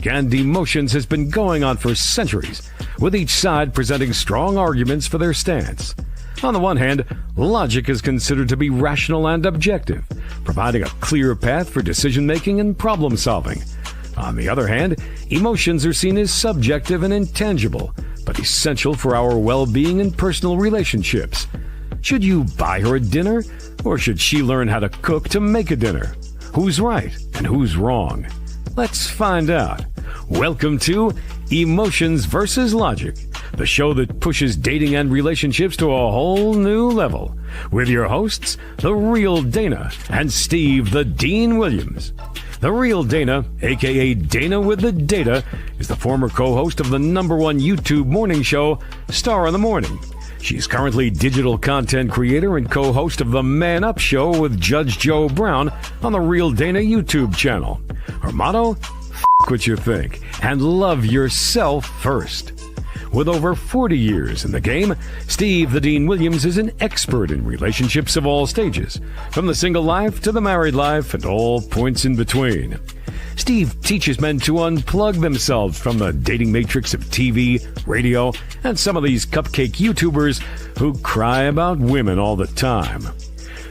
And emotions has been going on for centuries, with each side presenting strong arguments for their stance. On the one hand, logic is considered to be rational and objective, providing a clear path for decision-making and problem-solving. On the other hand, emotions are seen as subjective and intangible, but essential for our well-being and personal relationships. Should you buy her a dinner, or should she learn how to cook to make a dinner? Who's right and who's wrong? Let's find out. Welcome to Emotions versus Logic, the show that pushes dating and relationships to a whole new level, with your hosts, The Real Dana and Steve the Dean Williams. The Real Dana, aka Dana with the Data, is the former co-host of the #1 YouTube morning show, Star in the Morning. She's currently digital content creator and co-host of the Man Up Show with Judge Joe Brown on the Real Dana YouTube channel. Her motto? F*** what you think and love yourself first. With over 40 years in the game, Steve the Dean Williams is an expert in relationships of all stages, from the single life to the married life and all points in between. Steve teaches men to unplug themselves from the dating matrix of TV, radio, and some of these cupcake YouTubers who cry about women all the time.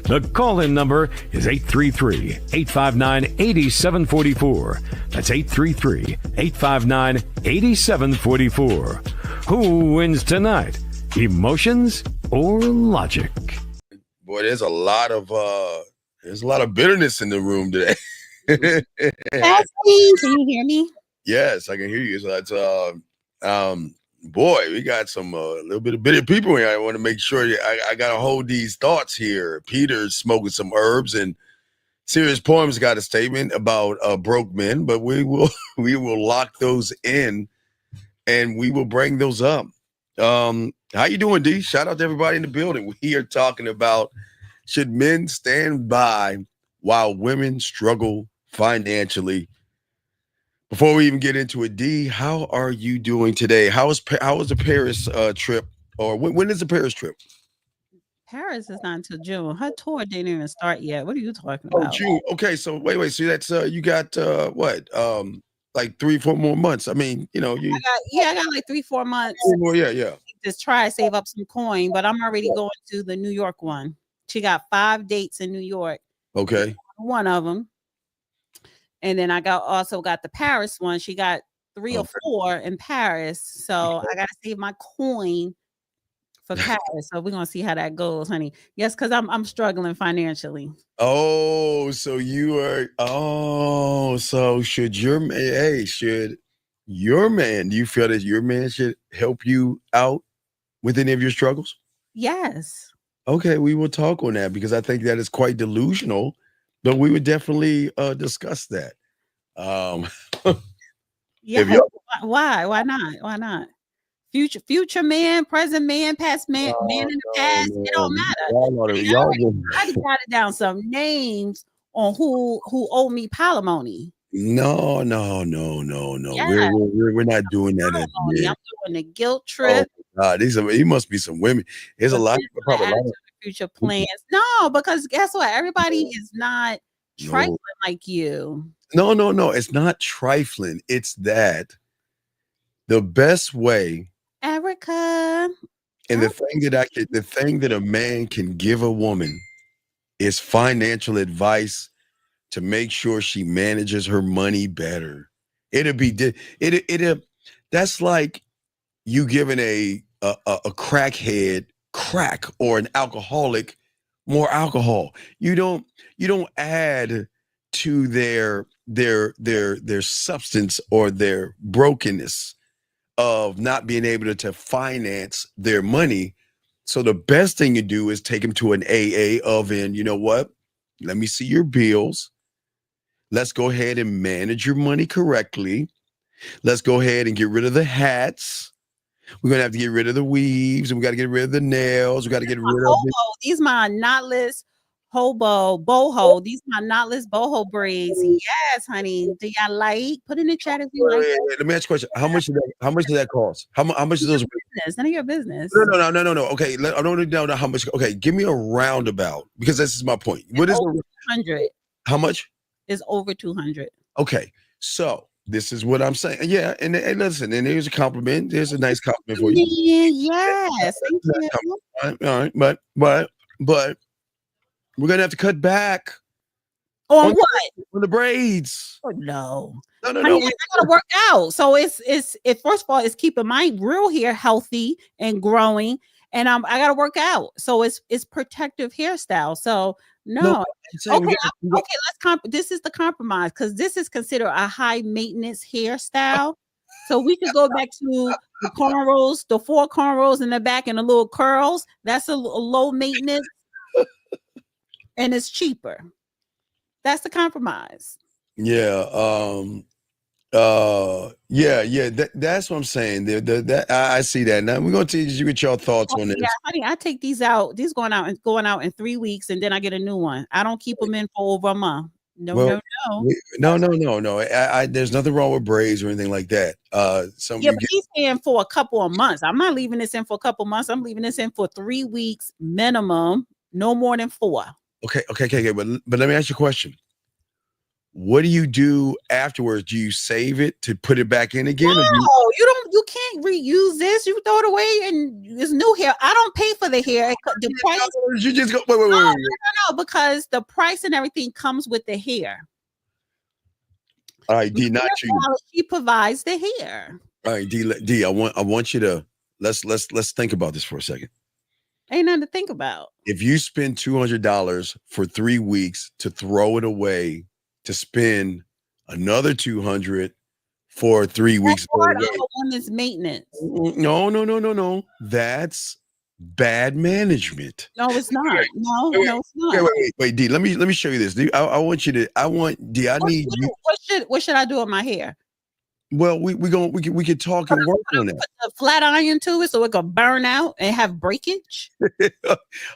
The call-in number is 833-859-8744. That's 833-859-8744. Who wins tonight? Emotions or logic? Boy, there's a lot of bitterness in the room today. Can you hear me? Yes, I can hear you. So that's boy, we got some a little bit of bitter people here. I want to make sure I gotta hold these thoughts here. Peter's smoking some herbs, and Serious Poems got a statement about broke men, but we will lock those in and we will bring those up. How you doing, D? Shout out to everybody in the building. We are talking about, should men stand by while women struggle financially? Before we even get into it, D, how are you doing today? How was the Paris trip? Or when is the Paris trip? Paris is not until June. Her tour didn't even start yet. What are you talking about? Oh, June. Okay, so wait. So that's you got what? Like 3-4 more months. I mean, you know, I got like 3-4 months. More, yeah. Just try to save up some coin, but I'm already going to the New York one. She got 5 dates in New York. Okay. One of them. And then I also got the Paris one. She got 3 or 4 in Paris. So I got to save my coin for Paris. So we're going to see how that goes, honey. Yes, because I'm struggling financially. Oh, so you are. Oh, so should your man, do you feel that your man should help you out with any of your struggles? Yes. Okay, we will talk on that because I think that is quite delusional. But we would definitely discuss that. Yeah. Why not? Future man, present man, past man, man in the past. It don't matter. I jotted down some names on who owe me palimony. No. Yeah. We're not doing that. I'm doing the guilt trip. Oh, he must be some women. There's a lot of future plans. No, because guess what? Everybody is not trifling like you. No. It's not trifling. It's that the best way, Erica. And the thing that a man can give a woman is financial advice to make sure she manages her money better. That's like you giving a crackhead crack or an alcoholic more alcohol. You don't add to their substance or their brokenness of not being able to finance their money. So the best thing you do is take them to an AA you know what? Let me see your bills. Let's go ahead and manage your money correctly. Let's go ahead and get rid of the hats. We're going to have to get rid of the weaves, and we got to get rid of the nails. We got to get rid of these my knotless boho. These my knotless boho braids. Yes, honey. Do y'all like? Put in the chat if you like. Let me ask you a question. How much did that cost? How much is those? None of your business. No. Okay, I don't know how much. Okay, give me a roundabout because this is my point. What is 200? How much? It's over 200. Okay, so This is what I'm saying. Yeah, and listen, and here's a compliment. There's a nice compliment for you. Yes, thank you. All right, but we're gonna have to cut back On on what? on the braids. Oh, no. No. Honey, I gotta work out. So it's first of all, it's keeping my real hair healthy and growing, and I gotta work out. So it's protective hairstyle. So no. I'm saying Okay, we got- okay, this is the compromise because this is considered a high maintenance hairstyle. So we could go back to the cornrows, the 4 cornrows in the back and the little curls. That's a low maintenance and it's cheaper. That's the compromise. Yeah. Yeah. That's what I'm saying. I see that. Now we're gonna teach you get your thoughts on this. Yeah, honey, I take these out. These going out in 3 weeks, and then I get a new one. I don't keep them in for over a month. No. No. There's nothing wrong with braids or anything like that. Yeah, but he's in for a couple of months. I'm not leaving this in for a couple of months. I'm leaving this in for 3 weeks minimum, no more than 4. Okay. But let me ask you a question. What do you do afterwards? Do you save it to put it back in again? No, you don't. You can't reuse this. You throw it away, and it's new hair. I don't pay for the hair. The price. You just go. Wait. No, because the price and everything comes with the hair. All right, D, not you. She provides the hair. All right, D. I want you to let's think about this for a second. Ain't nothing to think about. If you spend $200 for 3 weeks to throw it away, to spend another $200 for 3 weeks. Woman's maintenance. No. That's bad management. No, it's not. No, it's not. Wait, D. Let me show you this. D, I want you to. I need you. What should I do with my hair? Well, we could talk and work on that. Put a flat iron to it so it can burn out and have breakage.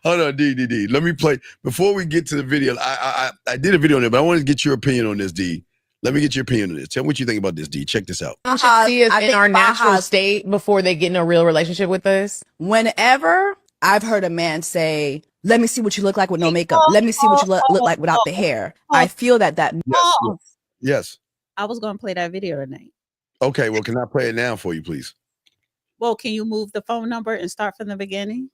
Hold on, D. Let me play before we get to the video. I did a video on it, but I want to get your opinion on this, D. Let me get your opinion on this. Tell me what you think about this, D. Check this out. We should see us in our natural state before they get in a real relationship with us. Whenever I've heard a man say, "Let me see what you look like with no makeup. Let me see what you look like without the hair," I feel that. Yes. I was going to play that video tonight. Okay, well, can I play it now for you, please? Well, can you move the phone number and start from the beginning?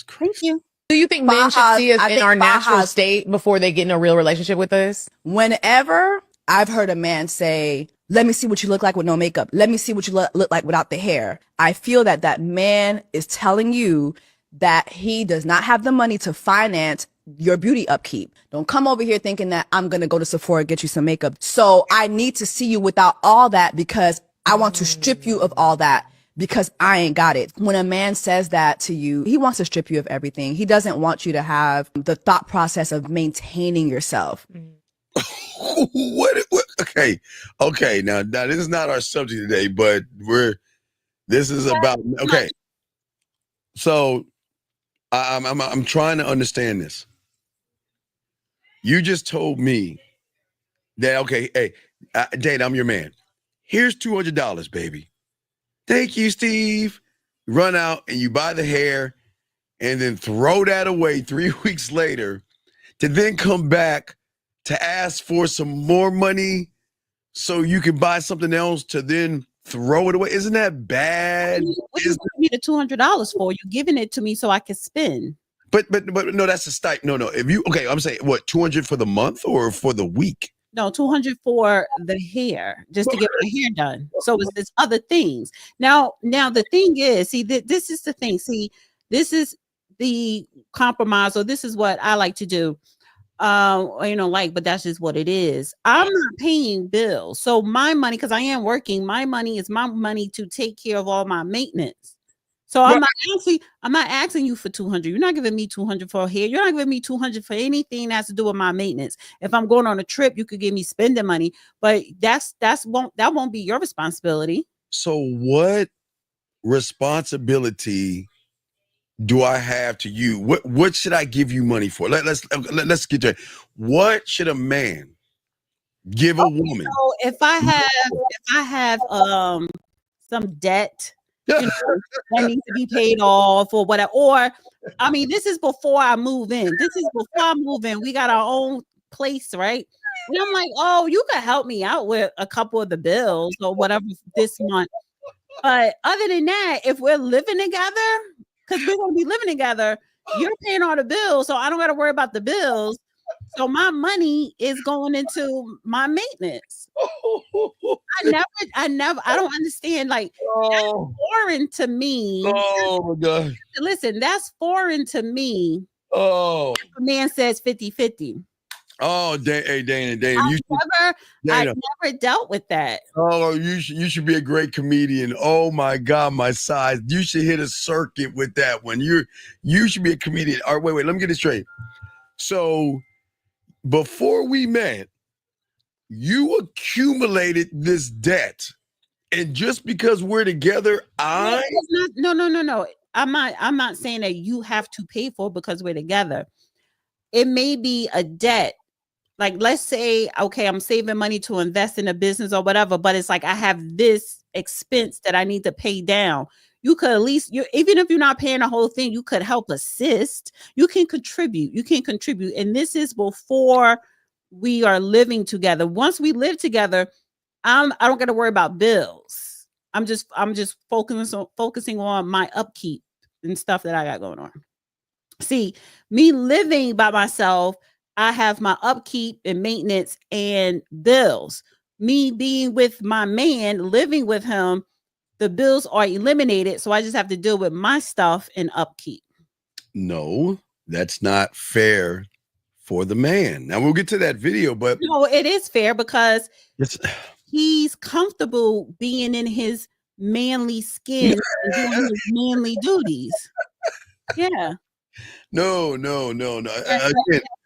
Thank you. Do you think men should see us in our natural state before they get in a real relationship with us? Whenever I've heard a man say, "Let me see what you look like with no makeup. Let me see what you look like without the hair," I feel that man is telling you that he does not have the money to finance your beauty upkeep. Don't come over here thinking that I'm going to go to Sephora and get you some makeup. So I need to see you without all that because I want to strip you of all that because I ain't got it. When a man says that to you, he wants to strip you of everything. He doesn't want you to have the thought process of maintaining yourself. What? Okay. Now this is not our subject today, but this is about, okay. So I'm trying to understand this. You just told me that, okay, hey, Dane, I'm your man. Here's $200, baby. Thank you, Steve. Run out and you buy the hair and then throw that away 3 weeks later to then come back to ask for some more money so you can buy something else to then throw it away. Isn't that bad? What you giving me the $200 for? You're giving it to me so I can spend. But no, that's a stipend. No. If you I'm saying what, 200 for the month or for the week? No, 200 for the hair, just to get my hair done. So it's other things. Now the thing is, see, this is the thing. See, this is the compromise, or this is what I like to do. But that's just what it is. I'm not paying bills. So my money, because I am working, my money is my money to take care of all my maintenance. So I'm not asking you for 200. You're not giving me 200 for hair. You're not giving me 200 for anything that has to do with my maintenance. If I'm going on a trip, you could give me spending money, but that won't be your responsibility. So what responsibility do I have to you? What should I give you money for? Let's get to it. What should a man give a woman? So if I have some debt, that needs to be paid off or whatever. Or this is before I move in. We got our own place, right? And I'm like, oh, you could help me out with a couple of the bills or whatever this month. But other than that, if we're living together, because we're gonna be living together, you're paying all the bills, so I don't gotta worry about the bills. So my money is going into my maintenance. I don't understand. Like, that's Oh, foreign to me. oh my God. Listen, that's foreign to me. Oh, If a man says 50-50. oh, hey, Dana, I've Dana. never dealt with that. Oh, you should be a great comedian. Oh my God, my size. You should hit a circuit with that one. You should be a comedian. All right, wait, let me get this straight. So before we met, you accumulated this debt. And just because we're together, No. I'm not saying that you have to pay for it because we're together. It may be a debt. Like, let's say, okay, I'm saving money to invest in a business or whatever, but it's like I have this expense that I need to pay down. You could at least, even if you're not paying the whole thing, you could help assist. You can contribute. And this is before we are living together. Once we live together, I don't got to worry about bills. I'm just focusing on my upkeep and stuff that I got going on. See, me living by myself, I have my upkeep and maintenance and bills. Me being with my man, living with him, the bills are eliminated. So I just have to deal with my stuff and upkeep. no, that's not fair for the man. Now we'll get to that video, but no, it is fair because it's, he's comfortable being in his manly skin and doing his manly duties. Yeah. No.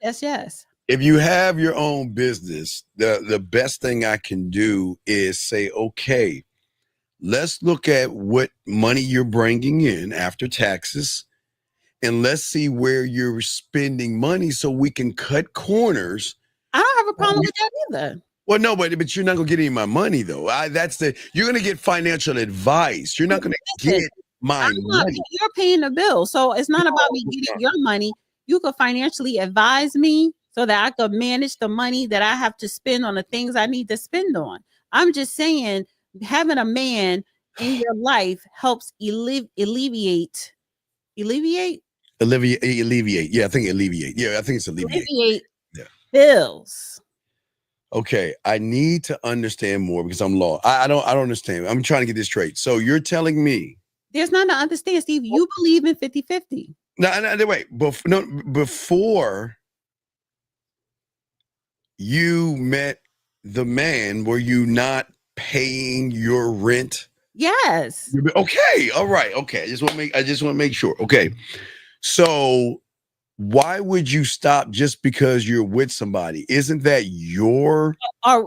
Yes. If you have your own business, the best thing I can do is say, okay, let's look at what money you're bringing in after taxes, and let's see where you're spending money so we can cut corners. I don't have a problem with that either. Well, no, but you're not gonna get any of my money though. You're gonna get financial advice. You're not gonna get my money. You're paying the bill, so it's not about me getting your money. You could financially advise me so that I could manage the money that I have to spend on the things I need to spend on. I'm just saying, having a man in your life helps alleviate. Alleviate. Yeah, I think alleviate. Yeah, I think it's alleviate. Bills. Okay, I need to understand more because I'm lost. I don't understand. I'm trying to get this straight. So you're telling me there's nothing to understand, Steve. You believe in 50-50. No, wait. Before you met the man, were you not paying your rent? Yes. Okay. All right. Okay. I just want to make sure. Okay. So why would you stop just because you're with somebody? Isn't that your? I'm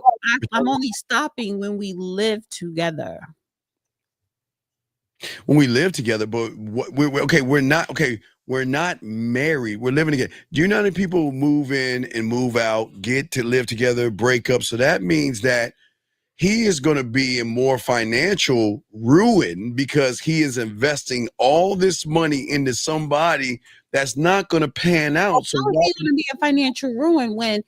only stopping when we live together. When we live together, but we're not okay. We're not married. We're living together. Do you know how many people move in and move out, get to live together, break up? So that means that he is going to be in more financial ruin because he is investing all this money into somebody that's not going to pan out. So he's going to be in financial ruin when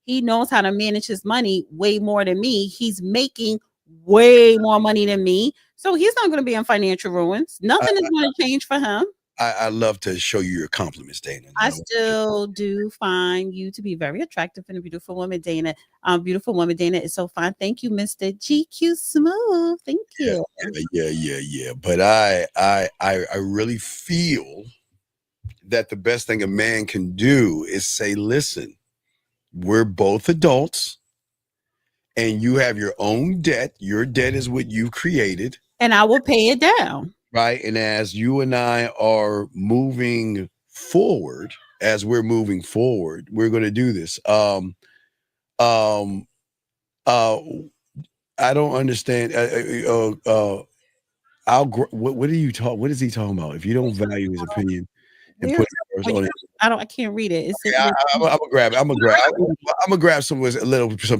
he knows how to manage his money way more than me. He's making way more money than me. So he's not going to be in financial ruins. Nothing is going to change for him. I love to show you your compliments, Dana. I still do find you to be very attractive and a beautiful woman, Dana. Beautiful woman, Dana is so fine. Thank you, Mr. GQ Smooth. Thank you. Yeah. But I really feel that the best thing a man can do is say, listen, we're both adults and you have your own debt. Your debt is what you created. And I will pay it down. Right. And as you and I are moving forward, we're going to do this. I don't understand. What are you talking? What is he talking about? If you don't value his opinion and put I can't read it. I'm gonna grab some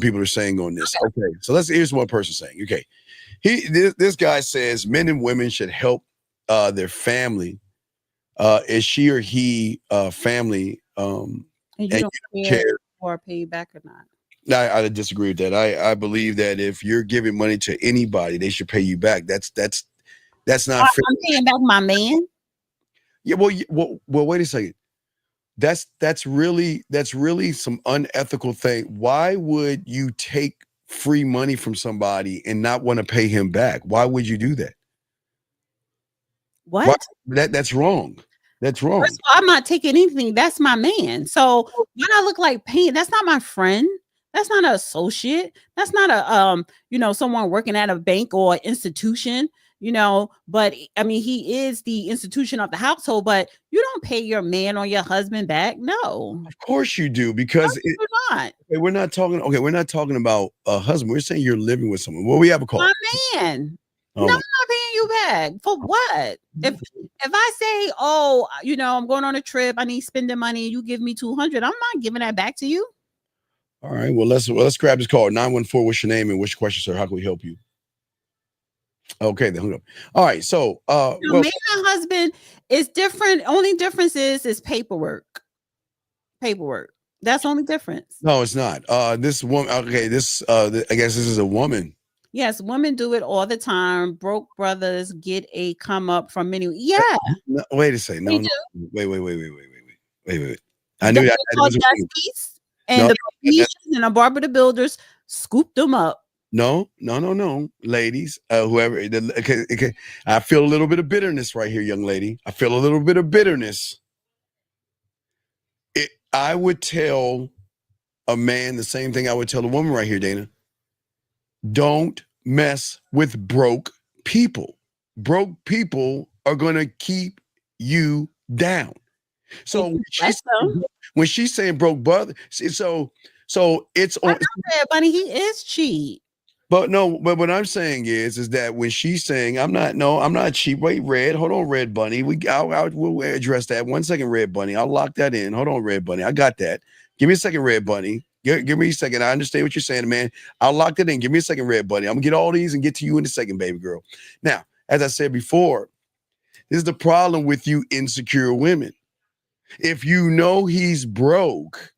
people are saying on this. Okay. So here's one person saying, okay. This guy says men and women should help their family. Is she or he family? And you don't care or pay back or not? I disagree with that. I believe that if you're giving money to anybody, they should pay you back. That's not fair. I'm paying back my man. Yeah, well, wait a second. That's really some unethical thing. Why would you take free money from somebody and not want to pay him back? Why would you do that? What? That's wrong. That's wrong. First of all, I'm not taking anything. That's my man. So when I look like pain, that's not my friend. That's not an associate. That's not a someone working at a bank or institution. But I mean, he is the institution of the household. But you don't pay your man or your husband back. No, Of course you do, because you're not. okay, we're not talking about a husband. We're saying you're living with someone. Well, we have a call. My man. Oh, No, I'm not paying you back for what? If I say, oh, I'm going on a trip, I need spending money, you give me $200, I'm not giving that back to you. all right. Well, let's grab this call. 914. What's your name and what's your question, sir? How can we help you? Okay, then hung up. All right. So, Man and husband is different. Only difference is paperwork. Paperwork. That's the only difference. no, it's not. This woman. Okay, I guess this is a woman. Yes, women do it all the time. Broke brothers get a come up from many. Yeah, No, wait a second. No, they no. do. Wait. I knew that. Justice and the Phoenicians and the Barber the Builders scooped them up. No, ladies, whoever. Okay. I feel a little bit of bitterness right here, young lady. I feel a little bit of bitterness. I would tell a man the same thing I would tell a woman right here, Dana. Don't mess with broke people. Broke people are going to keep you down. So when she's saying broke brother, so it's on. Bunny, he is cheap. But what I'm saying is that when she's saying I'm not cheap. Wait, hold on, Red Bunny. We'll address that. 1 second, Red Bunny. I'll lock that in. Hold on, Red Bunny. I got that. Give me a second, Red Bunny. Give me a second. I understand what you're saying, man. I'll lock that in. Give me a second, Red Bunny. I'm gonna get all these and get to you in a second, baby girl. Now, as I said before, this is the problem with you insecure women. If you know he's broke,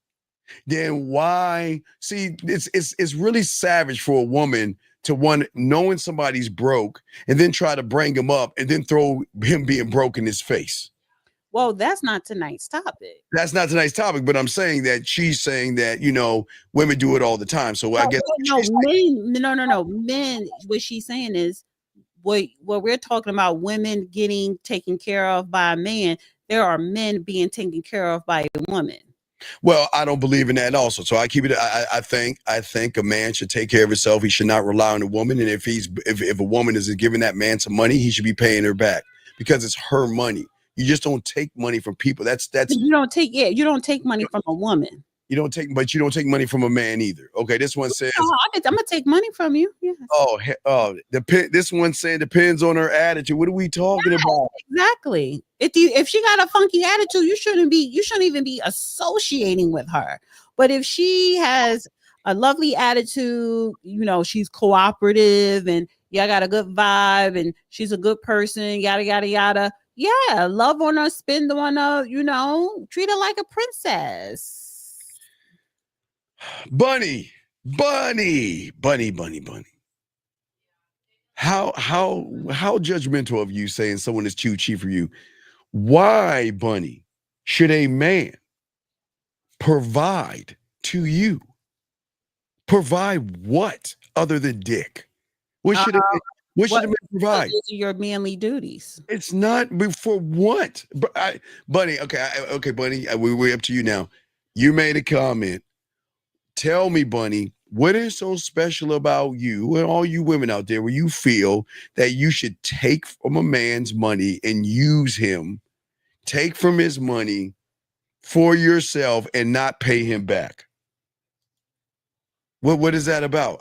then why? See, it's really savage for a woman to knowing somebody's broke and then try to bring him up and then throw him being broke in his face. Well, that's not tonight's topic. That's not tonight's topic, but I'm saying that she's saying that, women do it all the time. So I guess men, what she's saying is what we're talking about, women getting taken care of by a man. There are men being taken care of by a woman. Well, I don't believe in that also. So I keep it. I think a man should take care of himself. He should not rely on a woman. And if a woman is giving that man some money, he should be paying her back because it's her money. You just don't take money from people. That's you don't take money from a woman. You don't take money from a man either. Okay, this one says I'm gonna take money from you. Yes. This one saying depends on her attitude. What are we talking about? Exactly. If she got a funky attitude, you shouldn't even be associating with her. But if she has a lovely attitude, she's cooperative and got a good vibe and she's a good person, yada yada yada. Yeah, love on her, spend on her, treat her like a princess. Bunny. How judgmental of you saying someone is too cheap for you? Why, Bunny, should a man provide to you? Provide what other than dick? What should a man provide? Those are your manly duties. It's not for what? Bunny, okay, Bunny, we're up to you now. You made a comment. Tell me, Bunny, what is so special about you and all you women out there where you feel that you should take from a man's money and use him, take from his money for yourself and not pay him back? What is that about?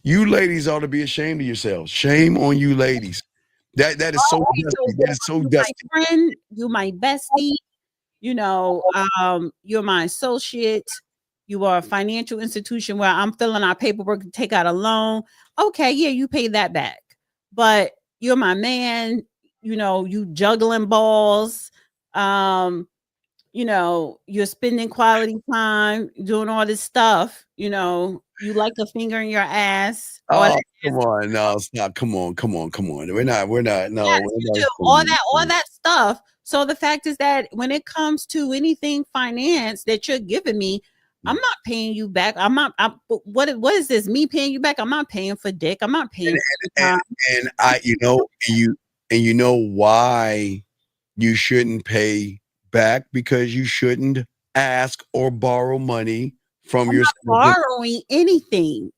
You ladies ought to be ashamed of yourselves. Shame on you ladies. That is so dusty. That is so dusty. My friend, you're my bestie. You're my associate. You are a financial institution where I'm filling out paperwork to take out a loan. Okay, yeah, you pay that back. But you're my man. You juggling balls. you're spending quality time doing all this stuff. You like a finger in your ass. Oh, come on. No, stop. Come on. We're not, no. Yes, We're you not do all that stuff. So the fact is that when it comes to anything finance that you're giving me, I'm not paying you back. What is this? Me paying you back? I'm not paying for dick. I'm not paying for time. And you know why you shouldn't pay back, because you shouldn't ask or borrow money from your borrowing anything.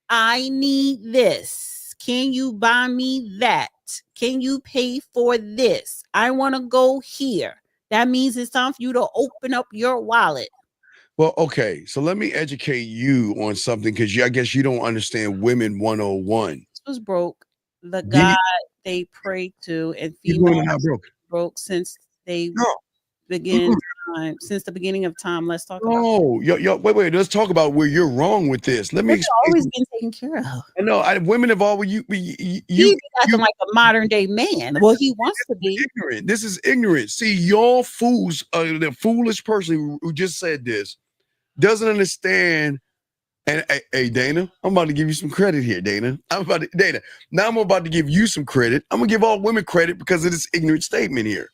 I need this. Can you buy me that? Can you pay for this? I want to go here. That means it's time for you to open up your wallet. Well, okay. So let me educate you on something, because I guess you don't understand women 101. This was broke. The God they prayed to and females broke since they began time. Since the beginning of time. Let's talk about wait. Let's talk about where you're wrong with this. Let me explain. Always been taken care of. I know. Women have always you acting like a modern day man. Well, he wants to be ignorant. This is ignorant. See, y'all fools, the foolish person who just said this doesn't understand. And hey, Dana, I'm about to give you some credit here, Dana. Now I'm about to give you some credit. I'm gonna give all women credit because of this ignorant statement here.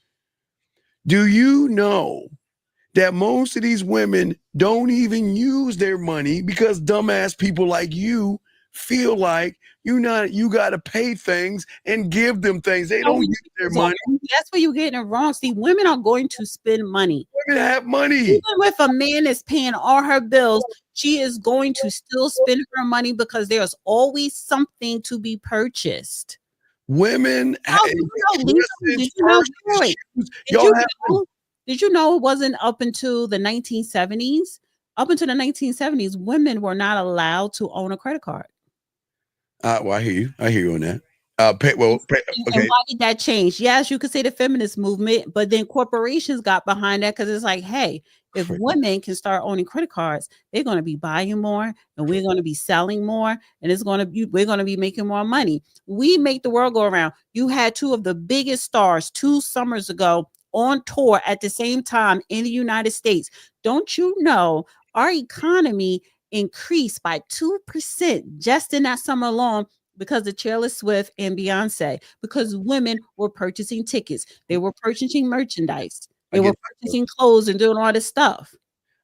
Do you know that most of these women don't even use their money because dumbass people like you feel like you got to pay things and give them things. They don't use their money. That's where you're getting it wrong. See, women are going to spend money. Women have money. Even if a man is paying all her bills, she is going to still spend her money because there's always something to be purchased. Women. Did you know it wasn't up until the 1970s? Up until the 1970s, women were not allowed to own a credit card. Well, I hear you on that. Okay. And why did that change? Yes, you could say the feminist movement, but then corporations got behind that because it's like, hey, if women can start owning credit cards, they're going to be buying more, and we're going to be selling more, and we're going to be making more money. We make the world go around. You had two of the biggest stars 2 summers ago on tour at the same time in the United States. Don't you know our economy increased by 2% just in that summer alone because of Taylor Swift and Beyonce, because women were purchasing tickets. They were purchasing merchandise. They were purchasing clothes and doing all this stuff.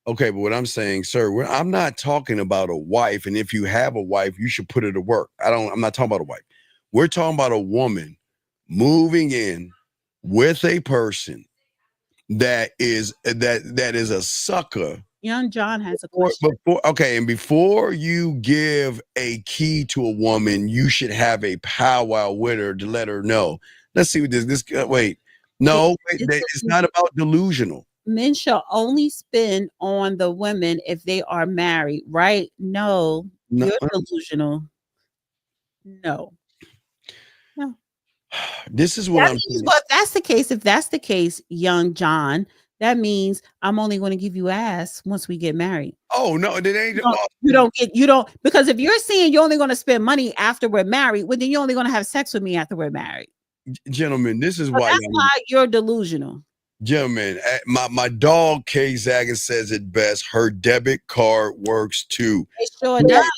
Okay, but what I'm saying, sir, I'm not talking about a wife. And if you have a wife, you should put her to work. I'm not talking about a wife. We're talking about a woman moving in with a person that is a sucker. Young John has a question. Before you give a key to a woman, you should have a powwow with her to let her know. Let's see what this. Wait, no, it's not about delusional. Men shall only spend on the women if they are married, right? No. You're delusional. No. This is what I'm saying. Well, if that's the case, young John, that means I'm only going to give you ass once we get married. Oh no, it ain't. You don't, because if you're saying you're only going to spend money after we're married, well, then you're only going to have sex with me after we're married. Gentlemen, this is why you're delusional. Gentlemen, my dog Kay Zagan says it best. Her debit card works too. It sure does.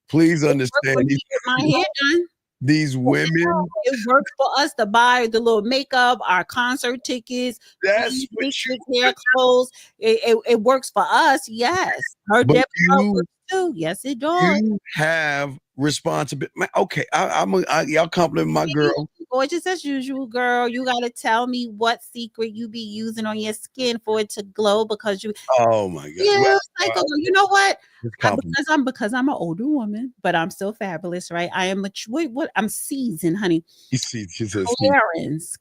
Please understand my hair done. These women, it works for us to buy the little makeup, our concert tickets, that's hair clothes. It works for us. Yes, her debit card works too. Yes, it does. You have responsibility. Okay, y'all compliment my girl. Gorgeous as usual, girl. You gotta tell me what secret you be using on your skin for it to glow, because you. Oh my god! Yeah, you know what? Because I'm an older woman, but I'm still fabulous, right? I am mature. What I'm seasoned, honey. Clarins,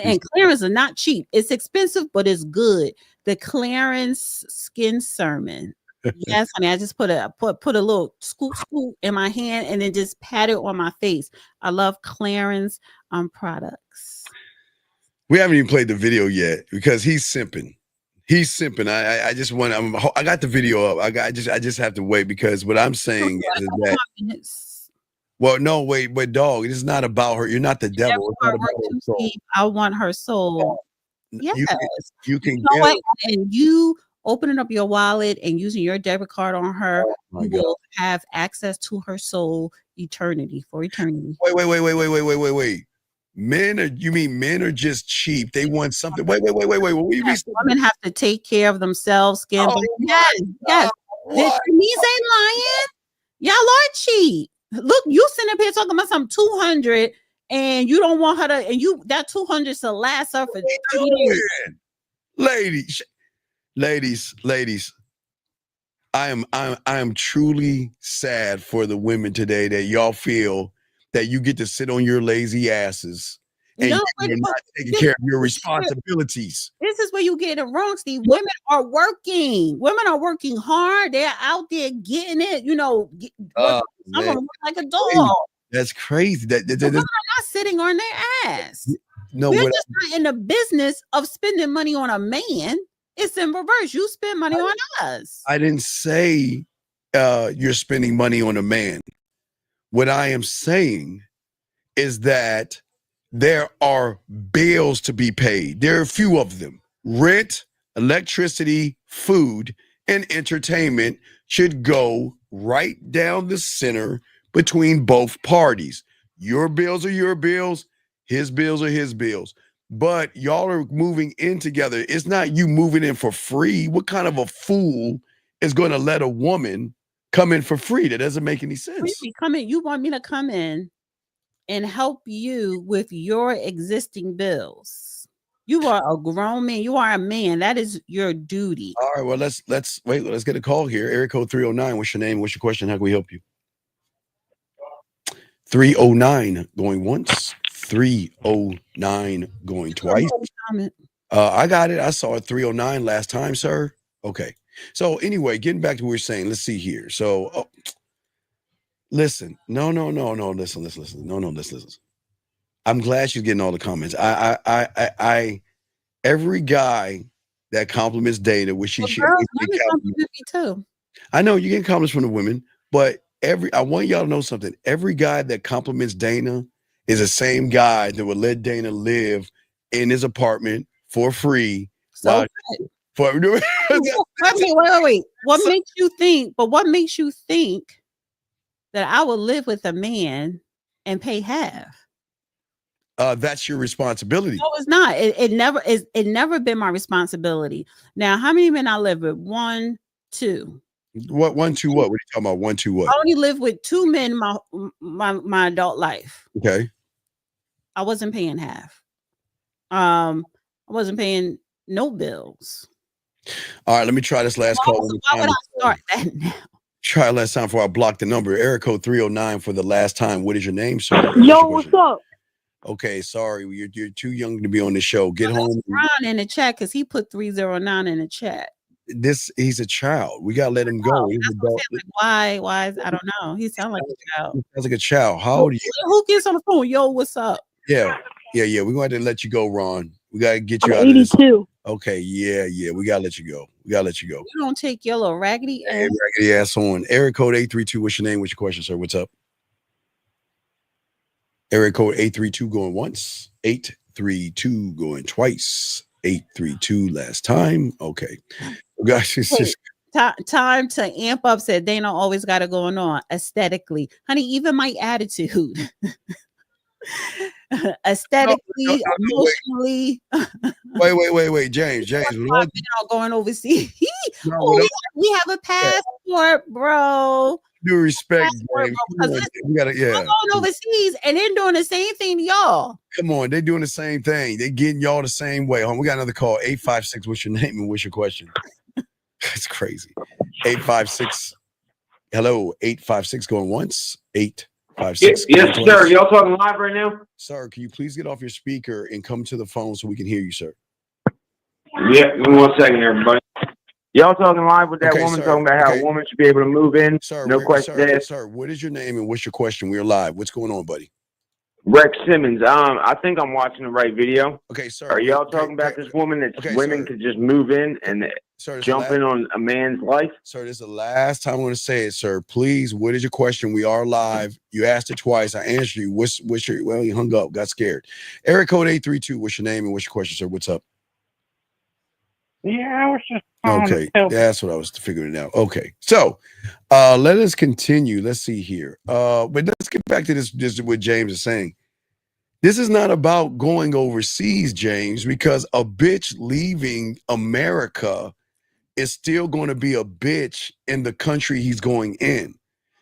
and Clarins are not cheap. It's expensive, but it's good. The Clarins Skin Sermon. Yes, honey. I just put a little scoop in my hand and then just pat it on my face. I love Clarins products. We haven't even played the video yet because he's simping. He's simping. I just want. I got the video up. I just have to wait, because what I'm saying is that. Well, no, wait, dog. It is not about her. You're not the devil. It's not about her soul. I want her soul. Yes. You can know what? And you opening up your wallet and using your debit card on her, you will have access to her soul for eternity. Wait. Men are just cheap. They want something. Wait. Yes, women have to take care of themselves, skin. Yes. The Chinese ain't lying. Y'all are cheap. Look, you sitting up here talking about some 200 and you don't want her to, and you that 200 to last her for 30 days. Ladies, I am truly sad for the women today that y'all feel that you get to sit on your lazy asses and you're not taking care of your responsibilities. This is where you get it wrong, Steve. Women are working. Women are working hard. They're out there getting it. Some of them look like a dog. That's crazy. Women are not sitting on their ass. No, we're just not in the business of spending money on a man. It's in reverse. You spend money on us. I didn't say you're spending money on a man. What I am saying is that there are bills to be paid. There are a few of them. Rent, electricity, food, and entertainment should go right down the center between both parties. Your bills are your bills. His bills are his bills. But y'all are moving in together. It's not you moving in for free. What kind of a fool is going to let a woman come in for free? That doesn't make any sense. You want me to come in and help you with your existing bills. You are a grown man. You are a man. That is your duty. All right. Well, let's wait. Let's get a call here. Area code 309. What's your name? What's your question? How can we help you? 309 going once. 309 going twice. I got it. I saw it 309 last time, sir. Okay. So anyway, getting back to what we're saying, let's see here. So listen. No. Listen. No, listen. I'm glad she's getting all the comments. Every guy that compliments Dana, which she should compliment me too. I know you get compliments from the women, but I want y'all to know something. Every guy that compliments Dana is the same guy that would let Dana live in his apartment for free. So wait. What makes you think that I would live with a man and pay half? That's your responsibility. No, it's not. It never been my responsibility. Now, how many men I live with? 1, 2. What 1, 2? What? What are you talking about? 1, 2? What? I only lived with 2 men my adult life. Okay. I wasn't paying half. I wasn't paying no bills. All right, let me try this last call. Why would I start that now? Try last time before I block the number. Area code 309 for the last time. What is your name, sir? What's up? Okay, sorry, you're too young to be on the show. Get home. Ron in the chat because he put 309 in the chat. He's a child. We gotta let him go. Why? I don't know. He sounds like a child. He sounds like a child. How old are you? Who gets on the phone? Yo, what's up? Yeah. We're going to let you go, Ron. We gotta get you out 82. of this. Okay, yeah. We gotta let you go. You don't take your little raggedy ass on. Area code 832. What's your name? What's your question, sir? What's up? Area code 832 going once. 832 going twice. 832 last time. Okay. Gosh, it's just time to amp up, said Dana always got it going on aesthetically. Honey, even my attitude. Aesthetically, emotionally. Wait, James. Going overseas. We have a passport, bro. Due respect, James. We gotta, I'm going overseas and they're doing the same thing to y'all. Come on, they're doing the same thing. They're getting y'all the same way. We got another call. 856. What's your name and what's your question? It's crazy. 856. Hello, 856 going once. 856. Yes, sir. Y'all talking live right now? Sir, can you please get off your speaker and come to the phone so we can hear you, sir? Yeah, give me 1 second, everybody. Y'all talking live with that woman, talking about how a woman should be able to move in. Sir, no question asked. Sir, what is your name and what's your question? We're live. What's going on, buddy? Rex Simmons. I think I'm watching the right video. Okay, sir. Are y'all talking about this woman that women could just move in and jump in on a man's life? Sir, this is the last time I'm going to say it, sir. Please, what is your question? We are live. You asked it twice. I answered you. What's your, well, you hung up, got scared. Area code 832. What's your name and what's your question, sir? What's up? Yeah, I was just okay. That's what I was figuring out. Okay, so let us continue. Let's see here. But let's get back to this what James is saying. This is not about going overseas, James, because a bitch leaving America is still going to be a bitch in the country he's going in.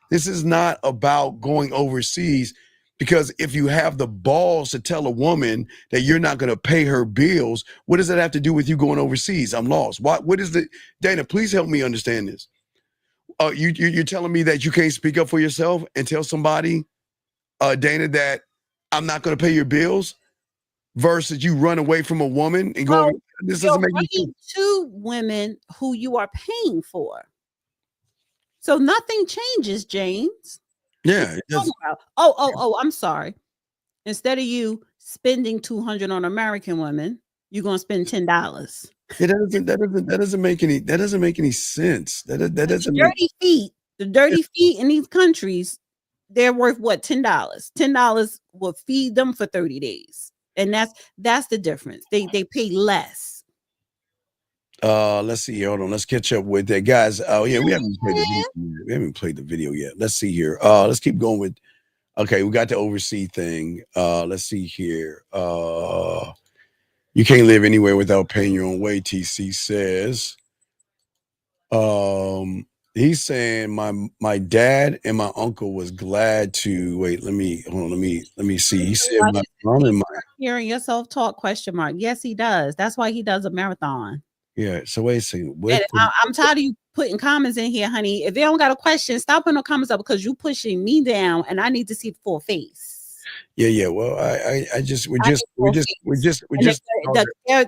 This is not about going overseas, because if you have the balls to tell a woman that you're not going to pay her bills, what does that have to do with you going overseas? I'm lost. What is the Dana? Please help me understand this. You're telling me that you can't speak up for yourself and tell somebody, Dana, that I'm not going to pay your bills, versus you run away from a woman and go. This doesn't make sense. To women who you are paying for. So nothing changes, James. Yeah. I'm sorry. Instead of you spending $200 on American women, you're gonna spend $10. That doesn't make any sense. That doesn't the dirty feet in these countries, they're worth what? $10. $10 will feed them for 30 days. And that's the difference. They pay less. Let's see here. Hold on. Let's catch up with that, guys. Oh yeah, we haven't played the video yet. Let's see here. Let's keep going with. Okay, we got the overseas thing. Let's see here. You can't live anywhere without paying your own way. TC says. He's saying my dad and my uncle was glad to wait. Let me see. He said my mom and my hearing yourself talk ? Yes, he does. That's why he does a marathon. Yeah. So wait a second. I'm tired of you putting comments in here, honey. If they don't got a question, stop putting no comments up, because you pushing me down, and I need to see the full face. Yeah. Well, there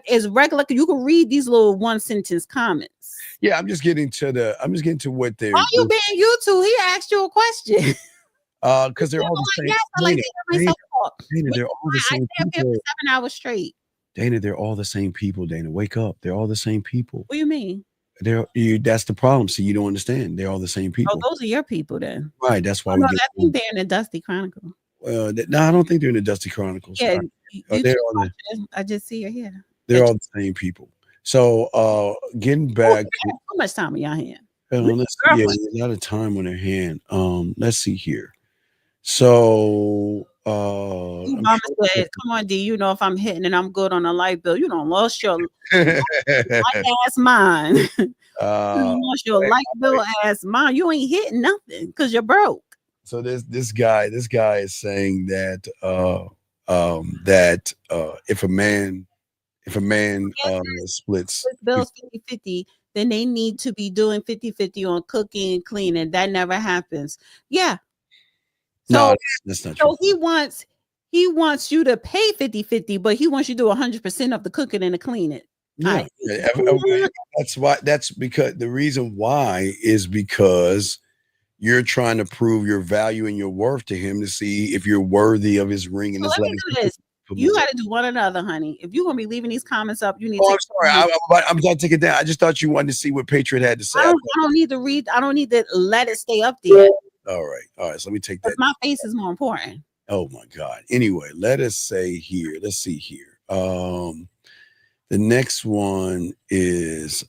is regular. You can read these little one sentence comments. Yeah, I'm just getting to what they're. Why you being you two? He asked you a question. Because they're all the same. Dana, they're all the same people. 7 hours straight. Dana, they're all the same people. Dana, wake up. They're all the same people. What do you mean? That's the problem. See, you don't understand. They're all the same people. Oh, those are your people then. Right. That's why I think they're in the Dusty Chronicle. No, I don't think they're in the Dusty Chronicles. Yeah, I just see her here. They're all the same people. So getting back. How much time are y'all here? A lot of time on their hand. Let's see here. So Mama said, come on, D, you know, if I'm hitting and I'm good on a light bill, you don't lost your light ass mind. You lost your light bill ass mind. You ain't hitting nothing because you're broke. So this guy is saying that if a man splits bills 50-50, then they need to be doing 50-50 on cooking and cleaning. That never happens. Yeah. So, no, that's not true. So he wants you to pay 50-50, but he wants you to do 100% of the cooking and the cleaning. Yeah. That's because the reason why is because you're trying to prove your value and your worth to him to see if you're worthy of his ring and his legacy. You got to do one another, honey. If you're gonna be leaving these comments up, you need. I'm sorry. I'm trying to take it down. I just thought you wanted to see what Patriot had to say. I don't need to read. I don't need to let it stay up there. All right. So let me take that. My face is more important. Oh my God. Anyway, let's see here. The next one is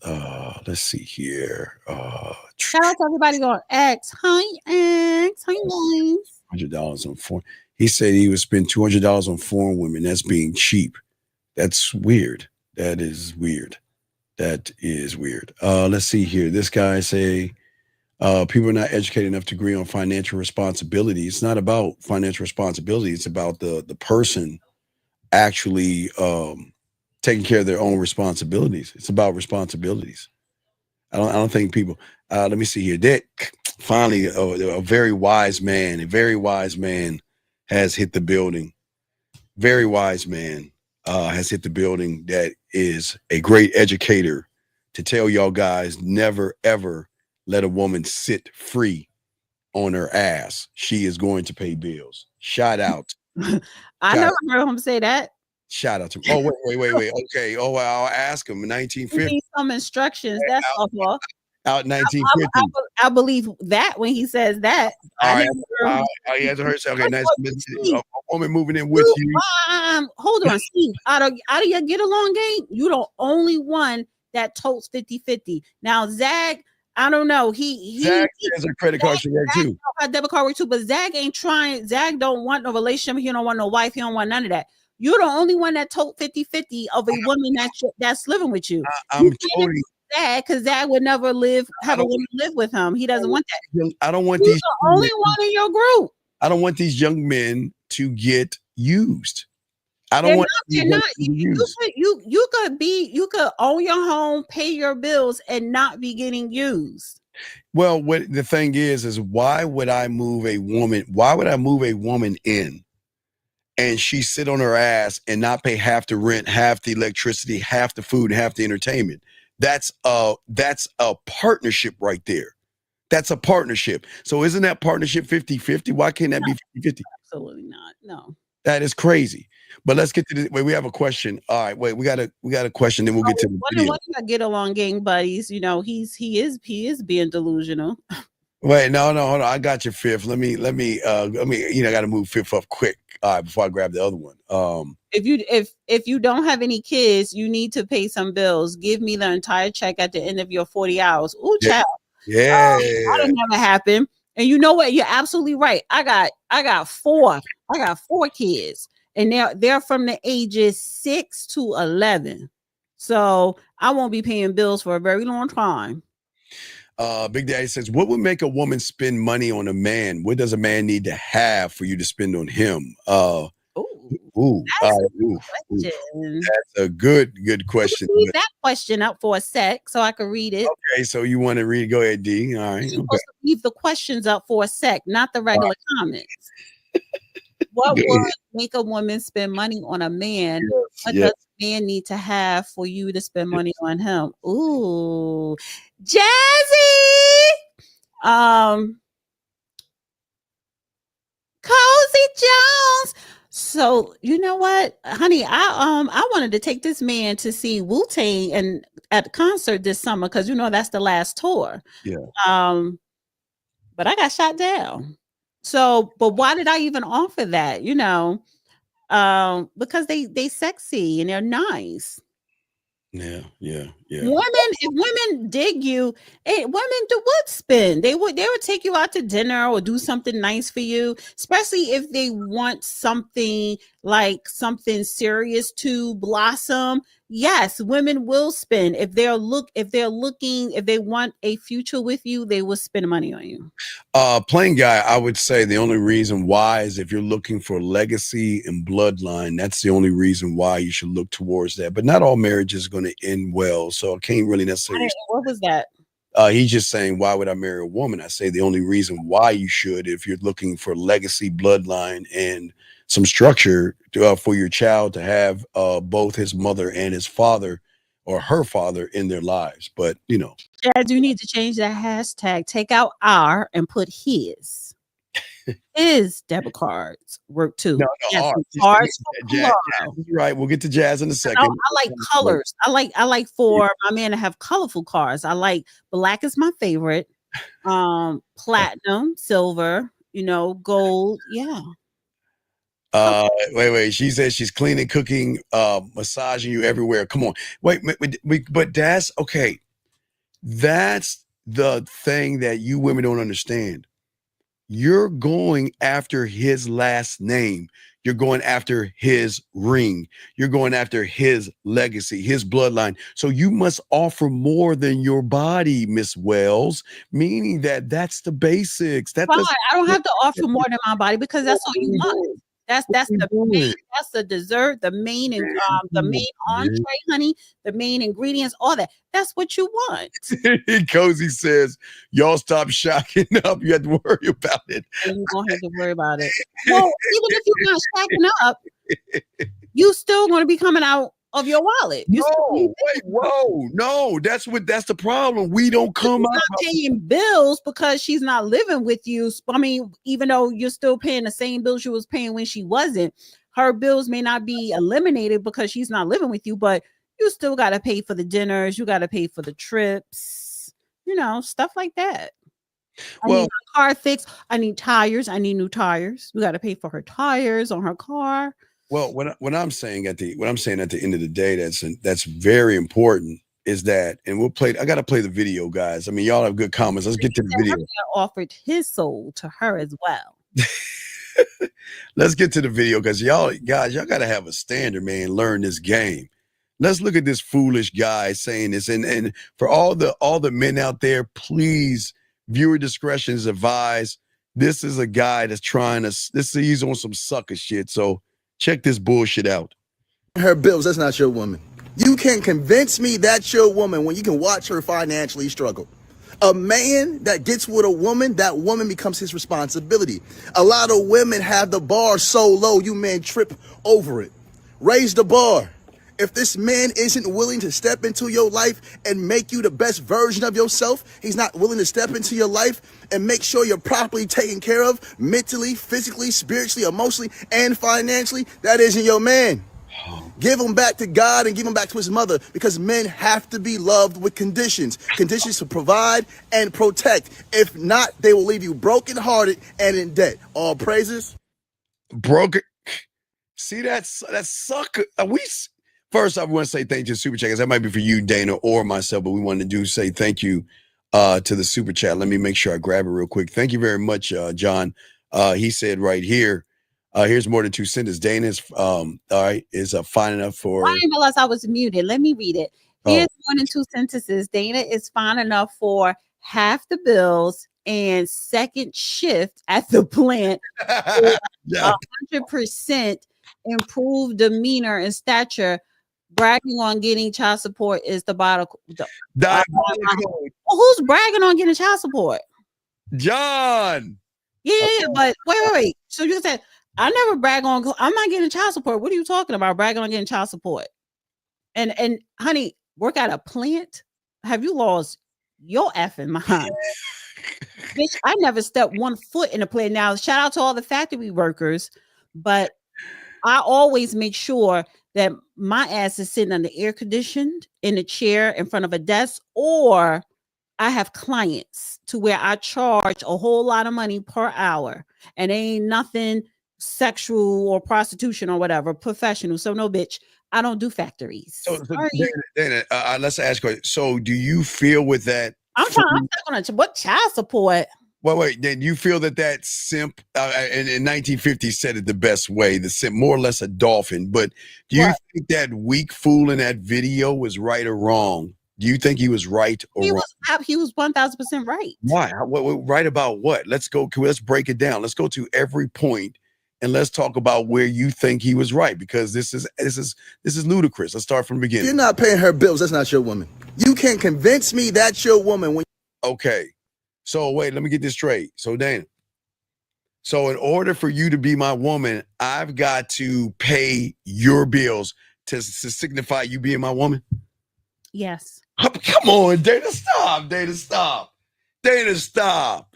let's see here. Shout out to everybody going X. Hi X. Hi guys. $100 on foreign. He said he would spend $200 on foreign women. That's being cheap. That's weird. That is weird. Let's see here. This guy say people are not educated enough to agree on financial responsibility. It's not about financial responsibility. It's about the person actually taking care of their own responsibilities. It's about responsibilities. I don't think people. Let me see here. Dick finally a very wise man has hit the building. Very wise man has hit the building. That is a great educator to tell y'all guys never ever let a woman sit free on her ass. She is going to pay bills. Shout out. I never heard him say that. Shout out to him. Oh, wait. Okay. Oh, I'll ask him in 1950. Some instructions. That's all. Out in 1950. I believe that when he says that. All right. He hasn't heard. Okay, nice. A woman moving in with you. Hold on, Steve. Out of your get along game, you the only one that totes 50-50. Now, Zach, I don't know. Zach has a credit card for that too. A debit card work too, but Zach ain't trying. Zach don't want no relationship. He don't want no wife. He don't want none of that. You're the only one that told 50-50 of a woman that's living with you. I'm totally Zach, because Zach would never have a woman live with him. He doesn't want that. I don't want You're these the only one in your group. I don't want these young men to get used. I don't want they're not. You could own your home, pay your bills, and not be getting used. Well, what the thing is why would I move a woman? Why would I move a woman in and she sit on her ass and not pay half the rent, half the electricity, half the food, half the entertainment? That's a partnership right there. That's a partnership. So isn't that partnership 50-50? Why can't that be 50-50? Absolutely not. No. That is crazy. But let's get to this. Wait, we have a question. All right, wait, we got a question, then we'll get to the video. What did I get along, gang buddies? You know, he is being delusional. Wait, no, hold on. I got your fifth. Let me, I got to move fifth up quick. All right, before I grab the other one. If you don't have any kids, you need to pay some bills. Give me the entire check at the end of your 40 hours. Ooh, child. Yeah. That'll never happen. And you know what? You're absolutely right. I got four kids, and they're from the ages 6 to 11. So I won't be paying bills for a very long time. Big Daddy says, what would make a woman spend money on a man? What does a man need to have for you to spend on him? That's a good question. Leave that question up for a sec so I can read it. Okay, so you want to read? Go ahead, D. All right. You're supposed to leave the questions up for a sec, not the regular comments. What would make a woman spend money on a man? What does a man need to have for you to spend money on him? Ooh, Jazzy. Cozy Jones. So you know what, honey, I wanted to take this man to see Wu-Tang and at the concert this summer because you know that's the last tour. Yeah. But I got shot down. So, but why did I even offer that? You know, because they sexy and they're nice. Yeah. If women dig you, women would spend. They would take you out to dinner or do something nice for you, especially if they want something serious to blossom. Yes, women will spend. If they want a future with you, they will spend money on you. Plain guy, I would say the only reason why is if you're looking for legacy and bloodline, that's the only reason why you should look towards that. But not all marriages are going to end well, so I can't really necessarily. What was that? He's just saying, why would I marry a woman? I say the only reason why you should, if you're looking for legacy, bloodline, and some structure for your child to have both his mother and his father or her father in their lives. But, you know. Chad, you need to change that hashtag. Take out our and put his. His debit cards work too. No, cards. Jazz, right. We'll get to Jazz in a second. I like colors. I like for my man to have colorful cars. I like black is my favorite. Platinum, silver, gold. Yeah. Wait. She says she's cleaning, cooking, massaging you everywhere. Come on. Wait, but that's okay. That's the thing that you women don't understand. You're going after his last name. You're going after his ring. You're going after his legacy, his bloodline. So you must offer more than your body, Miss Wells, meaning that's the basics. I don't have to offer more than my body because that's all you want. That's the dessert, the main entree, honey, the main ingredients, all that. That's what you want. Cozy says, y'all stop shacking up. You have to worry about it. And you don't have to worry about it. Well, even if you're not shacking up, you still going to be coming out of your wallet. No, that's the problem. We don't come out paying bills because she's not living with you. I mean, even though you're still paying the same bills she was paying when she wasn't, her bills may not be eliminated because she's not living with you, but you still got to pay for the dinners. You got to pay for the trips, stuff like that. I need a car fix. I need tires. I need new tires. We got to pay for her tires on her car. Well, what I'm saying at the end of the day, that's very important is that, and we'll play. I got to play the video, guys. I mean, y'all have good comments. Let's get to the video. Offered his soul to her as well. Let's get to the video because y'all got to have a standard, man. Learn this game. Let's look at this foolish guy saying this, and for all the men out there, please, viewer discretion is advised. This is a guy that's trying to. He's on some sucker shit. So check this bullshit out. Her bills. That's not your woman. You can convince me that's your woman when you can watch her financially struggle. A man that gets with a woman, that woman becomes his responsibility. A lot of women have the bar so low, you men trip over it. Raise the bar. If this man isn't willing to step into your life and make you the best version of yourself, he's not willing to step into your life and make sure you're properly taken care of mentally, physically, spiritually, emotionally, and financially, that isn't your man. Give him back to God and give him back to his mother, because men have to be loved with conditions to provide and protect. If not, they will leave you brokenhearted and in debt. All praises. Broken. See, that sucker. First, I want to say thank you to Super Chat. That might be for you, Dana, or myself, but we wanted to say thank you to the Super Chat. Let me make sure I grab it real quick. Thank you very much, John. He said right here, here's more than 2 sentences. Dana is fine enough for. I didn't realize I was muted. Let me read it. Here's more than 2 sentences. Dana is fine enough for half the bills and second shift at the plant. 100% improved demeanor and stature. Bragging on getting child support is the bottom. Who's bragging on getting child support? John. Yeah, but wait. So you said I never brag on. I'm not getting child support. What are you talking about? Bragging on getting child support? And honey, work at a plant? Have you lost your effing mind? Bitch, I never stepped 1 foot in a plant. Now, shout out to all the factory workers, but I always make sure that my ass is sitting under air conditioned in a chair in front of a desk, or I have clients to where I charge a whole lot of money per hour, and ain't nothing sexual or prostitution or whatever, professional. So no, bitch, I don't do factories. So Dana, let's ask you. So do you feel with that? I'm talking on what child support? Wait. Then you feel that simp in 1950 said it the best way. The simp, more or less a dolphin. But do you think that weak fool in that video was right or wrong? Do you think he was right or wrong? He was 1,000% right. Why? Right about what? Let's go. Let's break it down. Let's go to every point and let's talk about where you think he was right, because this is ludicrous. Let's start from the beginning. If you're not paying her bills, that's not your woman. You can convince me that's your woman when. Okay. So wait, let me get this straight. So Dana, so in order for you to be my woman, I've got to pay your bills to signify you being my woman? Yes. Come on, Dana, stop. Dana, stop. Dana, stop.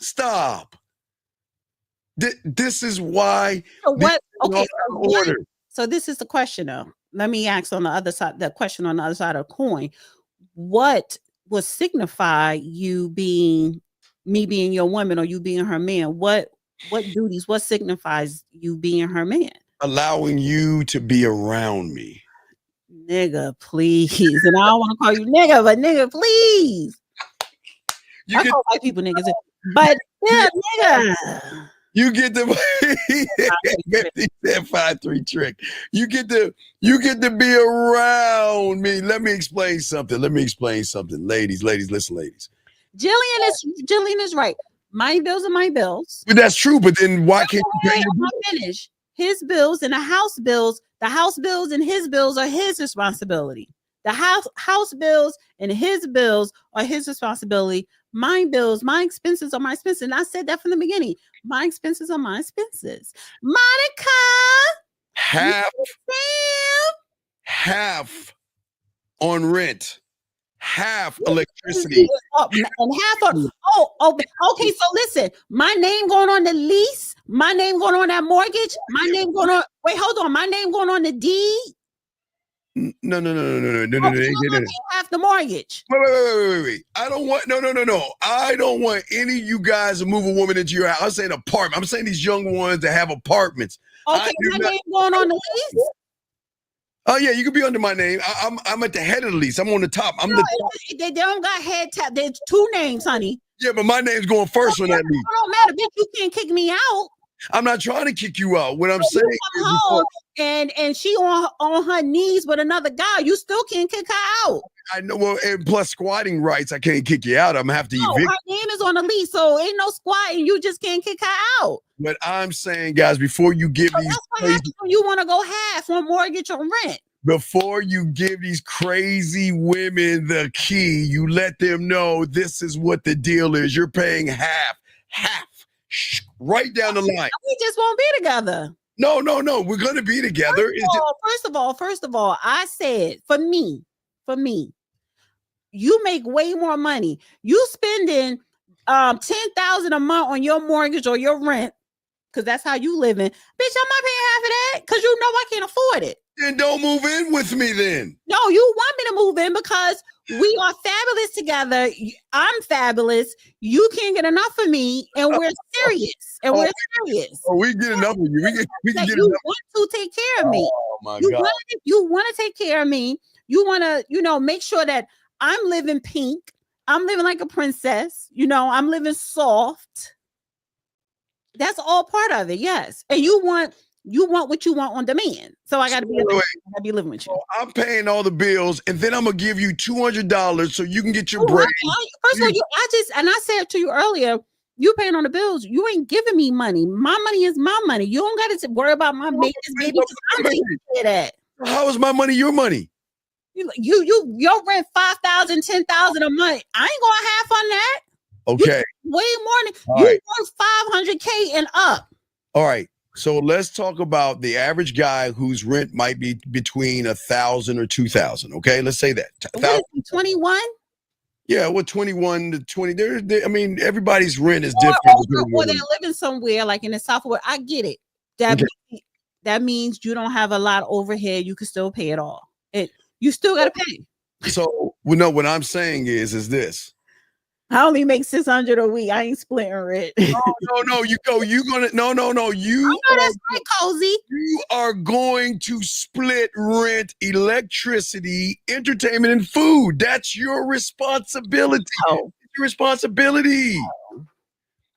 This is why. So what? Okay. Order. So this is the question, though. Let me ask on the other side, the question on the other side of the coin. What would signify you being me being your woman or you being her man? What duties, what signifies you being her man? Allowing you to be around me. Nigga, please. And I don't want to call you nigga, but nigga, please. I call white people niggas, but yeah, nigga. You get the 5-3 trick. You get to be around me. Let me explain something. Ladies, listen, ladies. Jillian is right. My bills are my bills. But that's true. But then why can't you pay your bills? Finish his bills and the house bills and his bills are his responsibility. The house bills and his bills are his responsibility. My bills, my expenses are my expenses. And I said that from the beginning. My expenses are my expenses. Monica, half on rent. Half electricity and half on okay, so listen, my name going on the lease, my name going on that mortgage, my name going on my name going on the deed. No. Half the mortgage. Wait. I don't want no. I don't want any of you guys to move a woman into your house. I'm saying apartment. I'm saying these young ones that have apartments. Okay, my name going on the lease. Oh yeah, you can be under my name. I'm at the head of the lease. I'm on the top. I'm the top. They don't got head tap. There's 2 names, honey. Yeah, but my name's going first on that lease. It don't matter, bitch. You can't kick me out. I'm not trying to kick you out. What I'm saying you come home and she on her knees with another guy. You still can't kick her out. I know. Well, and plus squatting rights, I can't kick you out. I'm gonna have to evict. Her name is on the lease, so ain't no squatting. You just can't kick her out. But I'm saying, guys, before you give these, that's what happens when you want to go half on mortgage or rent. Before you give these crazy women the key, you let them know this is what the deal is. You're paying half, right down the line. We just won't be together. No. We're gonna be together. First of all, I said for me, you make way more money. You spending $10,000 a month on your mortgage or your rent, because that's how you living. Bitch, I'm not paying half of that because you know I can't afford it. Then don't move in with me then. No, you want me to move in because we are fabulous together. I'm fabulous. You can't get enough of me, and we're serious. We get enough of you. We can get you enough. want to take care of me. Oh my you God. Want to take care of me. You want to, make sure that I'm living pink. I'm living like a princess. I'm living soft. That's all part of it. Yes. And you want what you want on demand. So I got to be living with you. So I'm paying all the bills, and then I'm gonna give you $200 so you can get your break. First of all, I said to you earlier, you paying on the bills. You ain't giving me money. My money is my money. You don't got to worry about my maintenance, baby. I'm taking care of that. How is my money your money? Your rent $5,000, $10,000 a month. I ain't going half on that. Okay. Way more than you worth $500K and up. All right. So let's talk about the average guy whose rent might be between $1,000 or $2,000. Okay, let's say that. 21. Yeah, well, 21 to 20. I mean, everybody's rent is different. Or they're living somewhere like in the South. I get it. That means you don't have a lot of overhead. You can still pay it all. You still got to pay. So, no, what I'm saying is this. I only make $600 a week. I ain't splitting rent. No. No. That's right, Cozy. You are going to split rent, electricity, entertainment, and food. That's your responsibility. Oh. It's your responsibility.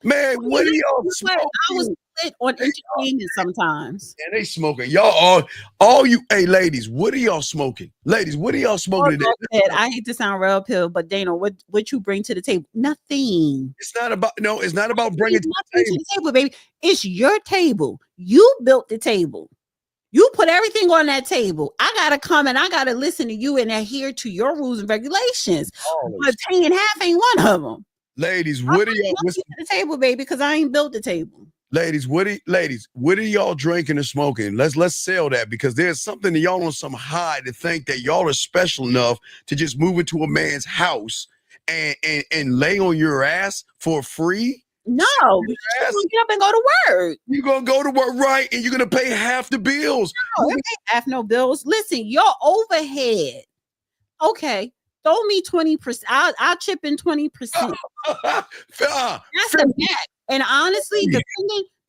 Man, what are y'all smoking? I was split on entertainment sometimes. And they smoking. Y'all all you, hey, ladies, what are y'all smoking? Ladies, what are y'all smoking today? I hate to sound real pill, but Dana, what you bring to the table? Nothing. It's not about bringing to the table, baby. It's your table. You built the table. You put everything on that table. I gotta come and I gotta listen to you and adhere to your rules and regulations. But paying half ain't one of them. Ladies, what are y'all to the table, baby? Because I ain't built the table. Ladies, what are y'all drinking or smoking? Let's sell that, because there's something that y'all on some high to think that y'all are special enough to just move into a man's house and lay on your ass for free. No, you get up and go to work. You're gonna go to work, right? And you're gonna pay half the bills. No, it ain't half no bills. Listen, your overhead. Okay. Throw me 20%. I'll chip in 20%. That's the net. And honestly,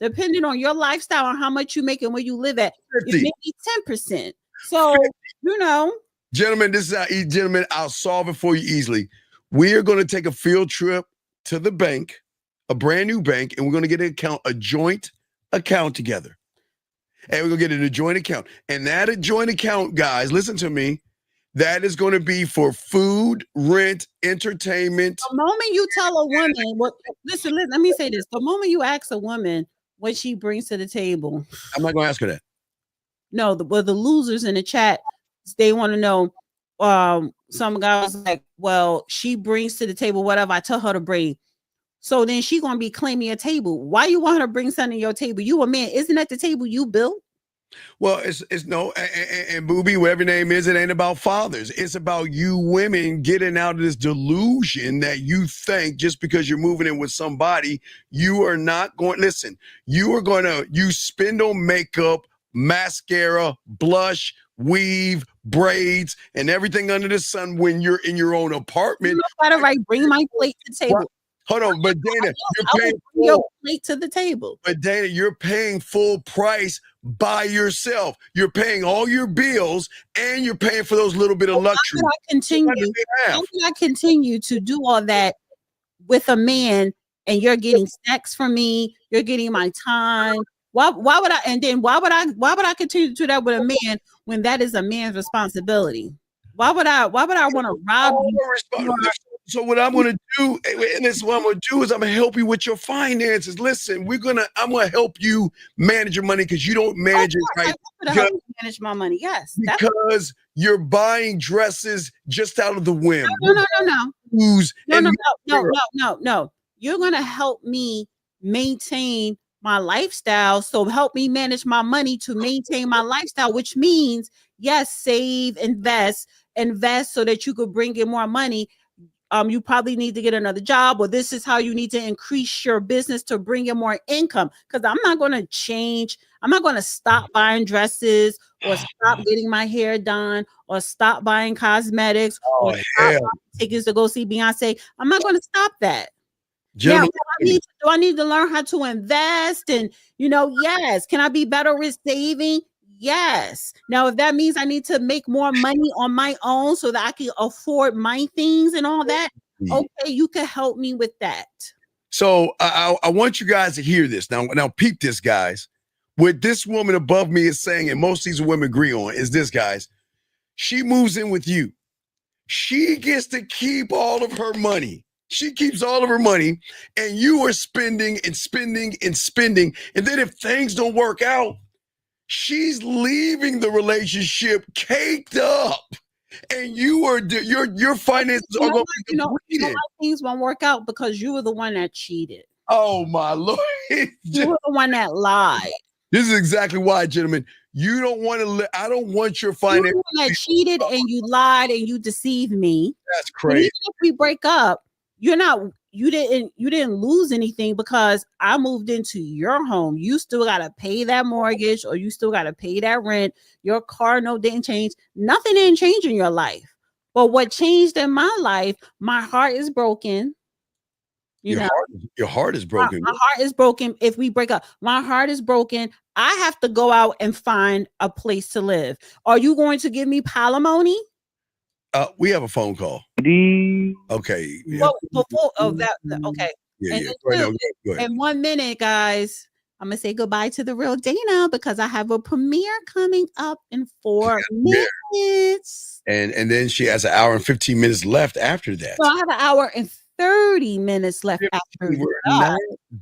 depending on your lifestyle and how much you make and where you live at, it may be 10%. So, 50. Gentlemen, gentlemen, I'll solve it for you easily. We are going to take a field trip to the bank, a brand new bank, and we're going to get a joint account together. And we're going to get a joint account. And that joint account, guys, listen to me. That is going to be for food, rent, entertainment. The moment you tell a woman, listen, let me say this. The moment you ask a woman what she brings to the table. I'm not going to ask her that. No, the losers in the chat, they want to know. Some guy was like, well, she brings to the table whatever I tell her to bring. So then she going to be claiming a table. Why you want her to bring something to your table? You a man. Isn't that the table you built? Well, it's no, and Booby, whatever your name is, it ain't about fathers. It's about you women getting out of this delusion that you think just because you're moving in with somebody, you are not going, listen, you spend on makeup, mascara, blush, weave, braids, and everything under the sun when you're in your own apartment. You gotta bring my plate to the table. Hold on, but Dana, you're paying bring your plate to the table. But Dana, you're paying full price by yourself. You're paying all your bills, and you're paying for those little bit of luxury. How can I continue to do all that with a man, and you're getting sex from me? You're getting my time. Why would I? And then why would I continue to do that with a man when that is a man's responsibility? Why would I want to rob you? So what I'm going to do, and this is what I'm going to do, is I'm going to help you with your finances. Listen, I'm going to help you manage your money because you don't manage it right. I help you manage my money, yes. Because you're buying dresses just out of the whim. No. No. You're going to help me maintain my lifestyle. So help me manage my money to maintain my lifestyle, which means, yes, save, invest so that you could bring in more money. You probably need to get another job, or this is how you need to increase your business to bring in more income. Because I'm not going to change. I'm not going to stop buying dresses or stop getting my hair done or stop buying cosmetics or stop buying tickets to go see Beyonce. I'm not going to stop that. Now, do I need to learn how to invest? And, yes. Can I be better with saving? Yes. Now, if that means I need to make more money on my own so that I can afford my things and all that, okay, you can help me with that. So I want you guys to hear this. Now peep this, guys. What this woman above me is saying, and most of these women agree on, is this, guys. She moves in with you. She gets to keep all of her money. She keeps all of her money, and you are spending and spending and spending. And then if things don't work out, she's leaving the relationship caked up, and your finances are going to be depleted. Things won't work out because you were the one that cheated. Oh my Lord! You were the one that lied. This is exactly why, gentlemen. You don't want to. I don't want your finances. You were the one that cheated and you lied and you deceived me. That's crazy. Even if we break up, you didn't lose anything because I moved into your home. You still got to pay that mortgage, or you still got to pay that rent. Your car didn't change. Nothing didn't change in your life. But what changed in my life, my heart is broken. Your heart is broken. My heart is broken if we break up. My heart is broken. I have to go out and find a place to live. Are you going to give me palimony? We have a phone call. Okay. Yeah. Well, before that, okay. Yeah. And go ahead. In 1 minute, guys, I'm gonna say goodbye to the real Dana because I have a premiere coming up in 4 minutes. And then she has an hour and 15 minutes left after that. So I have an hour and 30 minutes left after we're not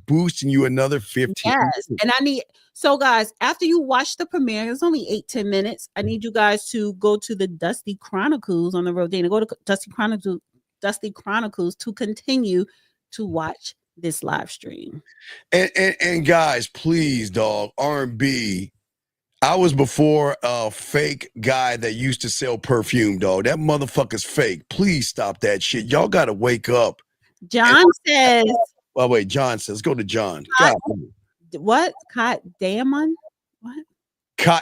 boosting you another 15 minutes. And so guys, after you watch the premiere, it's only 8-10 minutes. I need you guys to go to the Dusty Chronicles on the road. Dana, go to Dusty Chronicles to continue to watch this live stream. And guys, please, dog, R&B. I was before a fake guy that used to sell perfume, dog. That motherfucker's fake. Please stop that shit. Y'all got to wake up. John says. Oh, wait, John says. Let's go to John. What? Cot Damon? What?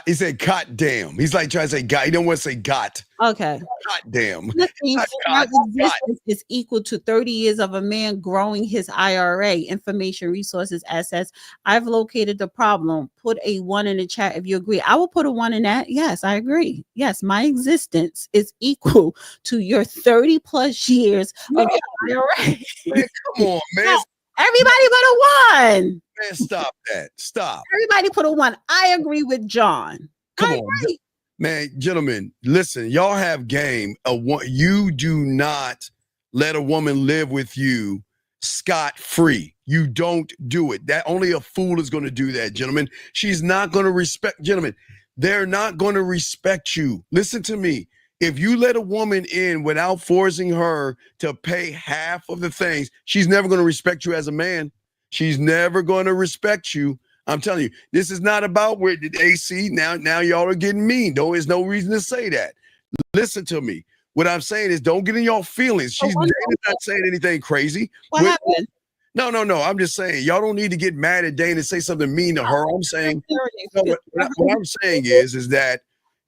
He said, "Cot damn." He's like trying to say "got." He don't want to say "got." Okay. Cot damn. Existence is equal to 30 years of a man growing his IRA, information, resources, assets. I've located the problem. Put a 1 in the chat if you agree. I will put a 1 in that. Yes, I agree. Yes, my existence is equal to your 30 plus years of your IRA. Man, come on, man. Everybody put a 1. Man, stop that. Stop. Everybody put a 1. I agree with John. Come on, man, gentlemen, listen, y'all have game. You do not let a woman live with you scot-free. You don't do it. That only a fool is going to do that, gentlemen. She's not going to respect, gentlemen. They're not going to respect you. Listen to me. If you let a woman in without forcing her to pay half of the things, she's never going to respect you as a man. She's never going to respect you. I'm telling you, this is not about where the AC. Now y'all are getting mean. There's no reason to say that. Listen to me. What I'm saying is don't get in your feelings. She's not saying anything crazy. What happened? No. I'm just saying y'all don't need to get mad at Dana and say something mean to her. I'm saying what I'm saying is that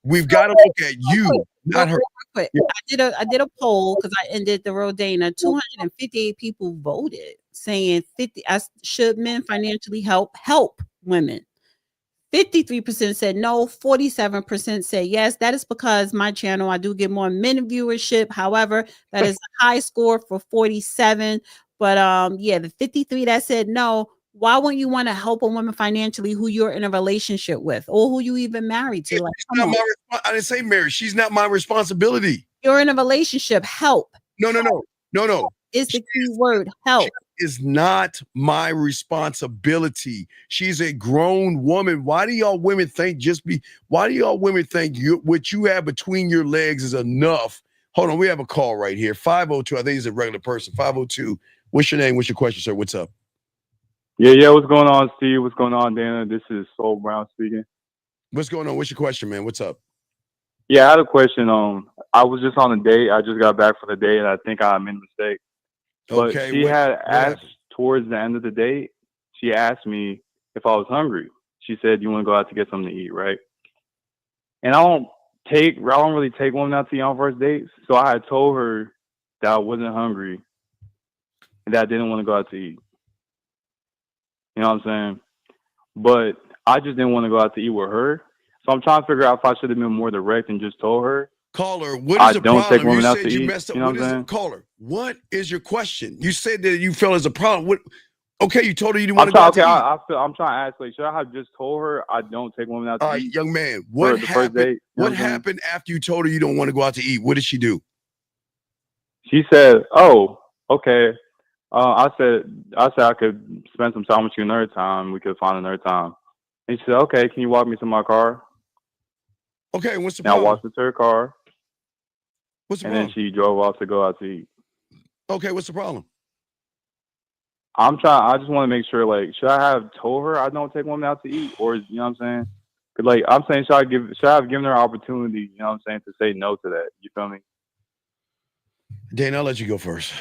we've got to look at you, not her. quick. I did a poll because I ended the Rodana. 258 people voted saying should men financially help women. 53% said no, 47% said yes. That is because my channel, I do get more men viewership. However, that is a high score for 47. But yeah, the 53 that said no, why wouldn't you want to help a woman financially who you're in a relationship with or who you even married to? Like, come on. I didn't say marriage. She's not my responsibility. You're in a relationship. Help. No. Is the key word, help. Is not my responsibility. She's a grown woman. Why do y'all women think what you have between your legs is enough? Hold on, we have a call right here. 502. I think he's a regular person. 502. What's your name? What's your question, sir? What's up? Yeah. What's going on, Steve? What's going on, Dana? This is Soul Brown speaking. What's going on? What's your question, man? What's up? Yeah, I had a question. I was just on a date. I just got back from the date, and I think I made a mistake. But Okay, she had asked happened? towards the end of the date, she asked me if I was hungry. She said, "You want to go out to get something to eat, right?" And I don't really take women out to eat on first dates. So I had told her that I wasn't hungry and that I didn't want to go out to eat. You know what I'm saying? But I just didn't want to go out to eat with her. So I'm trying to figure out if I should have been more direct and just told her. Caller, what is the problem? Take women you out said to you eat, messed up. you know What what I'm is saying? it? Caller, what is your question? You said that you felt as a problem. What? Okay, you told her you didn't want to go out to eat. I'm trying to ask, like, should I have just told her I don't take women out to eat? Young man, what happened? Date, what happened after you told her you don't want to go out to eat? What did she do? She said, "Oh, okay." I said I could spend some time with you another time. We could find another time. And she said, "Okay, can you walk me to my car?" Okay, what's the problem? I walked her to her car. What's the problem? And then she drove off to go out to eat. Okay, what's the problem? I just want to make sure, like, should I have told her I don't take women out to eat, or you know what I'm saying? Cause, like, I'm saying, should I have given her an opportunity, you know what I'm saying, to say no to that? You feel me? Dana, I'll let you go first.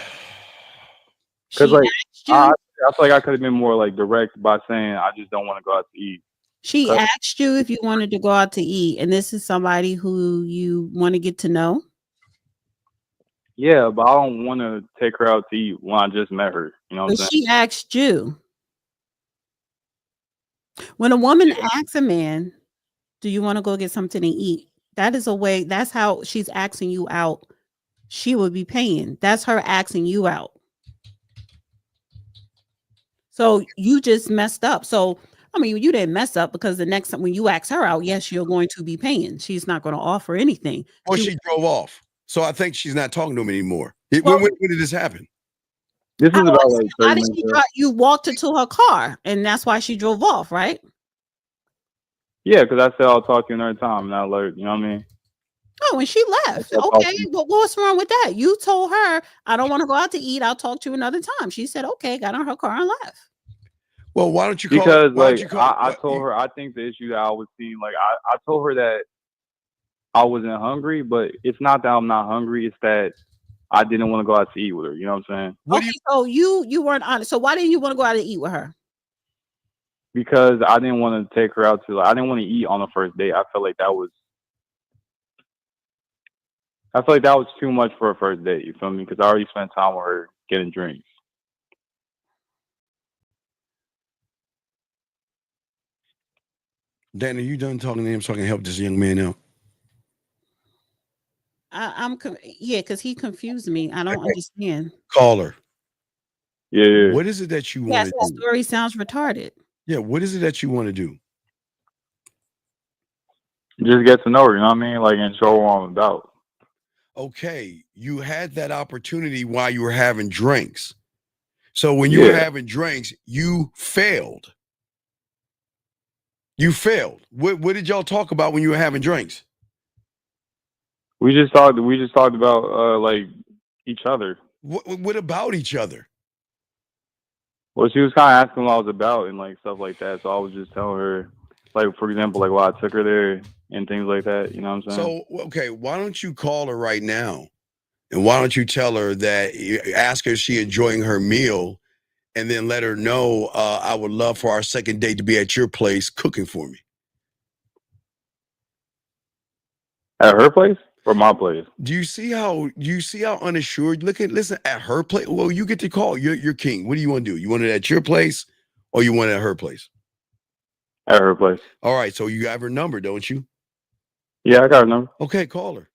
Because, like, I feel like I could have been more, like, direct by saying I just don't want to go out to eat. She asked you if you wanted to go out to eat, and this is somebody who you want to get to know. Yeah, but I don't want to take her out to eat when I just met her. You know what I'm saying? She asked you. When a woman asks a man, "Do you want to go get something to eat?" That is a way. That's how she's asking you out. She would be paying. That's her asking you out. So you just messed up. So I mean, you didn't mess up because the next time when you ask her out, yes, you're going to be paying. She's not going to offer anything. Well, she drove off. So I think she's not talking to him anymore. When did this happen? This is about like 30 how did she you walked her to her car, and that's why she drove off, right? Yeah, because I said I'll talk to you another time, and I learned, you know what I mean? Oh, and she left. Okay, what's wrong with that? You told her, "I don't want to go out to eat. I'll talk to you another time." She said, "Okay," got on her car and left. Well, why don't you call? Because I told her, I think the issue that I was seeing, like I told her that I wasn't hungry, but it's not that I'm not hungry. It's that I didn't want to go out to eat with her. You know what I'm saying? So you weren't honest. So why didn't you want to go out to eat with her? Because I didn't want to take her out to. I didn't want to eat on the first date. I felt like that was too much for a first date. You feel me? Because I already spent time with her getting drinks. Dan, are you done talking to him so I can help this young man out? Because he confused me. I don't understand. Caller. Yeah. What is it that you want? Yes, the story sounds retarded. Yeah, what is it that you want to do? Just get to know her, you know what I mean? Like, and show her what I'm about. Okay, you had that opportunity while you were having drinks. So when you were having drinks, you failed. You failed. What did y'all talk about when you were having drinks? We just talked about like each other. What about each other? Well, she was kind of asking what I was about and like stuff like that. So I was just telling her, like, for example, like why I took her there and things like that. You know what I'm saying? So, okay, why don't you call her right now? And why don't you tell her that, ask her if she's enjoying her meal, and then let her know I would love for our second date to be at your place cooking for me. At her place or my place? Do you see how unassured? Listen at her place. Well, you get to call. You're king. What do you want to do? You want it at your place or you want it at her place? At her place. All right. So you have her number, don't you? Yeah, I got her number. Okay, call her.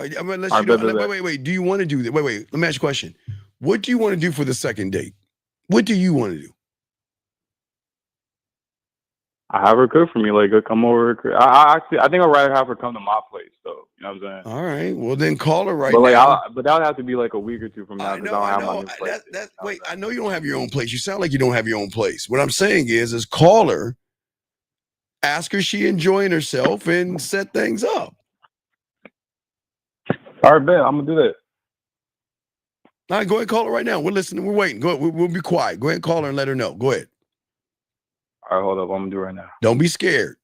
I'm gonna let you know. Wait. Do you want to do that? Wait. Let me ask you a question. What do you want to do for the second date? What do you want to do? I have her cook for me. Like, come over. I think I'd rather have her come to my place, though. You know what I'm saying? All right. Well, then call her but now. But that would have to be like a week or two from now because I don't have my new place. Wait, I know you don't have your own place. You sound like you don't have your own place. What I'm saying is call her, ask her she enjoying herself, and set things up. All right, Ben, I'm gonna do that. All right, go ahead and call her right now. We're listening. We're waiting. Go ahead. We'll be quiet. Go ahead and call her and let her know. Go ahead. All right, hold up. I'm gonna do it right now. Don't be scared.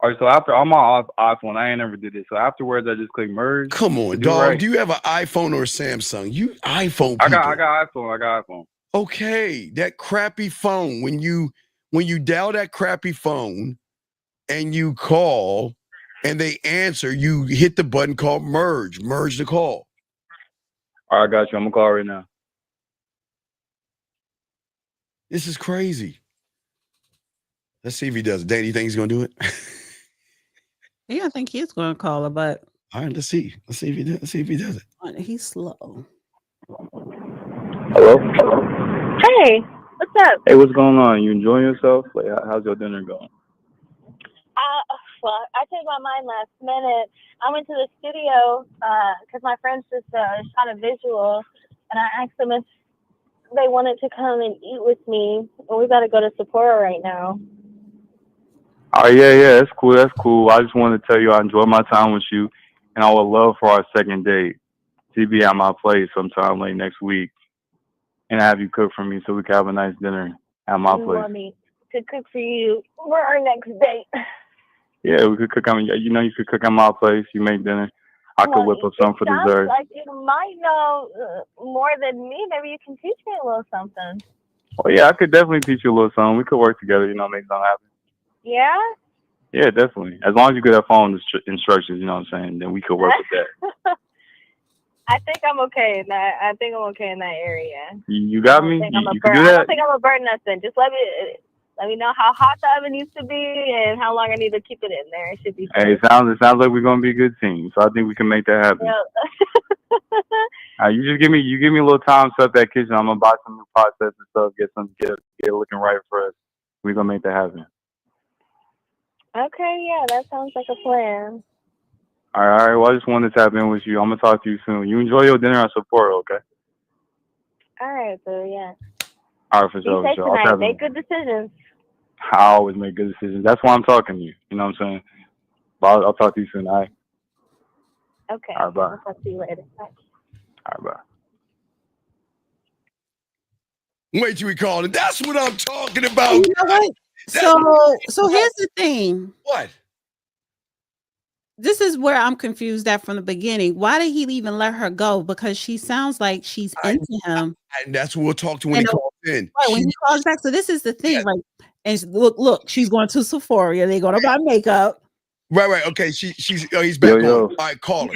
All right, so after I'm on iPhone, I ain't never did it. So afterwards, I just click merge. Come on, dog. Right. Do you have an iPhone or a Samsung? You iPhone people. I got iPhone. Okay, that crappy phone. When you dial that crappy phone and you call and they answer, you hit the button called merge. Merge the call. All right, I got you. I'm gonna call right now. This is crazy. Let's see if he does it. Dan, you think he's gonna do it? Yeah, I think he's gonna call her, but all right, let's see. Let's see if he does it. He's slow. Hello? Hey, what's up? Hey, what's going on? You enjoying yourself? Like, how's your dinner going? Well, I changed my mind last minute. I went to the studio because my friends just shot a visual, and I asked them if they wanted to come and eat with me. And we got to go to Sapporo right now. Oh, yeah, that's cool. I just wanted to tell you I enjoyed my time with you, and I would love for our second date to be at my place sometime late next week and have you cook for me so we can have a nice dinner at my place. You want me to cook for you for our next date? Yeah, we could cook you could cook at my place. You make dinner. I could whip up some for dessert. Like you might know more than me. Maybe you can teach me a little something. Oh, yeah, I could definitely teach you a little something. We could work together, make something happen. Yeah? Yeah, definitely. As long as you could have phone instructions, you know what I'm saying, then we could work with that. I think I'm okay in that. I think I'm okay in that area. You got me? You can do that? I don't think I'm gonna burn nothing. Just let me know how hot the oven needs to be and how long I need to keep it in there. It should be fun. Hey, it sounds like we're gonna be a good team. So I think we can make that happen. Yep. You just give me a little time to set up that kitchen. I'm gonna buy some new pot sets and stuff, get it looking right for us. We're gonna make that happen. Okay, yeah, that sounds like a plan. All right. Well, I just wanted to tap in with you. I'm gonna talk to you soon. You enjoy your dinner at Sapporo, okay? All right, boo. Yeah. All right, for sure. Be safe tonight. Make good decisions. I always make good decisions. That's why I'm talking to you. You know what I'm saying? But I'll talk to you soon. All right. Okay. All right, bye. I'll talk to you later. Bye. All right, bye. Wait till we call it. That's what I'm talking about. You know what? So here's the thing. What? This is where I'm confused at from the beginning. Why did he even let her go? Because she sounds like she's into him. And that's what we'll talk to when he calls in. Right, when he calls back. So this is the thing. Like, and look, she's going to Sephora. They're going to buy makeup. Right. Okay. He's back on. All right, call her.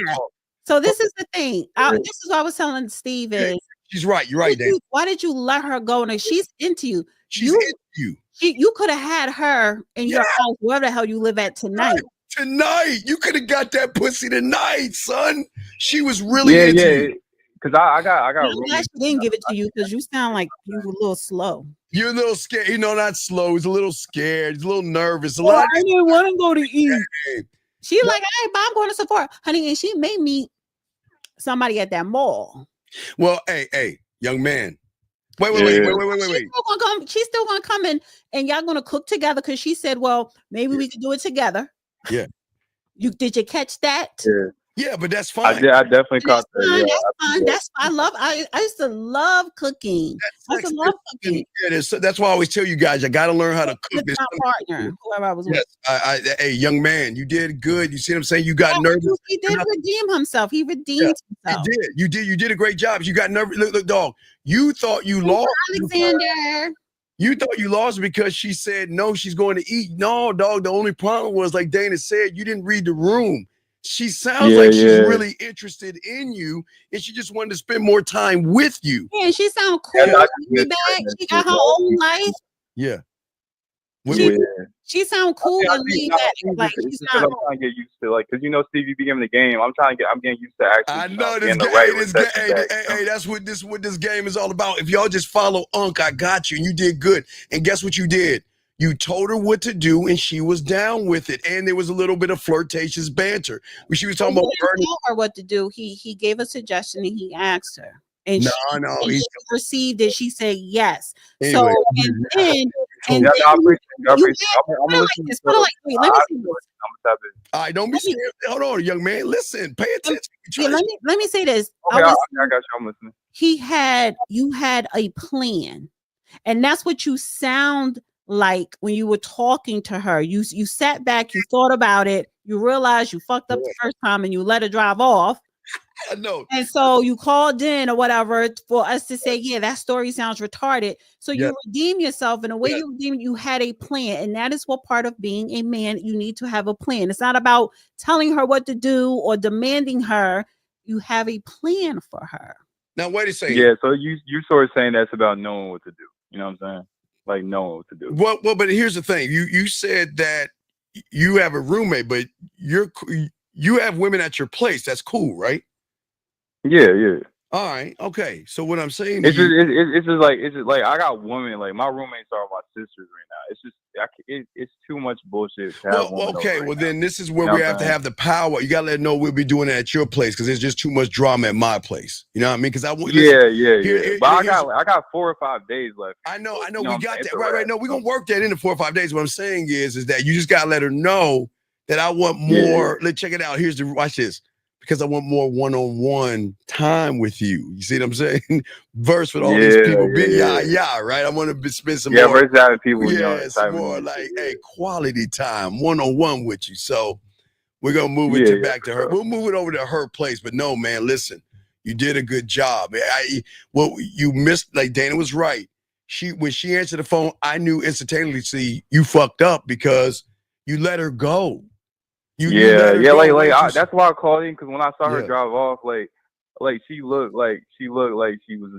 So this is the thing. This is what I was telling Steve is. She's right. You're right, Dan. Why did you let her go? And she's into you. She's into you. You could have had her in your house, wherever the hell you live at tonight. Tonight, you could have got that pussy tonight, son. She was really into you. Because I got. I'm glad she didn't give it to you because you sound like you were a little slow. You're a little scared. Not slow. He's a little scared. He's a little nervous. I didn't want to go to eat. She's like, hey, I'm going to Sephora, honey, and she may meet somebody at that mall. Well, hey, young man. Wait. She's still gonna come in, and y'all gonna cook together because she said, "Well, maybe we could do it together." Yeah. Did you catch that? Yeah, but that's fine. I definitely caught that. Yeah, that's fine. That's I used to love cooking. I used to love cooking. Yeah, that's why I always tell you guys, I got to learn how to cook. With my partner, whoever I was with. Hey, young man, you did good. You see what I'm saying? You got nervous. He did redeem himself. He redeemed himself. You did a great job. You got nervous. Look, dog. You thought you lost. Alexander. You thought you lost because she said no, she's going to eat. No, dog. The only problem was, like Dana said, you didn't read the room. She sounds like she's really interested in you, and she just wanted to spend more time with you. Yeah, she sound cool. She got her own life. Yeah. She sound cool and laid back. Like she's not. I'm trying to get used to, like, because you know Stevie be giving the game. I'm getting used to actually. I know this game. Hey, that's what this game is all about. If y'all just follow Unc, I got you, and you did good. And guess what you did? You told her what to do, and she was down with it. And there was a little bit of flirtatious banter. When she was talking about tell her what to do. He gave a suggestion and he asked her. And she received it. She said yes. Anyway, so and then all right, don't be scared. Hold on, young man. Listen, pay attention. Let me say this. Okay, I got you. I'm listening. You had a plan, and that's what you sound like when you were talking to her. You sat back, you thought about it, you realized you fucked up the first time, and you let her drive off. I know. And so you called in or whatever for us to say, yeah, that story sounds retarded. So you redeem yourself in a way. You redeem. You had a plan, and that is what part of being a man. You need to have a plan. It's not about telling her what to do or demanding her. You have a plan for her. Now wait a second. Yeah, so you sort of saying that's about knowing what to do. You know what I'm saying? Like knowing what to do. Well, but here's the thing. You said that you have a roommate, but you have women at your place. That's cool, right? Yeah. All right. Okay. So what I'm saying it's just like I got women, like my roommates are my sisters right now. It's just it's too much bullshit. Then this is where we have to have the power. You gotta let her know we'll be doing it at your place because there's just too much drama at my place. You know what I mean? Because But I got 4 or 5 days left. I know. We got that. Right. No, we're gonna work that into 4 or 5 days. What I'm saying is that you just gotta let her know that I want more. Let's check it out. Watch this. Because I want more one-on-one time with you. You see what I'm saying? Verse with all these people. Right? I want to spend some more. Versus having people. Some more like, quality time, one-on-one with you. So we're going to move it back to her. We'll move it over to her place. But no, man, listen, you did a good job. You missed, like Dana was right. When she answered the phone, I knew instantaneously you fucked up because you let her go. That's why I called in, because when I saw her drive off, like she looked like she was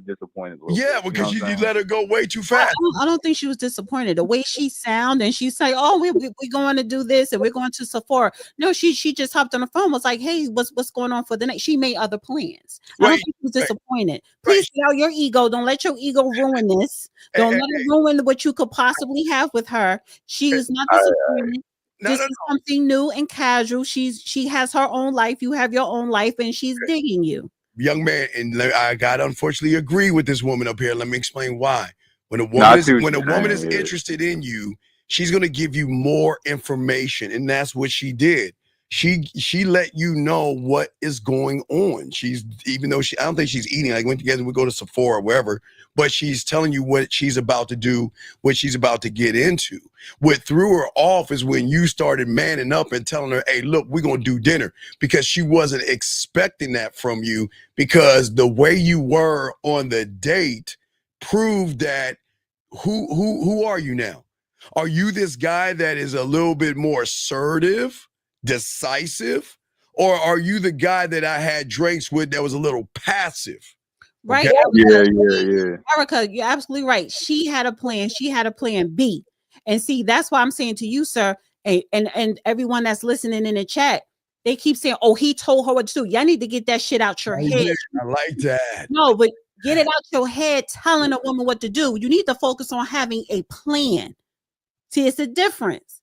disappointed. Because you let her go way too fast. I don't think she was disappointed. The way she sounded, and she's like, "Oh, we're going to do this, and we're going to Sephora." No, she just hopped on the phone. Was like, "Hey, what's going on for the night?" She made other plans. I don't think she was disappointed. Please get out your ego. Don't let your ego ruin this. Don't let it ruin what you could possibly have with her. She was not disappointed. This is something new and casual. She has her own life. You have your own life, and she's digging you. Young man, and I got to unfortunately agree with this woman up here. Let me explain why. When a woman is interested in you, she's going to give you more information, and that's what she did. She let you know what is going on. I don't think she's eating. Like went together, we go to Sephora or wherever, but she's telling you what she's about to do, what she's about to get into. What threw her off is when you started manning up and telling her, "Hey, look, we're gonna do dinner," because she wasn't expecting that from you. Because the way you were on the date proved that who are you now? Are you this guy that is a little bit more assertive, decisive, or are you the guy that I had drinks with that was a little passive? Right? Okay? Erica, you're absolutely right. She had a plan. She had a plan B. And see, that's why I'm saying to you, sir, and everyone that's listening in the chat, they keep saying, "Oh, he told her what to do." Y'all need to get that shit out your head. I like that. No, but get it out your head, telling a woman what to do. You need to focus on having a plan. See, it's a difference.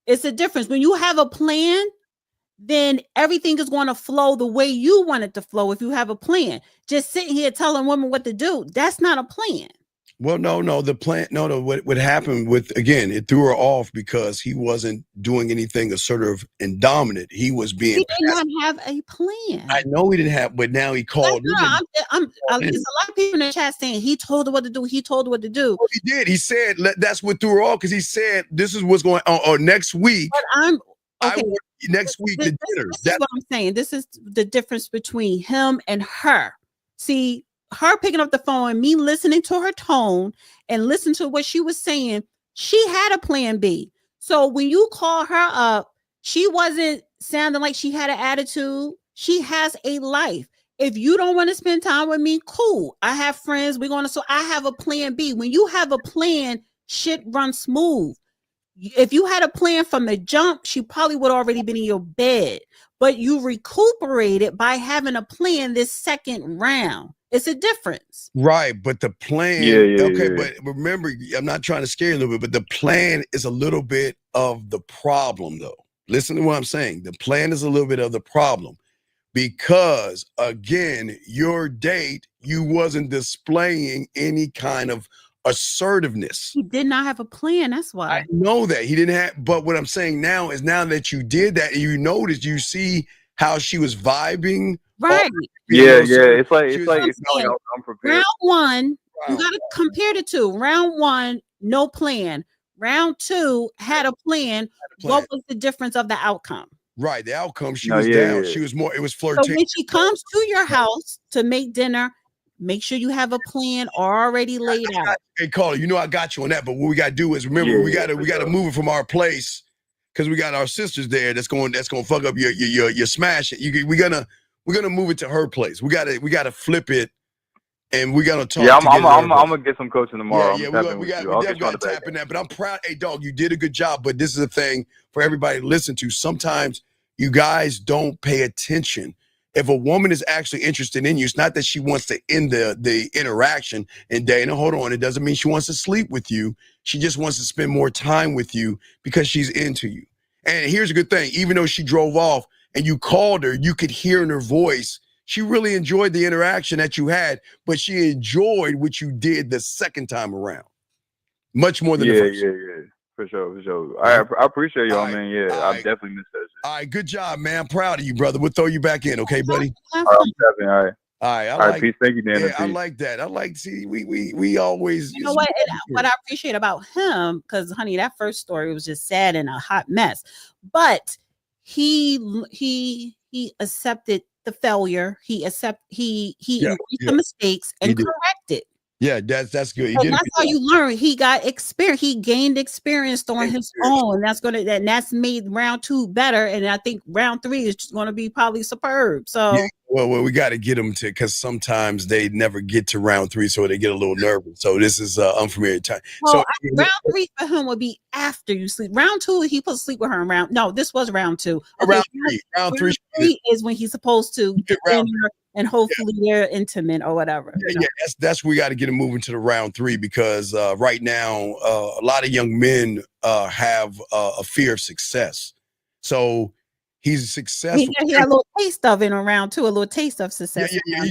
It's a difference. When you have a plan, then everything is going to flow the way you want it to flow. If you have a plan, just sitting here telling women what to do, that's not a plan. Well, no, the plan, no. What happened again, it threw her off because he wasn't doing anything assertive and dominant. He was being. He did not have a plan. I know he didn't have, but now he called. There's a lot of people in the chat saying he told her what to do. He told her what to do. Well, he did. He said that's what threw her off because he said this is what's going on or next week. But next week the dinner. That's what I'm saying. This is the difference between him and her. See, her picking up the phone and me listening to her tone and listen to what she was saying, she had a plan B. So when you call her up, she wasn't sounding like she had an attitude. She has a life. If you don't want to spend time with me, cool. I have friends. So I have a plan B. When you have a plan, shit runs smooth. If you had a plan from the jump, she probably would already been in your bed. But you recuperated by having a plan this second round. It's a difference. Right, but the plan, but remember, I'm not trying to scare you a little bit, but the plan is a little bit of the problem, though. Listen to what I'm saying. The plan is a little bit of the problem because, again, your date, you wasn't displaying any kind of assertiveness. He did not have a plan. That's why. I know that he didn't have, but what I'm saying now is now that you did that and you noticed, you see how she was vibing. Right. It's like I'm prepared. Round one, you got to compare the two. Round one, no plan. Round two had a plan. What was the difference of the outcome? Right, the outcome. She was down. She was more. It was flirtatious. So when she comes to your house to make dinner, make sure you have a plan already laid out. Hey, Carla, you know I got you on that. But what we got to do is remember we got to move it from our place because we got our sisters there. That's going to fuck up your smash. We're gonna move it to her place. We gotta flip it. And we gotta talk. Yeah, I'm gonna get some coaching tomorrow. We definitely gotta tap in that. But I'm proud. Hey, dog, you did a good job. But this is a thing for everybody to listen to. Sometimes you guys don't pay attention. If a woman is actually interested in you, it's not that she wants to end the interaction. And Dana, hold on, it doesn't mean she wants to sleep with you. She just wants to spend more time with you because she's into you. And here's a good thing: even though she drove off and you called her, you could hear in her voice. She really enjoyed the interaction that you had, but she enjoyed what you did the second time around. Much more than the first. Yeah. For sure. I appreciate y'all, man. Yeah, I definitely missed that shit. All right, good job, man. I'm proud of you, brother. We'll throw you back in, okay, buddy? All right. All right, peace. Thank you, Dan. Yeah, I like that. I like, see, we always. You know what? What I appreciate about him, because, honey, that first story was just sad and a hot mess. But he accepted the failure. He embraced the mistakes and corrected. Yeah, that's good. That's how you learn. He got experience. He gained experience on his own. That's made round two better. And I think round three is just going to be probably superb. So well, we got to get them to, because sometimes they never get to round three, so they get a little nervous. So this is unfamiliar time. Well, round three for him would be after you sleep. Round two, he supposed to sleep with her in round. No, this was round two. Okay, round three is when he's supposed to get in her, and hopefully they're intimate or whatever. Yeah, that's where we got to get him moving to the round three, because right now a lot of young men have a fear of success. So he's successful. He had a little taste of it on round two, a little taste of success. Yeah,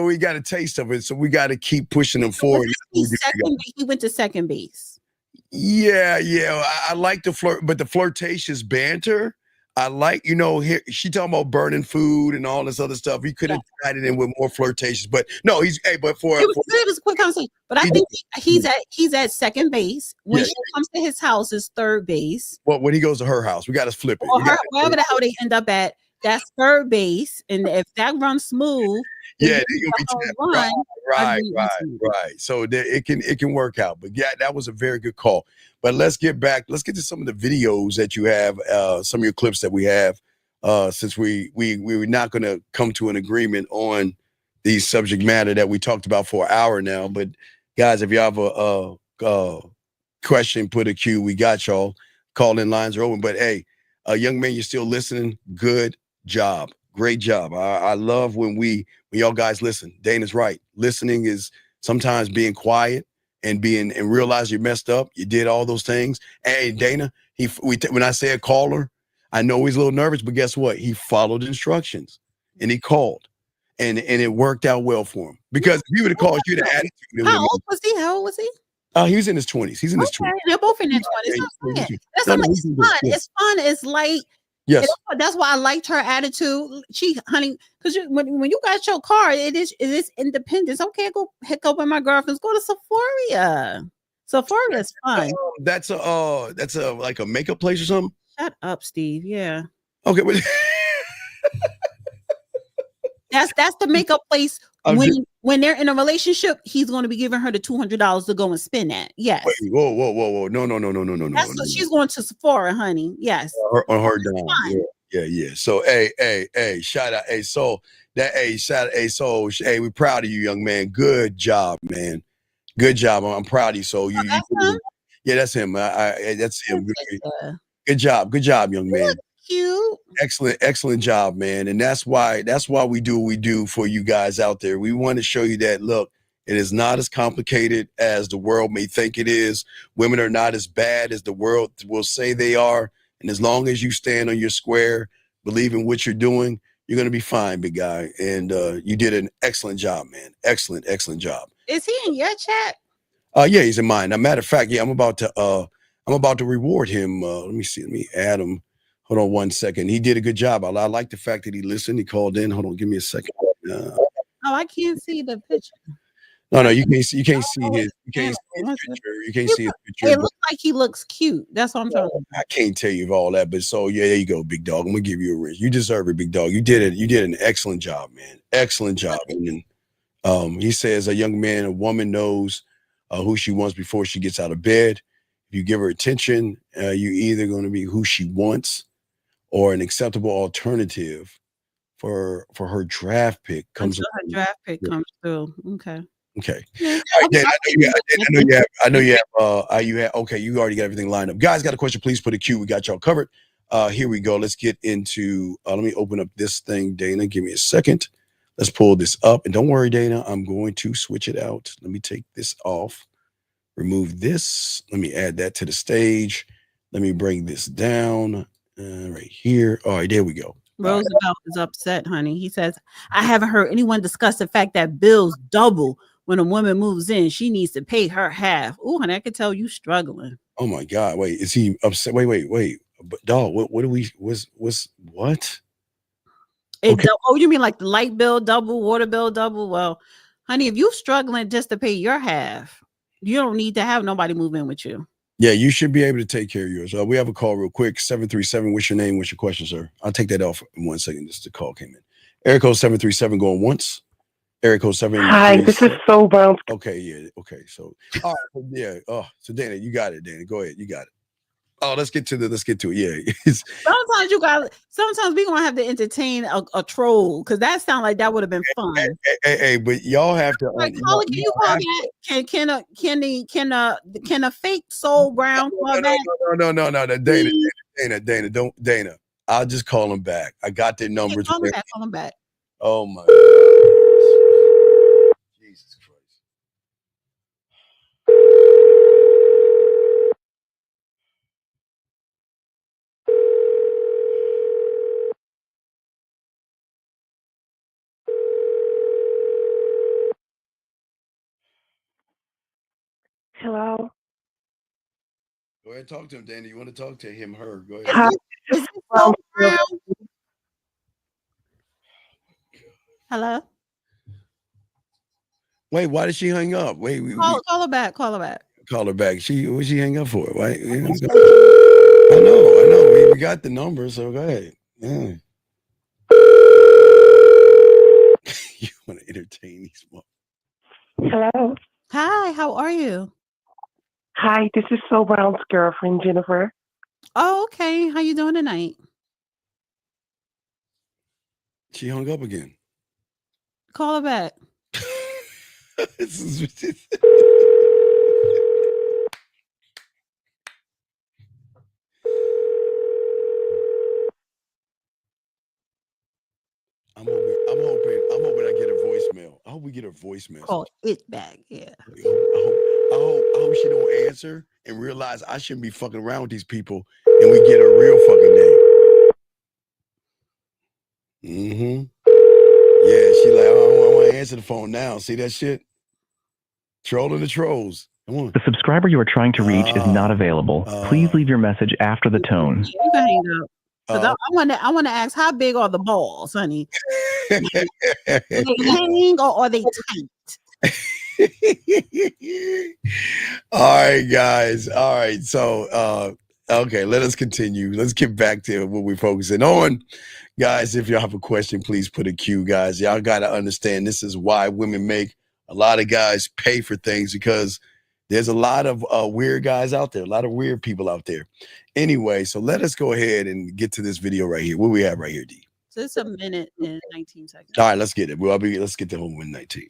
we got a taste of it, so we got to keep pushing him forward. He went to second base. Yeah, I like the flirt, but the flirtatious banter. I like, here she talking about burning food and all this other stuff. He could have tied it in with more flirtatious, but no, it was a quick conversation. But I think he's at second base. When she comes to his house, is third base. Well, when he goes to her house, we got to flip it. Or wherever the hell they end up at, that's third base. And if that runs smooth, right. So it can work out. But yeah, that was a very good call. But let's get to some of the videos that you have, some of your clips that we have, since we were not going to come to an agreement on the subject matter that we talked about for an hour now. But guys, if you have a question, put a Q. We got y'all. Call-in lines are open. But hey, young man, you're still listening. Good job. Great job. I love when y'all guys listen. Dana's right. Listening is sometimes being quiet and realize you messed up. You did all those things. Hey, Dana, when I say a caller, I know he's a little nervous, but guess what? He followed instructions and he called, and it worked out well for him, because if he would have called you the attitude. How old was he? He was in his 20s. He's in his 20s. They're both in their 20s. It's fun. It's fun. It's light. Yes, that's why I liked her attitude. Honey, because when you got your car, it is independence. Okay, go pick up with my girlfriends. Go to Sephora. Sephora is fun. That's a like a makeup place or something. Shut up, Steve. Yeah. Okay, but that's the makeup place when they're in a relationship, he's going to be giving her the $200 to go and spend that. Yes. Wait, whoa. No. That's what she's going to Sephora, honey. Yes. On her dime. Yeah. So, hey, shout out. Hey, so we're proud of you, young man. Good job, man. Good job. I'm proud of you. So That's him? Yeah, that's him. That's him. Good job, young man. Cute. Excellent job, man. And that's why we do what we do for you guys out there. We want to show you that, look, it is not as complicated as the world may think it is. Women are not as bad as the world will say they are. And as long as you stand on your square, believe in what you're doing, you're going to be fine, big guy. And you did an excellent job, man. Excellent job. Is he in your chat? Yeah, he's in mine. Now, matter of fact, yeah, I'm about to reward him. Let me see. Let me add him. Hold on 1 second. He did a good job. I like the fact that he listened. He called in. Hold on, give me a second. I can't see the picture. No, you can't see his picture. It looks like he looks cute. That's what I'm talking about. I can't tell you all that, but so yeah, there you go, big dog. I'm gonna give you a wrench. You deserve it, big dog. You did it. You did an excellent job, man. Excellent job. And he says a woman knows who she wants before she gets out of bed. If you give her attention, you're either going to be who she wants or an acceptable alternative for her draft pick comes through. Okay. Yeah. All right, Dan, I know you have. Okay, you already got everything lined up. Guys, got a question? Please put a Q. We got y'all covered. Here we go. Let's get into. Let me open up this thing, Dana. Give me a second. Let's pull this up, and don't worry, Dana. I'm going to switch it out. Let me take this off. Remove this. Let me add that to the stage. Let me bring this down right here. All right, there we go. Roosevelt is upset, honey. He says, I haven't heard anyone discuss the fact that bills double when a woman moves in. She needs to pay her half. Oh, honey, I can tell you struggling. Oh my God. Wait, is he upset? Wait. But dog, what do we what? Okay. Oh, you mean like the light bill double, water bill double? Well, honey, if you're struggling just to pay your half, you don't need to have nobody move in with you. Yeah, you should be able to take care of yours. We have a call real quick. 737. What's your name? What's your question, sir? I'll take that off in 1 second. Just the call came in. Area code 737 going once. Area code 7. Hi, this is So Brown. Okay, yeah. Okay, so all right, yeah. Oh, so Dana, you got it, Dana. Go ahead, you got it. Oh, let's get to it. Yeah. Sometimes we gonna have to entertain a troll because that sounds like that would have been fun. Hey, but y'all have to. Like, can you call that? Can a fake Soul Brown call back? No, Dana. I'll just call him back. I got their numbers. Call him back. Oh my. Jesus Christ. Hello. Go ahead and talk to him, Dana. You want to talk to him, her? Go ahead. Hi. Is it Soul Brown? Hello. Wait, why did she hang up? Wait, call her back. Call her back. Call her back. What she hang up for? Why? I know. We got the number, so go ahead. Yeah. You want to entertain these? Hello. Hi. How are you? Hi, this is So Brown's girlfriend, Jennifer. Oh, okay. How you doing tonight? She hung up again. Call her back. I'm hoping I get a voicemail. I hope we get a voicemail. Call it back. Yeah. I hope she don't answer and realize I shouldn't be fucking around with these people and we get a real fucking name. Yeah, she like, I want to answer the phone now. See that shit? Trolling the trolls. Come on. The subscriber you are trying to reach is not available. Please leave your message after the tone. You can hang up. I want to ask, how big are the balls, honey? Are they hang or are they tight? All right, guys. All right. So Okay, let us continue. Let's get back to what we're focusing on. Guys, if y'all have a question, please put a Q, guys. Y'all got to understand this is why women make a lot of guys pay for things, because there's a lot of weird guys out there, a lot of weird people out there. Anyway, so let us go ahead and get to this video right here. What we have right here, D? So it's a minute and 19 seconds. All right, let's get it. Let's get the whole 119.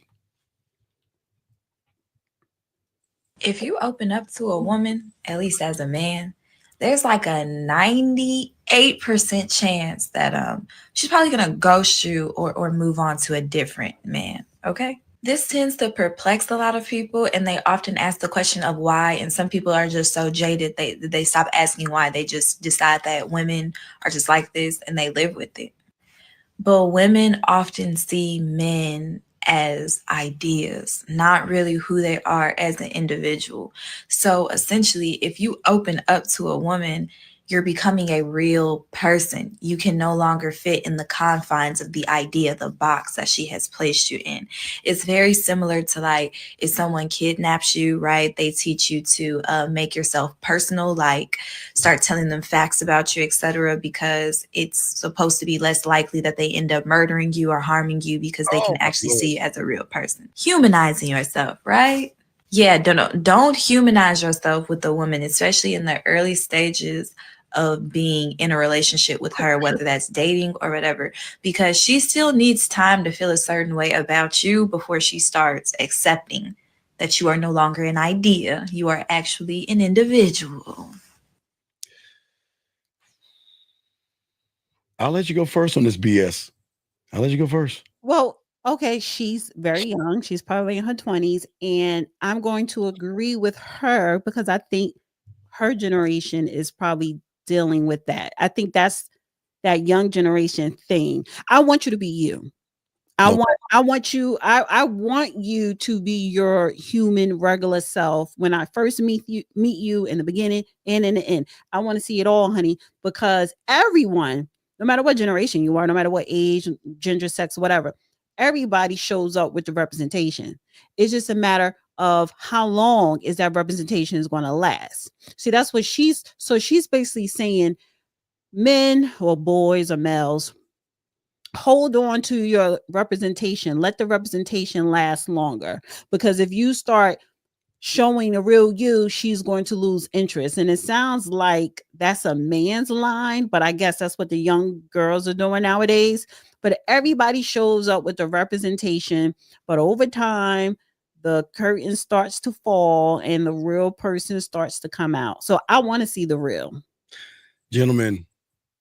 If you open up to a woman, at least as a man, there's like a 98% chance that she's probably gonna ghost you or move on to a different man. Okay. This tends to perplex a lot of people, and they often ask the question of why. And some people are just so jaded they stop asking why. They just decide that women are just like this and they live with it. But women often see men as ideas, not really who they are as an individual. So essentially, if you open up to a woman, you're becoming a real person. You can no longer fit in the confines of the idea, the box that she has placed you in. It's very similar to like if someone kidnaps you, right? They teach you to make yourself personal, like start telling them facts about you, etc., because it's supposed to be less likely that they end up murdering you or harming you because they can actually see you as a real person. Humanizing yourself, right? Yeah, don't humanize yourself with a woman, especially in the early stages of being in a relationship with her, whether that's dating or whatever, because she still needs time to feel a certain way about you before she starts accepting that you are no longer an idea. You are actually an individual. I'll let you go first on this BS. I'll let you go first. Well, okay, she's very young. She's probably in her 20s, and I'm going to agree with her because I think her generation is probably dealing with that. I think that's that young generation thing. I want you to be you. I want you to be your human regular self when I first meet you in the beginning and in the end. I want to see it all, honey, because everyone, no matter what generation you are, no matter what age, gender, sex, whatever, everybody shows up with the representation. It's just a matter of how long is that representation is going to last. See, that's what she's basically saying, men or boys or males, hold on to your representation. Let the representation last longer, because if you start showing the real you, she's going to lose interest. And it sounds like that's a man's line, but I guess that's what the young girls are doing nowadays. But everybody shows up with the representation, but over time the curtain starts to fall and the real person starts to come out. So I want to see the real. Gentlemen,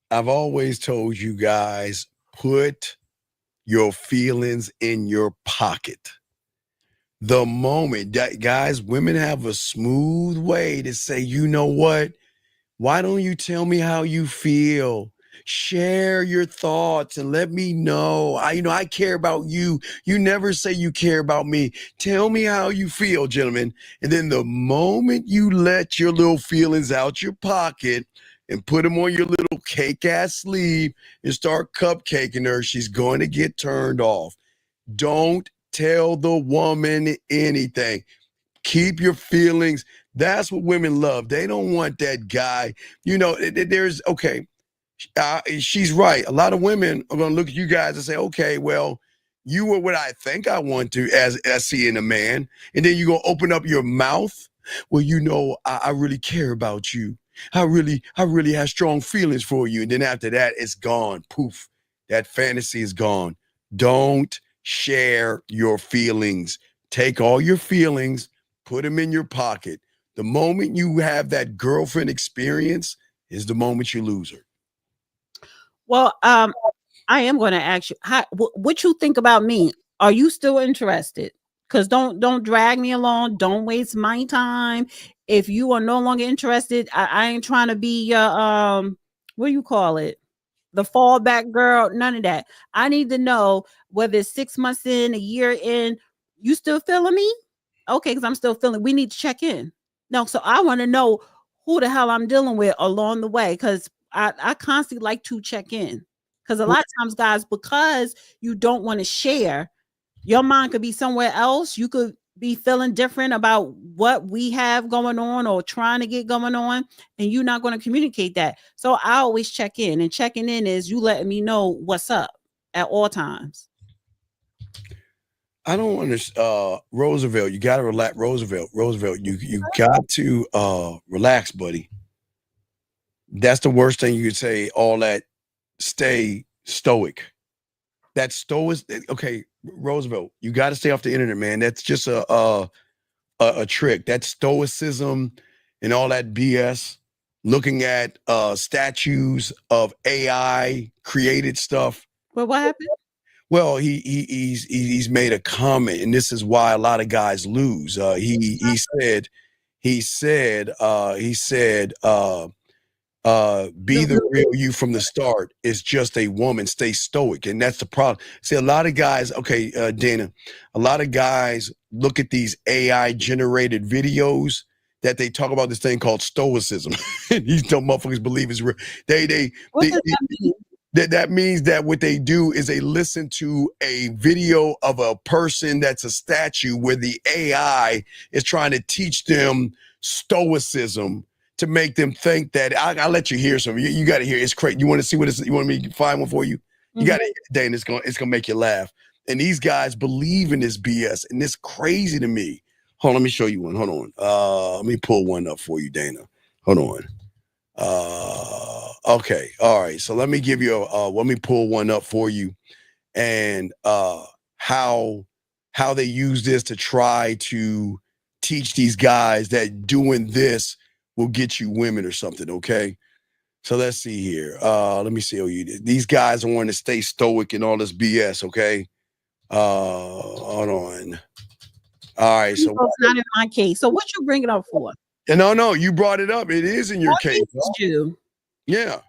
I've always told you guys, put your feelings in your pocket. The moment that, guys, women have a smooth way to say, you know what? Why don't you tell me how you feel? Share your thoughts and let me know. I care about you. You never say you care about me. Tell me how you feel, gentlemen. And then the moment you let your little feelings out your pocket and put them on your little cake ass sleeve and start cupcaking her, she's going to get turned off. Don't tell the woman anything. Keep your feelings. That's what women love. They don't want that guy. She's right. A lot of women are going to look at you guys and say, okay, well, you were what I think I want to as seeing a man. And then you're going to open up your mouth. Well, I really care about you. I really have strong feelings for you. And then after that, it's gone. Poof. That fantasy is gone. Don't share your feelings. Take all your feelings, put them in your pocket. The moment you have that girlfriend experience is the moment you lose her. Well, I am going to ask you, what you think about me? Are you still interested? Because don't drag me along. Don't waste my time. If you are no longer interested, I ain't trying to be your what do you call it? The fallback girl. None of that. I need to know whether it's 6 months in, a year in, you still feeling me? Okay, because I'm still feeling. We need to check in. No, so I want to know who the hell I'm dealing with along the way, because I constantly like to check in. Because a lot of times, guys, because you don't want to share, your mind could be somewhere else. You could be feeling different about what we have going on or trying to get going on, and you're not going to communicate that. So I always check in, and checking in is you letting me know what's up at all times. I don't understand. Roosevelt, you got to relax. Roosevelt, you got to relax, buddy. That's the worst thing you could say. All that, stay stoic. That stoic. Okay, Roosevelt, you got to stay off the internet, man. That's just a trick. That stoicism and all that BS. Looking at statues of AI created stuff. But what happened? Well, he's made a comment, and this is why a lot of guys lose. He said, be the real you from the start. It's just a woman. Stay stoic. And that's the problem. See, a lot of guys, Dana, a lot of guys look at these AI generated videos that they talk about this thing called stoicism. These dumb motherfuckers believe it's real. What does that mean? That means that what they do is they listen to a video of a person that's a statue where the AI is trying to teach them stoicism to make them think that I'll let you hear some. You got to hear. It's crazy. You want to see what it's? You want me to find one for you? You got to, Dane. It's gonna make you laugh. And these guys believe in this BS, and it's crazy to me. Hold on, let me show you one. Hold on. Let me pull one up for you, Dana. Hold on. Okay. All right. So let me give you let me pull one up for you, and how they use this to try to teach these guys that doing this will get you women or something. Okay. So let's see here. Let me see. These guys want to stay stoic and all this BS. Okay. Hold on. All right. So it's not in my case. So what you bring it up for? No, you brought it up. It is in your case. You. Yeah.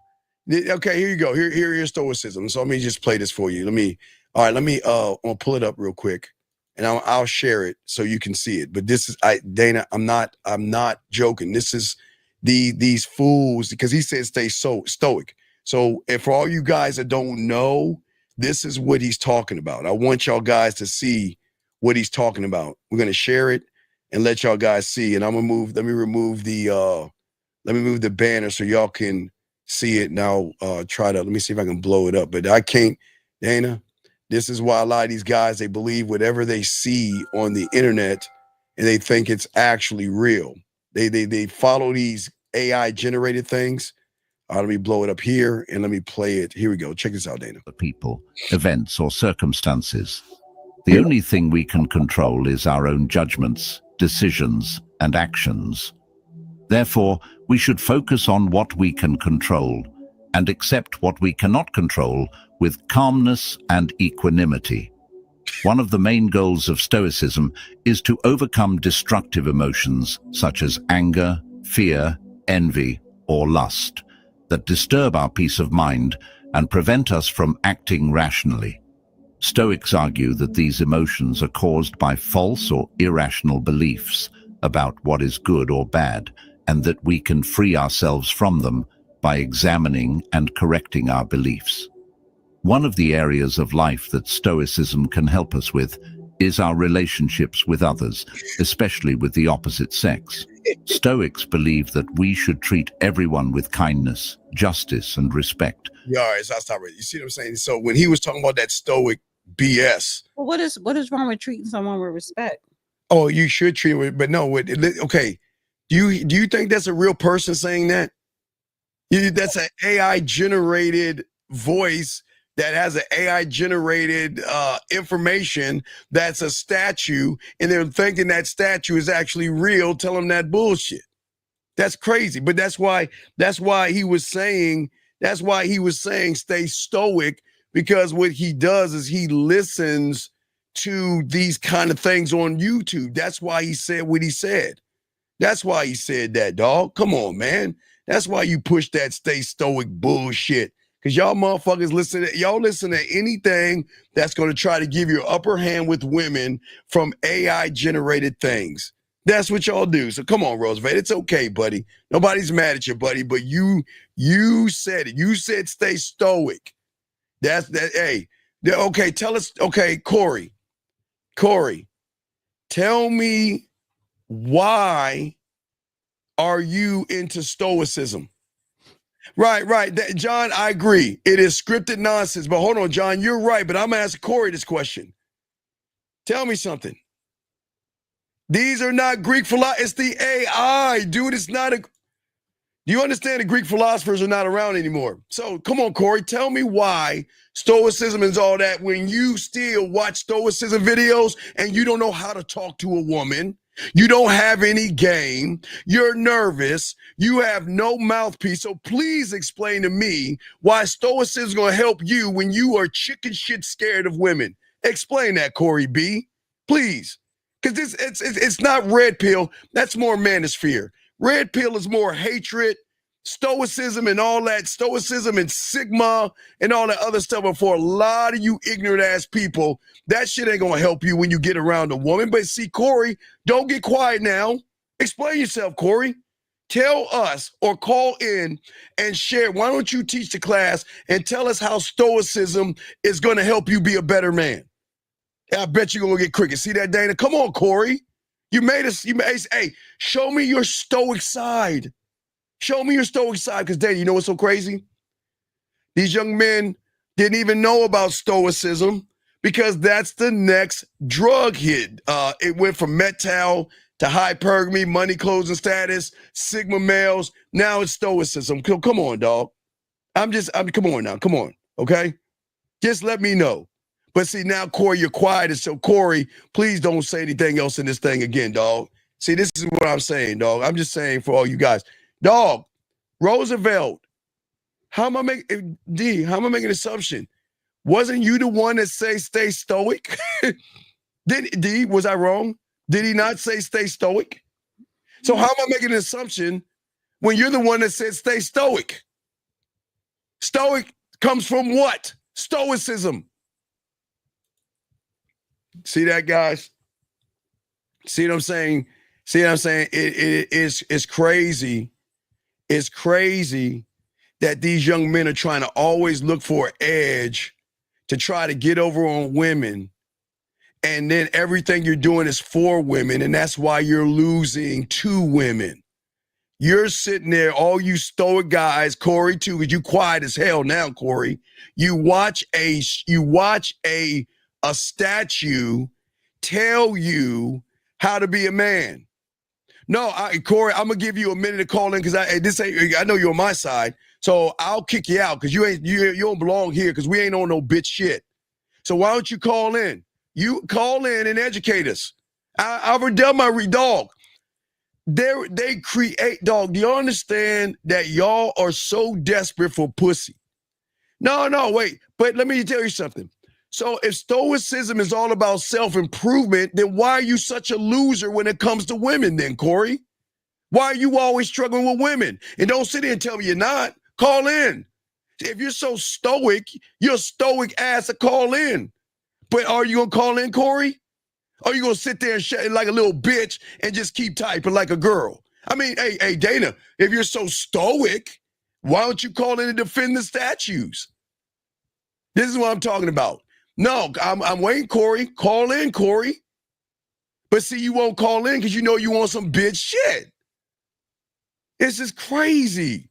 Okay, here you go. Here's stoicism. So let me just play this for you. I'll pull it up real quick, and I'll share it so you can see it. But this is Dana, I'm not joking. This is these fools, because he said stay stoic. So if for all you guys that don't know, this is what he's talking about. I want y'all guys to see what he's talking about. We're gonna share it and let y'all guys see. And let me remove the banner so y'all can see it now. Let me see if I can blow it up, but I can't. Dana, this is why a lot of these guys, they believe whatever they see on the internet and they think it's actually real. They follow these AI generated things. Let me blow it up here and let me play it. Here we go. Check this out, Dana. People, events, or circumstances. The only thing we can control is our own judgments, decisions, and actions. Therefore, we should focus on what we can control and accept what we cannot control with calmness and equanimity. One of the main goals of Stoicism is to overcome destructive emotions such as anger, fear, envy, or lust that disturb our peace of mind and prevent us from acting rationally. Stoics argue that these emotions are caused by false or irrational beliefs about what is good or bad, and that we can free ourselves from them by examining and correcting our beliefs. One of the areas of life that Stoicism can help us with is our relationships with others, especially with the opposite sex. Stoics believe that we should treat everyone with kindness, justice, and respect. Yeah, all right, so I'll stop right. You see what I'm saying? So when he was talking about that stoic BS. Well, what is wrong with treating someone with respect? Oh, you should treat it, but no. Okay, do you think that's a real person saying that? That's an AI generated voice that has an AI generated information that's a statue, and they're thinking that statue is actually real. Tell them that bullshit. That's crazy. But that's why he was saying stay stoic, because what he does is he listens to these kind of things on YouTube. That's why he said what he said. That's why he said that, dog. Come on, man. That's why you push that stay stoic bullshit. Because y'all motherfuckers listen to anything that's going to try to give you an upper hand with women from AI generated things. That's what y'all do. So come on, Roosevelt. It's okay, buddy. Nobody's mad at you, buddy. But you said it. You said stay stoic. That's that. Hey, okay. Tell us. Okay, Corey. tell me why are you into stoicism? Right. John, I agree. It is scripted nonsense. But hold on, John, you're right. But I'm going to ask Corey this question. Tell me something. These are not Greek philosophers. It's the AI, dude. It's not a... Do you understand the Greek philosophers are not around anymore? So come on, Corey, tell me why stoicism is all that when you still watch stoicism videos and you don't know how to talk to a woman. You don't have any game. You're nervous. You have no mouthpiece. So please explain to me why stoicism is going to help you when you are chicken shit scared of women. Explain that, Corey B. Please. Because it's not red pill. That's more manosphere. Red pill is more hatred, stoicism and all that. Stoicism and Sigma and all that other stuff. But for a lot of you ignorant ass people, that shit ain't going to help you when you get around a woman. But see, Corey, don't get quiet now. Explain yourself, Corey. Tell us or call in and share. Why don't you teach the class and tell us how stoicism is going to help you be a better man? I bet you're going to get crickets. See that, Dana? Come on, Corey. Hey, show me your stoic side. Show me your stoic side. Because, Dana, you know what's so crazy? These young men didn't even know about stoicism because that's the next drug hit. It went from Metal to hypergamy, money, clothes, and status, Sigma males. Now it's stoicism. Come on, dog. Come on now. Come on, okay? Just let me know. But see, now, Corey, you're quiet. So, Corey, please don't say anything else in this thing again, dog. See, this is what I'm saying, dog. I'm just saying for all you guys. Dog, Roosevelt, how am I making an assumption? Wasn't you the one that say stay stoic? Was I wrong? Did he not say stay stoic? So how am I making an assumption when you're the one that said stay stoic? Stoic comes from what? Stoicism. See that, guys? See what I'm saying? It's crazy. It's crazy that these young men are trying to always look for an edge to try to get over on women. And then everything you're doing is for women. And that's why you're losing to women. You're sitting there, all you stoic guys, Corey too, because you quiet as hell now, Corey. You watch a statue tell you how to be a man. No, Corey, I'm gonna give you a minute to call in because I know you're on my side, so I'll kick you out because you don't belong here because we ain't on no bitch shit. So why don't you call in? You call in and educate us. I've done my dog. They create, dog. Do you understand that y'all are so desperate for pussy? No, wait. But let me tell you something. So if stoicism is all about self-improvement, then why are you such a loser when it comes to women then, Corey? Why are you always struggling with women? And don't sit here and tell me you're not. Call in. If you're so stoic, you're a stoic ass to call in. But are you going to call in, Corey? Or are you going to sit there and like a little bitch and just keep typing like a girl? I mean, hey, Dana, if you're so stoic, why don't you call in and defend the statues? This is what I'm talking about. No, I'm waiting, Corey. Call in, Corey. But see, you won't call in because you know you want some bitch shit. This is crazy.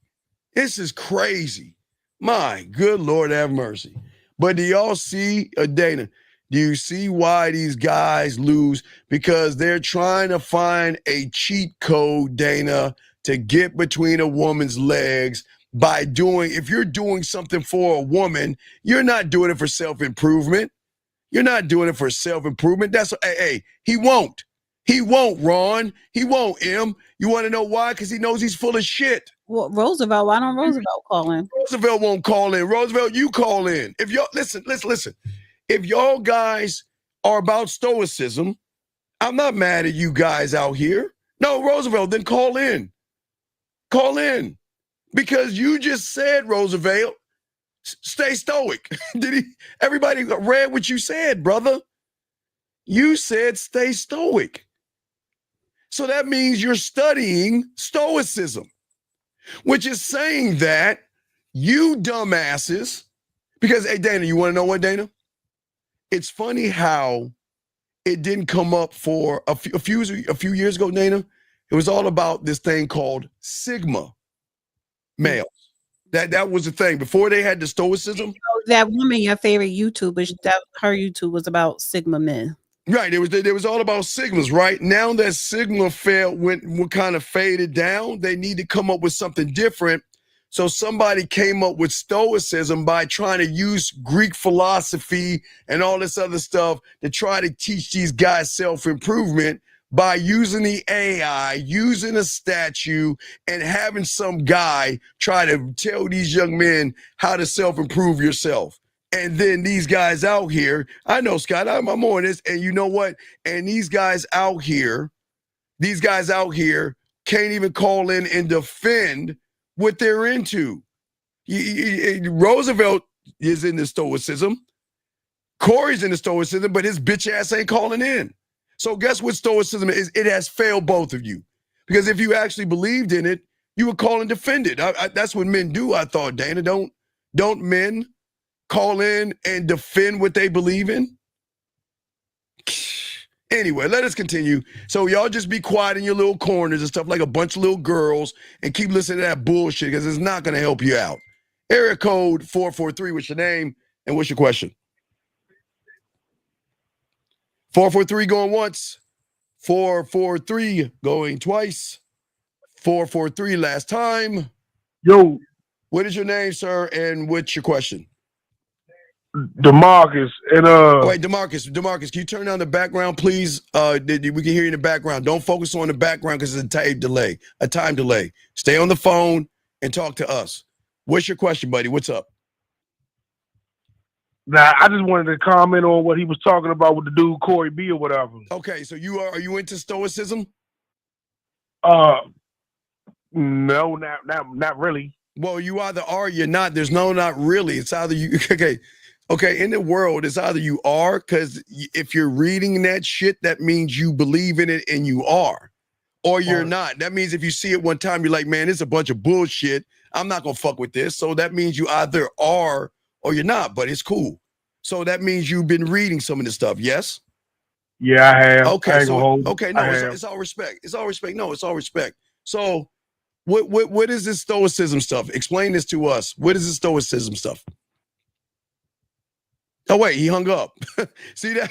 This is crazy. My good Lord have mercy. But do y'all see, Dana, do you see why these guys lose? Because they're trying to find a cheat code, Dana, to get between a woman's legs by if you're doing something for a woman, you're not doing it for self-improvement. You're not doing it for self-improvement. He won't. He won't, Ron. He won't, M. You want to know why? Because he knows he's full of shit. Well, Roosevelt, why don't Roosevelt call in? Roosevelt won't call in. Roosevelt, you call in. If y'all, listen. If y'all guys are about stoicism, I'm not mad at you guys out here. No, Roosevelt, then call in. Call in. Because you just said, Roosevelt, stay stoic. Everybody read what you said, brother. You said stay stoic. So that means you're studying stoicism, which is saying that you dumbasses, because, hey, Dana, you want to know what, Dana? It's funny how it didn't come up for a few years ago, Dana. It was all about this thing called Sigma males. That was the thing before they had the Stoicism. That woman, your favorite YouTuber, her YouTube was about Sigma men. Right. It was all about Sigmas. Right now that Sigma went kind of faded down, they need to come up with something different. So somebody came up with Stoicism by trying to use Greek philosophy and all this other stuff to try to teach these guys self-improvement by using the AI, using a statue, and having some guy try to tell these young men how to self-improve yourself. And then these guys out here, I know, Scott, I'm on this, and you know what? And these guys out here can't even call in and defend what they're into. Roosevelt is in the Stoicism. Corey's in the Stoicism, but his bitch ass ain't calling in. So guess what Stoicism is? It has failed both of you. Because if you actually believed in it, you would call and defend it. That's what men do, I thought, Dana. Don't men call in and defend what they believe in? Anyway, let us continue. So y'all just be quiet in your little corners and stuff like a bunch of little girls and keep listening to that bullshit because it's not going to help you out. Area code 443, what's your name and what's your question? 443 going once. 443 going twice. 443 last time. Yo. What is your name, sir, and what's your question? DeMarcus and wait, DeMarcus, can you turn down the background, please? We can hear you in the background. Don't focus on the background because it's a time delay. Stay on the phone and talk to us. What's your question, buddy? What's up? Nah, I just wanted to comment on what he was talking about with the dude Corey B or whatever. Okay, so are you into Stoicism? No, not really. Well, you either are or you're not. There's no not really. It's either you okay, in the world, it's either you are, because if you're reading that shit, that means you believe in it and you are, or you're not. That means if you see it one time, you're like, man, it's a bunch of bullshit. I'm not going to fuck with this. So that means you either are or you're not, but it's cool. So that means you've been reading some of this stuff, yes? Yeah, I have. Okay, it's all respect. It's all respect. No, it's all respect. So what is this Stoicism stuff? Explain this to us. What is this Stoicism stuff? Oh, wait, he hung up. See that?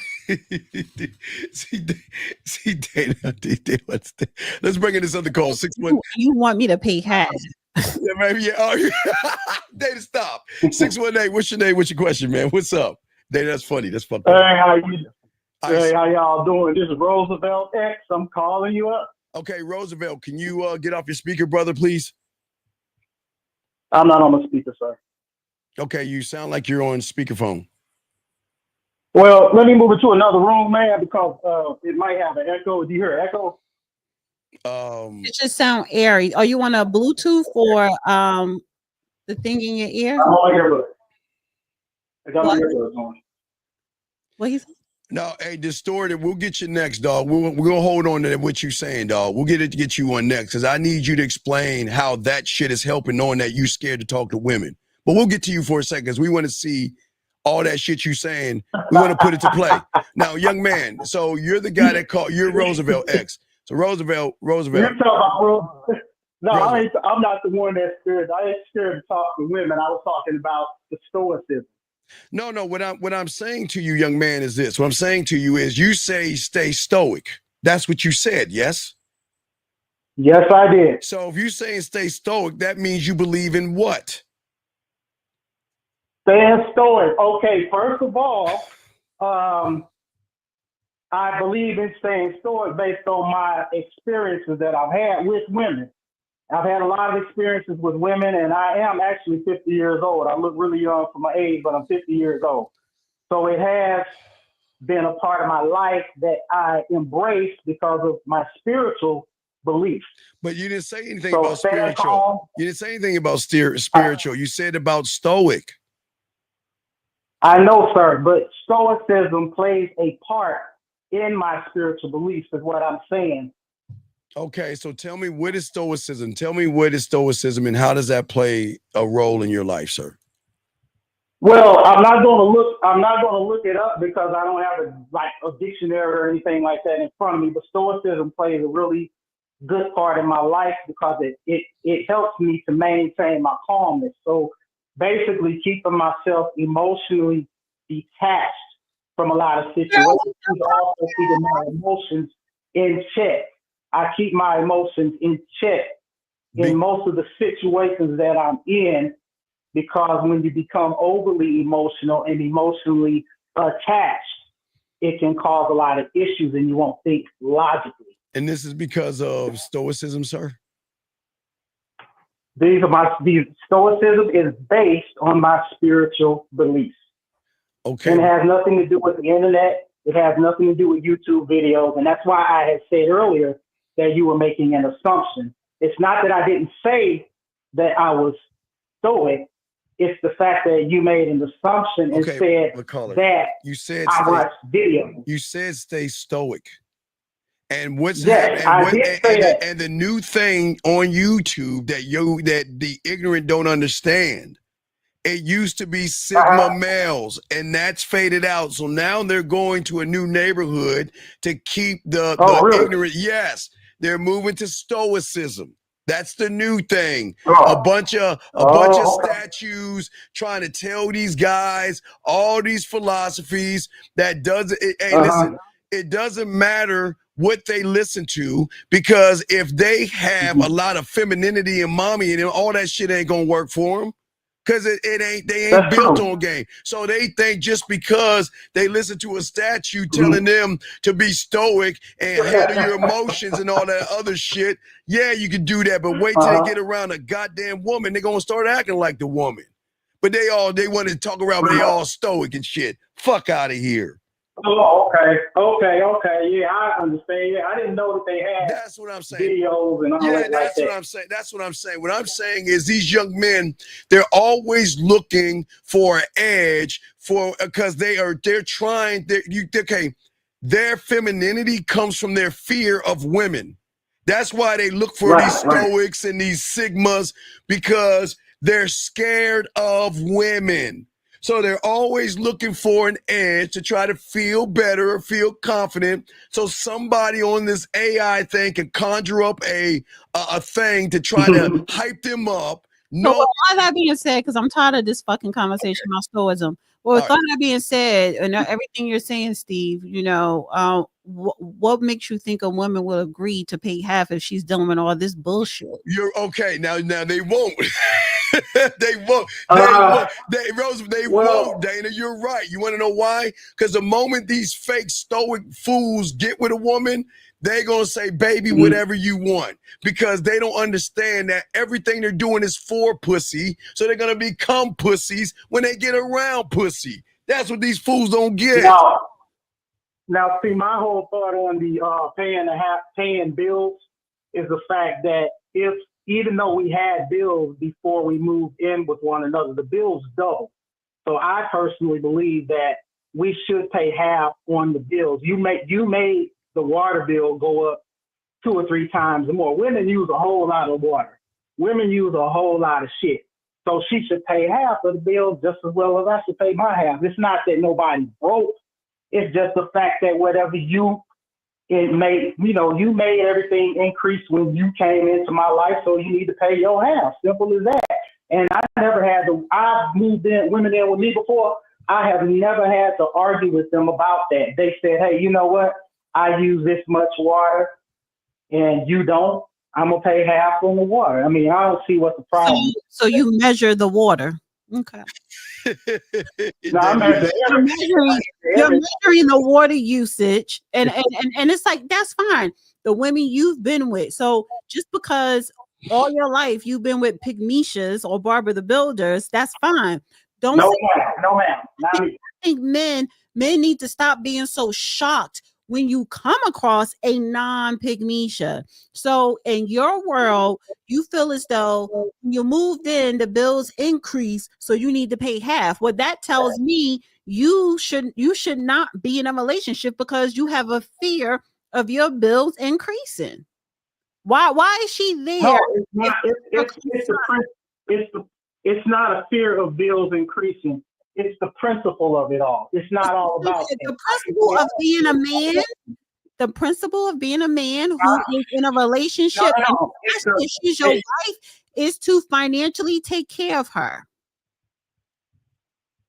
see, Dana. Let's bring in this other call. 6-1. You want me to pay cash? Yeah, maybe. Yeah. Oh, yeah. Dana, stop. 618. What's your name? What's your question, man? What's up? Dana, that's funny. That's fucked up. Hey, how y'all doing? This is Roosevelt X. I'm calling you up. Okay, Roosevelt, can you get off your speaker, brother, please? I'm not on the speaker, sir. Okay, you sound like you're on speakerphone. Well, let me move it to another room, man, because it might have an echo. Do you hear an echo? It just sound airy. Are you on a Bluetooth or the thing in your ear? I'm on earbud. I got my earbuds on. What you? No, hey, Distorted, we'll get you next, dog. We're gonna hold on to what you're saying, dog. We'll get you on next because I need you to explain how that shit is helping, knowing that you scared to talk to women. But we'll get to you for a second because we want to see all that shit you saying. We want to put it to play. Now, young man, so you're the guy that called. You're Roosevelt X. So Roosevelt. You're talking about no, I'm not the one that's scared. I ain't scared to talk to women. I was talking about the Stoicism. No. What I'm saying to you, young man, is this. What I'm saying to you is you say stay stoic. That's what you said, yes? Yes, I did. So if you're saying stay stoic, that means you believe in what? Staying stoic. Okay, first of all, I believe in staying stoic based on my experiences that I've had with women. I've had a lot of experiences with women, and I am actually 50 years old. I look really young for my age, but I'm 50 years old. So it has been a part of my life that I embraced because of my spiritual beliefs. But you didn't say anything about spiritual. You didn't say anything about spiritual. You said about stoic. I know, sir, but Stoicism plays a part in my spiritual beliefs is what I'm saying. Okay, so tell me, what is Stoicism? Tell me what is Stoicism and how does that play a role in your life, sir? Well, I'm not going to look it up because I don't have a dictionary or anything like that in front of me. But stoicism plays a really good part in my life because it helps me to maintain my calmness. So basically, keeping myself emotionally detached from a lot of situations, also keeping my emotions in check. I keep my emotions in check in most of the situations that I'm in, because when you become overly emotional and emotionally attached, it can cause a lot of issues and you won't think logically. And this is because of stoicism, sir? These stoicism is based on my spiritual beliefs. Okay. And it has nothing to do with the internet. It has nothing to do with YouTube videos. And that's why I had said earlier that you were making an assumption. It's not that I didn't say that I was stoic. It's the fact that you made an assumption and said that you said I watched videos. You said stay stoic. And what's yes, happening? And the new thing on YouTube that the ignorant don't understand. It used to be Sigma males, and that's faded out. So now they're going to a new neighborhood to keep the ignorant. Yes, they're moving to stoicism. That's the new thing. A bunch of statues trying to tell these guys all these philosophies that doesn't. Listen, it doesn't matter what they listen to, because if they have a lot of femininity and mommy and all that shit ain't gonna work for them. Because they ain't built on game. So they think just because they listen to a statue telling them to be stoic and handle your emotions and all that other shit, yeah, you can do that. But wait till they get around a goddamn woman, they're gonna start acting like the woman. But they want to talk around, but they all stoic and shit. Fuck out of here. Oh, okay. Yeah, I understand. Yeah, I didn't know that they had. That's what I'm saying. Videos and all that. That's what I'm saying. That's what I'm saying. What I'm saying is these young men, they're always looking for an edge because they're trying. Their femininity comes from their fear of women. That's why they look for these stoics and these sigmas, because they're scared of women. So they're always looking for an edge to try to feel better or feel confident. So somebody on this AI thing can conjure up a thing to try to hype them up. So with all that being said, because I'm tired of this fucking conversation about stoicism. Well, with all that being said, and everything you're saying, Steve, what makes you think a woman will agree to pay half if she's dealing with all this bullshit? You're okay. Now they won't. They won't. They won't, Dana. You're right. You want to know why? Because the moment these fake stoic fools get with a woman, they're going to say, baby, whatever you want. Because they don't understand that everything they're doing is for pussy. So they're going to become pussies when they get around pussy. That's what these fools don't get. Now, see, my whole thought on the paying bills is the fact that even though we had bills before we moved in with one another, the bills double. So I personally believe that we should pay half on the bills. You made the water bill go up 2 or 3 times more. Women use a whole lot of water. Women use a whole lot of shit. So she should pay half of the bills just as well as I should pay my half. It's not that nobody's broke. It's just the fact that whatever you made everything increase when you came into my life, so you need to pay your half. Simple as that. And I've moved women in with me before. I have never had to argue with them about that. They said, hey, you know what? I use this much water and you don't. I'm going to pay half on the water. I mean, I don't see what the problem is. So you measure the water. Okay. No, you're measuring the water usage, and it's like, that's fine. The women you've been with, so just because all your life you've been with Pygmishas or Barbara the Builders, that's fine. No, ma'am. I think men need to stop being so shocked when you come across a non-Pygmisha. So in your world, you feel as though when you moved in, the bills increase, so you need to pay half. Well, that tells me you should not be in a relationship because you have a fear of your bills increasing. Why is she there? No, it's not. It's not a fear of bills increasing. It's the principle of it all. It's not all about the principle of being a man. The principle of being a man who is in a relationship, and she's your wife, is to financially take care of her.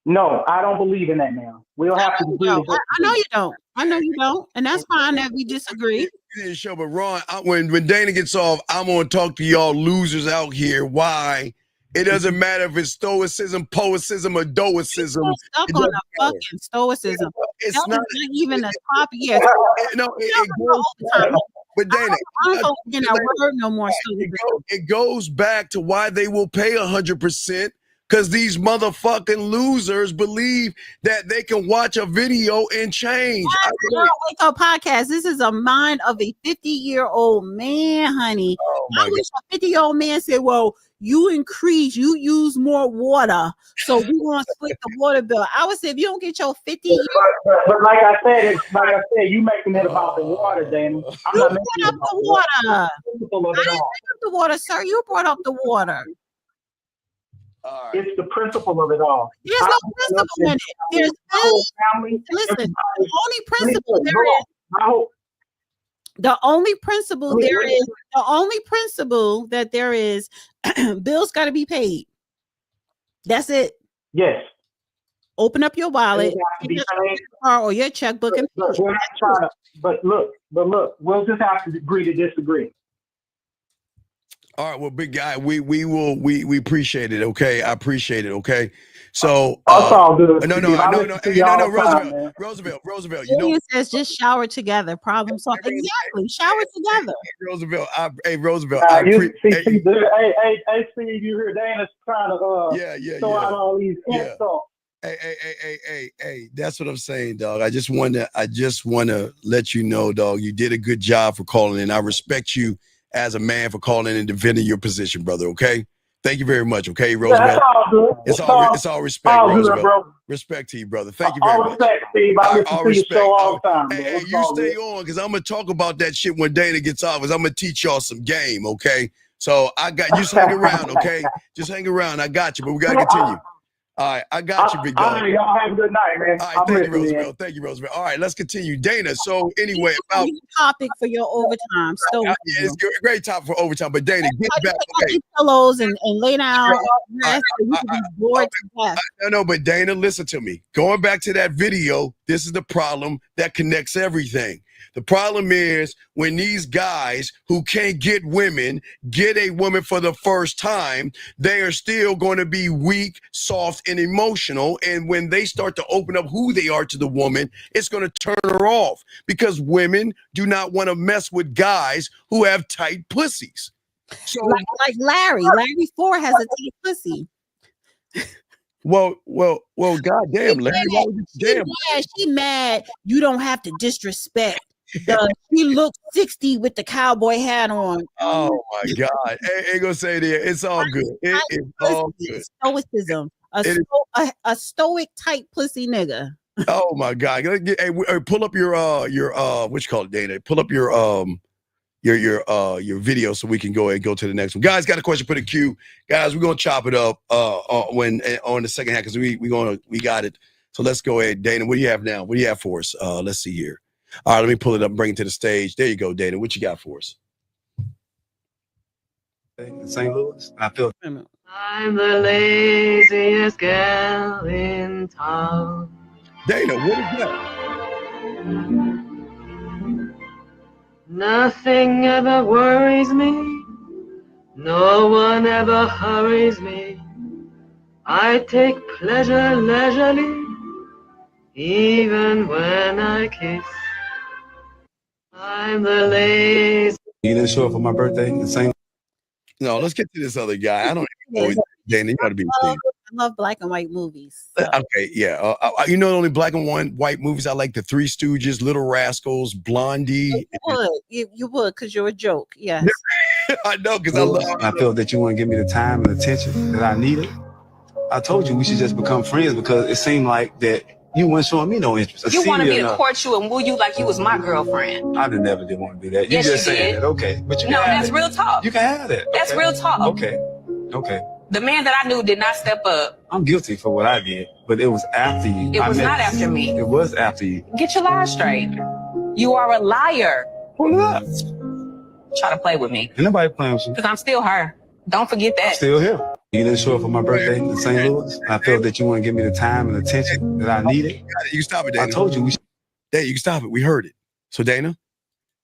No, I don't believe in that now. We'll have to agree. I know you don't. I know you don't. And that's fine that we disagree. Show, but Ron, when Dana gets off, I'm going to talk to y'all losers out here why it doesn't matter if it's stoicism, poeticism, or doicism. You're stuck on a fucking stoicism. It's not even a top yet. No, but Dana, I don't get that word no more. It goes back to why they will pay 100%. Because these motherfucking losers believe that they can watch a video and change. Wake Up Podcast. This is a mind of a 50-year-old man, honey. I wish a 50-year-old man said, well, you use more water, so we're going to split the water bill. I would say, if you don't get your 50 years. But like I said, you making it about the water, Danny. I'm not making up the water. I didn't bring up the water, sir. You brought up the water. It's the principle of it all. There's no principle in it. Listen, the only principle there is. The only principle that there is, bills got to be paid. That's it. Yes. Open up your wallet, or your checkbook, and look, we're not trying to. But look, we'll just have to agree to disagree. All right, well, big guy, we appreciate it. Okay, I appreciate it. Okay, so that's all good. No, Roosevelt. You know, it says just shower together. Problem solved. Exactly, shower together. Roosevelt. Hey, Steve, you hear Dana's trying to throw out all these insults. Hey, that's what I'm saying, dog. I just want to let you know, dog, you did a good job for calling in. I respect you as a man for calling in and defending your position, brother. Okay, thank you very much. Okay, Roosevelt. Yeah, that's all good. It's all respect, Roosevelt. Good, respect to you, brother. Thank you very much. Respect, Steve. I listen to your show all the time. Hey, you stay on, because I'm gonna talk about that shit when Dana gets off. Because I'm gonna teach y'all some game. Okay, so I got you. Just hang around. Okay, just hang around. I got you, but we gotta continue. All right, I got you, big dog. All right, y'all have a good night, man. All right, thank you, Roosevelt. Thank you, Roosevelt. All right, let's continue. Dana, so anyway, about topic for your overtime. So yeah, it's a great topic for overtime. But Dana, get back. Okay. Pillows and lay down. No, but Dana, listen to me. Going back to that video, this is the problem that connects everything. The problem is when these guys who can't get a woman for the first time, they are still going to be weak, soft, and emotional. And when they start to open up who they are to the woman, it's going to turn her off, because women do not want to mess with guys who have tight pussies. So, like Larry 4 has a tight pussy. Well, goddamn, Larry. She mad. You don't have to disrespect. She looked 60 with the cowboy hat on. Oh my God! Ain't gonna say that. It's all good. It's all good. Stoicism. A stoic type pussy nigga. Oh my God! Hey, pull up your what you call it, Dana? Pull up your video so we can go ahead and go to the next one. Guys, got a question? Put a Q. Guys, we're gonna chop it up on the second half, because we got it. So let's go ahead, Dana. What do you have now? What do you have for us? Let's see here. All right, let me pull it up and bring it to the stage. There you go, Dana. What you got for us? In St. Louis, I feel I'm the laziest gal in town. Dana, what is that? Nothing ever worries me. No one ever hurries me. I take pleasure leisurely, even when I kiss. I'm the lazy. You didn't show up for my birthday in St. No, let's get to this other guy. I don't even know. Dana, you gotta be I love black and white movies. So. Okay, yeah. You know the only black and white movies I like: The Three Stooges, Little Rascals, Blondie. You would, because you're a joke. Yes. I know, because I feel that you want to give me the time and attention that I needed. I told you we should just become friends, because it seemed like that you weren't showing me no interest. You wanted me to court you and woo you like you was my girlfriend. I never did want to do that. You yes, just you saying did. that. Okay. But you no, can have that's it. Real talk. You can have that. That's okay. real talk. Okay. The man that I knew did not step up. I'm guilty for what I did, but it was after you. It was not after me. It was after you. Get your lies straight. You are a liar. Pull it up. Try to play with me. Ain't nobody playing with you. Because I'm still her. Don't forget that. I'm still here. You didn't show up for my birthday in St. Louis. I felt that you wouldn't give me the time and attention that I needed. You can stop it, Dana. I told you. Dana, you can stop it. We heard it. So, Dana,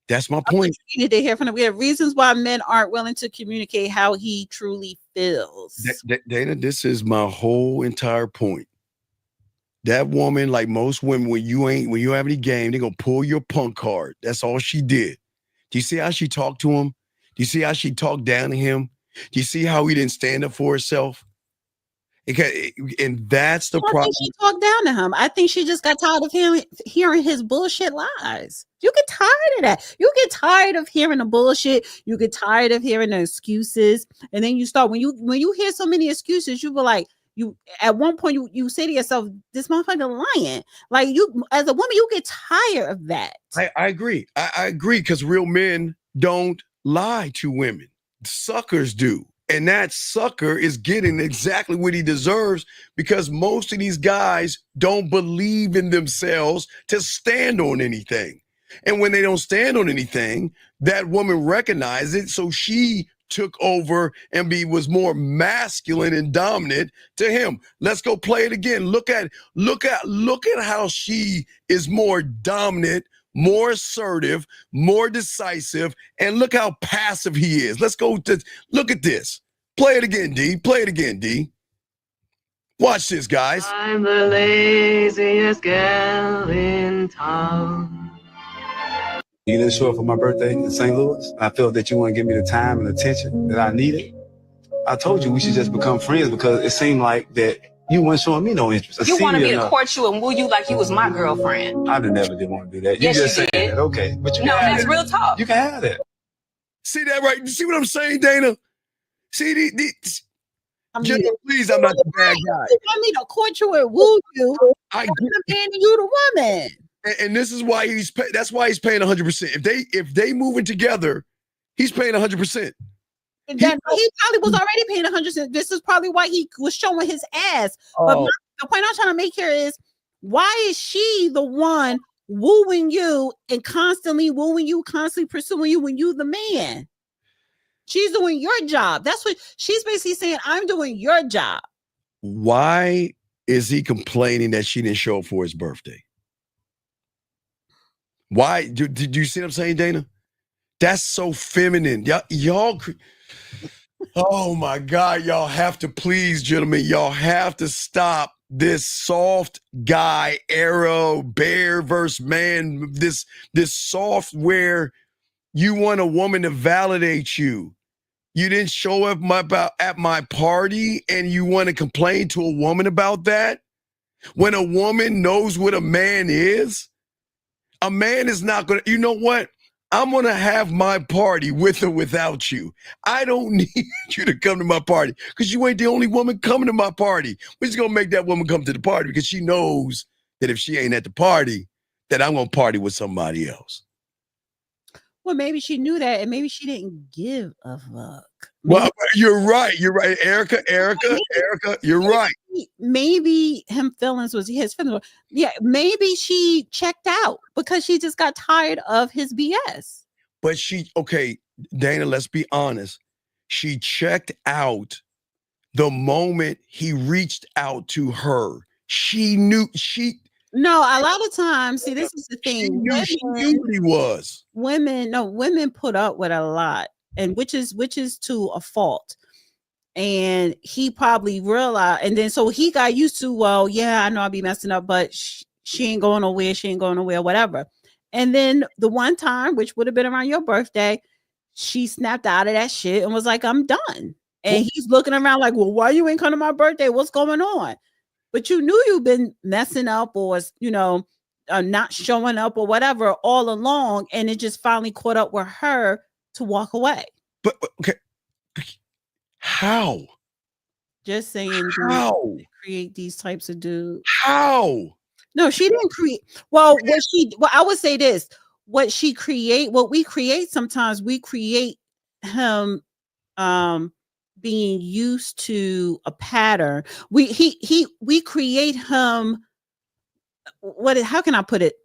that's my point. You need to hear from him. We have reasons why men aren't willing to communicate how he truly feels. Dana, this is my whole entire point. That woman, like most women, when you have any game, they're gonna pull your punk card. That's all she did. Do you see how she talked to him? Do you see how she talked down to him? Do you see how he didn't stand up for herself? And that's the problem. I think she talked down to him. I think she just got tired of hearing his bullshit lies. You get tired of that. You get tired of hearing the bullshit. You get tired of hearing the excuses. And then you start, when you hear so many excuses, you were like, at one point you say to yourself, this motherfucker lying. Like, you, as a woman, you get tired of that. I agree. I agree, because real men don't lie to women. Suckers do. And that sucker is getting exactly what he deserves, because most of these guys don't believe in themselves to stand on anything. And when they don't stand on anything, that woman recognized it. So she took over and was more masculine and dominant to him. Let's go play it again. Look at how she is more dominant, more assertive, more decisive, and look how passive he is. Let's go to look at this. Play it again, D. Play it again, D. Watch this, guys. I'm the laziest gal in town. You didn't show up for my birthday in St. Louis. I felt that you wouldn't give me the time and attention that I needed. I told you we should just become friends, because it seemed like that you weren't showing me no interest. You wanted me to court you and woo you like you was my girlfriend. I never did want to do that. Yes, you just you said did. that. Okay. But you No, can have that's that. real talk. You can have that. See that right? You see what I'm saying, Dana? See, Jenna, please, I'm not the bad guy. You want me to court you and woo you? I I'm demanding you the woman. And this is why that's why he's paying 100%. If they moving together, he's paying 100%. He probably was already paying 100%. This is probably why he was showing his ass. But the point I'm trying to make here is, why is she the one wooing you and constantly wooing you, constantly pursuing you when you the man? She's doing your job. That's what she's basically saying. I'm doing your job. Why is he complaining that she didn't show up for his birthday? Why? Did you see what I'm saying, Dana? That's so feminine. Y'all, oh my God, y'all have to, please, gentlemen, y'all have to stop this soft guy era, bear versus man, this soft where you want a woman to validate you. You didn't show up at my party and you want to complain to a woman about that? When a woman knows what a man is not going to, you know what? I'm going to have my party with or without you. I don't need you to come to my party, because you ain't the only woman coming to my party. We're just going to make that woman come to the party, because she knows that if she ain't at the party, that I'm going to party with somebody else. Well, maybe she knew that, and maybe she didn't give a fuck. Well, you're right, Erica, you're right. Maybe his feelings. Yeah, maybe she checked out because she just got tired of his BS. But okay, Dana, let's be honest. She checked out the moment he reached out to her. She knew No, a lot of times, see, this is the thing. She knew what he was. Women put up with a lot, and which is to a fault. And he probably realized, and then so he got used to, well, yeah, I know I'll be messing up, but she ain't going nowhere, whatever. And then the one time, which would have been around your birthday, she snapped out of that shit and was like, I'm done. And he's looking around like, well, why you ain't come to my birthday? What's going on? But you knew you've been messing up, or, not showing up or whatever all along. And it just finally caught up with her to walk away. But okay. How? Just saying, how create these types of dudes? How? No, she didn't create. Well, I would say this: what we create sometimes, we create him being used to a pattern. We create him. How can I put it?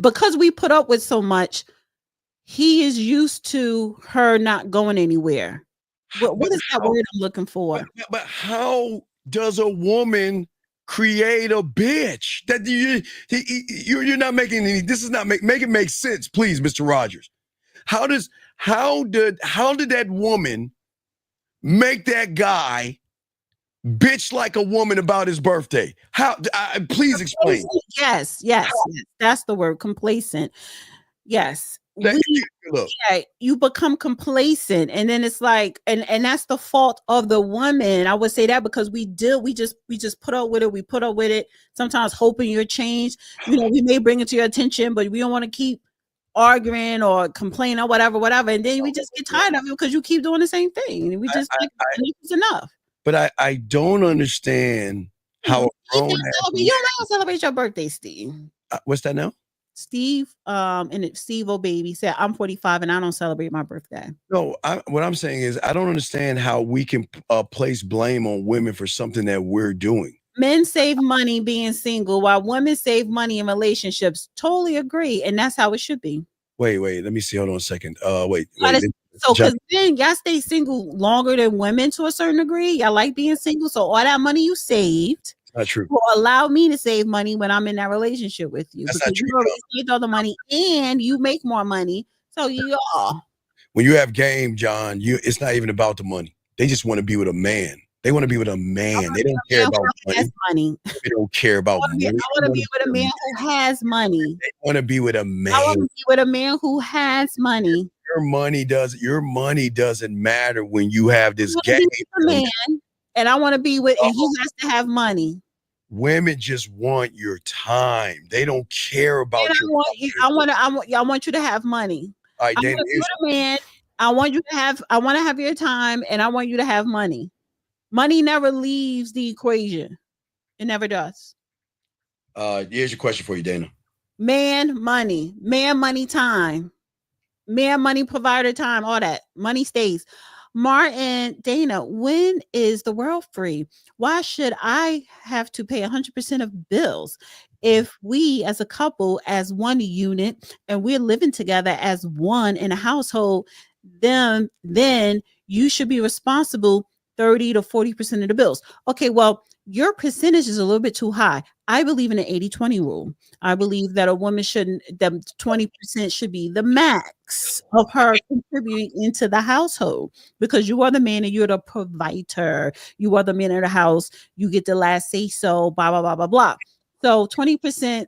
Because we put up with so much, he is used to her not going anywhere. What is that word I'm looking for? But how does a woman create a bitch? That you're not making any. This is not make it make sense, please, Mr. Rogers. How did that woman make that guy bitch like a woman about his birthday? How? Please explain. Yes, that's the word, complacent. Yes. You become complacent, and then it's like, and that's the fault of the woman. I would say that because we just put up with it. We put up with it, sometimes hoping you'll change. We may bring it to your attention, but we don't want to keep arguing or complaining or whatever, and then we just get tired of it because you keep doing the same thing. And we just it's enough. But I don't understand how a grown you don't celebrate your birthday, Steve. What's that now? Steve, and Steve, baby, said, I'm 45 and I don't celebrate my birthday. No, what I'm saying is I don't understand how we can place blame on women for something that we're doing. Men save money being single while women save money in relationships. Totally agree. And that's how it should be. Wait, let me see. Hold on a second. Wait. So, because then y'all stay single longer than women to a certain degree. Y'all like being single. So all that money you saved. Not true. Will allow me to save money when I'm in that relationship with you. That's because not true. You already saved all the money and you make more money. So when you have game, John, it's not even about the money. They just want to be with a man. They want to be with a man. They don't care about money. They don't care about money. I want to be with a man who has money. They want to be with a man. I want to be with a man who has money. Your money doesn't matter when you have this game. Man, and I want to be with, and he has to have money. Women just want your time. They don't care about I want you to have money. All right, Dana, man. I want to have your time, and I want you to have money. Money never leaves the equation. It never does. Here's your question for you, Dana. Man, money, time, man, money, provider, time, all that. Money stays. Martin, Dana, when is the world free? Why should I have to pay 100% of bills? If we as a couple, as one unit, and we're living together as one in a household, then you should be responsible 30 to 40% of the bills. Okay, well, your percentage is a little bit too high. I believe in an 80-20 rule. I believe that a woman that 20% should be the max of her contributing into the household, because you are the man and you're the provider. You are the man of the house. You get the last say so, blah, blah, blah, blah, blah. So 20%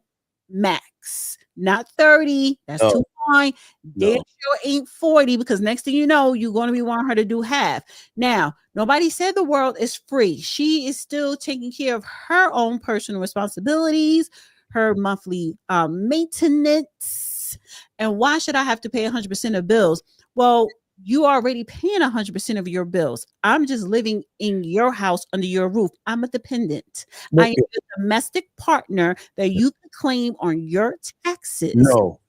max, not 30. That's too high. Damn sure ain't 40, because next thing you know, you're going to be wanting her to do half. Now, nobody said the world is free. She is still taking care of her own personal responsibilities, her monthly maintenance. And why should I have to pay 100% of bills? Well, you are already paying 100% of your bills. I'm just living in your house under your roof. I'm a dependent. I am a domestic partner that you can claim on your taxes. No.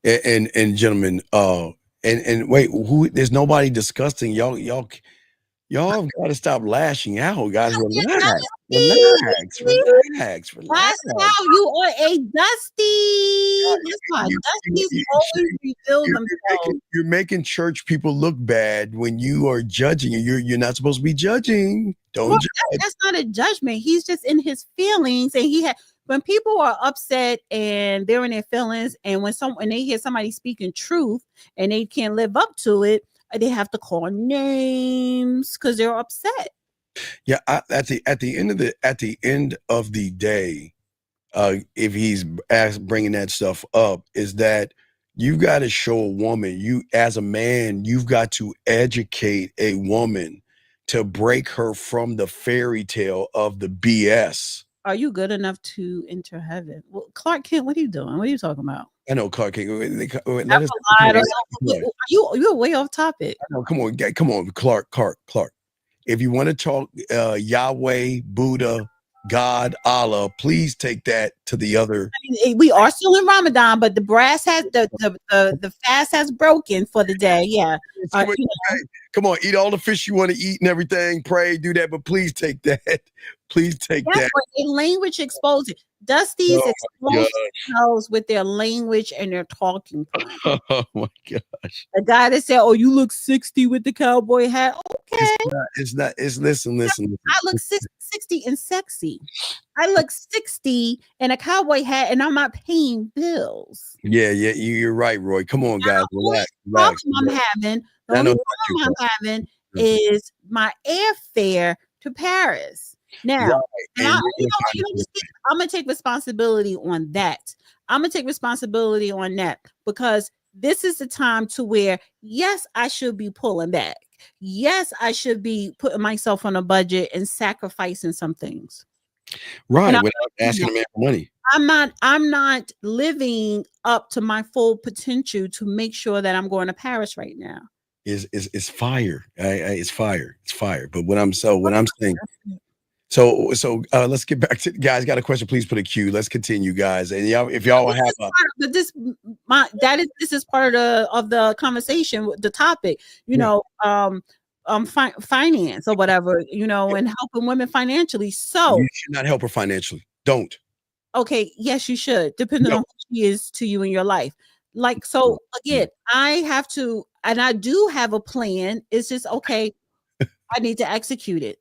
And gentlemen, and wait, there's nobody disgusting. Y'all have got to stop lashing out, guys. Relax. That's how you are a Dusty. That's why Dusties always reveal themselves. You're making church people look bad when you are judging. You're not supposed to be judging. Don't judge. That's not a judgment. He's just in his feelings, and when people are upset and they're in their feelings, and when they hear somebody speaking truth and they can't live up to it, they have to call names because they're upset. Yeah, at the end of the day, if he's bringing that stuff up, is that you've got to show a woman, you as a man, you've got to educate a woman to break her from the fairy tale of the BS. Are you good enough to enter heaven? Well, Clark Kent, what are you doing? What are you talking about? I know Clark Kent. You're way off topic. No, come on, Clark. If you want to talk Yahweh, Buddha, God, Allah, please take that to the other. We are still in Ramadan, but the brass has the fast has broken for the day. Yeah. Come on, eat all the fish you want to eat and everything. Pray, do that, but please take that. Please take that. A language exposure. Dusties expose themselves with their language and their talking point. Oh my gosh. The guy that said, "Oh, you look 60 with the cowboy hat." Okay. It's listen. I look 60 and sexy. I look 60 in a cowboy hat and I'm not paying bills. Yeah, you're right, Roy. Come on, guys. Relax. The only problem I'm having is my airfare to Paris. Now, I'm gonna take responsibility on that. Because this is the time to where, yes, I should be pulling back. Yes, I should be putting myself on a budget and sacrificing some things. Right, without asking a man for money. I'm not living up to my full potential to make sure that I'm going to Paris right now. It's fire. It's fire. But what I'm saying. So let's get back to guys. Got a question? Please put a Q. Let's continue, guys. And y'all, if y'all have, this is part of the conversation, the topic. Finance or whatever. And helping women financially. So you should not help her financially. Don't. Okay. Yes, you should. Depending on who she is to you in your life. Like, so again, I have to, and I do have a plan. It's just okay. I need to execute it.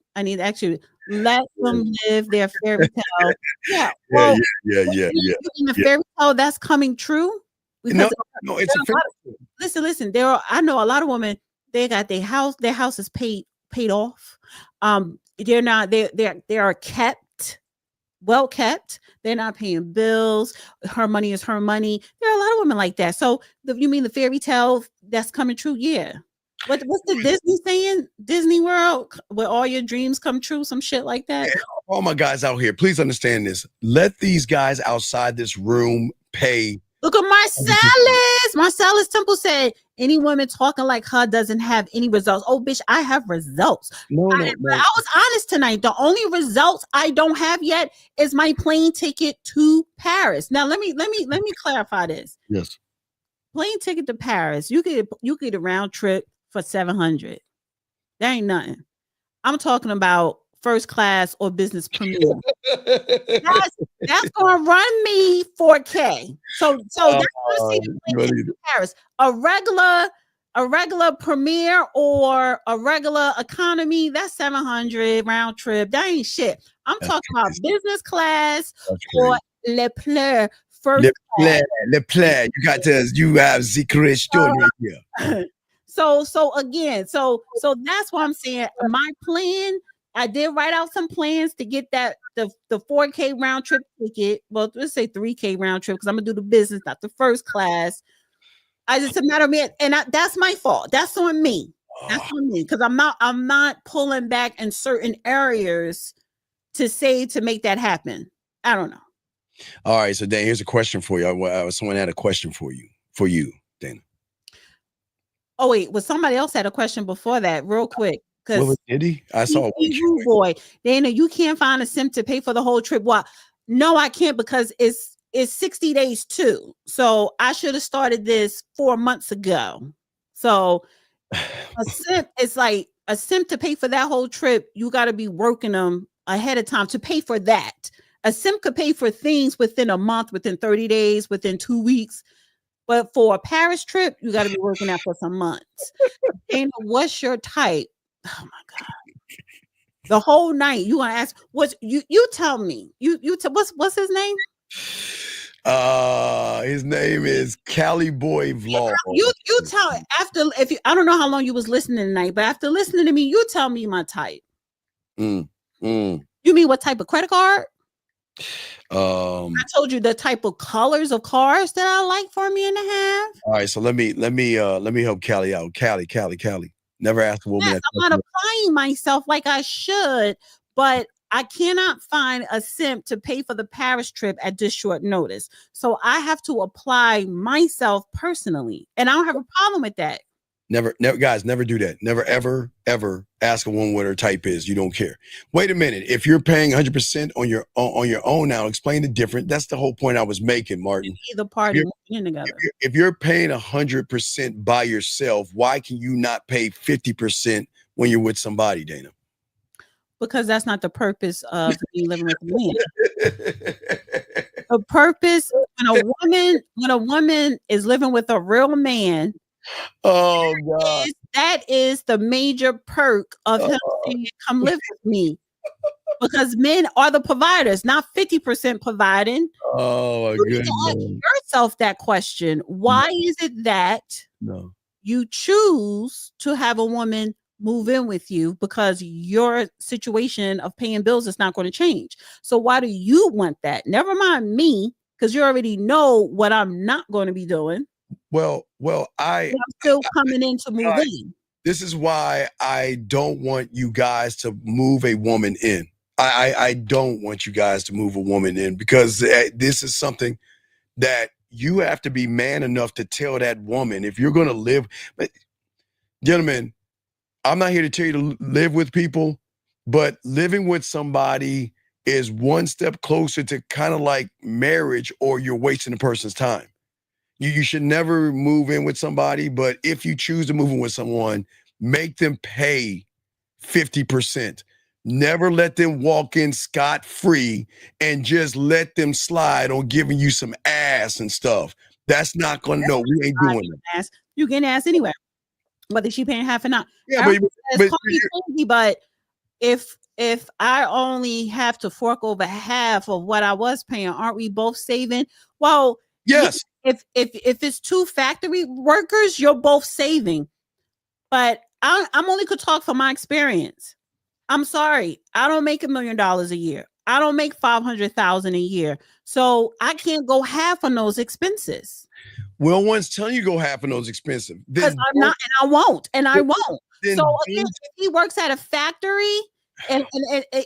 Let them live their fairy tale. Yeah. Well, yeah. In the fairy tale that's coming true. No, it's a fairy tale. Listen. I know a lot of women. They got their house is paid off. They are kept, well kept. They're not paying bills. Her money is her money. There are a lot of women like that. So you mean the fairy tale that's coming true? Yeah. What's the Disney saying? Disney World, where all your dreams come true, some shit like that. All my guys out here, please understand this. Let these guys outside this room pay. Look at Marcellus. Marcellus Temple said, any woman talking like her doesn't have any results. Oh, bitch, I have results. No. I was honest tonight. The only results I don't have yet is my plane ticket to Paris. Now, let me clarify this. Yes. Plane ticket to Paris. You get a round trip for $700. That ain't nothing. I'm talking about first class or business premier. that's gonna run me $4K. So that's what Paris. A regular premier or a regular economy, that's $700 round trip. That ain't shit. I'm talking about business class or Le Pleur first class. Le Pleur. You have the question here. So that's why I'm saying my plan. I did write out some plans to get the $4K round trip ticket. Well, let's say $3K round trip because I'm gonna do the business, not the first class. I just a matter of me, and that's my fault. That's on me. That's on me because I'm not pulling back in certain areas to make that happen. I don't know. All right, so Dan, here's a question for you. Someone had a question for you, Dana. Oh wait, well somebody else had a question before that, real quick. Did he? I saw you, boy. Dana, you can't find a sim to pay for the whole trip. Well, no, I can't because it's 60 days too. So I should have started this 4 months ago. So a sim is like a sim to pay for that whole trip. You got to be working them ahead of time to pay for that. A sim could pay for things within a month, within 30 days, within 2 weeks. But for a Paris trip, you got to be working out for some months. Dana, what's your type? Oh my God. The whole night you gonna ask you tell me. What's his name? His name is Cali Boy Vlog. You tell I don't know how long you was listening tonight, but after listening to me, you tell me my type. You mean what type of credit card? I told you the type of colors of cars that I like for me and a half. All right, so let me help Cali out. Cali. Never ask a woman. Yes, I'm not applying myself like I should, but I cannot find a simp to pay for the Paris trip at this short notice. So I have to apply myself personally, and I don't have a problem with that. Never, guys, never do that. Never, ever, ever ask a woman what her type is. You don't care. Wait a minute. If you're paying 100% on your own now, explain the difference. That's the whole point I was making, Martin. Either party moving together. If you're paying 100% by yourself, why can you not pay 50% when you're with somebody, Dana? Because that's not the purpose of me living with a man. The purpose when a woman is living with a real man. Oh God! That is the major perk of him saying, "Come live with me," because men are the providers, not 50% providing. Oh my goodness! Ask yourself that question: why is it that you choose to have a woman move in with you? Because your situation of paying bills is not going to change. So why do you want that? Never mind me, because you already know what I'm not going to be doing. Well, I'm still coming in to move in. This is why I don't want you guys to move a woman in. I don't want you guys to move a woman in, because this is something that you have to be man enough to tell that woman if you're going to live. But gentlemen, I'm not here to tell you to live with people, but living with somebody is one step closer to kind of like marriage, or you're wasting a person's time. You should never move in with somebody, but if you choose to move in with someone, make them pay 50%. Never let them walk in scot-free and just let them slide on giving you some ass and stuff. That's not going to, no, we ain't doing that. You getting ass anyway, whether she paying half or not. Yeah, but if I only have to fork over half of what I was paying, aren't we both saving? Well, yes. If it's two factory workers, you're both saving. But I'm only could talk from my experience. I'm sorry, I don't make $1 million a year. I don't make $500,000 a year, so I can't go half on those expenses. Well, one's telling you go half on those expenses. Because I'm not, and I won't, So again, if he works at a factory, and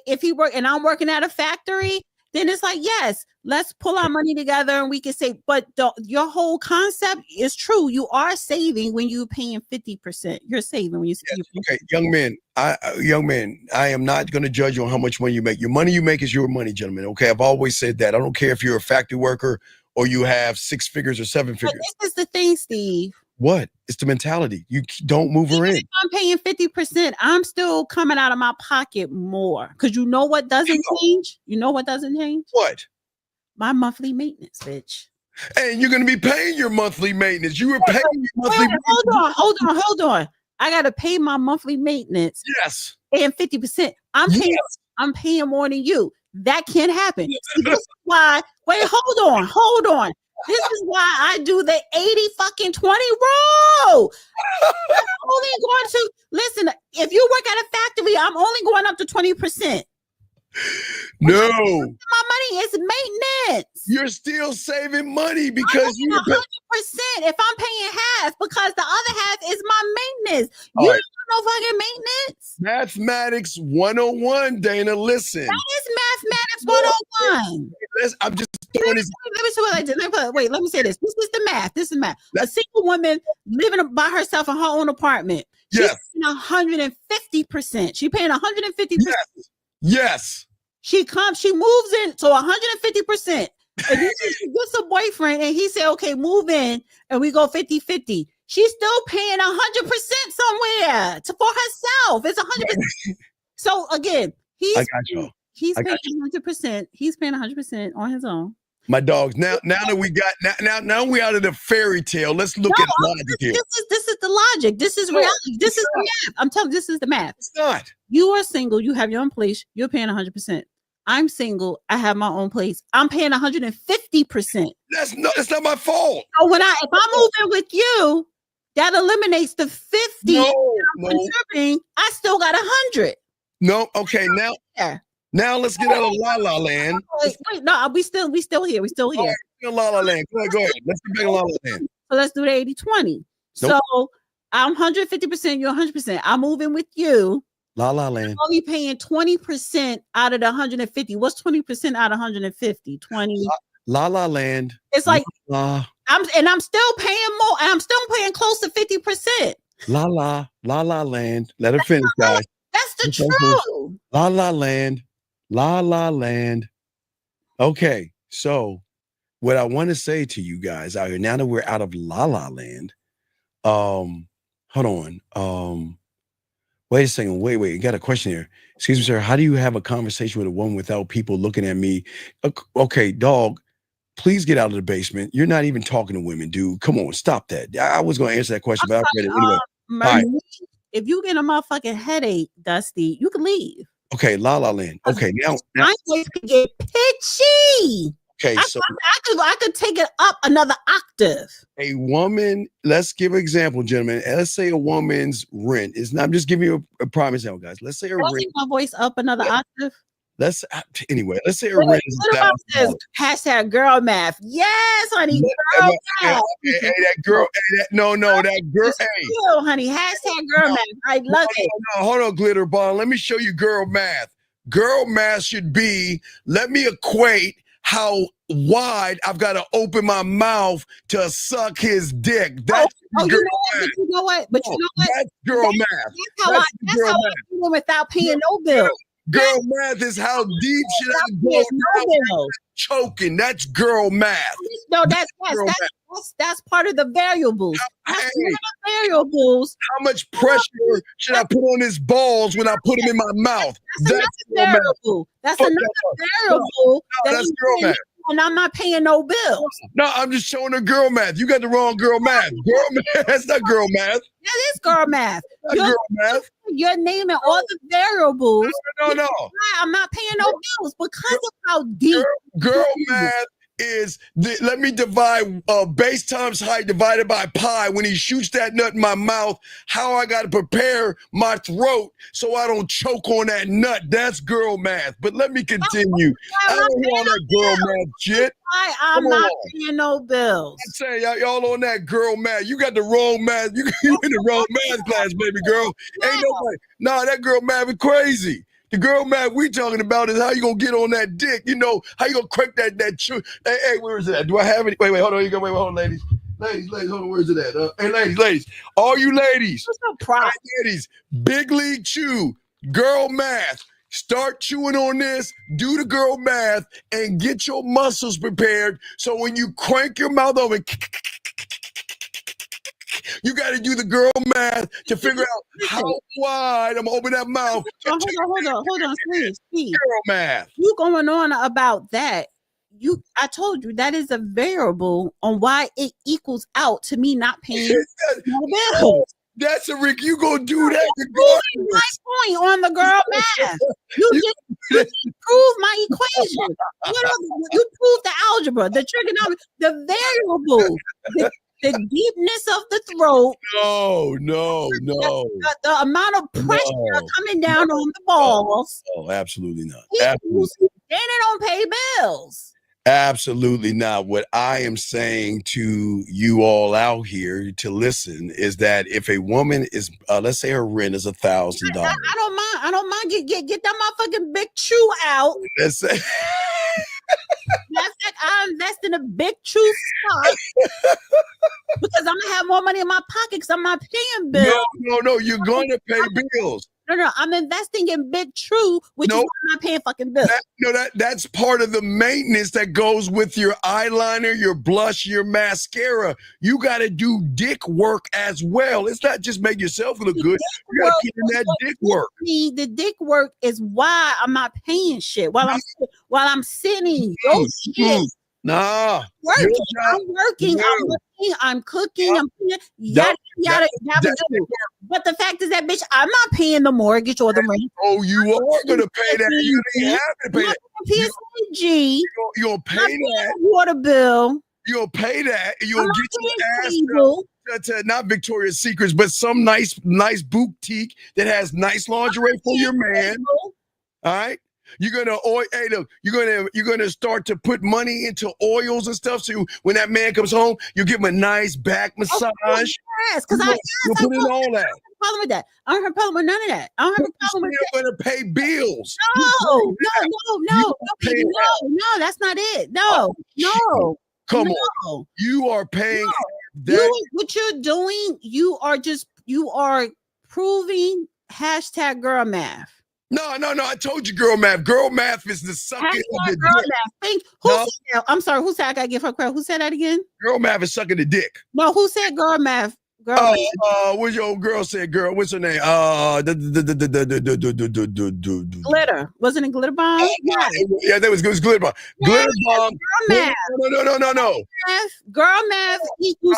if he work and I'm working at a factory, then it's like, yes, let's pull our money together and we can say, but your whole concept is true. You are saving when you're paying 50%. You're saving when you save. Okay, young man, I am not going to judge you on how much money you make. Your money you make is your money, gentlemen. Okay, I've always said that. I don't care if you're a factory worker or you have 6 figures or 7 figures. But this is the thing, Steve. What? It's the mentality. You don't move her in. If I'm paying 50%, I'm still coming out of my pocket more. Because you know what doesn't change? You know what doesn't change? What? My monthly maintenance, bitch. And you're going to be paying your monthly maintenance. You were paying your monthly maintenance. Hold on. I got to pay my monthly maintenance. Yes. And 50%. I'm paying more than you. That can't happen. See, this is why. Wait, hold on. This is why I do the 80-20 rule. I'm only going to listen. If you work at a factory, I'm only going up to 20%. No, my money is maintenance. You're still saving money because you're 100%. If I'm paying half, because the other half is my maintenance. You don't know fucking maintenance. Mathematics 101, Dana. Listen, that is mathematics 101. I'm just doing this. Let me say this. This is the math. A single woman living by herself in her own apartment. She's paying 150%. She's paying 150%. Yes. She moves in to 150%. If she gets a boyfriend and he said, okay, move in and we go 50-50. She's still paying 100% somewhere for herself. It's 100%. So again, he's paying 100%. He's paying 100% on his own. My dogs. Now that we got now we out of the fairy tale. Let's look at logic here. This is the logic. This is reality. This is the math. I'm telling you, this is the math. It's not. You are single. You have your own place. You're paying 100%. I'm single. I have my own place. I'm paying 150%. That's not my fault. So if I move in with you, that eliminates the 50. I'm contributing. I still got 100. No. Okay. Now let's get out of La La Land. Wait, no, we still here. We still here. La La Land. Go ahead. Let's get back to La La Land. So let's do the 80-20. Nope. So I'm 150%. You're 100%. I'm moving with you. La La Land. I'm only paying 20% out of the 150. What's 20% out of 150? 20. La La Land. It's like I'm still paying more. And I'm still paying close to 50%. La La Land. Let her finish, guys. That's the truth. La La Land. La La Land. Okay, so what I want to say to you guys out here, now that we're out of La La Land, hold on. Wait a second. Wait. You got a question here. Excuse me, sir. How do you have a conversation with a woman without people looking at me? Okay, dog, please get out of the basement. You're not even talking to women, dude. Come on, stop that. I was going to answer that question, but I read it anyway. Right. If you get a motherfucking headache, Dusty, you can leave. Okay, La La Land. Okay, now my voice could get pitchy. Okay, I could take it up another octave. A woman, let's give an example, gentlemen. Let's say a woman's rent is not. I'm just giving you a prime example, guys. Let's say her rent. Take my voice up another octave. Let's say her rent is $1,000. Hashtag girl math. Yes, honey. Girl math. Hey, that girl. Hey, that girl. Hey, cool, honey. Hashtag girl math. I love it. Hold on, glitter ball. Let me show you girl math. Girl math should be. Let me equate how wide I've got to open my mouth to suck his dick. That's girl math. You know what? That's girl math. That's how I do it without paying no bill. Girl math is how deep should I go without choking. That's girl math. No, that's part of the variables. That's one of the variables. How much pressure should I put on his balls when I put him in my mouth? That's another variable. That's another variable. That's girl math. And I'm not paying no bills. No, I'm just showing her girl math. You got the wrong girl math. Girl math. That's not girl math. That is girl math. Girl math. You're naming all the variables. No. I'm not paying no bills because of how deep. Girl math is let me divide base times height divided by pi. When he shoots that nut in my mouth, how I got to prepare my throat so I don't choke on that nut. That's girl math. But let me continue. I don't want that girl math shit. I'm not paying no bills. I'm saying y'all on that girl math. You got the wrong math. You in the wrong math class, baby girl. Ain't nobody. Nah, that girl math is crazy. The girl math we talking about is how you gonna get on that dick. You know how you gonna crank that Hey, where is it at? Do I have it? Wait, hold on. Hold on, ladies. Ladies, hold on. Where's it at? Hey, ladies, all you ladies, ladies, big league chew, girl math. Start chewing on this, do the girl math, and get your muscles prepared. So when you crank your mouth open, you got to do the girl math to figure out how wide I'm gonna open that mouth. Hold on, Steve. Girl math. You going on about that? I told you that is a variable on why it equals out to me not paying no bills. That's a Rick. You gonna do that? My point on the girl math. You just prove my equation. You prove the algebra, the trigonometry, the variable. The deepness of the throat. No. The amount of pressure coming down on the balls. Oh, absolutely not. Then they don't pay bills. Absolutely not. What I am saying to you all out here to listen is that if a woman is, let's say her rent is $1,000. I don't mind. Get that motherfucking big chew out. Let's say. That's like I invest in a big chew stock because I'm gonna have more money in my pocket because I'm not paying bills. No. You're gonna pay bills. No. I'm investing in Big True, which is why I'm not paying fucking bills. That's part of the maintenance that goes with your eyeliner, your blush, your mascara. You got to do dick work as well. It's not just make yourself look good. You got to put in that dick work. The dick work is why I'm not paying shit while I'm sitting. Yo, shit. Nah, I'm working. I'm cooking. I'm yada yada yada. But the fact is that, bitch, I'm not paying the mortgage or the rent. Oh, you are gonna pay that. You didn't have to pay that. PSAG. You gonna pay that water bill. You gonna pay that. You gonna get your ass to not Victoria's Secrets, but some nice boutique that has nice lingerie for your man. All right. You're gonna start to put money into oils and stuff. So when that man comes home, you give him a nice back massage. Yes, because you put in all that. Problem with that. I don't have a problem with none of that. I don't have a problem with that. You're gonna pay bills. No, that's not it. No. Come on. You are paying. What you're doing, you are proving hashtag girl math. No. I told you girl math. Girl math is the sucking of the Girl dick. math. Said that? I'm sorry. Who said I gotta give her credit? Who said that again? Girl math is sucking the dick. No, who said girl math? Girl math. What's your old girl said? Girl, what's her name? Glitter. Wasn't it Glitter Bomb? Yeah, that was Glitter Bomb. Glitter Bomb. Girl math. No. Girl math equals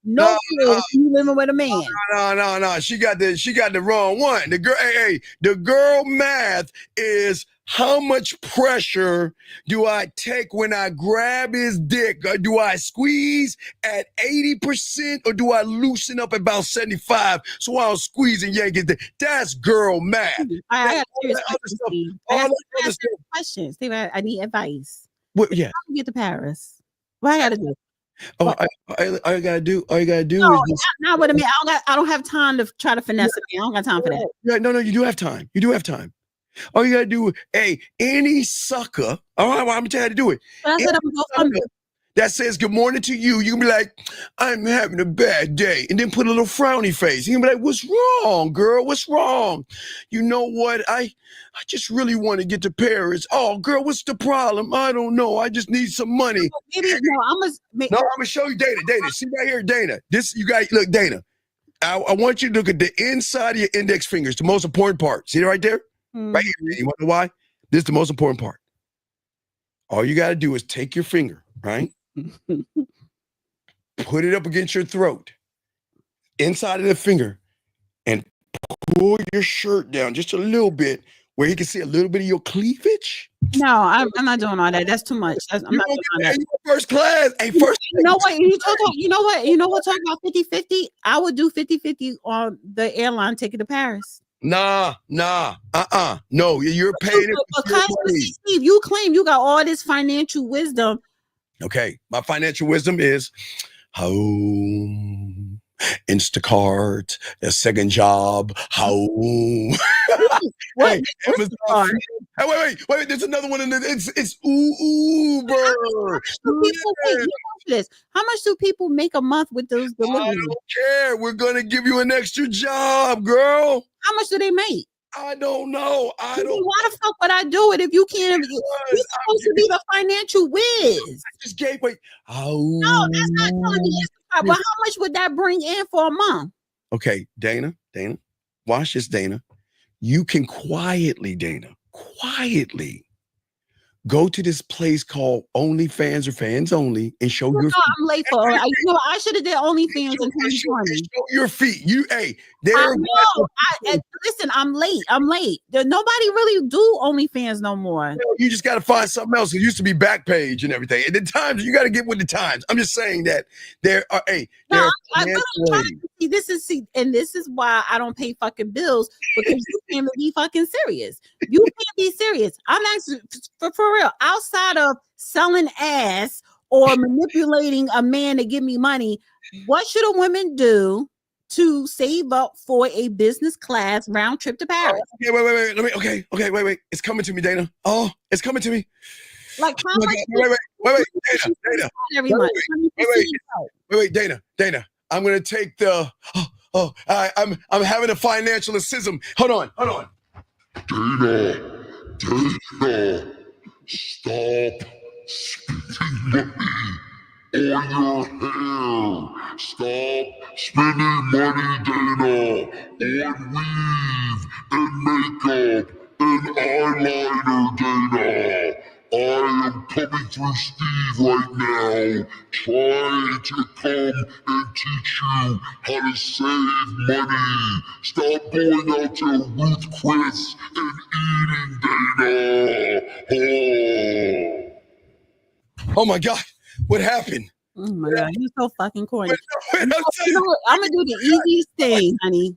no good. You living with a man. No. She got the wrong one. The girl math is how much pressure do I take when I grab his dick? Or do I squeeze at 80% or do I loosen up about 75 so I don't squeeze and yank his dick? That's girl math. I got questions. Steve, I need advice. What? Yeah. How do you get to Paris? What I gotta do? All you gotta do no, is not what I mean. I don't have time to try to finesse it. I don't got time for that. Yeah, no, you do have time. All you gotta do, any sucker. All right, well, I'm gonna tell you how to do it. I said I'm gonna go that says good morning to you. You can be like, I'm having a bad day, and then put a little frowny face. You can be like, what's wrong, girl? What's wrong? You know what? I just really want to get to Paris. Oh, girl, what's the problem? I don't know. I just need some money. I'm gonna show you Dana. See right here, Dana. This you got. Look, Dana. I want you to look at the inside of your index fingers, the most important part. See it right there? Right here. You want to know why? This is the most important part. All you got to do is take your finger, right? Put it up against your throat, inside of the finger, and pull your shirt down just a little bit where he can see a little bit of your cleavage. No, I'm not doing all that. That's too much. I'm not doing all that. First class. You know what? You know what? Talk about 50-50. I would do 50-50 on the airline ticket to Paris. Nah. No, you're paying it. Because Steve, you claim you got all this financial wisdom. Okay, my financial wisdom is home, Instacart, a second job, home. What? Amazon. Hey, wait. There's another one in it. It's Uber. How much do people make a month with those deliveries? I don't care. We're gonna give you an extra job, girl. How much do they make? I don't know. Why the fuck would I do it if you can't? You're supposed to be the financial whiz. I just gave away. No, that's not telling me. But how much would that bring in for a month? Okay, Dana, watch this, Dana. You can quietly go to this place called OnlyFans or Fans Only and show your feet. I'm late for it. I should have did OnlyFans in 2020. Show your feet. Listen, I'm late. Nobody really do OnlyFans no more. You just got to find something else. It used to be Backpage and everything. And the times, you got to get with the times. I'm just saying that there are, this is why I don't pay fucking bills, because you can't be fucking serious. You can't be serious. I'm actually for real. Outside of selling ass or manipulating a man to give me money, what should a woman do to save up for a business class round trip to Paris? Okay, wait. Wait. It's coming to me, Dana. Oh, it's coming to me. Like how much? Wait, Dana. Every month. Wait, Dana. I'm gonna take the. I'm having a financial schism. Hold on. Dana, stop spending money on your hair. Stop spending money, Dana, on weave and makeup and eyeliner, Dana. I am coming through Steve right now, trying to come and teach you how to save money. Stop going out to Ruth Chris and eating, Dana. Oh my God, what happened? Oh my God, you're so fucking corny. You know what? I'm gonna do the easiest thing, honey.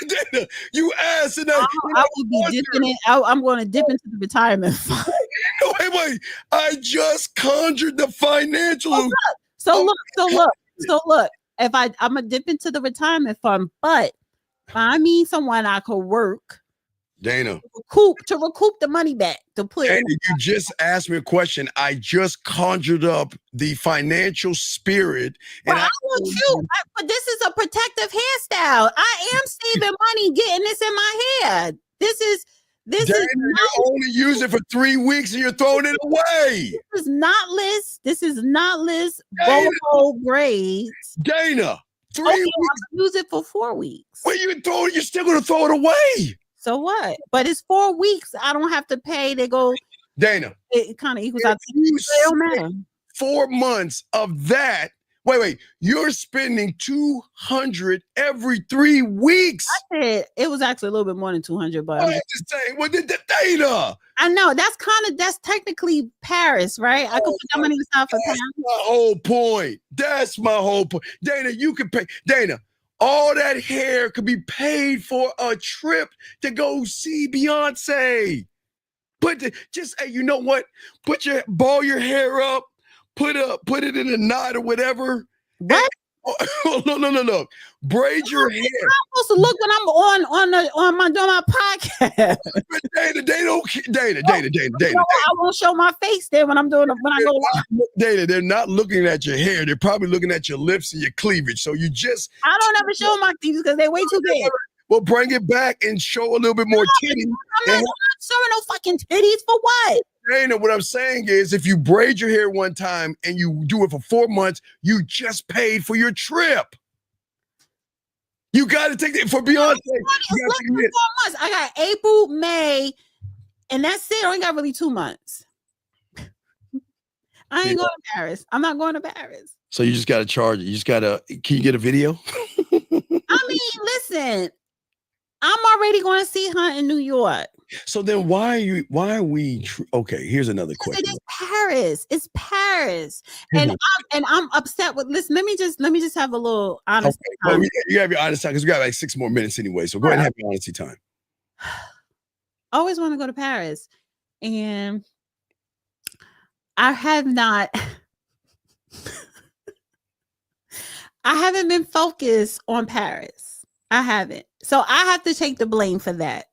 Dana, you ass and I will be dipping in. I'm going to dip into the retirement fund. Wait. I just conjured the financial. So look. If I'm gonna dip into the retirement fund, but find me someone I could work Dana. To recoup the money back. Dana, you just asked me a question. I just conjured up the financial spirit. But but this is a protective hairstyle. I am saving money getting this in my hair. This is Dana, you only use it for 3 weeks and you're throwing it away. This is knotless boho braids. Dana, 3 weeks. I'll use it for 4 weeks. Well, you're still gonna throw it away. So what? But it's 4 weeks. I don't have to pay. They go. Dana, it kind of equals out. It don't matter. 4 months of that. Wait. You're spending $200 every 3 weeks. I said it was actually a little bit more than 200, but I'm just saying. Well, the data. I know that's technically Paris, right? I could put that money aside for Paris. That's my whole point. Dana, you can pay. Dana, all that hair could be paid for a trip to go see Beyonce. Hey, you know what? Ball your hair up, put it in a knot or whatever. What? No. Braid your hair. I'm supposed to look when I'm doing my podcast. Dana. I won't show my face there when I'm doing it when I go live. Dana, they're not looking at your hair. They're probably looking at your lips and your cleavage. So I don't ever show my teeth because they're way too big. Well, bring it back and show a little bit more titty. I'm not showing no fucking titties for what? Dana, what I'm saying is if you braid your hair one time and you do it for 4 months, you just paid for your trip. You got to take it for Beyonce. I got April, May, and that's it. I only got really 2 months. I ain't going to Paris. I'm not going to Paris. So you just got to charge it. Can you get a video? I mean, listen, I'm already going to see her in New York. So then why are we okay, here's another question. It is Paris. It's Paris. And I'm upset with let me just have a little honesty time. Well, you have your honesty time because we got like 6 more minutes anyway. So go ahead and have your honesty time. I always want to go to Paris. And I have not I haven't been focused on Paris. I haven't. So I have to take the blame for that.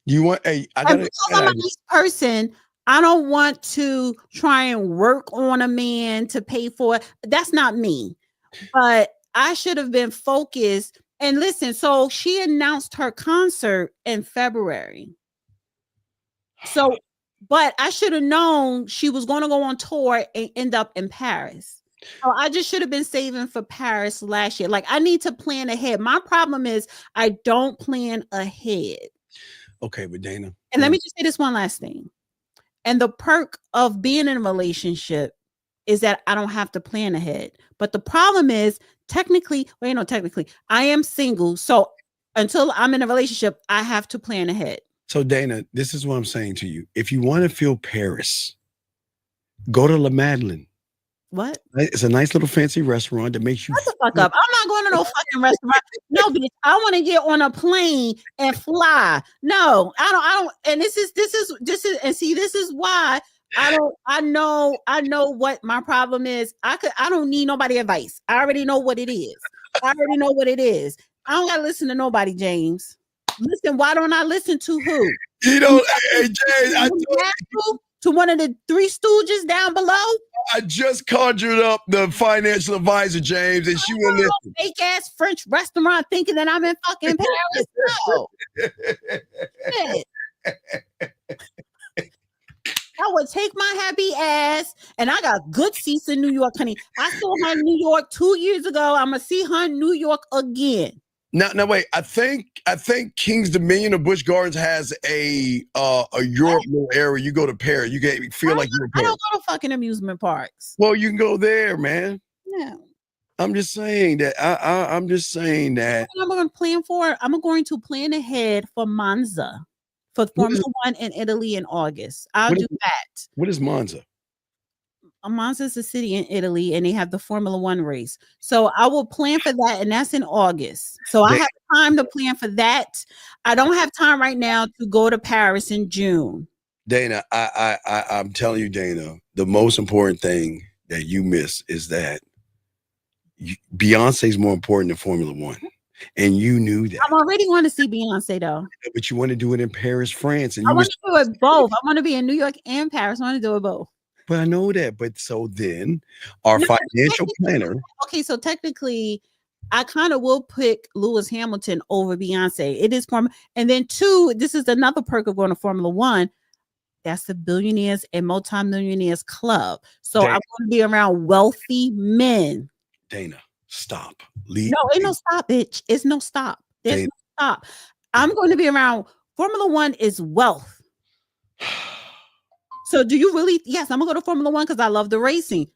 I'm a nice person. I don't want to try and work on a man to pay for it. That's not me. But I should have been focused. And listen, so she announced her concert in February. So, but I should have known she was going to go on tour and end up in Paris. So I just should have been saving for Paris last year. Like I need to plan ahead. My problem is I don't plan ahead. Okay, but Dana. And let me just say this one last thing. And the perk of being in a relationship is that I don't have to plan ahead. But the problem is technically, I am single. So until I'm in a relationship, I have to plan ahead. So Dana, this is what I'm saying to you. If you want to feel Paris, go to La Madeleine. What? It's a nice little fancy restaurant that makes you shut the fuck up. I'm not going to no fucking restaurant. No, bitch. I want to get on a plane and fly. No, I don't. And this is and see, this is why I know what my problem is. I don't need nobody advice. I already know what it is. I don't gotta listen to nobody, James. Listen, why don't I listen to who? You know, hey, James, to one of the 3 stooges down below. I just conjured up the financial advisor, James, and she wouldn't listen. Fake ass French restaurant thinking that I'm in fucking Paris. No. I would take my happy ass, and I got good seats in New York, honey. I saw her in New York 2 years ago. I'm gonna see her in New York again. Now wait. I think King's Dominion or Busch Gardens has a Europe little area. You go to Paris, you get feel like you're in Paris. I don't go to fucking amusement parks. Well, you can go there, man. No. I'm just saying that. I'm just saying that. I'm going to plan ahead for Monza, for Formula One in Italy in August. I'll do that. What is Monza? Monza is a city in Italy, and they have the Formula One race. So I will plan for that, and that's in August. So I have time to plan for that. I don't have time right now to go to Paris in June. Dana, I'm telling you, Dana, the most important thing that you miss is that Beyonce is more important than Formula One. And you knew that. I'm already want to see Beyonce though. But you want to do it in Paris, France. And I you want to do it both. I want to be in New York and Paris. I want to do it both. But I know that. But so then our financial planner. Okay, so technically, I kind of will pick Lewis Hamilton over Beyonce. It is and then 2, this is another perk of going to Formula 1. That's the billionaires and multimillionaires club. So I'm going to be around wealthy men. Dana, stop. Leave. No, ain't no stop, bitch. It's no stop. There's no stop. I'm going to be around. Formula 1 is wealth. So do you really? Yes, I'm gonna go to Formula 1 because I love the racing.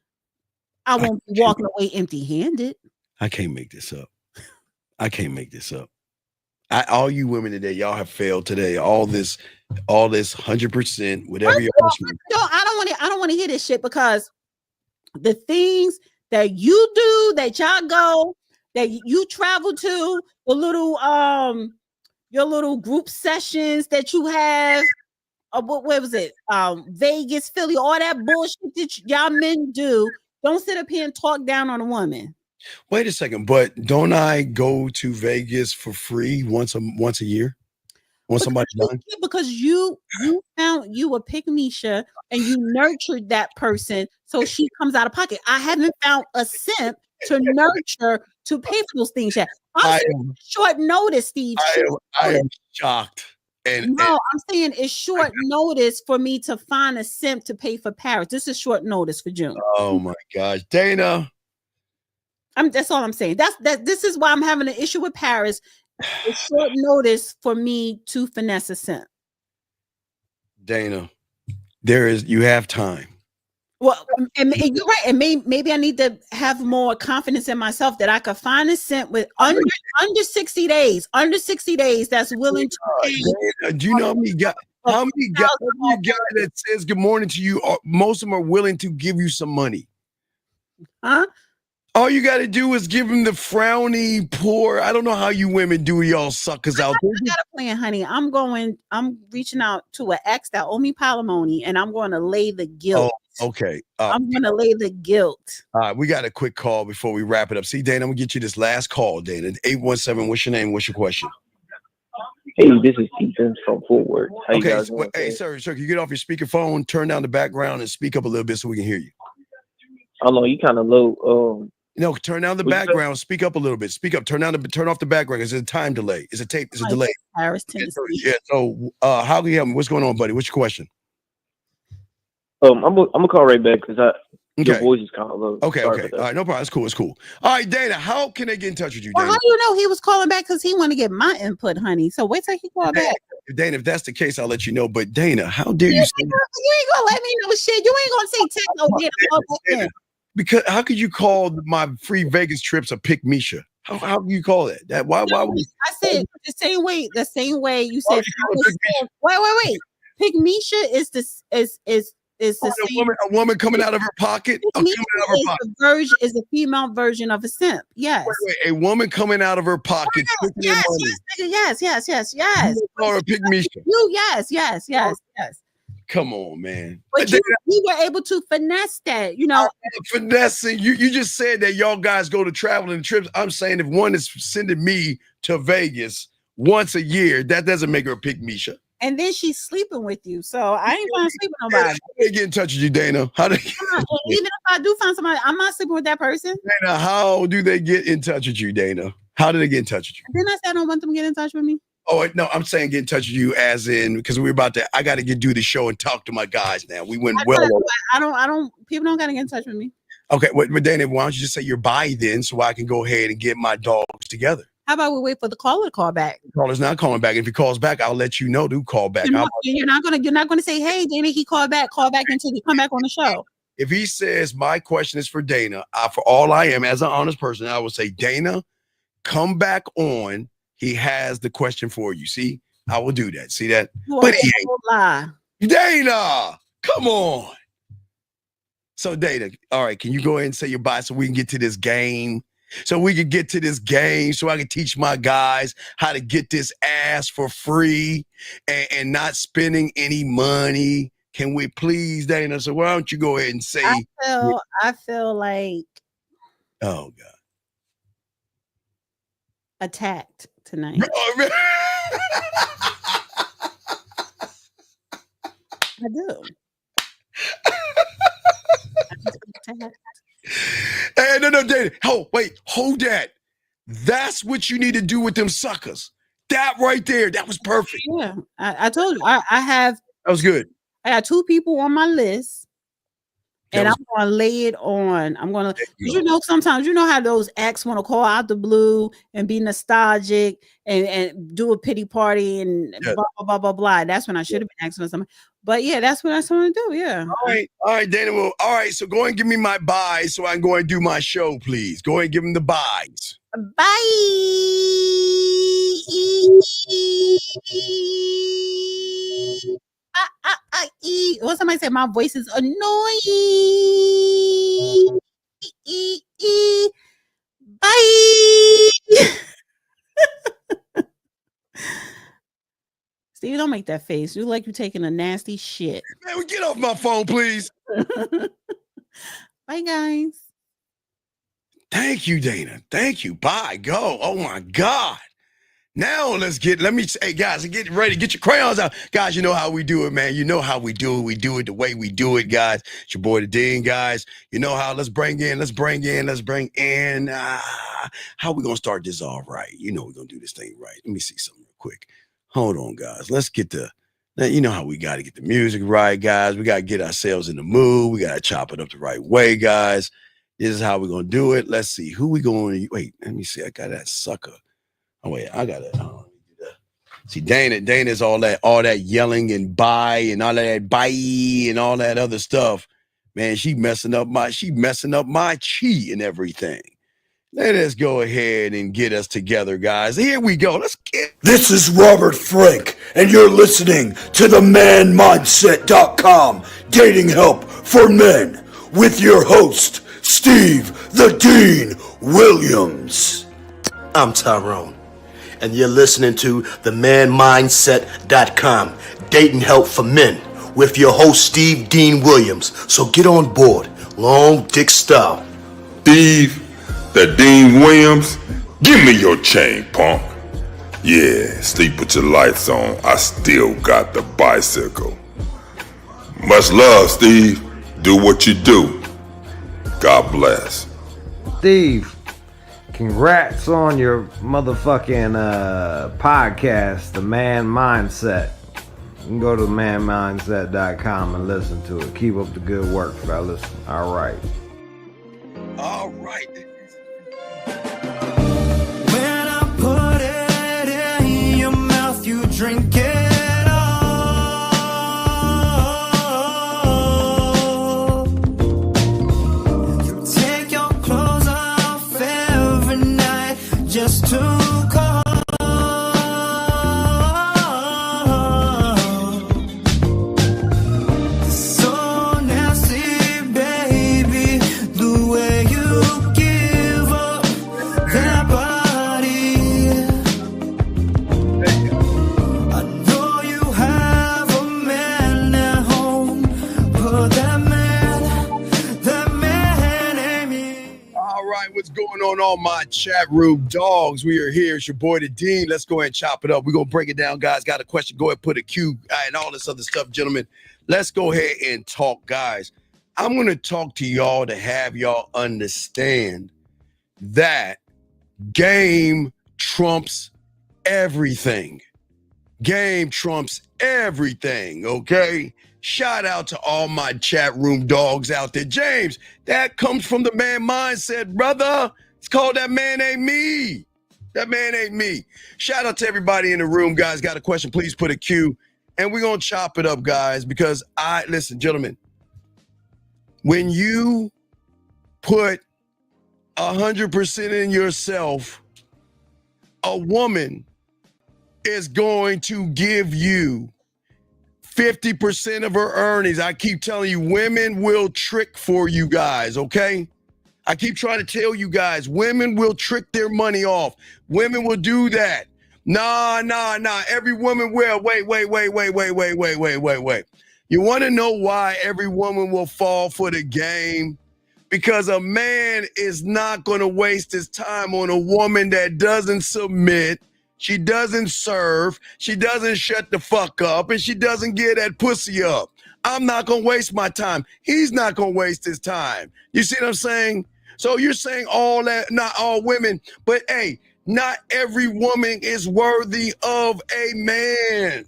I won't be walking away empty-handed. I can't make this up. I can't make this up. All you women today, y'all have failed today. All this 100%, whatever you're asking. I don't want to hear this shit because the things that you do, that y'all go, that you travel to, the little your little group sessions that you have. What was it? Vegas, Philly, all that bullshit that y'all men do. Don't sit up here and talk down on a woman. Wait a second, but don't I go to Vegas for free once a year? When somebody's done? Because you found you a pick-me-sha and you nurtured that person so she comes out of pocket. I haven't found a simp to nurture to pay for those things yet. I'm short notice, Steve. I am shocked. I'm saying it's short notice for me to find a simp to pay for Paris. This is short notice for June. Oh my gosh, Dana. That's all I'm saying. This is why I'm having an issue with Paris. It's short notice for me to finesse a simp. Dana, you have time. Well, and you're right. And maybe I need to have more confidence in myself that I could find a simp with under 60 days. Under 60 days, that's willing to pay. Dana, do you know how many guys that says good morning to you? Most of them are willing to give you some money. Huh? All you got to do is give them the frowny, poor. I don't know how you women do, y'all suckers out there. I got a plan, honey. I'm reaching out to an ex that owe me palimony, and I'm going to lay the guilt. Oh, okay. I'm going to lay the guilt. All right, we got a quick call before we wrap it up. See, Dana, I'm going to get you this last call, Dana. 817, what's your name? What's your question? Hey, this is Ethan from Fort Worth. How you guys doing? Hey, sir, can you get off your speakerphone, turn down the background, and speak up a little bit so we can hear you? How long? You kind of low. No, turn down the background. Speak up a little bit. Speak up. Turn off the background. It's a time delay. It's a delay. Paris, Tennessee. Yeah. So, how can you help me? What's going on, buddy? What's your question? I'm gonna call right back because your voice is kind of low. Okay. All right, no problem. It's cool. All right, Dana, how can they get in touch with you, Dana? Well, how do you know he was calling back? Because he want to get my input, honey. So wait till he call back. Dana, if that's the case, I'll let you know. But Dana, how dare you? You ain't gonna let me know shit. You ain't gonna say techno, Dana. Because how could you call my free Vegas trips a pick Misha? How do you call that? Why would I said the same way you said. Wait. Pick Misha is the same. A woman coming out of her pocket. Is a female version of a simp. Yes. Wait, a woman coming out of her pocket. Yes. You call her pick Misha. Yes. Come on, man. But you were able to finesse that, Finessing. You just said that y'all guys go to traveling trips. I'm saying if one is sending me to Vegas once a year, that doesn't make her pick Misha. And then she's sleeping with you. So I ain't gonna sleep with nobody. How do they get in touch with you, Dana? Even if I do find somebody, I'm not sleeping with that person. Dana, how do they get in touch with you, Dana? How do they get in touch with you? Didn't I say I don't want them to get in touch with me? Oh, no, I'm saying get in touch with you as in, because I got to do the show and talk to my guys now. We went people don't got to get in touch with me. Okay, but Dana, why don't you just say you're by then so I can go ahead and get my dogs together? How about we wait for the caller to call back? The caller's not calling back. If he calls back, I'll let you know to call back. You're not gonna say, hey, Dana, he called back. Call back until you come back on the show. If he says my question is for Dana, for all I am as an honest person, I will say, Dana, come back on. He has the question for you. See, I will do that. See that? But he ain't. Lie. Dana, come on. So Dana, all right, can you go ahead and say your bye so we can get to this game? So I can teach my guys how to get this ass for free and not spending any money. Can we please, Dana? So why don't you go ahead and say? I feel like. Oh God. attacked tonight. I do. Hey, no, Dana. Hold that. That's what you need to do with them suckers. That right there. That was perfect. Yeah, I told you. I have. That was good. I got 2 people on my list. And I'm going to lay it on. I'm going to, sometimes how those acts want to call out the blue and be nostalgic and do a pity party and blah, blah, blah, blah, blah. That's when I should have been asking for something. But yeah, that's what I want to do. Yeah. All right, Dana. Well, all right. So go and give me my buys so I can go and do my show, please. Go and give him the buys. Bye. Or somebody said my voice is annoying. Bye. Steve, don't make that face. You like you taking a nasty shit. Man, get off my phone, please. Bye, guys. Thank you, Dana. Thank you. Bye. Go. Oh my God. Now hey guys, get ready, get your crayons out. Guys, you know how we do it, man. You know how we do it. We do it the way we do it, guys. It's your boy, the Dean, guys. You know how, let's bring in. How we gonna start this all right? You know we're gonna do this thing right. Let me see something real quick. Hold on, guys. Let's get you know how we got to get the music right, guys. We got to get ourselves in the mood. We got to chop it up the right way, guys. This is how we're going to do it. Let's see. Who we going to... Wait, let me see. I got that sucker. Oh, wait. I got it. See, Dana's all that yelling and bye and all that bye and all that other stuff. Man, she messing up my chi and everything. Let us go ahead and get us together, guys. Here we go. Let's get... This is Robert Frank, and you're listening to the manmindset.com dating help for men with your host, Steve the Dean Williams. I'm Tyrone, and you're listening to the manmindset.com dating help for men with your host, Steve Dean Williams. So get on board, long dick style. Steve the Dean Williams, give me your chain, punk. Yeah, sleep with your lights on. I still got the bicycle. Much love, Steve. Do what you do. God bless. Steve, congrats on your motherfucking podcast, The Man Mindset. You can go to manmindset.com and listen to it. Keep up the good work, fellas. All right. All right. When I put it in your mouth, you drink it all. You take your clothes off every night just to call. So nasty, baby, the way you give up that body. I know you have a man at home, but that man ain't me. All right, what's going on, all my chat room dogs? We are here. It's your boy, the Dean. Let's go ahead and chop it up. We're going to break it down, guys. Got a question? Go ahead and put a Q and all this other stuff, gentlemen. Let's go ahead and talk, guys. I'm going to talk to y'all to have y'all understand that game trumps everything. Game trumps everything, okay? Shout out to all my chat room dogs out there. James, that comes from the man mindset, brother. It's called That Man Ain't Me. That man ain't me. Shout out to everybody in the room, guys. Got a question? Please put a Q. And we're going to chop it up, guys, because listen, gentlemen, when you put 100% in yourself, a woman is going to give you 50% of her earnings. I keep telling you, women will trick for you guys, okay? I keep trying to tell you guys, women will trick their money off. Women will do that. Nah. Every woman will. Wait. You want to know why every woman will fall for the game? Because a man is not going to waste his time on a woman that doesn't submit, she doesn't serve, she doesn't shut the fuck up, and she doesn't get that pussy up. I'm not going to waste my time. He's not going to waste his time. You see what I'm saying? So you're saying all that, not all women, but hey, not every woman is worthy of a man.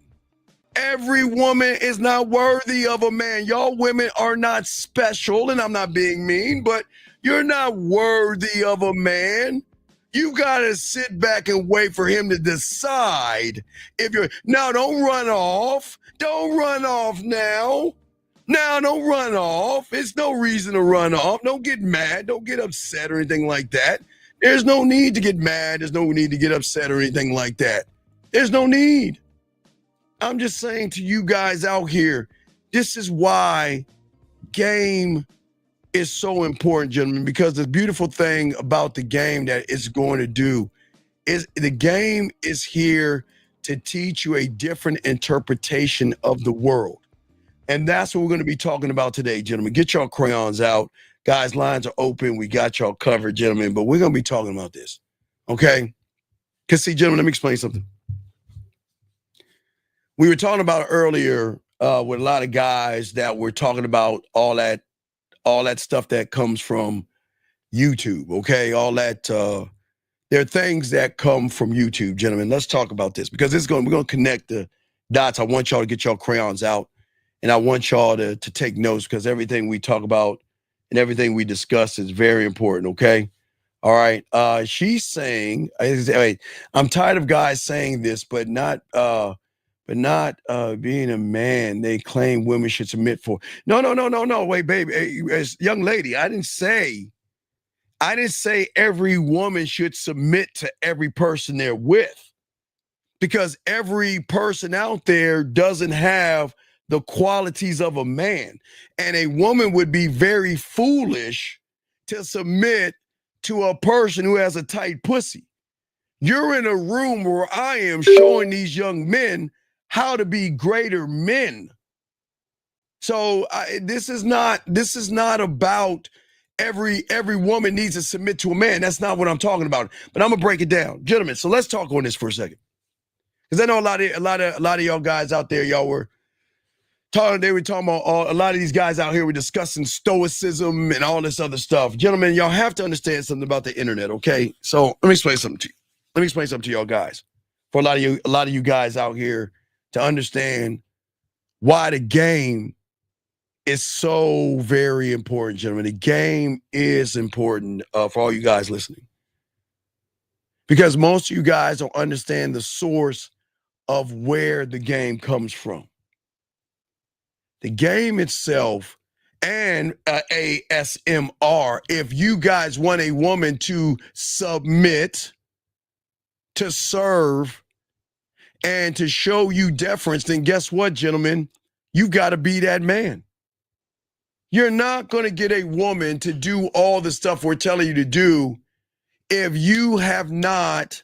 Every woman is not worthy of a man. Y'all women are not special, and I'm not being mean, but you're not worthy of a man. You got to sit back and wait for him to decide if you're... Now, don't run off. Don't run off now. Now, don't run off. It's no reason to run off. Don't get mad. Don't get upset or anything like that. There's no need to get mad. There's no need to get upset or anything like that. There's no need. I'm just saying to you guys out here, this is why game is so important, gentlemen, because the beautiful thing about the game that it's going to do is the game is here to teach you a different interpretation of the world. And that's what we're going to be talking about today, gentlemen. Get y'all crayons out. Guys, lines are open. We got y'all covered, gentlemen, but we're going to be talking about this, okay? Because, see, gentlemen, let me explain something. We were talking about earlier with a lot of guys that were talking about all that stuff that comes from YouTube, okay? All that, there are things that come from YouTube, gentlemen. Let's talk about this because we're going to connect the dots. I want y'all to get y'all crayons out, and I want y'all to take notes because everything we talk about and everything we discuss is very important, okay? All right. She's saying, I'm tired of guys saying this, but not being a man they claim women should submit for. No. Wait, baby. Hey, young lady, I didn't say every woman should submit to every person they're with, because every person out there doesn't have the qualities of a man. And a woman would be very foolish to submit to a person who has a tight pussy. You're in a room where I am showing these young men how to be greater men. So this is not about every woman needs to submit to a man. That's not what I'm talking about. But I'm gonna break it down, gentlemen. So let's talk on this for a second, because I know a lot of y'all guys out there, y'all were talking. They were talking about a lot of these guys out here were discussing stoicism and all this other stuff. Gentlemen, y'all have to understand something about the internet, okay? So let me explain something to you. Let me explain something to y'all guys. For a lot of you guys out here to understand why the game is so very important, gentlemen. The game is important for all you guys listening, because most of you guys don't understand the source of where the game comes from. The game itself and ASMR, if you guys want a woman to submit, to serve, and to show you deference, then guess what, gentlemen? You got to be that man. You're not going to get a woman to do all the stuff we're telling you to do if you have not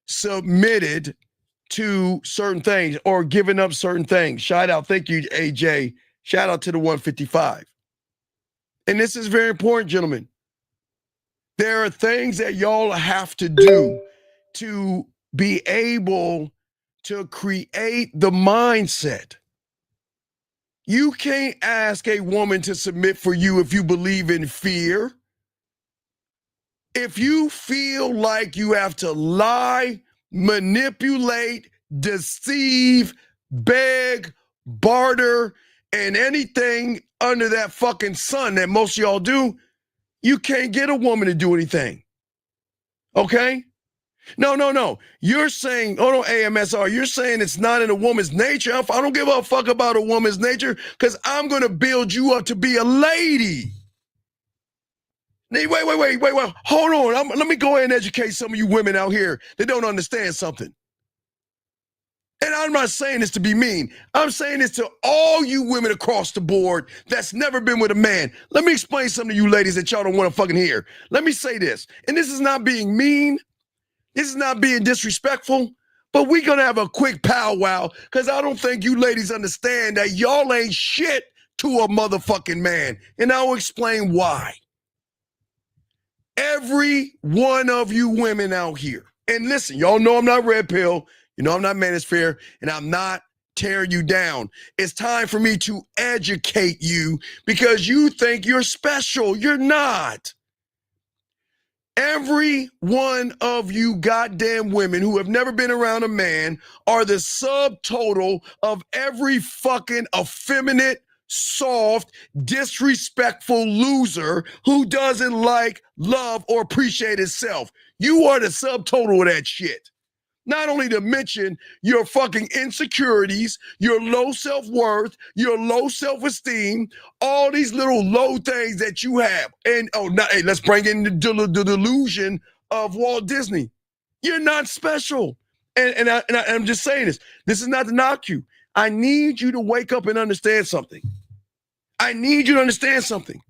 submitted to certain things or given up certain things. Shout out. Thank you, AJ. Shout out to the 155. And this is very important, gentlemen. There are things that y'all have to do to be able to create the mindset. You can't ask a woman to submit for you if you believe in fear. If you feel like you have to lie, manipulate, deceive, beg, barter, and anything under that fucking sun that most of y'all do, you can't get a woman to do anything. Okay? No. You're saying, oh no, AMSR, you're saying it's not in a woman's nature. I don't give a fuck about a woman's nature, because I'm going to build you up to be a lady. Wait. Hold on. Let me go ahead and educate some of you women out here that don't understand something. And I'm not saying this to be mean. I'm saying this to all you women across the board that's never been with a man. Let me explain something to you ladies that y'all don't want to fucking hear. Let me say this. And this is not being mean. This is not being disrespectful. But we're going to have a quick powwow, because I don't think you ladies understand that y'all ain't shit to a motherfucking man. And I'll explain why. Every one of you women out here, and listen, y'all know I'm not red pill, you know I'm not manosphere, and I'm not tearing you down. It's time for me to educate you because you think you're special. You're not. Every one of you goddamn women who have never been around a man are the subtotal of every fucking effeminate, soft, disrespectful loser who doesn't like, love, or appreciate himself. You are the subtotal of that shit. Not only to mention your fucking insecurities, your low self-worth, your low self-esteem, all these little low things that you have. And hey, let's bring in the delusion of Walt Disney. You're not special. And I'm just saying this. This is not to knock you. I need you to wake up and understand something. I need you to understand something.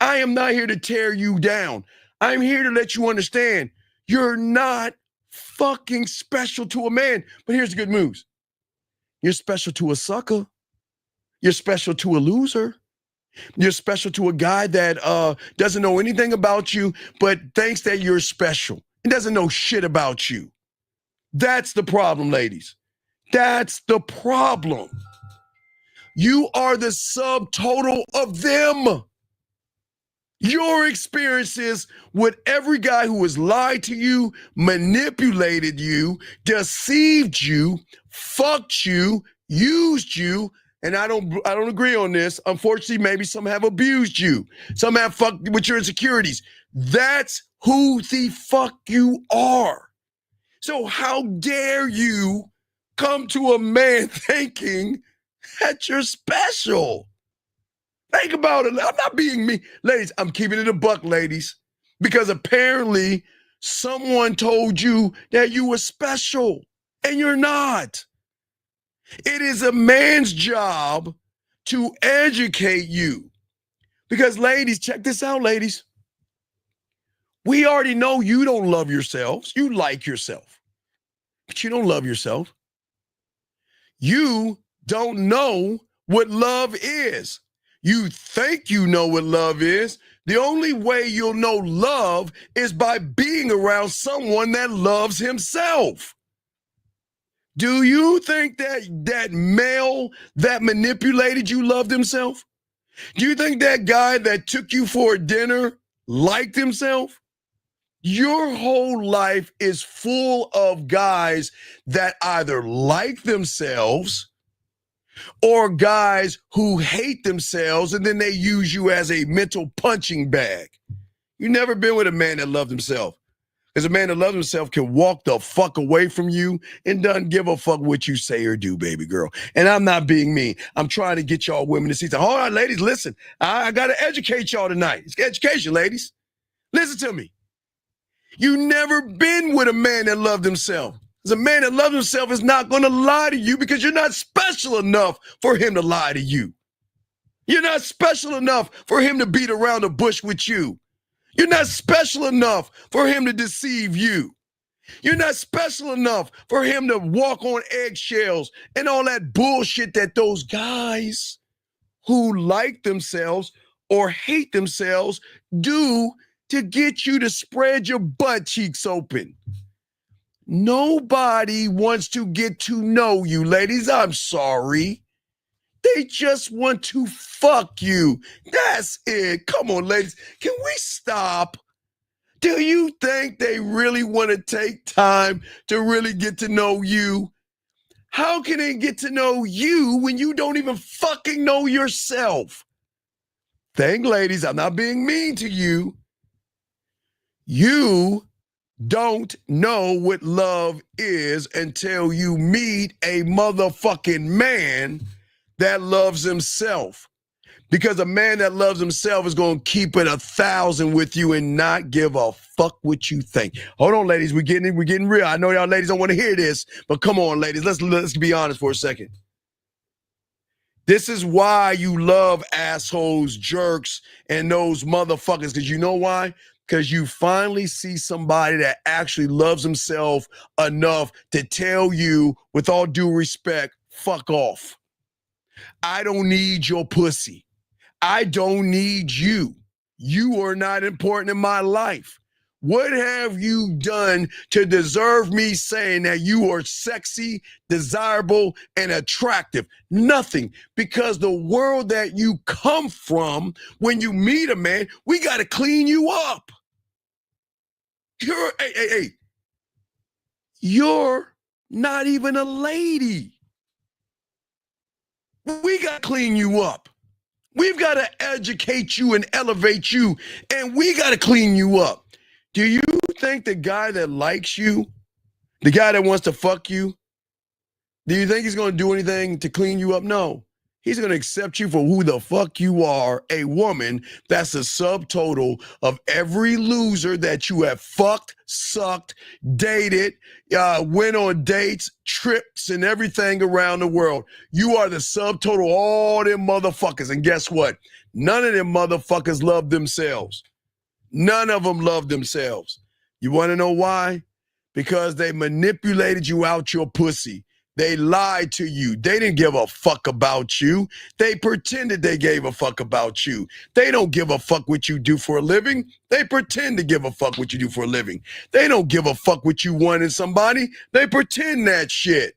I am not here to tear you down. I'm here to let you understand you're not fucking special to a man. But here's the good news. You're special to a sucker. You're special to a loser. You're special to a guy that doesn't know anything about you, but thinks that you're special and doesn't know shit about you. That's the problem, ladies. That's the problem. You are the subtotal of them. Your experiences with every guy who has lied to you, manipulated you, deceived you, fucked you, used you, and I don't agree on this. Unfortunately, maybe some have abused you. Some have fucked with your insecurities. That's who the fuck you are. So how dare you come to a man thinking that you're special? Think about it. I'm not being mean. Ladies, I'm keeping it a buck, ladies, because apparently someone told you that you were special and you're not. It is a man's job to educate you because, ladies, check this out, ladies. We already know you don't love yourselves. You like yourself, but you don't love yourself. You don't know what love is. You think you know what love is. The only way you'll know love is by being around someone that loves himself. Do you think that male that manipulated you loved himself? Do you think that guy that took you for dinner liked himself? Your whole life is full of guys that either like themselves or guys who hate themselves and then they use you as a mental punching bag. You never been with a man that loved himself. Because a man that loves himself can walk the fuck away from you and doesn't give a fuck what you say or do, baby girl. And I'm not being mean. I'm trying to get y'all women to see. Hold on, ladies, listen. I got to educate y'all tonight. It's education, ladies. Listen to me. You never been with a man that loved himself. Because a man that loves himself is not going to lie to you because you're not special enough for him to lie to you. You're not special enough for him to beat around the bush with you. You're not special enough for him to deceive you. You're not special enough for him to walk on eggshells and all that bullshit that those guys who like themselves or hate themselves do to get you to spread your butt cheeks open. Nobody wants to get to know you, ladies. I'm sorry. They just want to fuck you. That's it. Come on, ladies. Can we stop? Do you think they really want to take time to really get to know you? How can they get to know you when you don't even fucking know yourself? Think, ladies, I'm not being mean to you. You don't know what love is until you meet a motherfucking man that loves himself. Because a man that loves himself is going to keep it 1,000 with you and not give a fuck what you think. Hold on, ladies. We're getting real. I know y'all ladies don't want to hear this, but come on, ladies. Let's be honest for a second. This is why you love assholes, jerks, and those motherfuckers. Because you know why? Because you finally see somebody that actually loves himself enough to tell you, with all due respect, fuck off. I don't need your pussy. I don't need you. You are not important in my life. What have you done to deserve me saying that you are sexy, desirable, and attractive? Nothing. Because the world that you come from, when you meet a man, we got to clean you up. You're not even a lady. We got to clean you up. We've got to educate you and elevate you, and we got to clean you up. Do you think the guy that likes you, the guy that wants to fuck you, do you think he's going to do anything to clean you up? No. He's going to accept you for who the fuck you are, a woman that's a subtotal of every loser that you have fucked, sucked, dated, went on dates, trips, and everything around the world. You are the subtotal of all them motherfuckers. And guess what? None of them motherfuckers love themselves. None of them love themselves. You want to know why? Because they manipulated you out your pussy. They lied to you. They didn't give a fuck about you. They pretended they gave a fuck about you. They don't give a fuck what you do for a living. They pretend to give a fuck what you do for a living. They don't give a fuck what you want in somebody. They pretend that shit.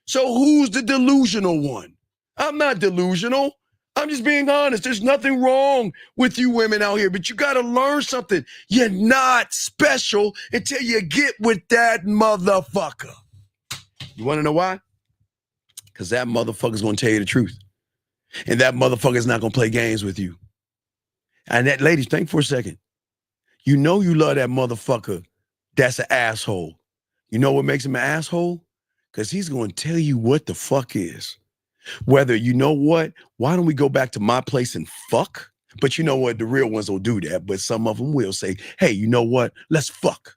So who's the delusional one? I'm not delusional. I'm just being honest. There's nothing wrong with you women out here, but you got to learn something. You're not special until you get with that motherfucker. You want to know why? Because that motherfucker's going to tell you the truth. And that motherfucker's not going to play games with you. And that, ladies, think for a second. You know you love that motherfucker. That's an asshole. You know what makes him an asshole? Because he's going to tell you what the fuck is. Whether, you know what, why don't we go back to my place and fuck? But you know what, the real ones will do that. But some of them will say, hey, you know what, let's fuck.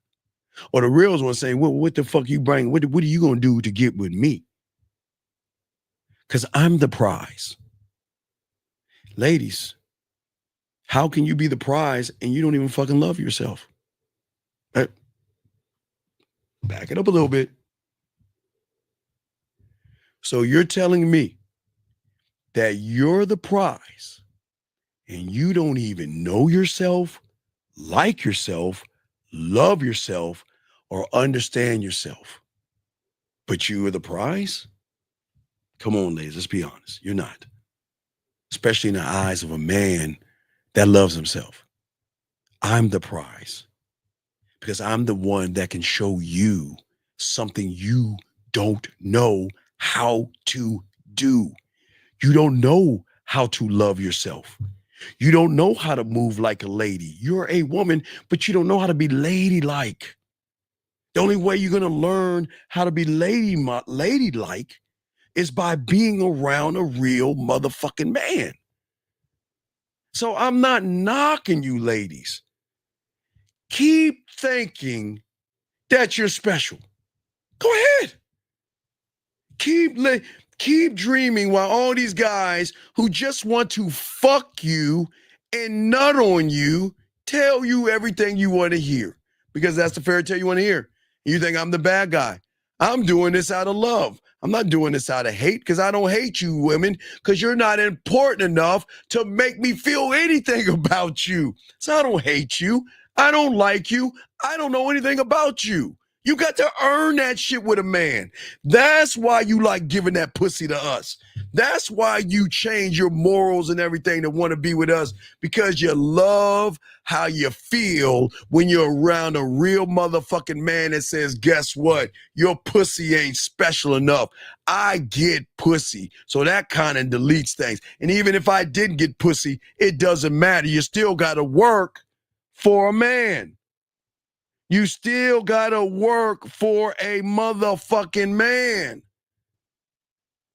Or the real ones say, well, what the fuck you bring? What are you going to do to get with me? Because I'm the prize. Ladies, how can you be the prize and you don't even fucking love yourself? Back it up a little bit. So you're telling me that you're the prize and you don't even know yourself, like yourself, love yourself, or understand yourself, but you are the prize? Come on, ladies, let's be honest. You're not. Especially in the eyes of a man that loves himself. I'm the prize because I'm the one that can show you something you don't know how to do. You don't know how to love yourself. You don't know how to move like a lady. You're a woman, but you don't know how to be ladylike. The only way you're going to learn how to be ladylike is by being around a real motherfucking man. So I'm not knocking you, ladies. Keep thinking that you're special. Go ahead. Keep dreaming while all these guys who just want to fuck you and nut on you tell you everything you want to hear, because that's the fairy tale you want to hear. You think I'm the bad guy. I'm doing this out of love. I'm not doing this out of hate, because I don't hate you women, because you're not important enough to make me feel anything about you. So I don't hate you. I don't like you. I don't know anything about you. You got to earn that shit with a man. That's why you like giving that pussy to us. That's why you change your morals and everything to want to be with us, because you love how you feel when you're around a real motherfucking man that says, guess what? Your pussy ain't special enough. I get pussy. So that kind of deletes things. And even if I didn't get pussy, it doesn't matter. You still got to work for a man. You still gotta work for a motherfucking man.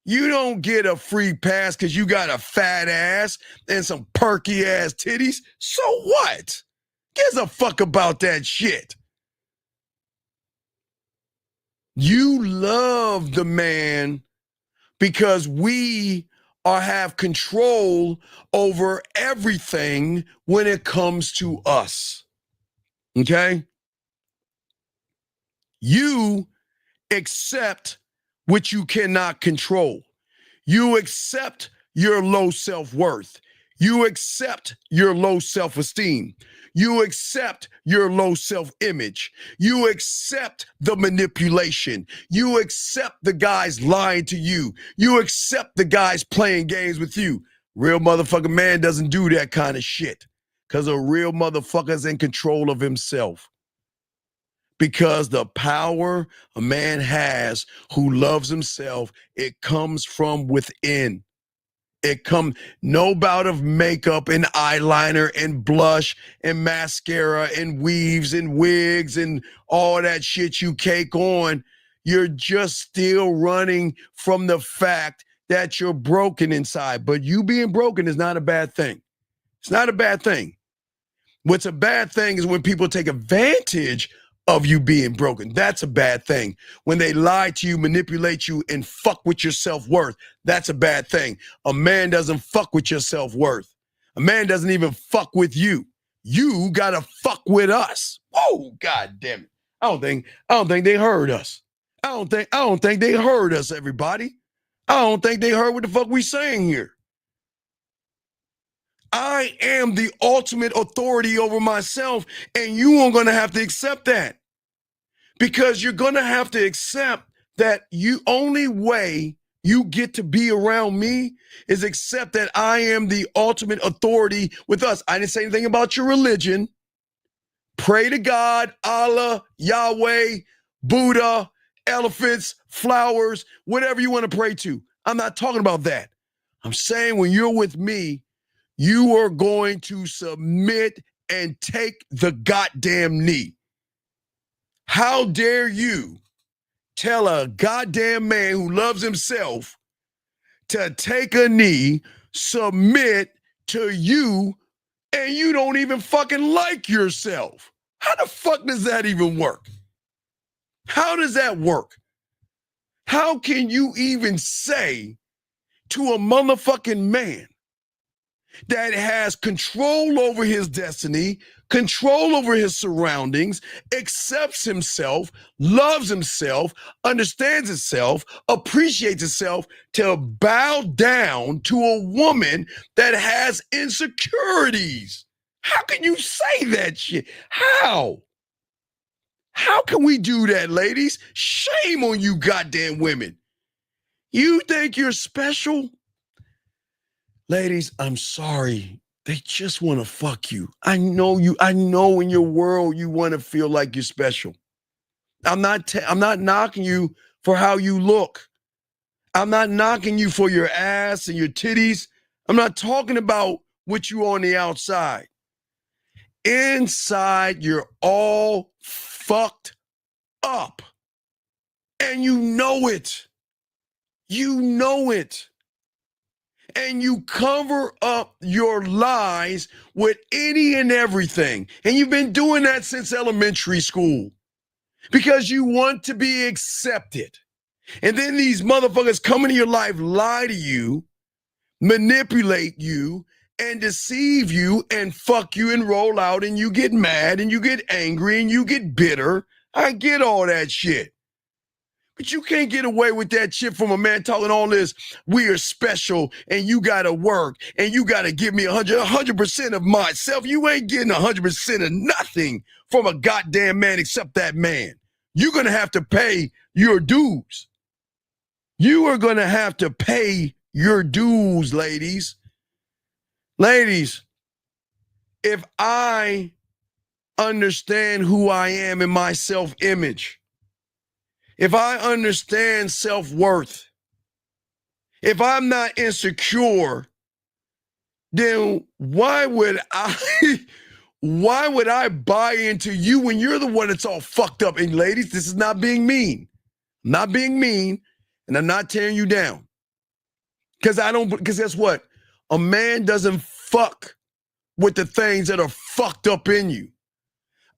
You don't get a free pass because you got a fat ass and some perky ass titties. So what? Gives a fuck about that shit. You love the man because we have control over everything when it comes to us. Okay? You accept what you cannot control. You accept your low self-worth. You accept your low self-esteem. You accept your low self-image. You accept the manipulation. You accept the guys lying to you. You accept the guys playing games with you. Real motherfucking man doesn't do that kind of shit because a real motherfucker's in control of himself. Because the power a man has who loves himself, it comes from within. It comes no bout of makeup and eyeliner and blush and mascara and weaves and wigs and all that shit you cake on. You're just still running from the fact that you're broken inside. But you being broken is not a bad thing. It's not a bad thing. What's a bad thing is when people take advantage of you being broken. That's a bad thing. When they lie to you, manipulate you, and fuck with your self-worth, that's a bad thing. A man doesn't fuck with your self-worth. A man doesn't even fuck with you. You gotta fuck with us. Oh, God damn it. I don't think they heard us. I don't think they heard us, everybody. I don't think they heard what the fuck we saying here. I am the ultimate authority over myself, and you are going to have to accept that. Because you're going to have to accept that you only way you get to be around me is accept that I am the ultimate authority with us. I didn't say anything about your religion. Pray to God, Allah, Yahweh, Buddha, elephants, flowers, whatever you want to pray to. I'm not talking about that. I'm saying when you're with me, you are going to submit and take the goddamn knee. How dare you tell a goddamn man who loves himself to take a knee, submit to you, and you don't even fucking like yourself? How the fuck does that even work? How does that work? How can you even say to a motherfucking man that has control over his destiny, control over his surroundings, accepts himself, loves himself, understands himself, appreciates himself, to bow down to a woman that has insecurities? How can you say that shit? How? How can we do that, ladies? Shame on you goddamn women. You think you're special? Ladies, I'm sorry. They just want to fuck you. I know you. I know in your world you want to feel like you're special. I'm not knocking you for how you look. I'm not knocking you for your ass and your titties. I'm not talking about what you on the outside. Inside, you're all fucked up. And you know it. You know it. And you cover up your lies with any and everything. And you've been doing that since elementary school because you want to be accepted. And then these motherfuckers come into your life, lie to you, manipulate you, and deceive you, and fuck you, and roll out, and you get mad, and you get angry, and you get bitter. I get all that shit. But you can't get away with that shit from a man talking all this, we are special, and you gotta work, and you gotta give me 100% of myself. You ain't getting 100% of nothing from a goddamn man except that man. You're gonna have to pay your dues. You are gonna have to pay your dues, ladies. Ladies, if I understand who I am in my self-image, if I understand self-worth, if I'm not insecure, then why would I buy into you when you're the one that's all fucked up? And ladies, this is not being mean. I'm not being mean, and I'm not tearing you down. Because guess what? A man doesn't fuck with the things that are fucked up in you.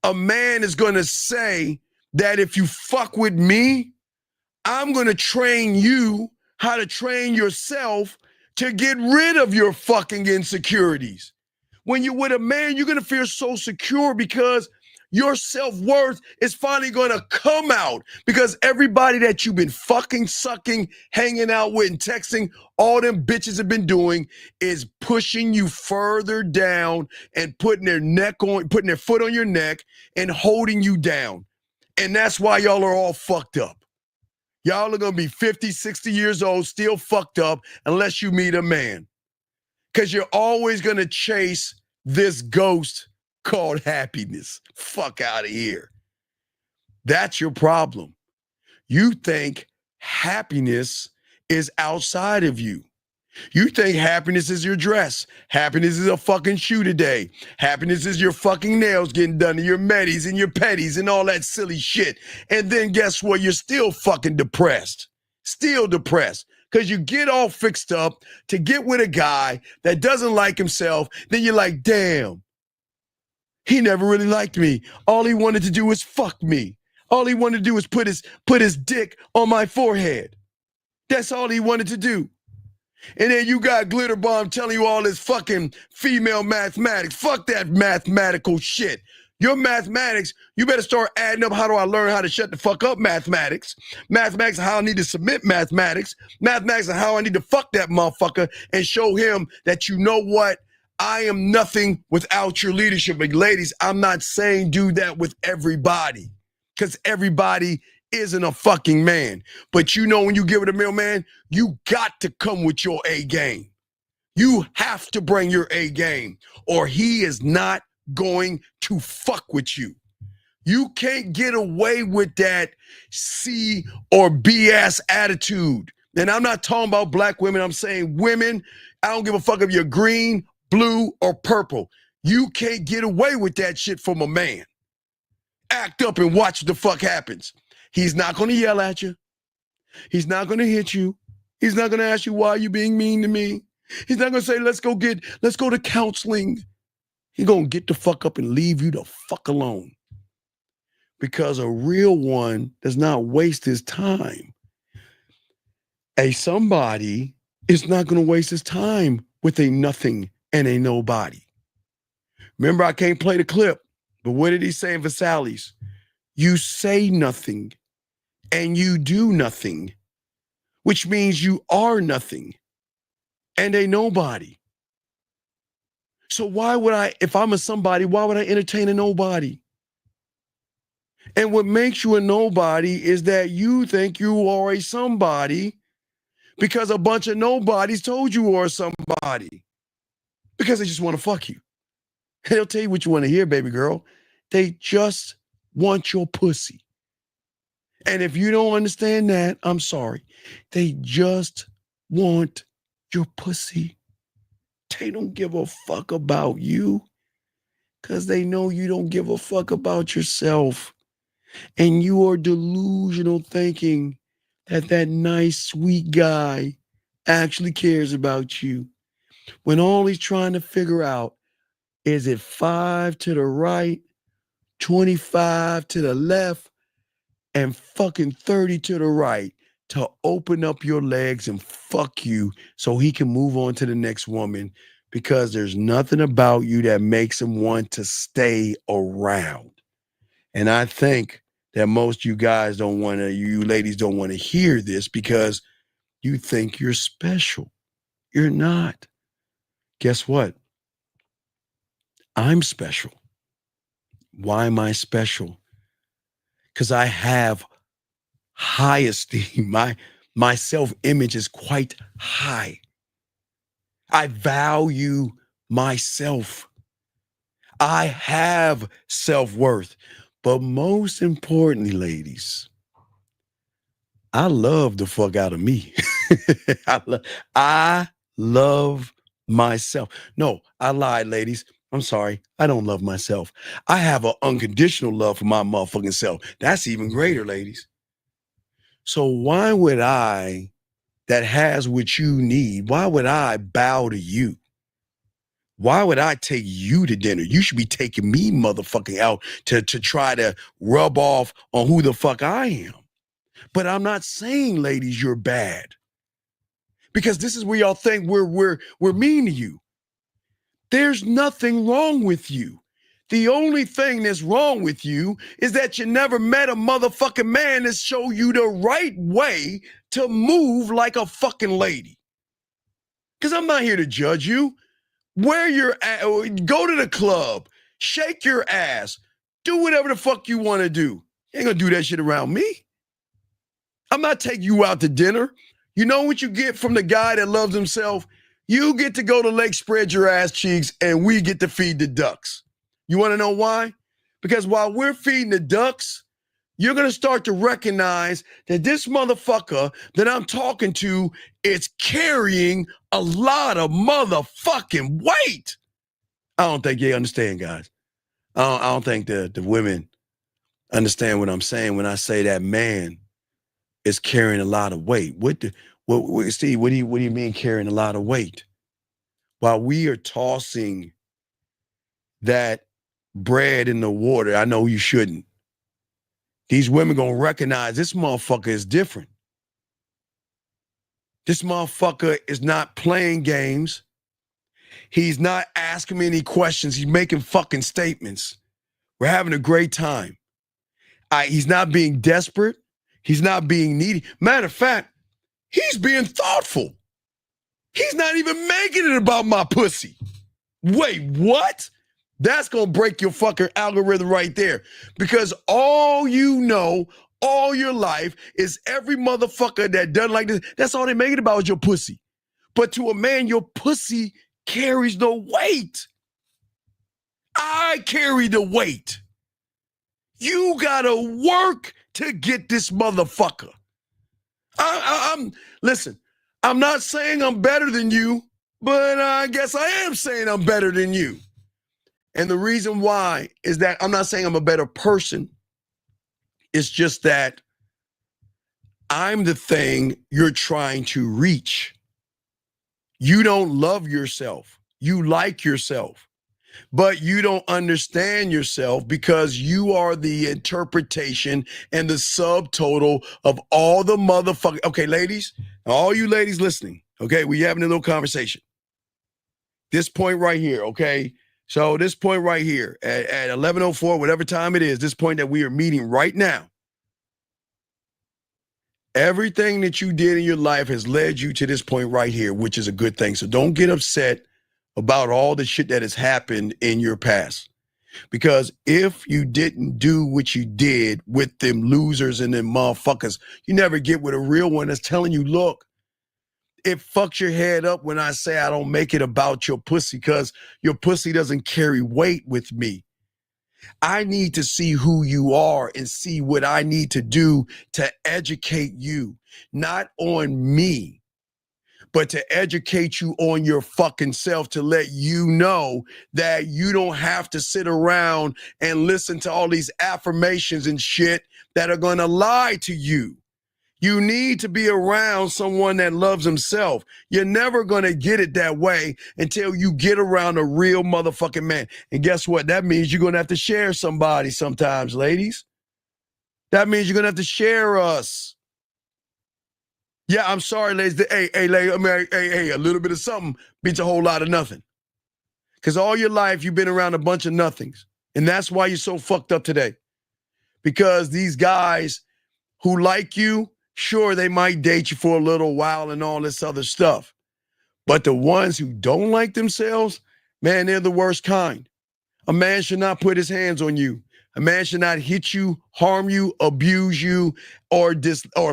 A man is going to say that if you fuck with me, I'm going to train you how to train yourself to get rid of your fucking insecurities. When you're with a man, you're going to feel so secure because your self-worth is finally going to come out, because everybody that you've been fucking, sucking, hanging out with, and texting, all them bitches have been doing is pushing you further down and putting their foot on your neck and holding you down. And that's why y'all are all fucked up. Y'all are going to be 50, 60 years old, still fucked up, unless you meet a man. Because you're always going to chase this ghost called happiness. Fuck out of here. That's your problem. You think happiness is outside of you. You think happiness is your dress. Happiness is a fucking shoe today. Happiness is your fucking nails getting done and your medis and your petties and all that silly shit. And then guess what? You're still fucking depressed. Still depressed. Because you get all fixed up to get with a guy that doesn't like himself. Then you're like, damn, he never really liked me. All he wanted to do was fuck me. All he wanted to do was put his dick on my forehead. That's all he wanted to do. And then you got Glitter Bomb telling you all this fucking female mathematics. Fuck that mathematical shit. Your mathematics, you better start adding up, how do I learn how to shut the fuck up mathematics? Mathematics is how I need to submit mathematics. Mathematics is how I need to fuck that motherfucker and show him that, you know what? I am nothing without your leadership. But ladies, I'm not saying do that with everybody, because everybody isn't a fucking man. But you know, when you give it a male man, you got to come with your A game. You have to bring your A game, or he is not going to fuck with you. You can't get away with that C or BS attitude. And I'm not talking about black women. I'm saying women. I don't give a fuck if you're green, blue, or purple. You can't get away with that shit from a man. Act up and watch what the fuck happens. He's not going to yell at you. He's not going to hit you. He's not going to ask you, why are you being mean to me? He's not going to say, let's go to counseling. He's going to get the fuck up and leave you the fuck alone. Because a real one does not waste his time. Somebody is not going to waste his time with a nothing and a nobody. Remember, I can't play the clip, but what did he say in Versailles? You say nothing and you do nothing, which means you are nothing and a nobody. So why would I, if I'm a somebody, why would I entertain a nobody? And what makes you a nobody is that you think you are a somebody because a bunch of nobodies told you are somebody, because they just want to fuck you. And they'll tell you what you want to hear, baby girl. They just want your pussy. And if you don't understand that, I'm sorry. They just want your pussy. They don't give a fuck about you because they know you don't give a fuck about yourself. And you are delusional thinking that that nice, sweet guy actually cares about you, when all he's trying to figure out is it 5 to the right, 25 to the left, and fucking 30 to the right to open up your legs and fuck you so he can move on to the next woman, because there's nothing about you that makes him want to stay around. And I think that most you guys don't want to, you ladies don't want to hear this, because you think you're special. You're not. Guess what? I'm special. Why am I special? Because I have high esteem. My self-image is quite high. I value myself. I have self-worth. But most importantly, ladies, I love the fuck out of me. I love myself. No, I lied, ladies. I'm sorry. I don't love myself. I have an unconditional love for my motherfucking self. That's even greater, ladies. So why would I, that has what you need, why would I bow to you? Why would I take you to dinner? You should be taking me motherfucking out to try to rub off on who the fuck I am. But I'm not saying, ladies, you're bad, because this is where y'all think we're mean to you. There's nothing wrong with you. The only thing that's wrong with you is that you never met a motherfucking man that show you the right way to move like a fucking lady. Because I'm not here to judge you. Where you're at, go to the club, shake your ass, do whatever the fuck you want to do. You ain't gonna do that shit around me. I'm not taking you out to dinner. You know what you get from the guy that loves himself? You get to go to Lake, spread your ass cheeks, and we get to feed the ducks. You want to know why? Because while we're feeding the ducks, you're going to start to recognize that this motherfucker that I'm talking to is carrying a lot of motherfucking weight. I don't think you understand, guys. I don't think the women understand what I'm saying when I say that man is carrying a lot of weight. Steve, what do you mean carrying a lot of weight? While we are tossing that bread in the water, I know you shouldn't. These women gonna recognize this motherfucker is different. This motherfucker is not playing games. He's not asking me any questions. He's making fucking statements. We're having a great time. He's not being desperate. He's not being needy. Matter of fact, he's being thoughtful. He's not even making it about my pussy. Wait, what? That's going to break your fucking algorithm right there. Because all you know, all your life is every motherfucker that doesn't like this. That's all they make it about is your pussy. But to a man, your pussy carries no weight. I carry the weight. You got to work to get this motherfucker. Listen, I'm not saying I'm better than you, but I guess I am saying I'm better than you. And the reason why is that I'm not saying I'm a better person. It's just that I'm the thing you're trying to reach. You don't love yourself. You like yourself. But you don't understand yourself because you are the interpretation and the subtotal of all the motherfucking. Okay, ladies, all you ladies listening, okay, we having a little conversation. This point right here, okay? So this point right here at 11:04, whatever time it is, this point that we are meeting right now, everything that you did in your life has led you to this point right here, which is a good thing. So don't get upset about all the shit that has happened in your past. Because if you didn't do what you did with them losers and them motherfuckers, you never get with a real one that's telling you, look, it fucks your head up when I say I don't make it about your pussy because your pussy doesn't carry weight with me. I need to see who you are and see what I need to do to educate you, not on me, but to educate you on your fucking self, to let you know that you don't have to sit around and listen to all these affirmations and shit that are going to lie to you. You need to be around someone that loves himself. You're never going to get it that way until you get around a real motherfucking man. And guess what? That means you're going to have to share somebody sometimes, ladies. That means you're going to have to share us. Yeah, I'm sorry, ladies. Hey, a little bit of something beats a whole lot of nothing. Because all your life, you've been around a bunch of nothings. And that's why you're so fucked up today. Because these guys who like you, sure, they might date you for a little while and all this other stuff. But the ones who don't like themselves, man, they're the worst kind. A man should not put his hands on you. A man should not hit you, harm you, abuse you, or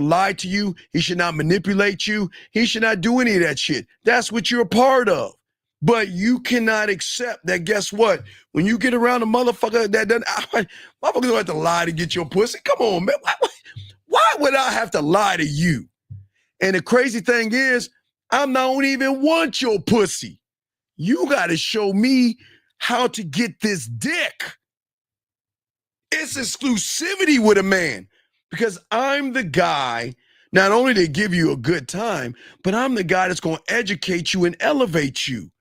lie to you. He should not manipulate you. He should not do any of that shit. That's what you're a part of. But you cannot accept that, guess what? When you get around a motherfucker that doesn't, motherfuckers don't have to lie to get your pussy. Come on, man. Why would I have to lie to you? And the crazy thing is, I don't even want your pussy. You got to show me how to get this dick. It's exclusivity with a man because I'm the guy, not only to give you a good time, but I'm the guy that's going to educate you and elevate you.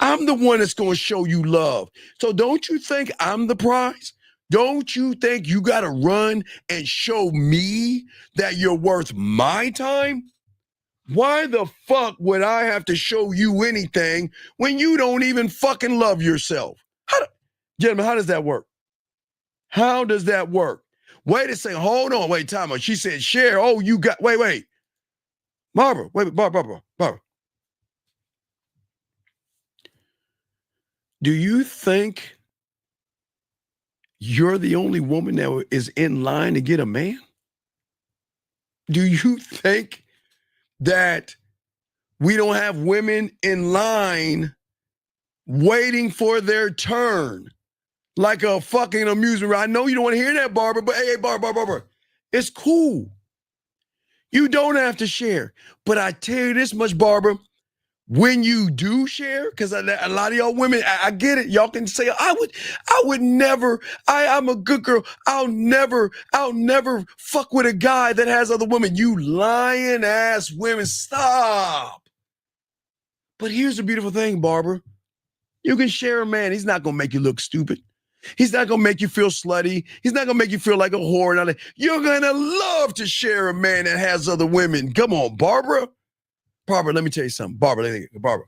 I'm the one that's going to show you love. So don't you think I'm the prize? Don't you think you got to run and show me that you're worth my time? Why the fuck would I have to show you anything when you don't even fucking love yourself? Gentlemen, how does that work? How does that work? Wait a second. Hold on. Wait, time out. She said share. Oh, you got, wait. Barbara, Barbara. Do you think you're the only woman that is in line to get a man? Do you think that we don't have women in line waiting for their turn like a fucking amusement ride? I know you don't want to hear that, Barbara, but hey, Barbara, it's cool. You don't have to share. But I tell you this much, Barbara, when you do share, because a lot of y'all women, I get it. Y'all can say, I would never, I'm a good girl. I'll never fuck with a guy that has other women. You lying ass women, stop. But here's the beautiful thing, Barbara. You can share a man. He's not going to make you look stupid. He's not going to make you feel slutty. He's not going to make you feel like a whore. You're going to love to share a man that has other women. Come on, Barbara. Barbara, let me tell you something. Barbara,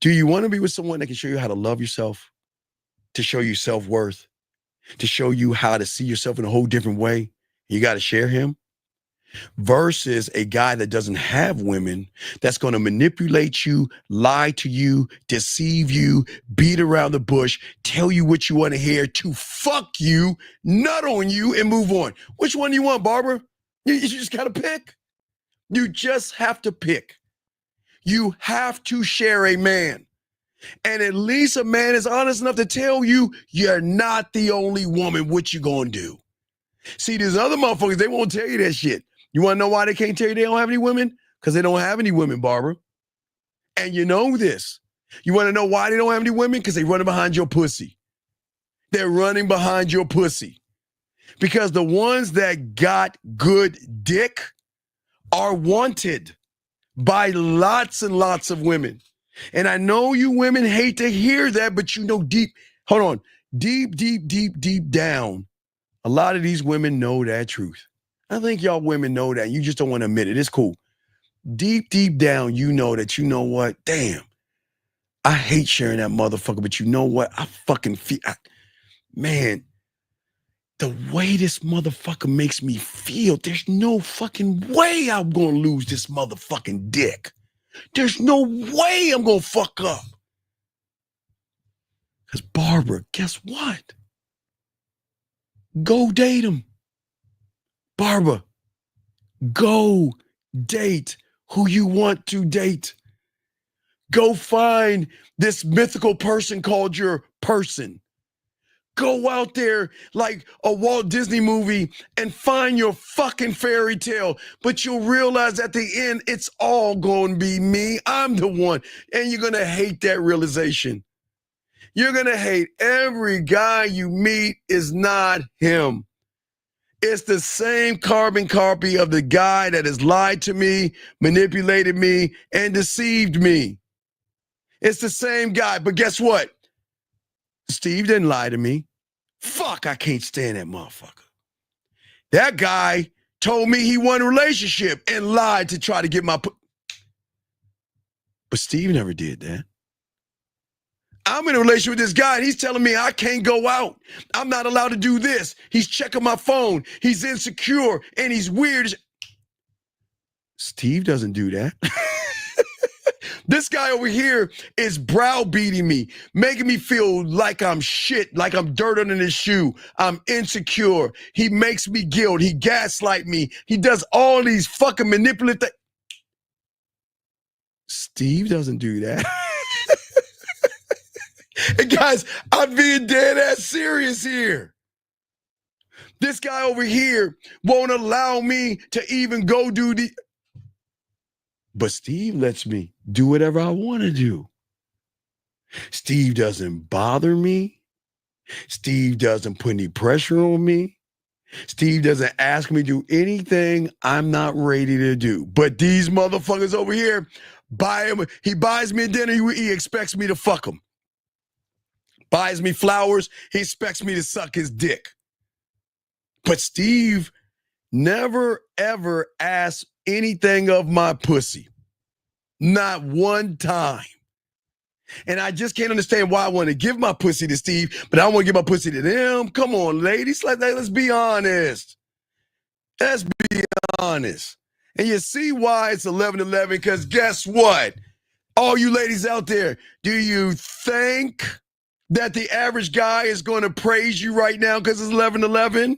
do you want to be with someone that can show you how to love yourself, to show you self-worth, to show you how to see yourself in a whole different way? You got to share him. Versus a guy that doesn't have women, that's going to manipulate you, lie to you, deceive you, beat around the bush, tell you what you want to hear, to fuck you, nut on you, and move on. Which one do you want, Barbara? You just got to pick. You just have to pick. You have to share a man. And at least a man is honest enough to tell you you're not the only woman. What you gonna do? See, these other motherfuckers, they won't tell you that shit. You want to know why they can't tell you they don't have any women? Because they don't have any women, Barbara. And you know this. You want to know why they don't have any women? Because they're running behind your pussy. They're running behind your pussy. Because the ones that got good dick are wanted by lots and lots of women. And I know you women hate to hear that, but you know deep down, a lot of these women know that truth. I think y'all women know that. You just don't want to admit it. It's cool. Deep down, you know that, you know what? Damn. I hate sharing that motherfucker, but you know what? I fucking feel, man, the way this motherfucker makes me feel, there's no fucking way I'm going to lose this motherfucking dick. There's no way I'm going to fuck up. Because Barbara, guess what? Go date him. Barbara, go date who you want to date. Go find this mythical person called your person. Go out there like a Walt Disney movie and find your fucking fairy tale. But you'll realize at the end, it's all going to be me. I'm the one. And you're going to hate that realization. You're going to hate every guy you meet is not him. It's the same carbon copy of the guy that has lied to me, manipulated me, and deceived me. It's the same guy. But guess what? Steve didn't lie to me. Fuck, I can't stand that motherfucker. That guy told me he wanted a relationship and lied to try to get my... But Steve never did that. I'm in a relationship with this guy and he's telling me I can't go out. I'm not allowed to do this. He's checking my phone. He's insecure and he's weird. Steve doesn't do that. This guy over here is browbeating me, making me feel like I'm shit, like I'm dirt under his shoe. I'm insecure. He makes me guilt. He gaslight me. He does all these fucking manipulative things. Steve doesn't do that. And guys, I'm being dead ass serious here. This guy over here won't allow me to even go do the... But Steve lets me do whatever I want to do. Steve doesn't bother me. Steve doesn't put any pressure on me. Steve doesn't ask me to do anything I'm not ready to do. But these motherfuckers over here, he buys me a dinner, he expects me to fuck him. Buys me flowers, he expects me to suck his dick. But Steve never, ever asked anything of my pussy. Not one time. And I just can't understand why I want to give my pussy to Steve, but I want to give my pussy to them. Come on, ladies. Let's be honest. Let's be honest. And you see why it's 11-11, because guess what? All you ladies out there, do you think that the average guy is going to praise you right now because it's 11-11?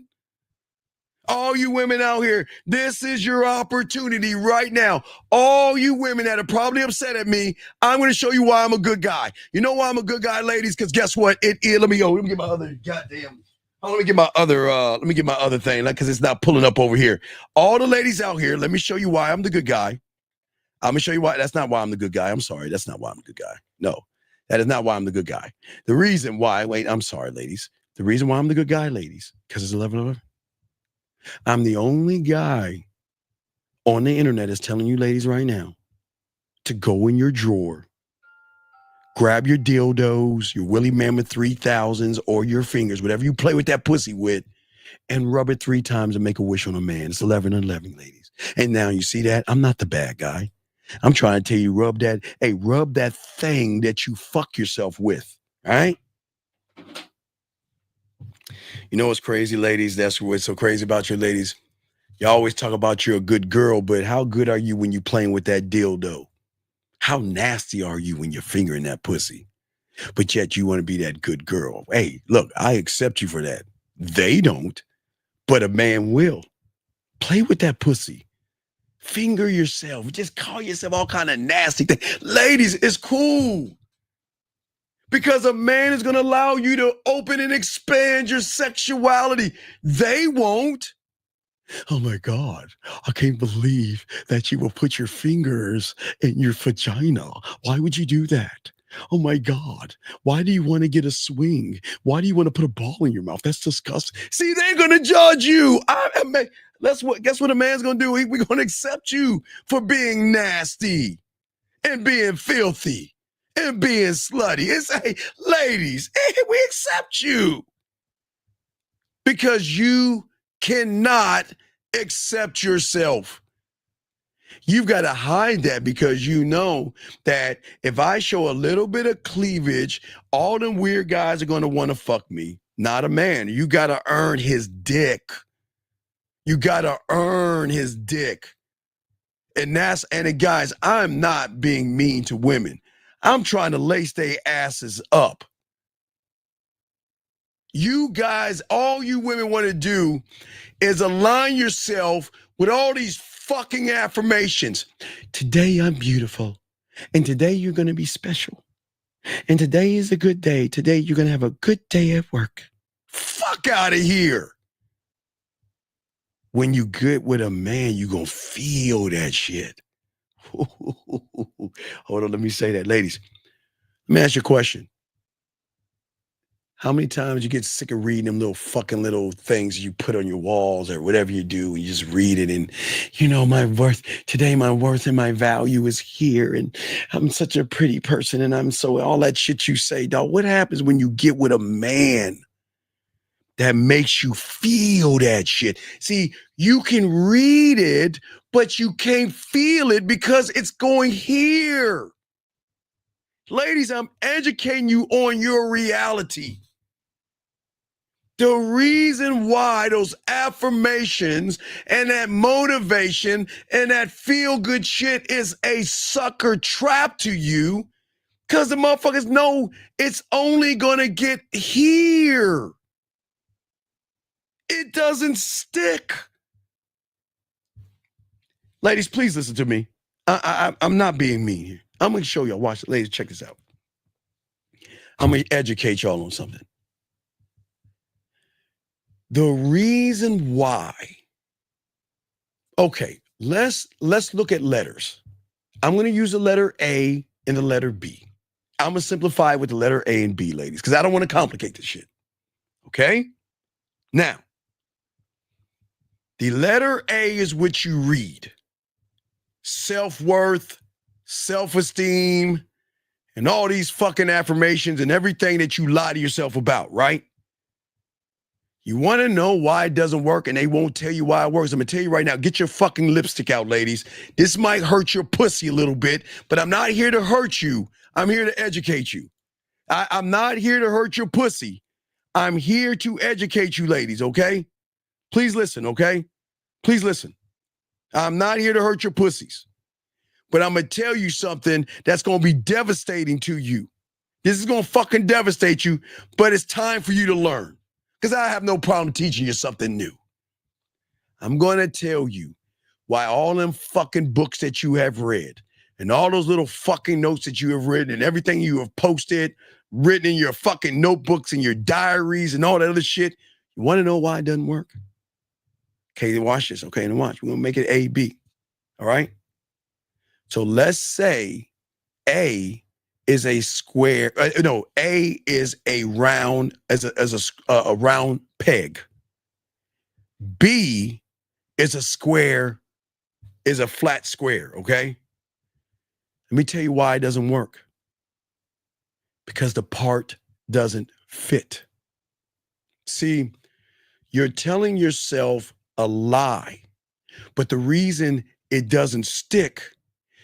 All you women out here, this is your opportunity right now. All you women that are probably upset at me, I'm going to show you why I'm a good guy. You know why I'm a good guy, ladies? Because guess what? Let me get my other goddamn. Let me get my other thing, because it's not pulling up over here. All the ladies out here, let me show you why I'm the good guy. I'm going to show you why. That's not why I'm the good guy. I'm sorry. That's not why I'm the good guy. No, that is not why I'm the good guy. The reason why, I'm sorry, ladies. The reason why I'm the good guy, ladies, because it's 11-11. I'm the only guy on the internet that's telling you ladies right now to go in your drawer, grab your dildos, your Willie Mammoth 3000s, or your fingers, whatever you play with that pussy with, and rub it 3 times and make a wish on a man. It's 11-11, ladies. And now you see that? I'm not the bad guy. I'm trying to tell you, rub that thing that you fuck yourself with, all right? You know what's crazy, ladies? That's what's so crazy about you ladies. You always talk about you're a good girl, but how good are you when you're playing with that dildo? How nasty are you when you're fingering that pussy? But yet you want to be that good girl. Hey, look, I accept you for that. They don't, but a man will. Play with that pussy. Finger yourself. Just call yourself all kind of nasty things. Ladies, it's cool. Because a man is going to allow you to open and expand your sexuality. They won't. Oh my God, I can't believe that you will put your fingers in your vagina. Why would you do that? Oh my God, why do you want to get a swing? Why do you want to put a ball in your mouth? That's disgusting. See, they're going to judge you. Guess what a man's going to do? We're going to accept you for being nasty and being filthy and being slutty. Hey, ladies, we accept you because you cannot accept yourself. You've got to hide that because you know that if I show a little bit of cleavage, all them weird guys are going to want to fuck me. Not a man. You got to earn his dick. You got to earn his dick. And guys, I'm not being mean to women. I'm trying to lace their asses up. You guys, all you women want to do is align yourself with all these fucking affirmations. Today I'm beautiful. And today you're going to be special. And today is a good day. Today you're going to have a good day at work. Fuck out of here. When you get with a man, you're going to feel that shit. Hold on, let me say that. Ladies, let me ask you a question. How many times you get sick of reading them little things you put on your walls or whatever you do, and you just read it and, my worth and my value is here, and I'm such a pretty person, and I'm so, all that shit you say, dog. What happens when you get with a man that makes you feel that shit? See, you can read it, but you can't feel it because it's going here. Ladies, I'm educating you on your reality. The reason why those affirmations and that motivation and that feel-good shit is a sucker trap to you, because the motherfuckers know it's only going to get here. It doesn't stick. Ladies, please listen to me. I'm not being mean here. I'm going to show y'all. Watch it. Ladies, check this out. I'm going to educate y'all on something. The reason why. Okay, let's look at letters. I'm going to use the letter A and the letter B. I'm going to simplify with the letter A and B, ladies, because I don't want to complicate this shit. Okay? Now, the letter A is what you read. Self-worth, self-esteem, and all these fucking affirmations and everything that you lie to yourself about, right? You want to know why it doesn't work and they won't tell you why it works. I'm going to tell you right now, get your fucking lipstick out, ladies. This might hurt your pussy a little bit, but I'm not here to hurt you. I'm here to educate you. I'm not here to hurt your pussy. I'm here to educate you, ladies, okay? Please listen, okay? Please listen. I'm not here to hurt your pussies. But I'm going to tell you something that's going to be devastating to you. This is going to fucking devastate you, but it's time for you to learn. Because I have no problem teaching you something new. I'm going to tell you why all them fucking books that you have read and all those little fucking notes that you have written and everything you have posted, written in your fucking notebooks and your diaries and all that other shit, you want to know why it doesn't work? Okay, then watch this. Okay, then watch. We're going to make it A, B. All right? So let's say A is a square. A is a round, as a round peg. B is a square, is a flat square, okay? Let me tell you why it doesn't work. Because the part doesn't fit. See, you're telling yourself a lie, but the reason it doesn't stick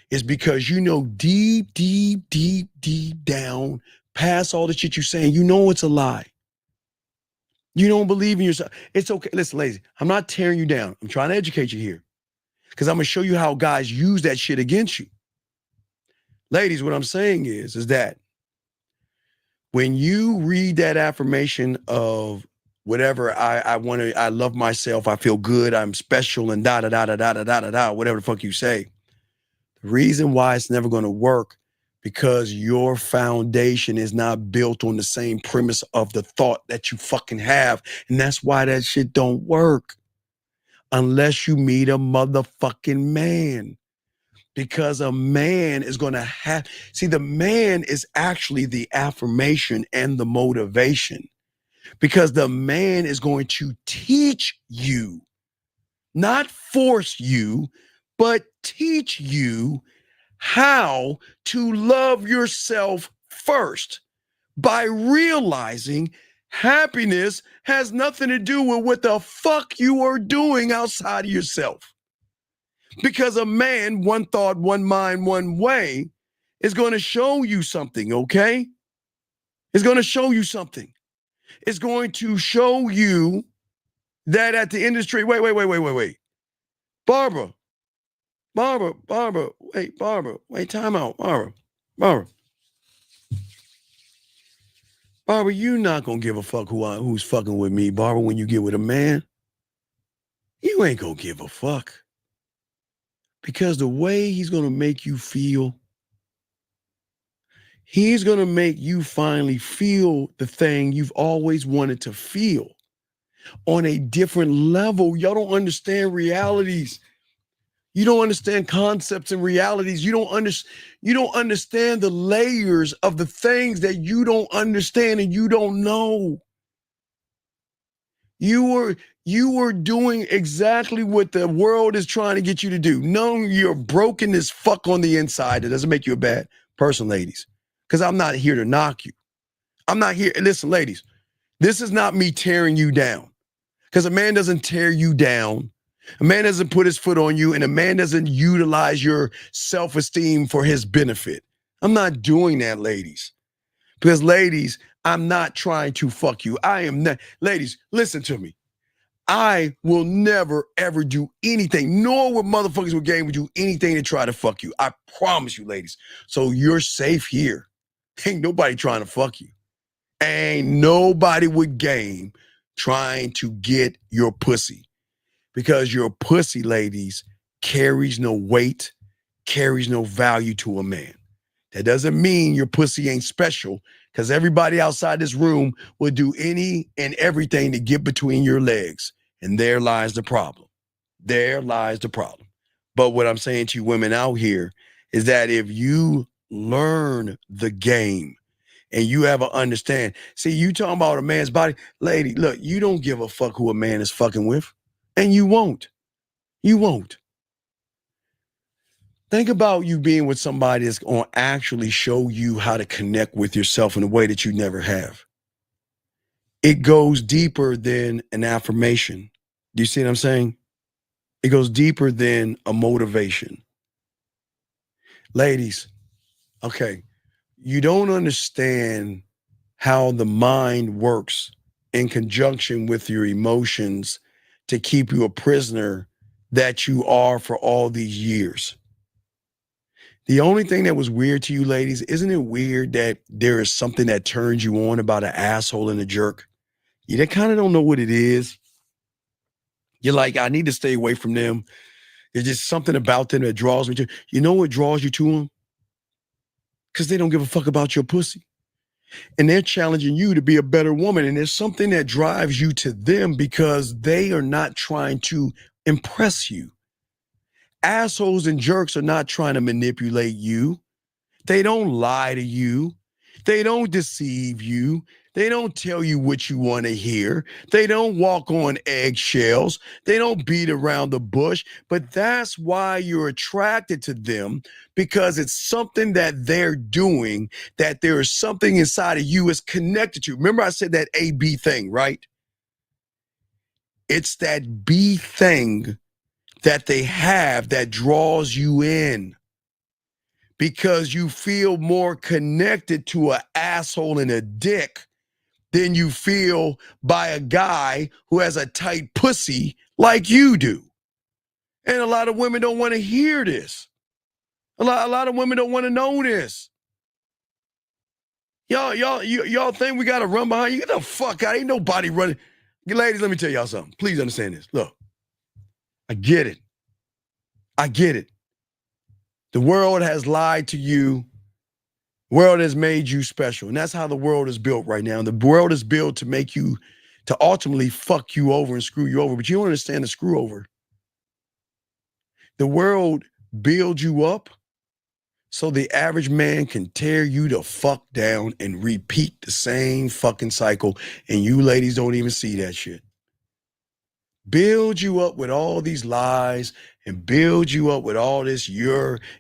is because you know deep, deep, deep, deep down, past all the shit you're saying, you know it's a lie. You don't believe in yourself. It's okay. Listen, ladies, I'm not tearing you down. I'm trying to educate you here because I'm going to show you how guys use that shit against you. Ladies, what I'm saying is that when you read that affirmation of whatever I want to, I love myself, I feel good, I'm special, and da da da da da da da da, whatever the fuck you say. The reason why it's never going to work because your foundation is not built on the same premise of the thought that you fucking have. And that's why that shit don't work unless you meet a motherfucking man. Because a man is going to have, see, the man is actually the affirmation and the motivation. Because the man is going to teach you, not force you, but teach you how to love yourself first by realizing happiness has nothing to do with what the fuck you are doing outside of yourself. Because a man, one thought, one mind, one way, is going to show you something, okay? It's going to show you something. It's going to show you that at the industry, wait. Barbara, wait, time out. Barbara, you not gonna give a fuck who's fucking with me, Barbara, when you get with a man. You ain't gonna give a fuck. Because the way he's gonna make you feel, he's gonna make you finally feel the thing you've always wanted to feel on a different level. Y'all don't understand realities. You don't understand concepts and realities. You don't understand the layers of the things that you don't understand and you don't know. You were doing exactly what the world is trying to get you to do. No, you're broken as fuck on the inside. It doesn't make you a bad person, ladies. Because I'm not here to knock you. I'm not here. Listen, ladies, this is not me tearing you down. Because a man doesn't tear you down. A man doesn't put his foot on you, and a man doesn't utilize your self-esteem for his benefit. I'm not doing that, ladies. Because, ladies, I'm not trying to fuck you. I am not. Ladies, listen to me. I will never, ever do anything, nor will motherfuckers with game do anything to try to fuck you. I promise you, ladies. So you're safe here. Ain't nobody trying to fuck you. Ain't nobody with game trying to get your pussy. Because your pussy, ladies, carries no weight, carries no value to a man. That doesn't mean your pussy ain't special, because everybody outside this room will do any and everything to get between your legs. And there lies the problem. There lies the problem. But what I'm saying to you women out here is that if you learn the game and you ever understand, see, you talking about a man's body, lady, look, you don't give a fuck who a man is fucking with. And you won't. You won't. Think about you being with somebody that's going to actually show you how to connect with yourself in a way that you never have. It goes deeper than an affirmation. Do you see what I'm saying? It goes deeper than a motivation. Ladies, okay, You don't understand how the mind works in conjunction with your emotions to keep you a prisoner that you are for all these years. The only thing that was weird to you ladies, isn't it weird that there is something that turns you on about an asshole and a jerk? You kind of don't know what it is. You're like, I need to stay away from them. There's just something about them that draws me to. You know what draws you to them? Because they don't give a fuck about your pussy. And they're challenging you to be a better woman. And there's something that drives you to them because they are not trying to impress you. Assholes and jerks are not trying to manipulate you. They don't lie to you. They don't deceive you. They don't tell you what you want to hear. They don't walk on eggshells. They don't beat around the bush. But that's why you're attracted to them, because it's something that they're doing, that there is something inside of you is connected to. Remember I said that A-B thing, right? It's that B thing that they have that draws you in, because you feel more connected to an asshole and a dick than you feel by a guy who has a tight pussy like you do. And a lot of women don't want to hear this. A lot of women don't want to know this. Y'all think we got to run behind you? Get the fuck out. Ain't nobody running. Ladies, let me tell y'all something. Please understand this. Look, I get it. I get it. The world has lied to you. The world has made you special. And that's how the world is built right now. The world is built to make you, to ultimately fuck you over and screw you over. But you don't understand the screw over. The world builds you up so the average man can tear you the fuck down and repeat the same fucking cycle. And you ladies don't even see that shit. Build you up with all these lies and build you up with all this.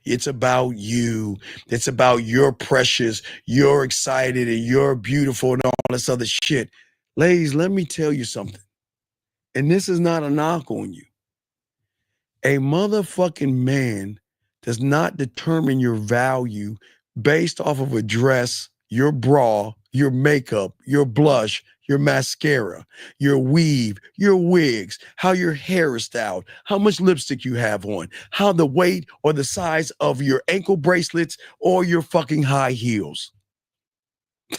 It's about you. It's about you're precious, you're excited, and you're beautiful and all this other shit. Ladies, let me tell you something. And this is not a knock on you. A motherfucking man does not determine your value based off of a dress, your bra, your makeup, your blush, your mascara, your weave, your wigs, how your hair is styled, how much lipstick you have on, how the weight or the size of your ankle bracelets or your fucking high heels.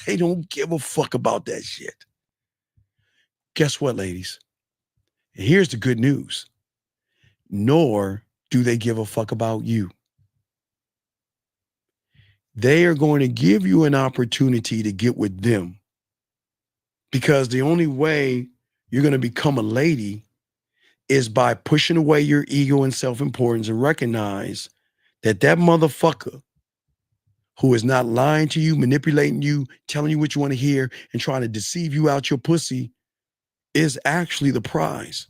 They don't give a fuck about that shit. Guess what, ladies? And here's the good news. Nor do they give a fuck about you. They are going to give you an opportunity to get with them, because the only way you're going to become a lady is by pushing away your ego and self-importance and recognize that that motherfucker who is not lying to you, manipulating you, telling you what you want to hear, and trying to deceive you out your pussy is actually the prize.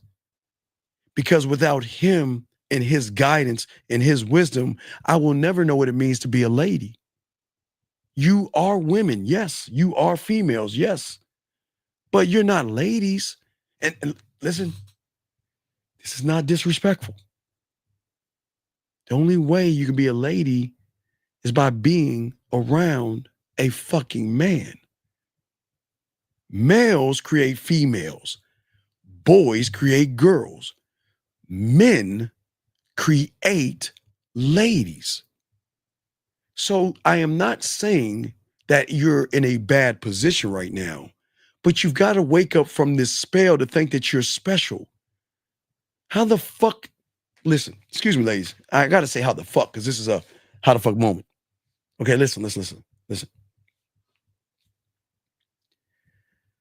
Because without him and his guidance and his wisdom, I will never know what it means to be a lady. You are women, yes. You are females, yes. But you're not ladies. And listen, this is not disrespectful. The only way you can be a lady is by being around a fucking man. Males create females. Boys create girls. Men create ladies. So I am not saying that you're in a bad position right now, but you've got to wake up from this spell to think that you're special. How the fuck, listen, excuse me, ladies. I got to say how the fuck, because this is a how the fuck moment. Okay, listen.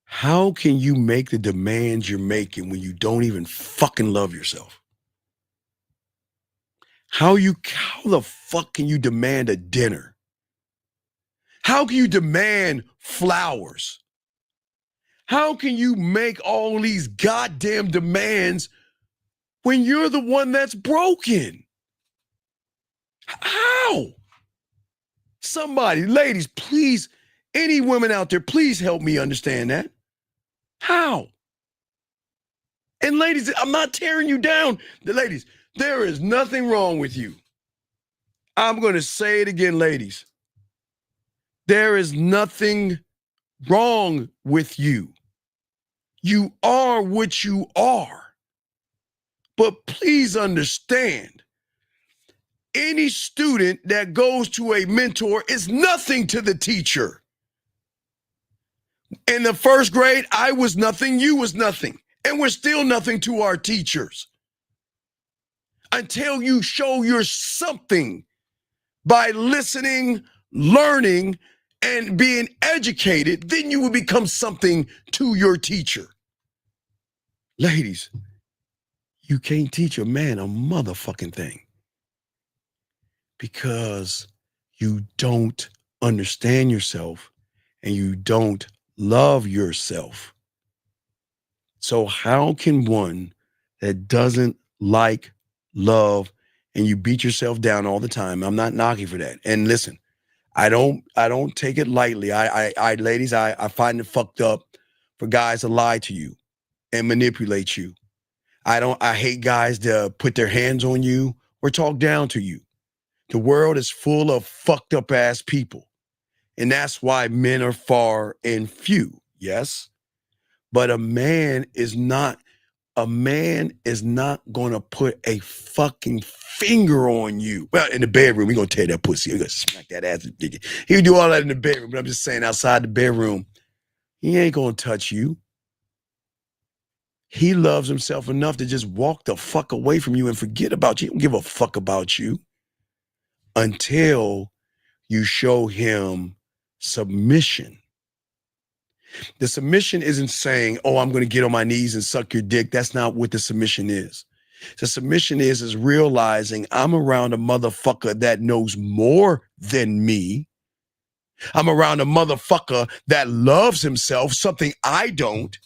How can you make the demands you're making when you don't even fucking love yourself? How the fuck can you demand a dinner? How can you demand flowers? How can you make all these goddamn demands when you're the one that's broken? How? Somebody, ladies, please, any women out there, please help me understand that. How? And ladies, I'm not tearing you down. The ladies, there is nothing wrong with you. I'm going to say it again, ladies. There is nothing wrong with you. You are what you are. But please understand, any student that goes to a mentor is nothing to the teacher. In the first grade, I was nothing, you was nothing. And we're still nothing to our teachers. Until you show you're something by listening, learning, and being educated, then you will become something to your teacher. Ladies, you can't teach a man a motherfucking thing because you don't understand yourself and you don't love yourself. So how can one that doesn't like love and you beat yourself down all the time? I'm not knocking for that. And listen, I don't take it lightly. Ladies, I find it fucked up for guys to lie to you and manipulate you. I hate guys to put their hands on you or talk down to you. The world is full of fucked up ass people. And that's why men are far and few. Yes. But a man is not going to put a fucking finger on you. Well, in the bedroom, we're going to tear that pussy. We're going to smack that ass. He'll do all that in the bedroom. But I'm just saying, outside the bedroom, he ain't going to touch you. He loves himself enough to just walk the fuck away from you and forget about you. He don't give a fuck about you until you show him submission. The submission isn't saying, oh, I'm going to get on my knees and suck your dick. That's not what the submission is. The submission is realizing I'm around a motherfucker that knows more than me. I'm around a motherfucker that loves himself, something I don't.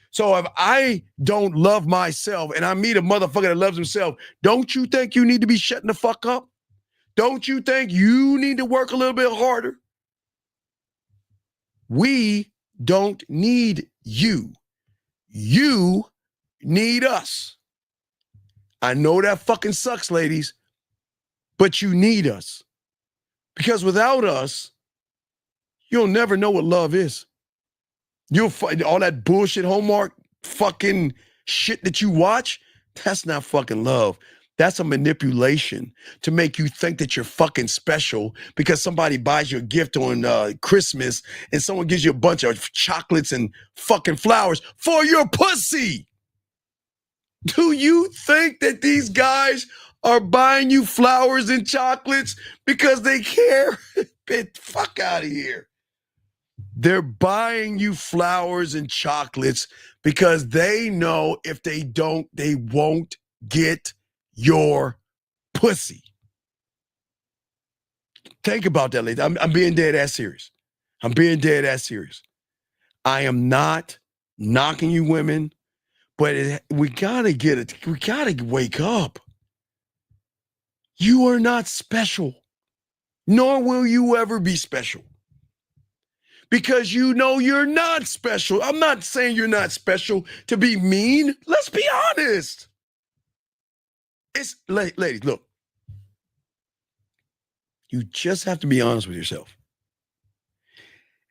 So if I don't love myself and I meet a motherfucker that loves himself, don't you think you need to be shutting the fuck up? Don't you think you need to work a little bit harder? We don't need you. You need us. I know that fucking sucks, ladies, but you need us. Because without us, you'll never know what love is. You'll find all that bullshit Hallmark fucking shit that you watch. That's not fucking love. That's a manipulation to make you think that you're fucking special because somebody buys you a gift on Christmas and someone gives you a bunch of chocolates and fucking flowers for your pussy. Do you think that these guys are buying you flowers and chocolates because they care? Get the fuck out of here. They're buying you flowers and chocolates because they know if they don't, they won't get your pussy. Think about that, ladies. I'm being dead ass serious. I'm being dead ass serious. I am not knocking you women, but we gotta get it. We gotta wake up. You are not special, nor will you ever be special. Because you know you're not special. I'm not saying you're not special to be mean. Let's be honest. It's ladies, look. You just have to be honest with yourself.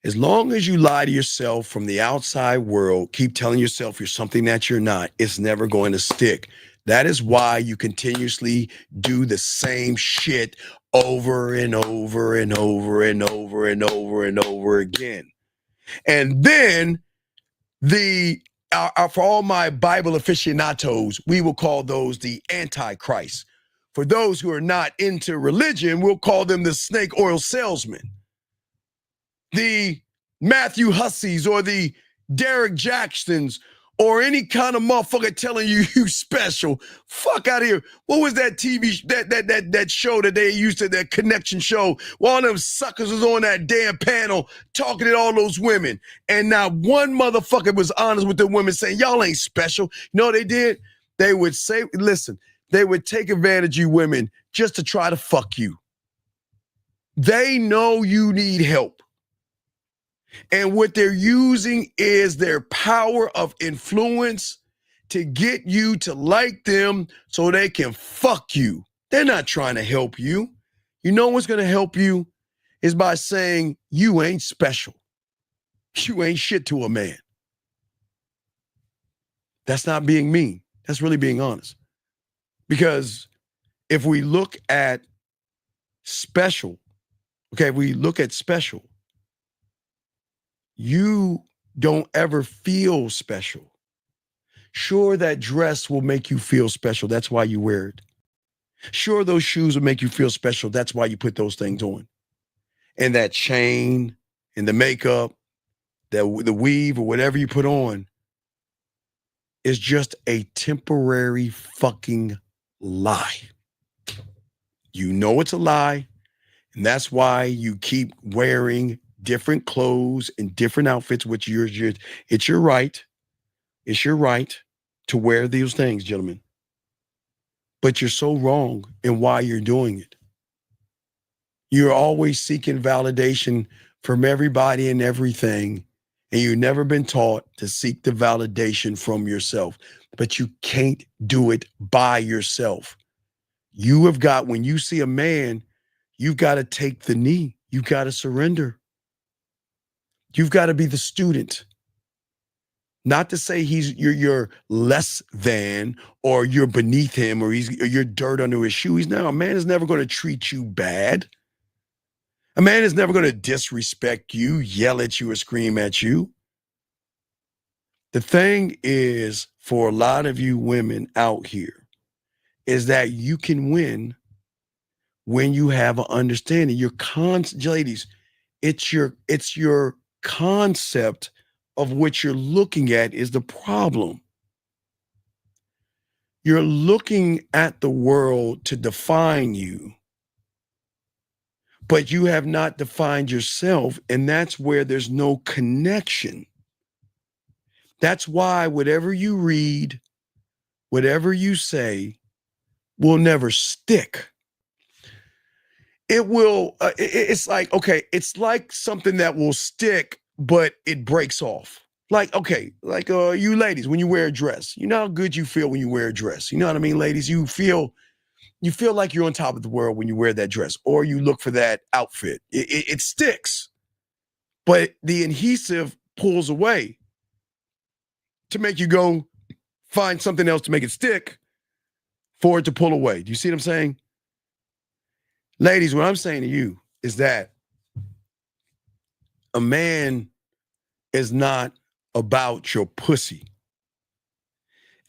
As long as you lie to yourself from the outside world, keep telling yourself you're something that you're not, it's never going to stick. That is why you continuously do the same shit over and over and over and over and over and over again. And then for all my Bible aficionados, we will call those the Antichrist. For those who are not into religion, we'll call them the snake oil salesman, the Matthew Hussies or the Derek Jacksons or any kind of motherfucker telling you you special. Fuck out of here. What was that TV, that show that they used to, that connection show? Well, all them suckers was on that damn panel talking to all those women. And not one motherfucker was honest with the women saying, y'all ain't special. You know what they did? They would say, listen, they would take advantage of you women just to try to fuck you. They know you need help. And what they're using is their power of influence to get you to like them so they can fuck you. They're not trying to help you. You know what's going to help you is by saying you ain't special. You ain't shit to a man. That's not being mean. That's really being honest. Because if we look at special, if we look at special, you don't ever feel special. Sure, that dress will make you feel special. That's why you wear it. Sure, those shoes will make you feel special. That's why you put those things on. And that chain and the makeup, the weave or whatever you put on is just a temporary fucking lie. You know it's a lie, and that's why you keep wearing different clothes and different outfits, which it's your right. It's your right to wear these things, gentlemen. But you're so wrong in why you're doing it. You're always seeking validation from everybody and everything, and you've never been taught to seek the validation from yourself. But you can't do it by yourself. You have got, when you see a man, you've got to take the knee. You've got to surrender. You've got to be the student. Not to say you're less than, or you're beneath him, or you're dirt under his shoes. No, a man is never going to treat you bad. A man is never going to disrespect you, yell at you, or scream at you. The thing is, for a lot of you women out here, is that you can win when you have an understanding. Ladies, it's your concept of what you're looking at is the problem. You're looking at the world to define you, but you have not defined yourself, and that's where there's no connection. That's why whatever you read, whatever you say, will never stick. It will, it's like, okay, it's like something that will stick, but it breaks off. Like, okay, like you ladies, when you wear a dress, you know how good you feel when you wear a dress. You know what I mean, ladies? You feel like you're on top of the world when you wear that dress, or you look for that outfit. It sticks, but the adhesive pulls away to make you go find something else to make it stick for it to pull away. Do you see what I'm saying? Ladies, what I'm saying to you is that a man is not about your pussy.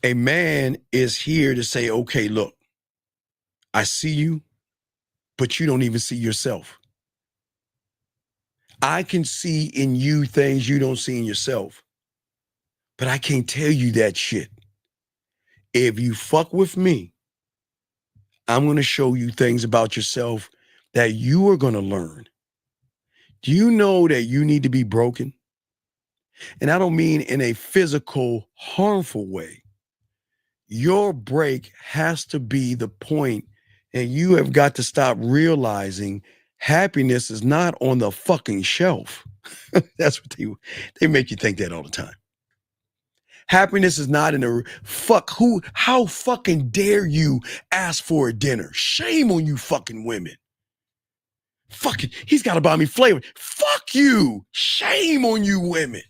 A man is here to say, okay, look, I see you, but you don't even see yourself. I can see in you things you don't see in yourself, but I can't tell you that shit. If you fuck with me, I'm going to show you things about yourself that you are going to learn. Do you know that you need to be broken? And I don't mean in a physical, harmful way. Your break has to be the point, and you have got to stop realizing happiness is not on the fucking shelf. That's what they make you think that all the time. Happiness is not in a how fucking dare you ask for a dinner? Shame on you fucking women. Fucking, he's got to buy me flavor. Fuck you. Shame on you women.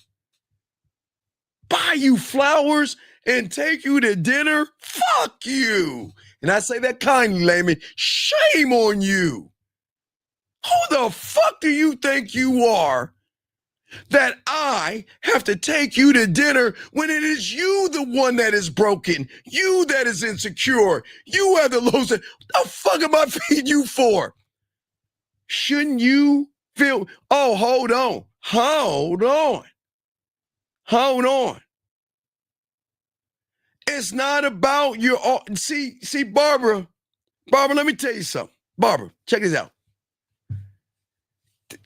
Buy you flowers and take you to dinner? Fuck you. And I say that kindly, Layman. Shame on you. Who the fuck do you think you are that I have to take you to dinner when it is you the one that is broken, you that is insecure, you have the lows? What the fuck am I feeding you for? Shouldn't you feel, oh, hold on. It's not about your, see, Barbara, let me tell you something. Barbara, check this out.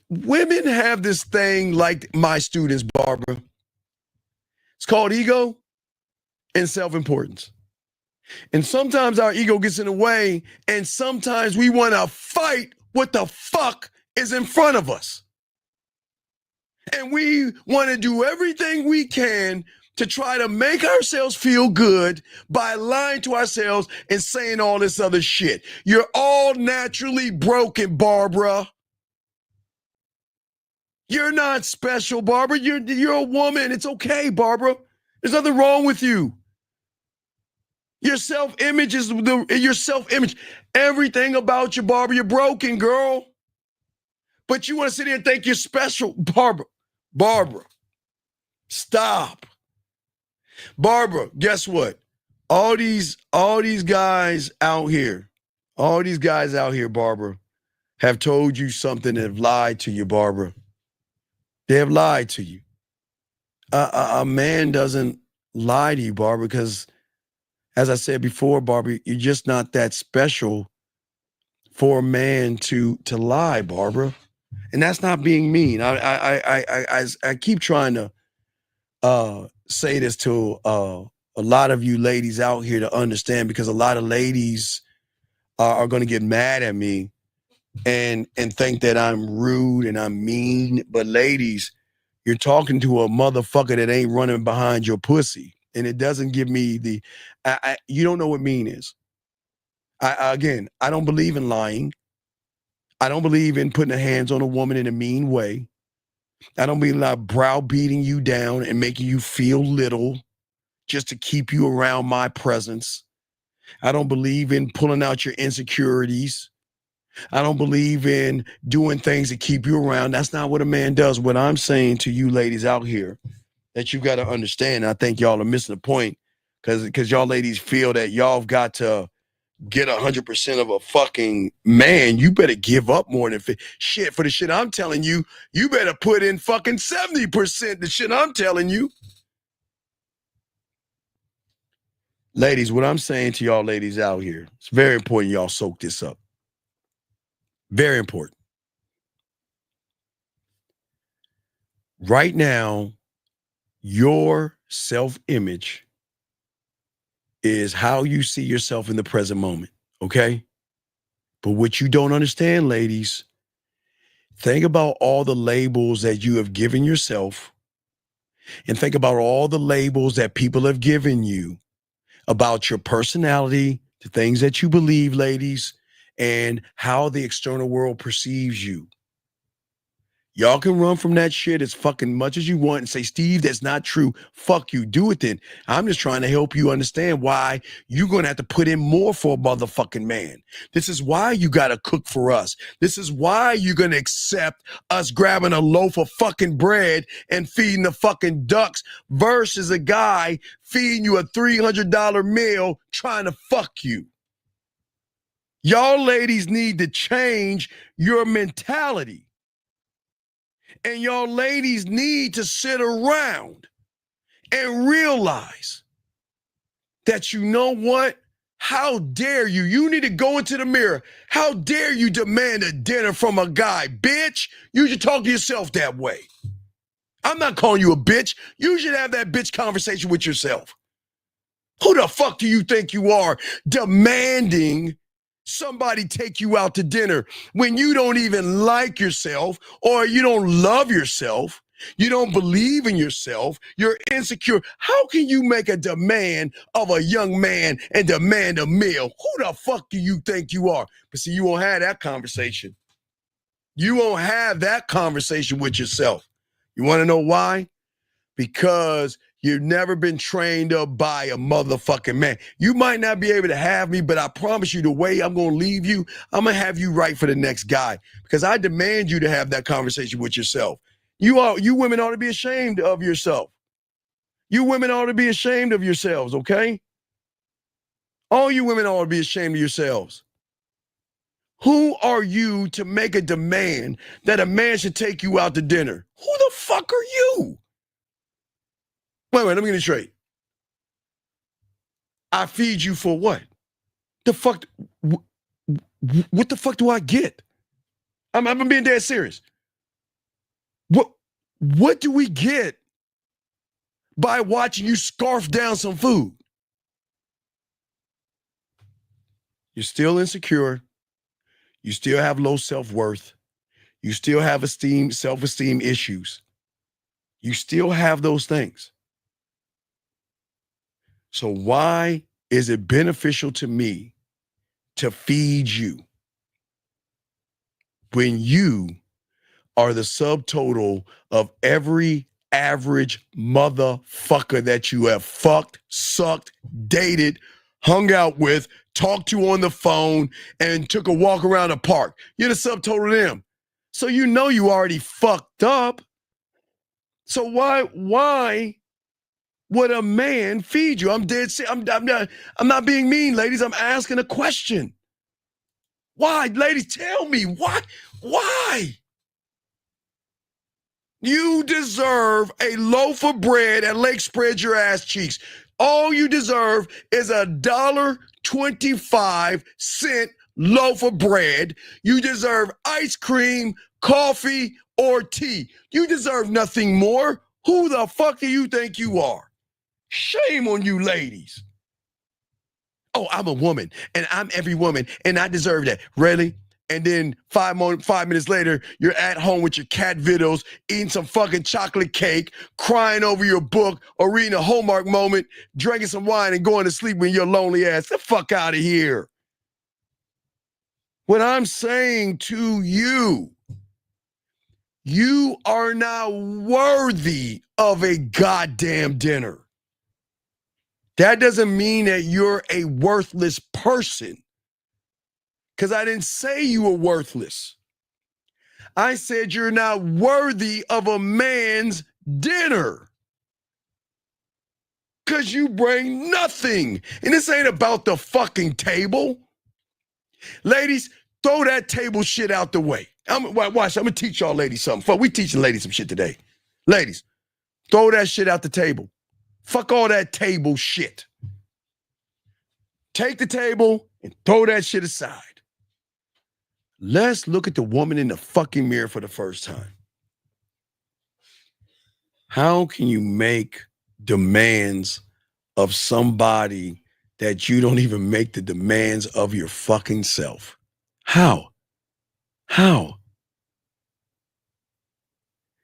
Women have this thing like my students, Barbara. It's called ego and self-importance. And sometimes our ego gets in the way, and sometimes we want to fight what the fuck is in front of us. And we want to do everything we can to try to make ourselves feel good by lying to ourselves and saying all this other shit. You're all naturally broken, Barbara. You're not special, Barbara. You're a woman. It's okay, Barbara. There's nothing wrong with you. Your self-image is your self-image. Everything about you, Barbara, you're broken, girl. But you want to sit here and think you're special. Barbara, stop. Barbara, guess what? All these guys out here, Barbara, have told you something and have lied to you, Barbara. They have lied to you. A man doesn't lie to you, Barbara, because as I said before, Barbara, you're just not that special for a man to lie, Barbara. And that's not being mean. I keep trying to say this to a lot of you ladies out here to understand, because a lot of ladies are going to get mad at me and think that I'm rude and I'm mean. But ladies, you're talking to a motherfucker that ain't running behind your pussy. And it doesn't give me the, you don't know what mean is. Again, I don't believe in lying. I don't believe in putting hands on a woman in a mean way. I don't believe in browbeating you down and making you feel little just to keep you around my presence. I don't believe in pulling out your insecurities. I don't believe in doing things to keep you around. That's not what a man does. What I'm saying to you ladies out here that you got to understand, I think y'all are missing the point, because y'all ladies feel that y'all have got to get 100% of a fucking man. You better give up more than shit for the shit I'm telling you. You better put in fucking 70% the shit I'm telling you. Ladies, what I'm saying to y'all ladies out here, it's very important y'all soak this up. Very important. Right now, your self-image is how you see yourself in the present moment, okay? But what you don't understand, ladies, think about all the labels that you have given yourself, and think about all the labels that people have given you about your personality, the things that you believe, ladies, and how the external world perceives you. Y'all can run from that shit as fucking much as you want and say, Steve, that's not true. Fuck you. Do it then. I'm just trying to help you understand why you're going to have to put in more for a motherfucking man. This is why you got to cook for us. This is why you're going to accept us grabbing a loaf of fucking bread and feeding the fucking ducks versus a guy feeding you a $300 meal trying to fuck you. Y'all ladies need to change your mentality. And y'all ladies need to sit around and realize that, you know what? How dare you? You need to go into the mirror. How dare you demand a dinner from a guy? Bitch, you should talk to yourself that way. I'm not calling you a bitch. You should have that bitch conversation with yourself. Who the fuck do you think you are demanding somebody take you out to dinner when you don't even like yourself, or you don't love yourself, you don't believe in yourself, you're insecure? How can you make a demand of a young man and demand a meal? Who the fuck do you think you are? But see, you won't have that conversation. You won't have that conversation with yourself. You want to know why? Because you've never been trained up by a motherfucking man. You might not be able to have me, but I promise you, the way I'm going to leave you, I'm going to have you right for the next guy, because I demand you to have that conversation with yourself. You women ought to be ashamed of yourself. You women ought to be ashamed of yourselves, okay? All you women ought to be ashamed of yourselves. Who are you to make a demand that a man should take you out to dinner? Who the fuck are you? Wait, let me get it straight. I feed you for what? The fuck? What the fuck do I get? I'm being dead serious. What do we get by watching you scarf down some food? You're still insecure. You still have low self-worth. You still have self-esteem issues. You still have those things. So why is it beneficial to me to feed you when you are the subtotal of every average motherfucker that you have fucked, sucked, dated, hung out with, talked to on the phone, and took a walk around the park. You're the subtotal of them. So you know you already fucked up. So why would a man feed you? I'm dead serious. I'm not being mean, ladies. I'm asking a question. Why? Ladies, tell me. Why? Why? You deserve a loaf of bread at Lake Spread Your Ass Cheeks. All you deserve is $1.25 loaf of bread. You deserve ice cream, coffee, or tea. You deserve nothing more. Who the fuck do you think you are? Shame on you, ladies. Oh, I'm a woman, and I'm every woman, and I deserve that. Really? And then 5 minutes later, you're at home with your cat videos, eating some fucking chocolate cake, crying over your book, or reading a Hallmark moment, drinking some wine, and going to sleep when you're lonely ass. The fuck out of here. What I'm saying to you, you are not worthy of a goddamn dinner. That doesn't mean that you're a worthless person. Because I didn't say you were worthless. I said you're not worthy of a man's dinner. Because you bring nothing. And this ain't about the fucking table. Ladies, throw that table shit out the way. Watch, I'm going to teach y'all ladies something. Fuck, we teaching ladies some shit today. Ladies, throw that shit out the table. Fuck all that table shit. Take the table and throw that shit aside. Let's look at the woman in the fucking mirror for the first time. How can you make demands of somebody that you don't even make the demands of your fucking self? How? How?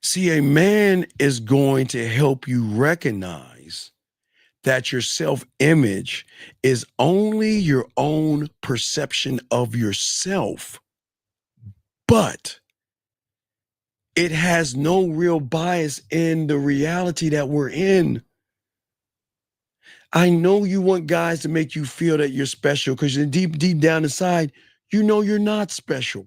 See, a man is going to help you recognize that your self-image is only your own perception of yourself. But it has no real bias in the reality that we're in. I know you want guys to make you feel that you're special because deep down inside, you know you're not special.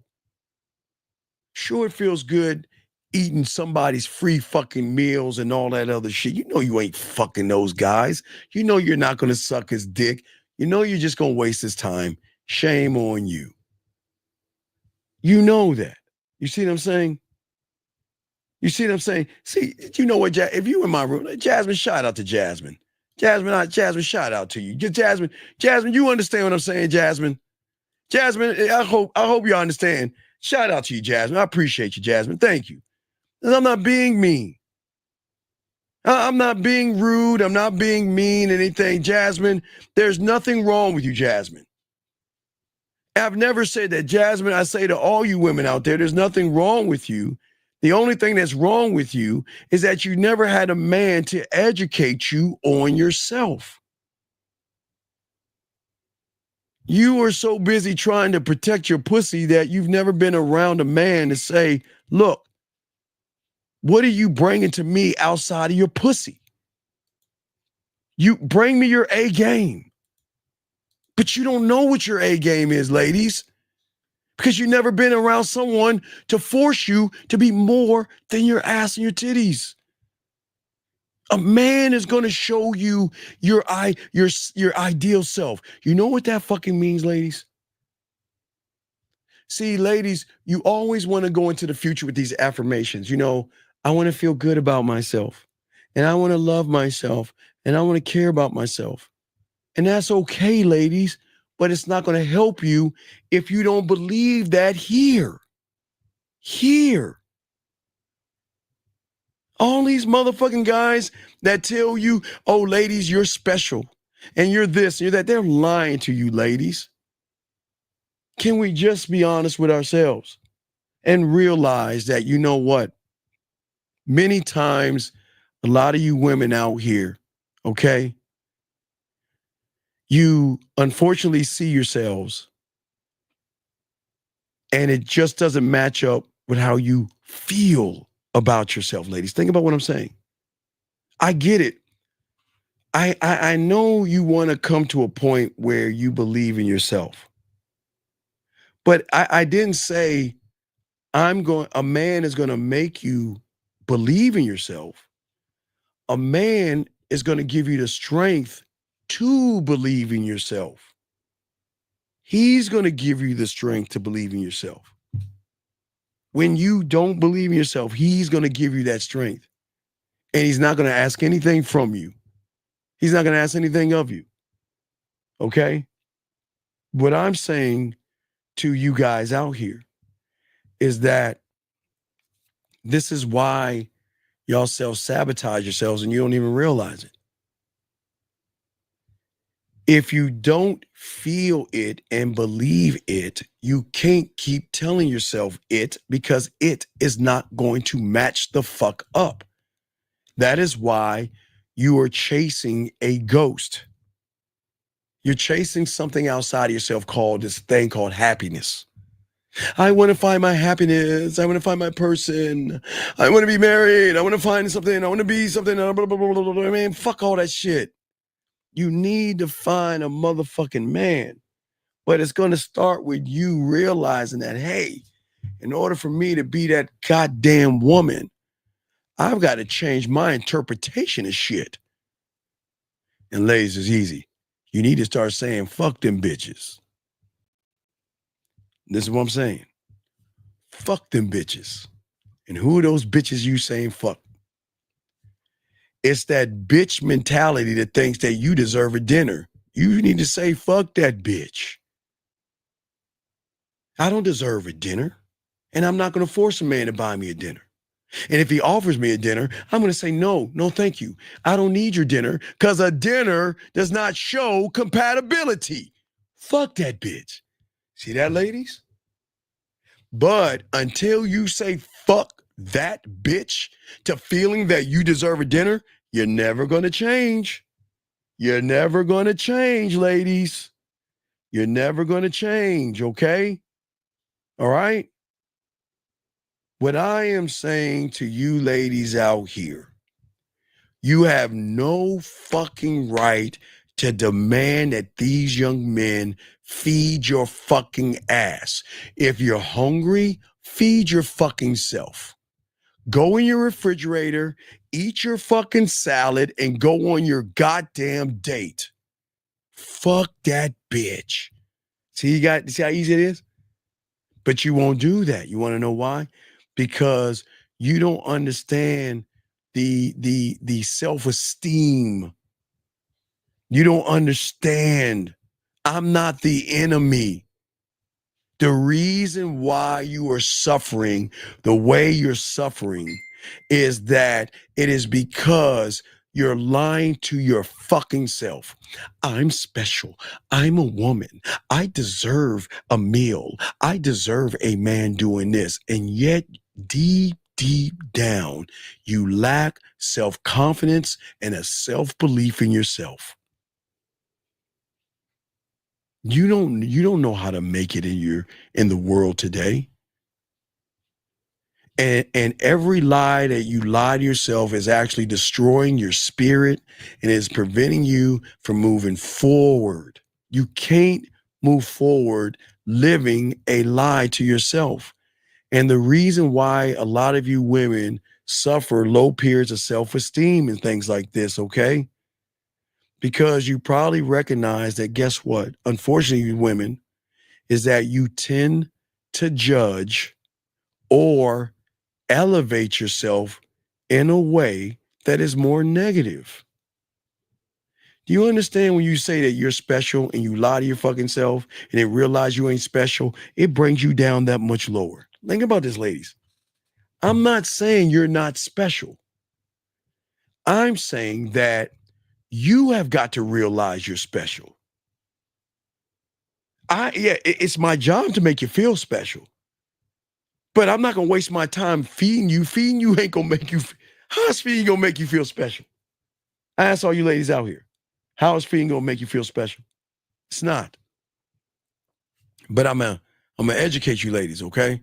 Sure, it feels good eating somebody's free fucking meals and all that other shit. You know you ain't fucking those guys. You know you're not going to suck his dick. You know you're just going to waste his time. Shame on you. You know that. You see what I'm saying? You see what I'm saying? See, you know what, if you in my room, Jasmine, shout out to Jasmine. Jasmine, shout out to you. Jasmine, you understand what I'm saying, Jasmine? Jasmine, I hope you understand. Shout out to you, Jasmine. I appreciate you, Jasmine. Thank you. I'm not being mean. I'm not being rude. I'm not being mean, anything. Jasmine, there's nothing wrong with you, Jasmine. I've never said that, Jasmine. I say to all you women out there, there's nothing wrong with you. The only thing that's wrong with you is that you never had a man to educate you on yourself. You are so busy trying to protect your pussy that you've never been around a man to say, look, what are you bringing to me outside of your pussy? You bring me your A game. But you don't know what your A game is, ladies. Because you've never been around someone to force you to be more than your ass and your titties. A man is going to show you your ideal self. You know what that fucking means, ladies? See, ladies, you always want to go into the future with these affirmations. You know, I want to feel good about myself, and I want to love myself, and I want to care about myself. And that's okay, ladies, but it's not going to help you if you don't believe that here. Here. All these motherfucking guys that tell you, oh, ladies, you're special, and you're this, and you're that, they're lying to you, ladies. Can we just be honest with ourselves and realize that, you know what? Many times, a lot of you women out here, okay, you unfortunately see yourselves and it just doesn't match up with how you feel about yourself, ladies. Think about what I'm saying. I get it. I know you want to come to a point where you believe in yourself. But I didn't say a man is going to make you believe in yourself. A man is going to give you the strength to believe in yourself. He's going to give you the strength to believe in yourself. When you don't believe in yourself, he's going to give you that strength. And he's not going to ask anything from you. He's not going to ask anything of you. Okay? What I'm saying to you guys out here is that this is why y'all self-sabotage yourselves and you don't even realize it. If you don't feel it and believe it, you can't keep telling yourself it because it is not going to match the fuck up. That is why you are chasing a ghost. You're chasing something outside of yourself called this thing called happiness. I want to find my happiness. I want to find my person. I want to be married. I want to find something. I want to be something. Blah, blah, blah, blah, blah. Man, fuck all that shit. You need to find a motherfucking man. But it's going to start with you realizing that, hey, in order for me to be that goddamn woman, I've got to change my interpretation of shit. And ladies, it's easy. You need to start saying, fuck them bitches. This is what I'm saying. Fuck them bitches. And who are those bitches you saying fuck? It's that bitch mentality that thinks that you deserve a dinner. You need to say, fuck that bitch. I don't deserve a dinner. And I'm not going to force a man to buy me a dinner. And if he offers me a dinner, I'm going to say, no, thank you. I don't need your dinner because a dinner does not show compatibility. Fuck that bitch. See that, ladies? But until you say fuck that bitch to feeling that you deserve a dinner, you're never going to change. You're never going to change, ladies. You're never going to change, okay? All right? What I am saying to you ladies out here, you have no fucking right to demand that these young men feed your fucking ass. If you're hungry, feed your fucking self. Go in your refrigerator, eat your fucking salad, and go on your goddamn date. Fuck that bitch. See how easy it is? But you won't do that. You want to know why? Because you don't understand the self-esteem. You don't understand. I'm not the enemy. The reason why you are suffering the way you're suffering is that it is because you're lying to your fucking self. I'm special. I'm a woman. I deserve a meal. I deserve a man doing this. And yet, deep down, you lack self-confidence and a self-belief in yourself. You don't know how to make it in the world today. And every lie that you lie to yourself is actually destroying your spirit and is preventing you from moving forward. You can't move forward living a lie to yourself. And the reason why a lot of you women suffer low periods of self-esteem and things like this, okay? Because you probably recognize that, guess what? Unfortunately, you women, is that you tend to judge or elevate yourself in a way that is more negative. Do you understand when you say that you're special and you lie to your fucking self and then realize you ain't special? It brings you down that much lower. Think about this, ladies. I'm not saying you're not special. I'm saying that you have got to realize you're special. It's my job to make you feel special. But I'm not going to waste my time feeding you. Feeding you ain't going to make you, how is feeding going to make you feel special? I ask all you ladies out here, how is feeding going to make you feel special? It's not. But I'm going to educate you ladies, okay?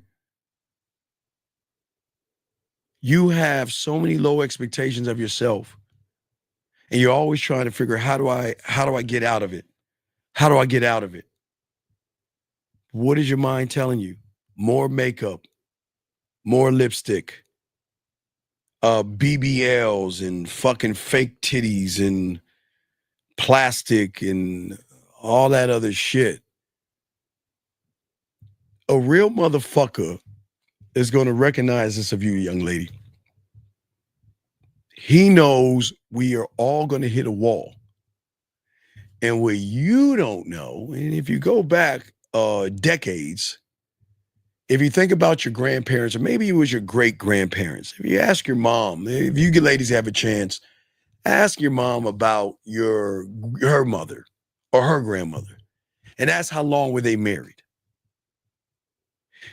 You have so many low expectations of yourself, and you're always trying to figure how do I get out of it? How do I get out of it? What is your mind telling you? More makeup, more lipstick, BBLs and fucking fake titties and plastic and all that other shit. A real motherfucker is going to recognize this of you, young lady. He knows we are all going to hit a wall. And what you don't know, and if you go back decades, if you think about your grandparents, or maybe it was your great-grandparents, if you ask your mom, if you ladies have a chance, ask your mom about her mother or her grandmother, and ask how long were they married.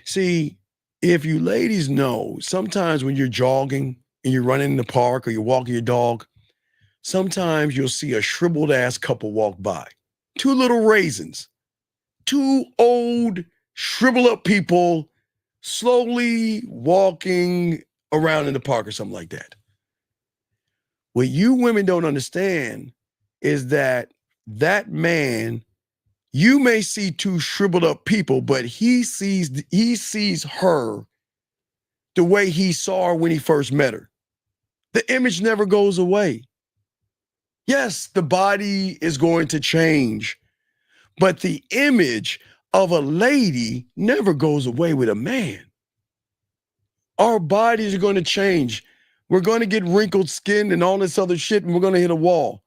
See, if you ladies know, sometimes when you're jogging and you're running in the park or you're walking your dog, sometimes you'll see a shriveled ass couple walk by. Two little raisins, two old shriveled up people slowly walking around in the park or something like that. What you women don't understand is that man, you may see two shriveled up people, but he sees her the way he saw her when he first met her. The image never goes away. Yes, the body is going to change, but the image of a lady never goes away with a man. Our bodies are going to change. We're going to get wrinkled skin and all this other shit, and we're going to hit a wall.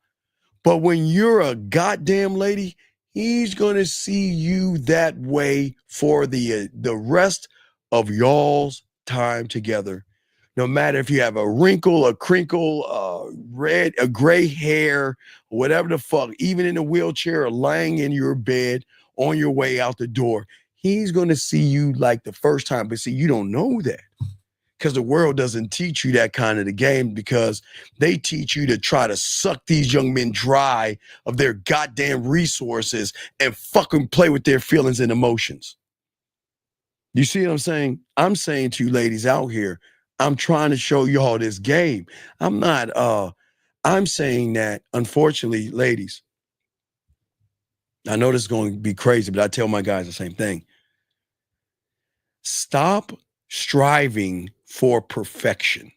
But when you're a goddamn lady, he's going to see you that way for the rest of y'all's time together. No matter if you have a wrinkle, a crinkle, red, a gray hair, whatever the fuck, even in a wheelchair or lying in your bed on your way out the door, he's going to see you like the first time. But see, you don't know that because the world doesn't teach you that kind of the game, because they teach you to try to suck these young men dry of their goddamn resources and fucking play with their feelings and emotions. You see what I'm saying? I'm saying to you ladies out here, I'm trying to show y'all this game. I'm saying that, unfortunately, ladies, I know this is going to be crazy, but I tell my guys the same thing. Stop striving for perfection.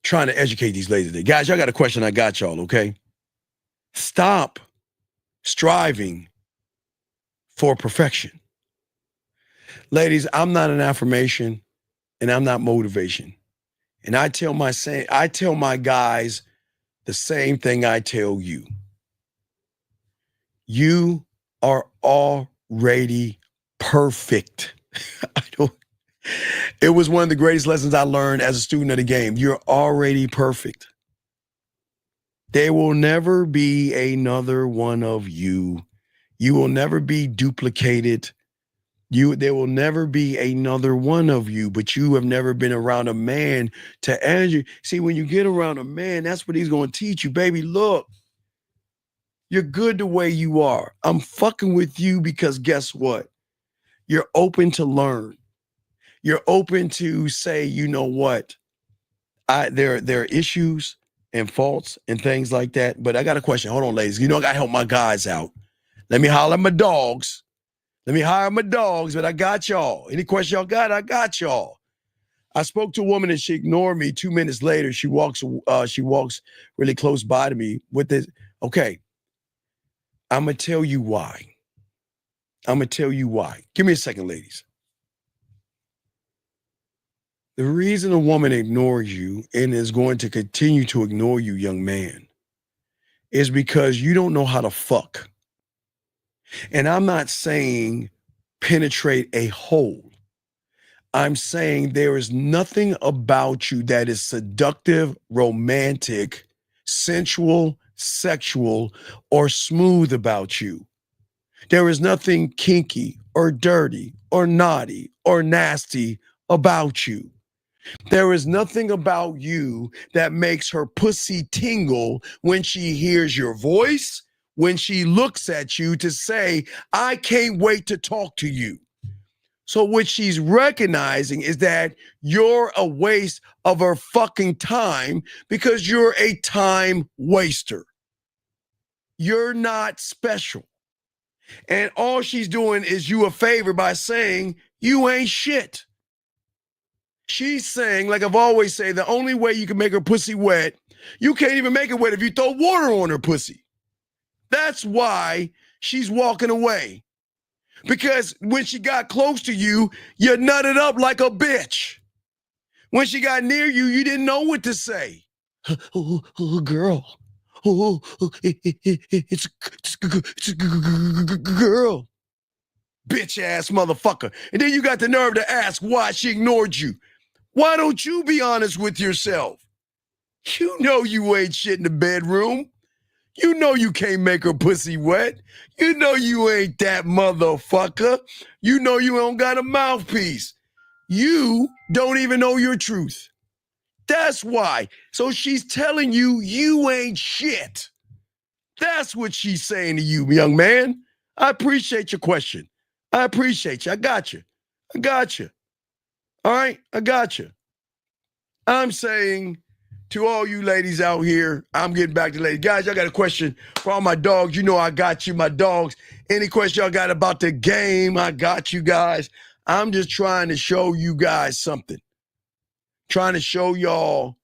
Trying to educate these ladies today. Guys, y'all got a question, I got y'all, okay? Stop striving for perfection. Ladies, I'm not an affirmation and I'm not motivation. And I tell my guys the same thing I tell you. You are already perfect. It was one of the greatest lessons I learned as a student of the game. You're already perfect. There will never be another one of you. You will never be duplicated. There will never be another one of you, but you have never been around a man to add you. See, when you get around a man, that's what he's going to teach you, baby. Look, you're good the way you are. I'm fucking with you because guess what? You're open to learn. You're open to say, you know what? There are issues and faults and things like that. But I got a question. Hold on, ladies. You know, I got to help my guys out. Let me holler at my dogs. Let me hire my dogs, but I got y'all. Any question y'all got? I got y'all. I spoke to a woman and she ignored me. 2 minutes later, she walks really close by to me with this. Okay, I'm going to tell you why. Give me a second, ladies. The reason a woman ignores you and is going to continue to ignore you, young man, is because you don't know how to fuck. And I'm not saying penetrate a hole. I'm saying there is nothing about you that is seductive, romantic, sensual, sexual, or smooth about you. There is nothing kinky or dirty or naughty or nasty about you. There is nothing about you that makes her pussy tingle when she hears your voice, when she looks at you to say, I can't wait to talk to you. So what she's recognizing is that you're a waste of her fucking time because you're a time waster. You're not special. And all she's doing is you a favor by saying you ain't shit. She's saying, like I've always said, the only way you can make her pussy wet, you can't even make it wet if you throw water on her pussy. That's why she's walking away. Because when she got close to you, you nutted up like a bitch. When she got near you, you didn't know what to say. Oh, girl. It's a girl. Bitch ass motherfucker. And then you got the nerve to ask why she ignored you. Why don't you be honest with yourself? You know you ain't shit in the bedroom. You know you can't make her pussy wet. You know you ain't that motherfucker. You know you don't got a mouthpiece. You don't even know your truth. That's why. So she's telling you you ain't shit. That's what she's saying to you, young man. I appreciate your question. I appreciate you. I got you. I got you. All right? I got you. I'm saying to all you ladies out here, I'm getting back to ladies. Guys, I got a question for all my dogs. You know I got you, my dogs. Any question y'all got about the game, I got you guys. I'm just trying to show you guys something. Trying to show y'all,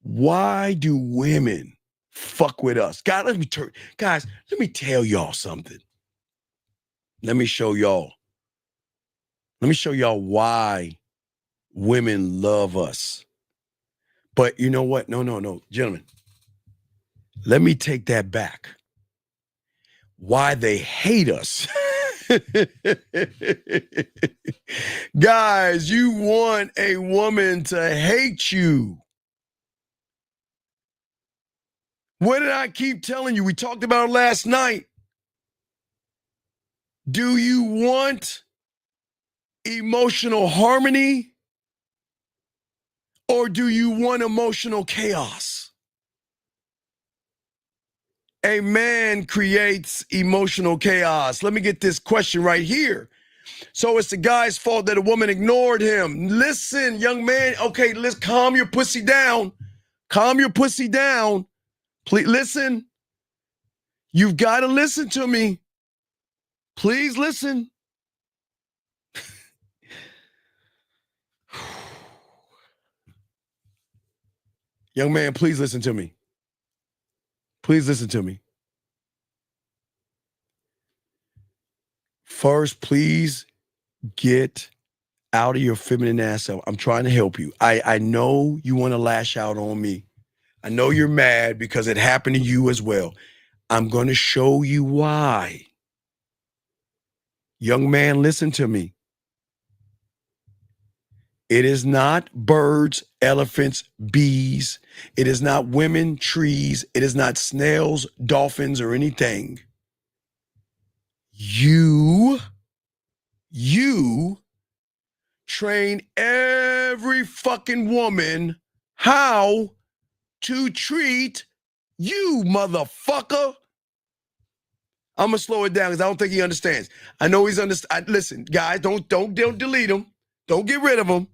why do women fuck with us? Guys, let me tell y'all something. Let me show y'all why women love us. But you know what? No, gentlemen. Let me take that back. Why they hate us. Guys, you want a woman to hate you. What did I keep telling you? We talked about it last night. Do you want emotional harmony or do you want emotional chaos? A man creates emotional chaos. Let me get this question right here. So it's the guy's fault that a woman ignored him. Listen, young man. Okay, let's calm your pussy down. Calm your pussy down. Please listen. You've got to listen to me. Please listen. Young man, please listen to me. Please listen to me. First, please get out of your feminine ass. I'm trying to help you. I know you want to lash out on me. I know you're mad because it happened to you as well. I'm going to show you why. Young man, listen to me. It is not birds, elephants, bees. It is not women, trees. It is not snails, dolphins, or anything. You train every fucking woman how to treat you, motherfucker. I'm gonna slow it down because I don't think he understands. I know he's listen, guys, don't delete him. Don't get rid of him.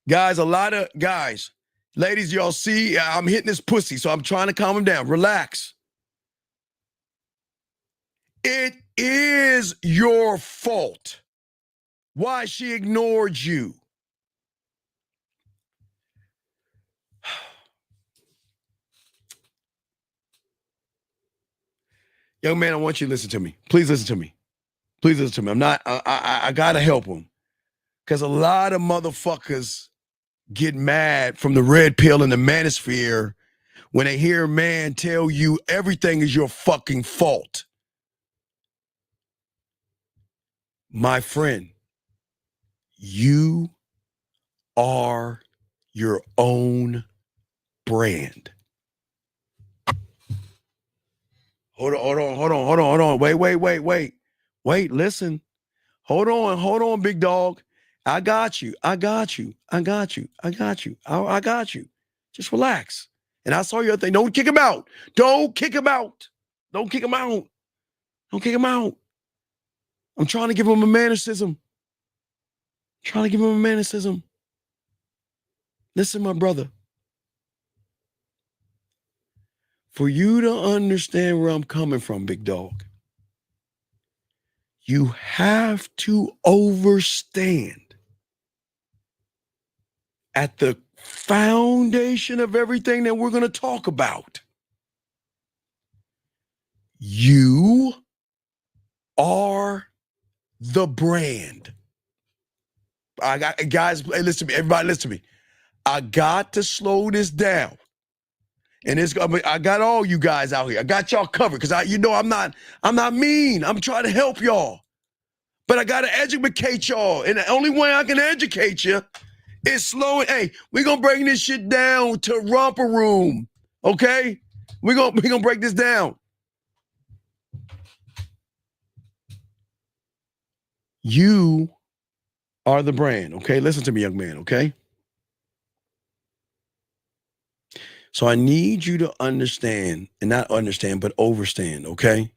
Guys, a lot of guys, ladies, y'all see, I'm hitting this pussy, so I'm trying to calm him down. Relax. It is your fault why she ignored you. Young man, I want you to listen to me. Please listen to me. Please listen to me. I gotta help him. Because a lot of motherfuckers get mad from the red pill and the manosphere when they hear a man tell you everything is your fucking fault. My friend, you are your own brand. Hold on. Wait, listen. Hold on, big dog. I got you. Just relax. And I saw your thing. Don't kick him out. I'm trying to give him a mannerism. Trying to give him a mannerism. Listen, my brother. For you to understand where I'm coming from, big dog, you have to understand at the foundation of everything that we're going to talk about. You are the brand. I got guys, hey, listen to me. Everybody listen to me. I got to slow this down. And I got all you guys out here. I got y'all covered because I'm not mean. I'm trying to help y'all. But I gotta educate y'all. And the only way I can educate you is slowing. Hey, we're gonna bring this shit down to romper room. Okay? We're gonna break this down. You are the brand, okay? Listen to me, young man, okay? So I need you to understand, and not understand, but overstand, okay?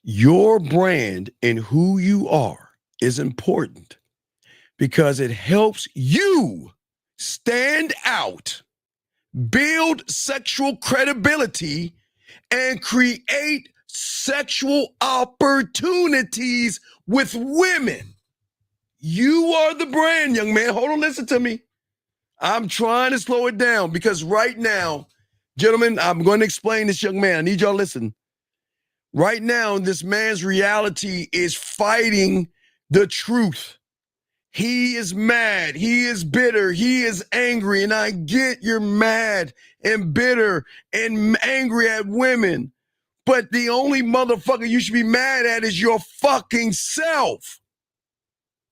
Your brand and who you are is important because it helps you stand out, build sexual credibility, and create sexual opportunities with women. You are the brand, young man. Hold on, listen to me. I'm trying to slow it down because right now, gentlemen, I'm going to explain this, young man. I need y'all to listen. Right now, this man's reality is fighting the truth. He is mad. He is bitter. He is angry. And I get you're mad and bitter and angry at women. But the only motherfucker you should be mad at is your fucking self.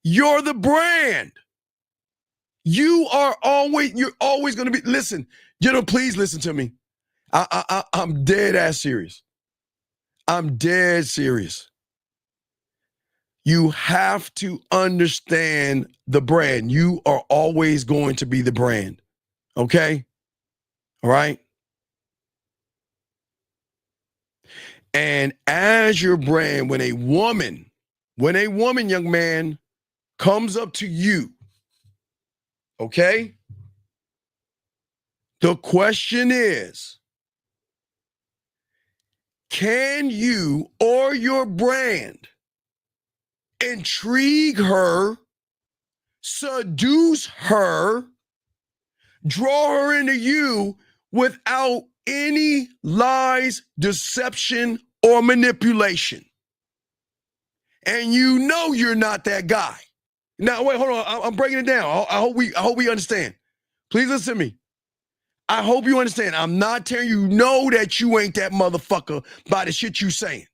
You're the brand. You're always going to be, listen, please listen to me. I'm dead ass serious. I'm dead serious. You have to understand the brand. You are always going to be the brand. Okay? All right? And as your brand, when a woman, young man, comes up to you, okay? The question is, can you or your brand intrigue her, seduce her, draw her into you without any lies, deception, or manipulation? And you know you're not that guy. Now, wait, hold on. I'm breaking it down. I hope we understand. Please listen to me. I hope you understand. I'm not telling you know that you ain't that motherfucker by the shit you saying.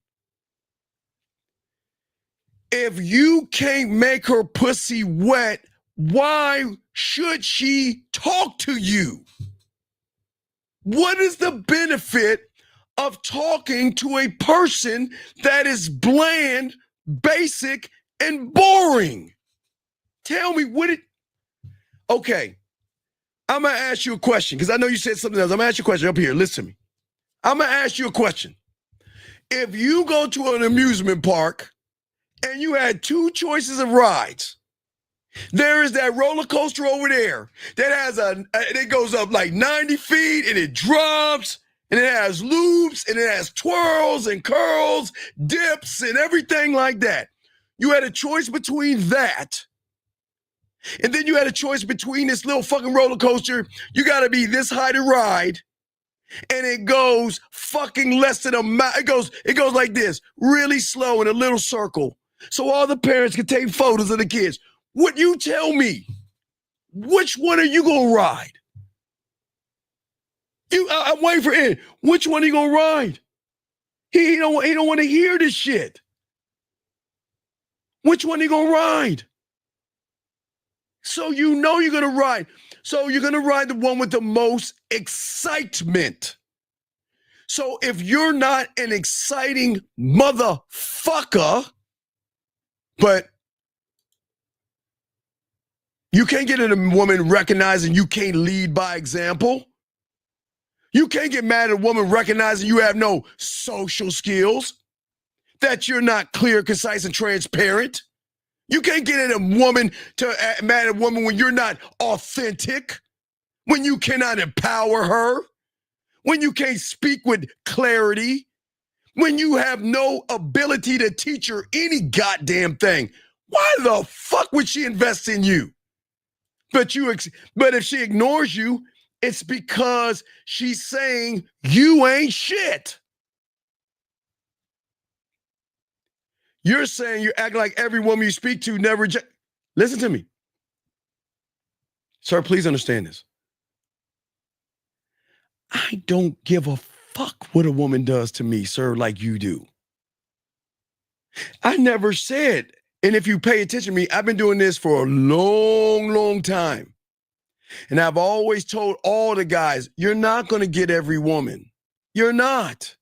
If you can't make her pussy wet, why should she talk to you? What is the benefit of talking to a person that is bland, basic, and boring? Tell me okay, I'm going to ask you a question because I know you said something else. I'm going to ask you a question up here. Listen to me. I'm going to ask you a question. If you go to an amusement park and you had two choices of rides, there is that roller coaster over there that has it goes up like 90 feet and it drops and it has loops and it has twirls and curls, dips and everything like that. You had a choice between that. And then you had a choice between this little fucking roller coaster. You got to be this high to ride. And it goes fucking less than a mile. It goes like this, really slow in a little circle. So all the parents can take photos of the kids. What you tell me? Which one are you going to ride? I'm waiting for it. Which one are you going to ride? He don't want to hear this shit. Which one are you going to ride? So you know you're going to ride. So you're going to ride the one with the most excitement. So if you're not an exciting motherfucker, but you can't get a woman recognizing you can't lead by example. You can't get mad at a woman recognizing you have no social skills. that you're not clear, concise, and transparent. You can't get at a woman mad at a woman when you're not authentic, when you cannot empower her, when you can't speak with clarity, when you have no ability to teach her any goddamn thing. Why the fuck would she invest in you? But if she ignores you, it's because she's saying you ain't shit. You're saying you're acting like every woman you speak to never reject. Listen to me. Sir, please understand this. I don't give a fuck what a woman does to me, sir, like you do. I never said, and if you pay attention to me, I've been doing this for a long, long time. And I've always told all the guys, you're not going to get every woman. You're not.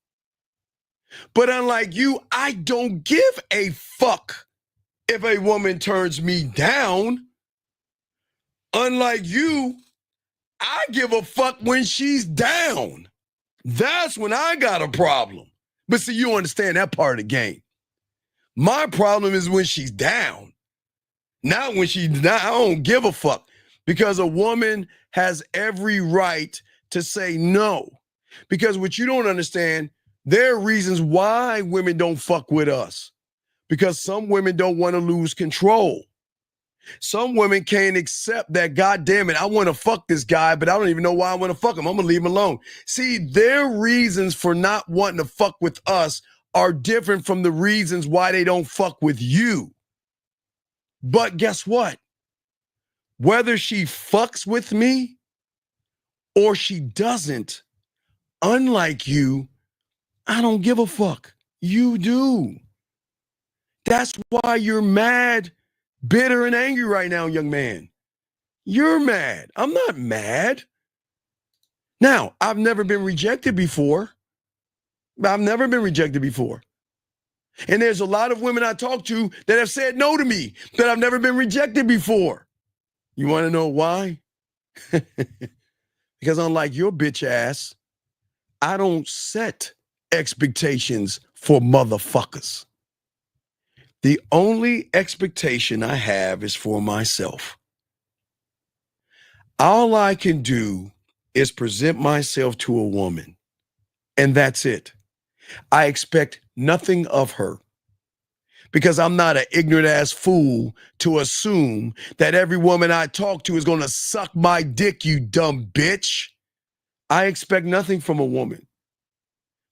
But unlike you, I don't give a fuck if a woman turns me down. Unlike you, I give a fuck when she's down. That's when I got a problem. But see, you understand that part of the game. My problem is when she's down. Not when she's down. I don't give a fuck. Because a woman has every right to say no. Because what you don't understand, there are reasons why women don't fuck with us. Because some women don't want to lose control. Some women can't accept that, God damn it, I want to fuck this guy, but I don't even know why I want to fuck him. I'm going to leave him alone. See, their reasons for not wanting to fuck with us are different from the reasons why they don't fuck with you. But guess what? Whether she fucks with me or she doesn't, unlike you, I don't give a fuck. You do. That's why you're mad, bitter, and angry right now, young man. You're mad. I'm not mad. Now, I've never been rejected before. I've never been rejected before. And there's a lot of women I talk to that have said no to me, that I've never been rejected before. You want to know why? Because unlike your bitch ass, I don't set expectations for motherfuckers. The only expectation I have is for myself. All I can do is present myself to a woman, and that's it. I expect nothing of her because I'm not an ignorant ass fool to assume that every woman I talk to is going to suck my dick, you dumb bitch. I expect nothing from a woman.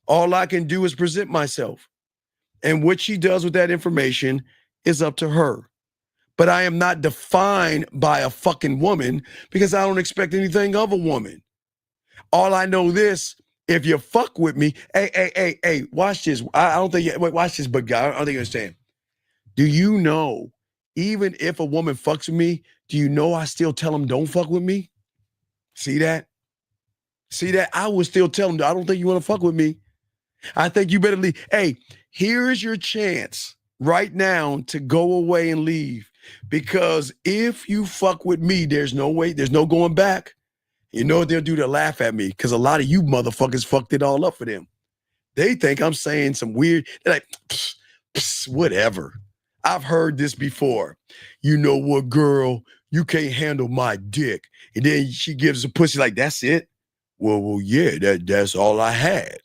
All I can do is present myself. And what she does with that information is up to her. But I am not defined by a fucking woman because I don't expect anything of a woman. All I know this, if you fuck with me, hey, watch this. I don't think, wait, watch this, but guy, I don't think you understand. Do you know, even if a woman fucks with me, do you know I still tell them don't fuck with me? See that? See that? I would still tell them, I don't think you want to fuck with me. I think you better leave. Hey, here's your chance right now to go away and leave. Because if you fuck with me, there's no way, there's no going back. You know what they'll do? They'll laugh at me because a lot of you motherfuckers fucked it all up for them. They think I'm saying some weird, they're like, pss, pss, whatever. I've heard this before. You know what, girl? You can't handle my dick. And then she gives a pussy like, that's it? Well, yeah, that's all I had.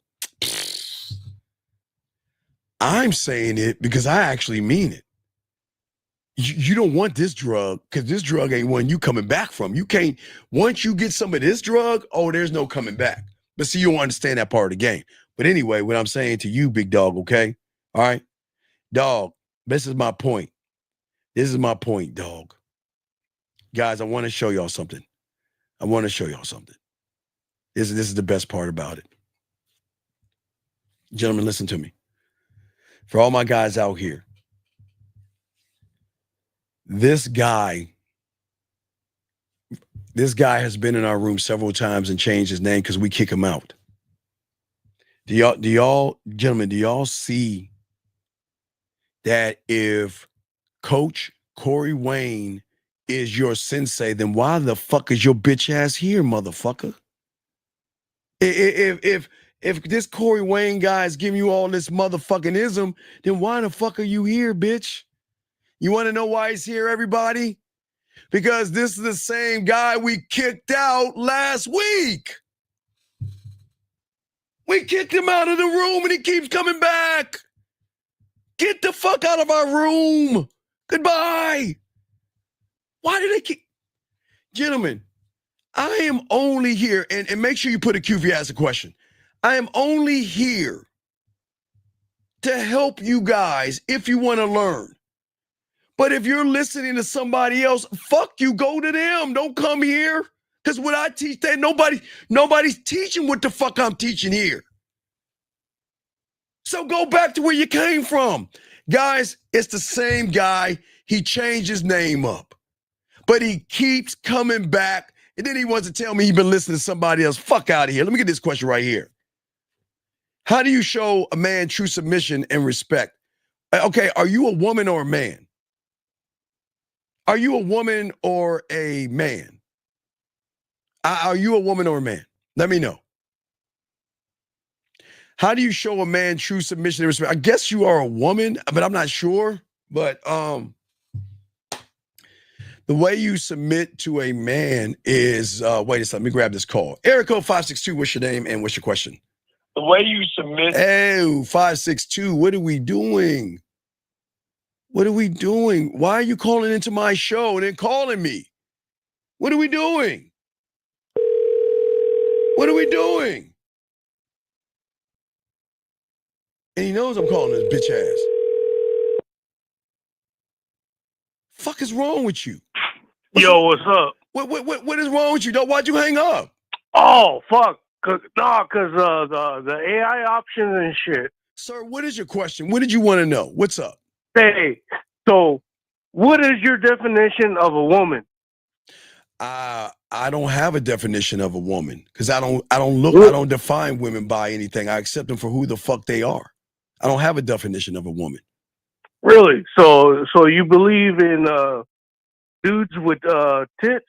I'm saying it because I actually mean it. You don't want this drug because this drug ain't one you coming back from. You can't, once you get some of this drug, oh, there's no coming back. But see, you don't understand that part of the game. But anyway, what I'm saying to you, big dog, okay? All right? Dog, this is my point. This is my point, dog. Guys, I want to show y'all something. I want to show y'all something. This is the best part about it. Gentlemen, listen to me. For all my guys out here, this guy has been in our room several times and changed his name because we kick him out. Do y'all, gentlemen, do y'all see that if Coach Corey Wayne is your sensei, then why the fuck is your bitch ass here, motherfucker? If If this Corey Wayne guy is giving you all this motherfucking ism, then why the fuck are you here, bitch? You want to know why he's here, everybody? Because this is the same guy we kicked out last week. We kicked him out of the room and he keeps coming back. Get the fuck out of our room. Goodbye. Why did they kick? Gentlemen, I am only here, and make sure you put a Q if you ask a question. I am only here to help you guys if you want to learn. But if you're listening to somebody else, fuck you, go to them. Don't come here. Because what I teach, that nobody's teaching what the fuck I'm teaching here. So go back to where you came from. Guys, it's the same guy. He changed his name up. But he keeps coming back. And then he wants to tell me he's been listening to somebody else. Fuck out of here. Let me get this question right here. How do you show a man true submission and respect? Okay, are you a woman or a man? Are you a woman or a man? Are you a woman or a man? Let me know. How do you show a man true submission and respect? I guess you are a woman, but I'm not sure. But the way you submit to a man is, wait a second, let me grab this call. Area code 562, what's your name and what's your question? The way you submit. Hey, 562, what are we doing? What are we doing? Why are you calling into my show and then calling me? What are we doing? What are we doing? And he knows I'm calling his bitch ass. Fuck is wrong with you? What's up? What is wrong with you? Why'd you hang up? Oh, fuck. Cause the AI options and shit. Sir, what is your question? What did you want to know? What's up? Hey, so what is your definition of a woman? I don't have a definition of a woman because I don't define women by anything. I accept them for who the fuck they are. I don't have a definition of a woman. Really? So you believe in dudes with tits?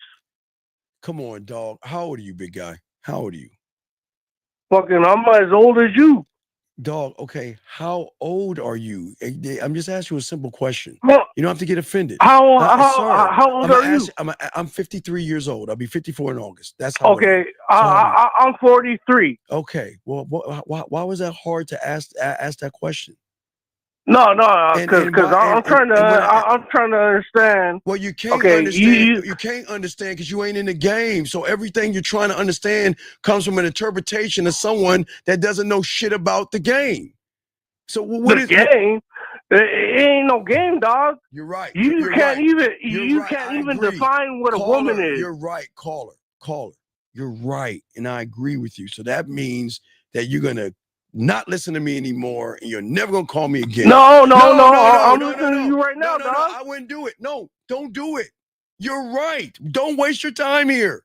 Come on, dog. How old are you, big guy? How old are you? Fucking, I'm as old as you. Dog, okay. How old are you? I'm just asking you a simple question. Well, you don't have to get offended. How old are you? I'm 53 years old. I'll be 54 in August. That's how. Okay, I'm 43. Okay. Well, why was that hard to ask that question? No, because I'm trying to understand. Well, you can't understand. You can't understand because you ain't in the game. So everything you're trying to understand comes from an interpretation of someone that doesn't know shit about the game. So what is game? It ain't no game, dog. You're right. You can't even define what a woman is. You're right, caller. You're right, and I agree with you. So that means that you're gonna not listen to me anymore, and you're never gonna call me again. No. I'm listening to you right now, dog. I wouldn't do it. No, don't do it. You're right. Don't waste your time here.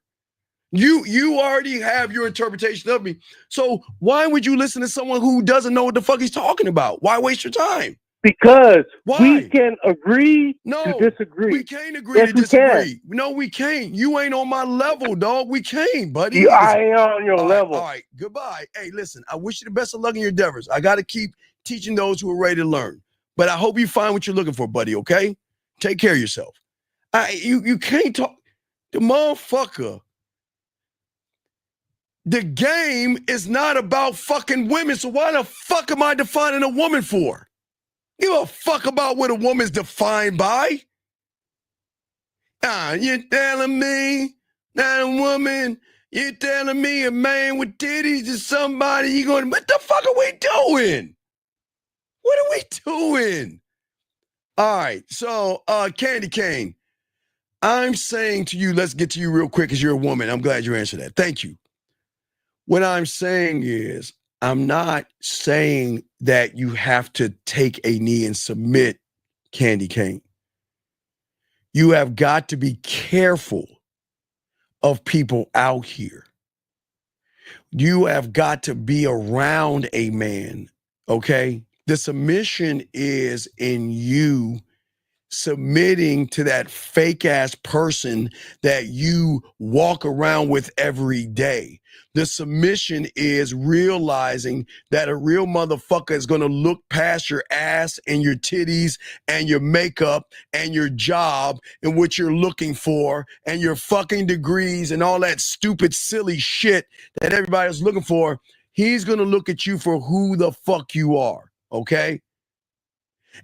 You already have your interpretation of me. So why would you listen to someone who doesn't know what the fuck he's talking about? Why waste your time? Because we can agree to disagree. We can't agree to disagree. No, we can't. You ain't on my level, dog. We can't, buddy. I ain't on your level. All right, goodbye. Hey, listen, I wish you the best of luck in your endeavors. I got to keep teaching those who are ready to learn. But I hope you find what you're looking for, buddy, okay? Take care of yourself. You can't talk. The motherfucker. The game is not about fucking women, so why the fuck am I defining a woman for? Give a fuck about what a woman's defined by. You're telling me that a woman, you're telling me a man with titties is somebody you going, what the fuck are we doing? What are we doing? All right, so Candy Cane, I'm saying to you, let's get to you real quick because you're a woman. I'm glad you answered that. Thank you. What I'm saying is, I'm not saying that you have to take a knee and submit, Candy Cane. You have got to be careful of people out here. You have got to be around a man, okay? The submission is in you submitting to that fake ass person that you walk around with every day. The submission is realizing that a real motherfucker is going to look past your ass and your titties and your makeup and your job and what you're looking for and your fucking degrees and all that stupid, silly shit that everybody's looking for. He's going to look at you for who the fuck you are, okay?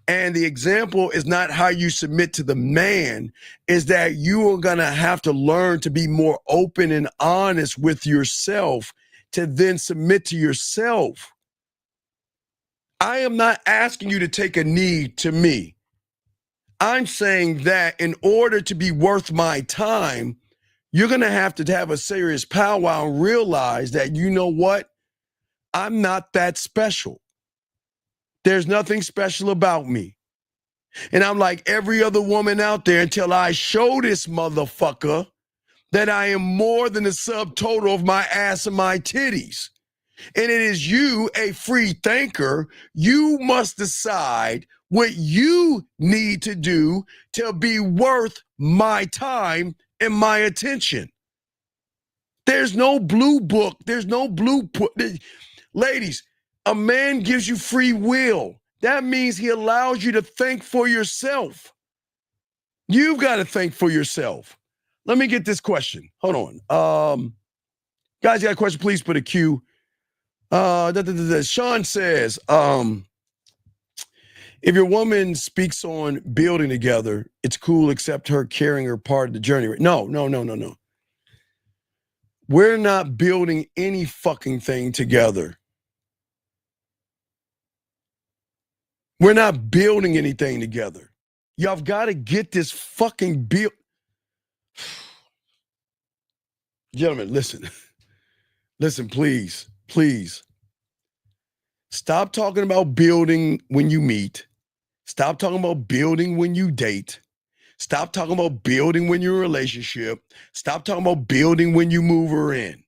And the example is not how you submit to the man, is that you are going to have to learn to be more open and honest with yourself to then submit to yourself. I am not asking you to take a knee to me. I'm saying that in order to be worth my time, you're going to have a serious powwow and realize that, you know what? I'm not that special. There's nothing special about me. And I'm like every other woman out there until I show this motherfucker that I am more than the subtotal of my ass and my titties. And it is you, a free thinker. You must decide what you need to do to be worth my time and my attention. There's no blue book. There's no blue. Ladies, a man gives you free will. That means he allows you to think for yourself. You've got to think for yourself. Let me get this question. Hold on. Guys, you got a question? Please put a Q. Sean says, if your woman speaks on building together, it's cool except her carrying her part of the journey. No. We're not building any fucking thing together. We're not building anything together. Y'all got to get this fucking build. Gentlemen, listen. Listen, please. Stop talking about building when you meet. Stop talking about building when you date. Stop talking about building when you're in a relationship. Stop talking about building when you move her in.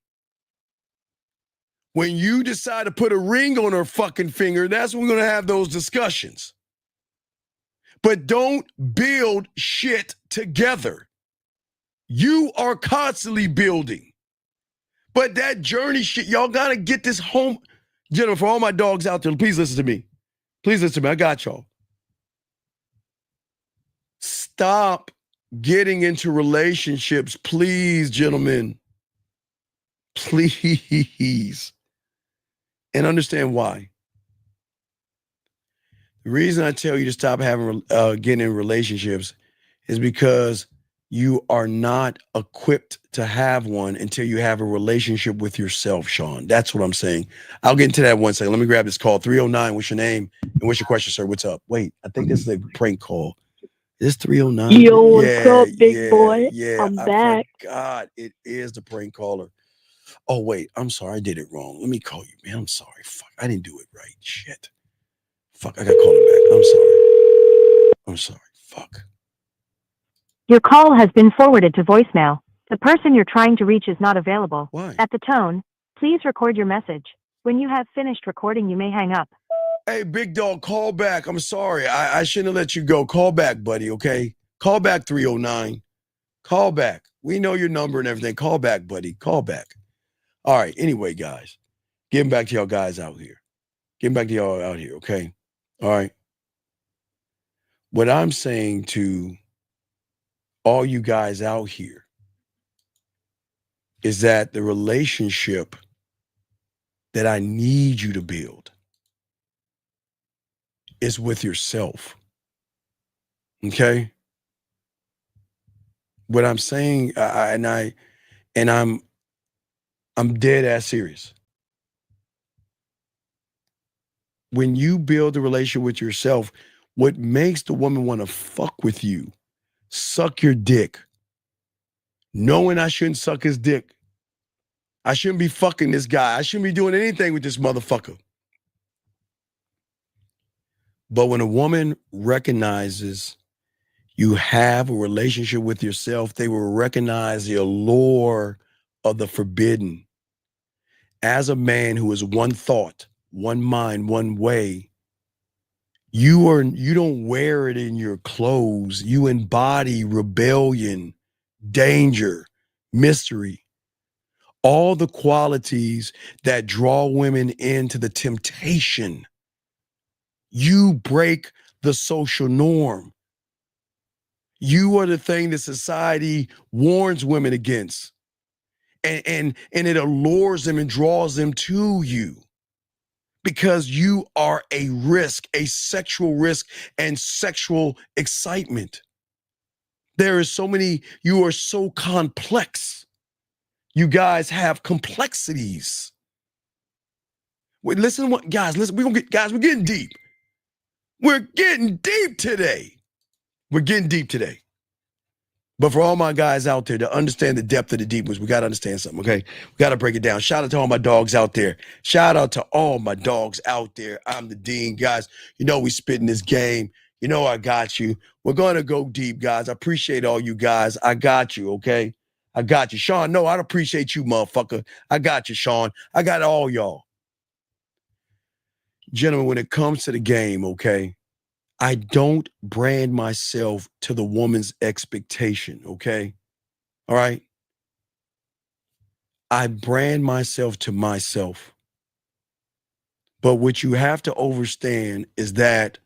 When you decide to put a ring on her fucking finger, that's when we're going to have those discussions. But don't build shit together. You are constantly building. But that journey shit, y'all got to get this home. Gentlemen, for all my dogs out there, please listen to me. Please listen to me. I got y'all. Stop getting into relationships, please, gentlemen. Please. And understand why. The reason I tell you to stop getting in relationships is because you are not equipped to have one until you have a relationship with yourself, Sean. That's what I'm saying. I'll get into that one second. Let me grab this call. 309, what's your name? And what's your question, sir? What's up? Wait, I think this is a prank call. Is this 309? Yo, what's up, big boy? I'm back. God, it is the prank caller. Oh, wait, I'm sorry. I did it wrong. Let me call you, man. I'm sorry. Fuck, I didn't do it right. Shit. Fuck, I got to call him back. I'm sorry. Fuck. Your call has been forwarded to voicemail. The person you're trying to reach is not available. Why? At the tone, please record your message. When you have finished recording, you may hang up. Hey, big dog, call back. I'm sorry. I shouldn't have let you go. Call back, buddy, okay? Call back 309. Call back. We know your number and everything. Call back, buddy. Call back. All right. Anyway, guys, getting back to y'all guys out here. Okay? All right. What I'm saying to all you guys out here is that the relationship that I need you to build is with yourself. Okay? What I'm saying, I'm dead ass serious. When you build a relationship with yourself, what makes the woman want to fuck with you, suck your dick, knowing I shouldn't suck his dick. I shouldn't be fucking this guy. I shouldn't be doing anything with this motherfucker. But when a woman recognizes you have a relationship with yourself, they will recognize the allure of the forbidden. As a man who is one thought, one mind, one way, you don't wear it in your clothes. You embody rebellion, danger, mystery. all the qualities that draw women into the temptation. You break the social norm. You are the thing that society warns women against. And it allures them and draws them to you because you are a risk, a sexual risk and sexual excitement. There is so many, you are so complex. You guys have complexities. Wait, listen, what guys, listen, we're getting deep. We're getting deep today. We're getting deep today. But for all my guys out there to understand the depth of the deepness, we got to understand something, okay? We got to break it down. Shout out to all my dogs out there. Shout out to all my dogs out there. I'm the Dean, guys. You know we spitting this game. You know I got you. We're going to go deep, guys. I appreciate all you guys. I got you, okay? I got you. Sean, no, I appreciate you, motherfucker. I got you, Sean. I got all y'all. Gentlemen, when it comes to the game, okay, I don't brand myself to the woman's expectation, okay? All right? I brand myself to myself. But what you have to understand is that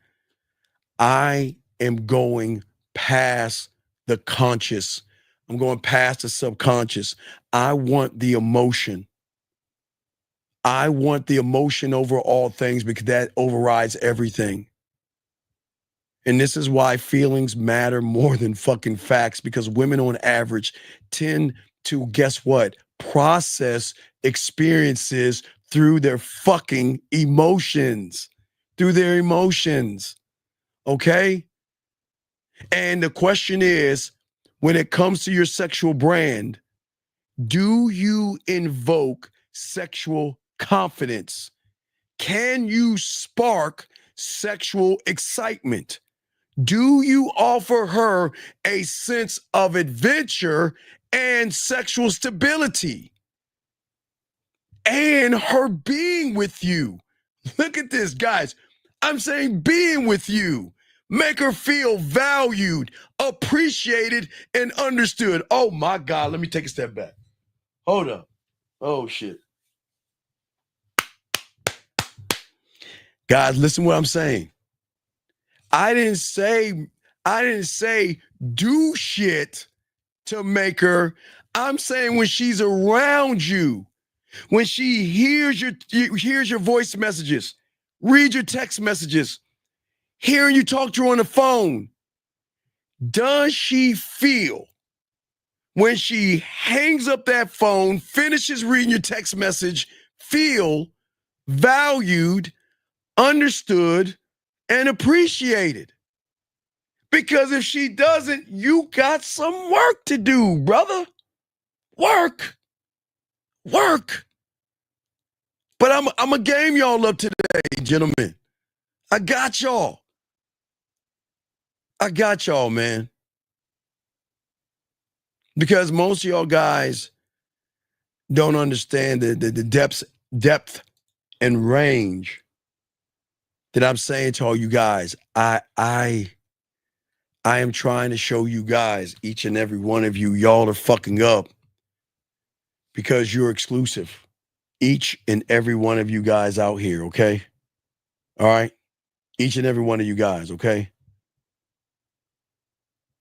I am going past the conscious. I'm going past the subconscious. I want the emotion. I want the emotion over all things because that overrides everything. And this is why feelings matter more than fucking facts, because women on average tend to, guess what, process experiences through their fucking emotions, okay? And the question is, when it comes to your sexual brand, do you invoke sexual confidence? Can you spark sexual excitement? Do you offer her a sense of adventure and sexual stability? And her being with you. Look at this, guys. I'm saying being with you. Make her feel valued, appreciated, and understood. Oh my God, let me take a step back. Hold up. Oh shit. Guys, listen to what I'm saying. I didn't say do shit to make her. I'm saying when she's around you, when she hears your voice messages, read your text messages, hearing you talk to her on the phone, does she feel when she hangs up that phone, finishes reading your text message, feel valued, understood, and appreciated? Because if she doesn't, you got some work to do, brother. Work. But I'm a game y'all up today, gentlemen. I got y'all, man. Because most of y'all guys don't understand the depth and range that I'm saying to all you guys. I am trying to show you guys, each and every one of you, y'all are fucking up because you're exclusive. Each and every one of you guys out here, okay? All right? Each and every one of you guys, okay?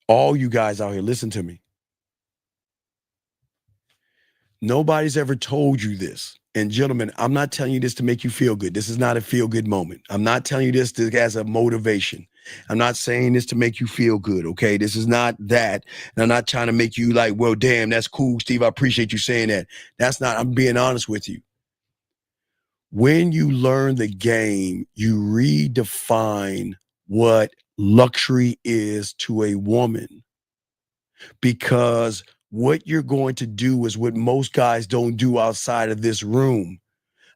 All you guys out here, listen to me. Nobody's ever told you this. And gentlemen, I'm not telling you this to make you feel good. This is not a feel-good moment. I'm not telling you this as a motivation. I'm not saying this to make you feel good, okay? This is not that. And I'm not trying to make you like, well, damn, that's cool, Steve. I appreciate you saying that. That's not, I'm being honest with you. When you learn the game, you redefine what luxury is to a woman. Because what you're going to do is what most guys don't do outside of this room.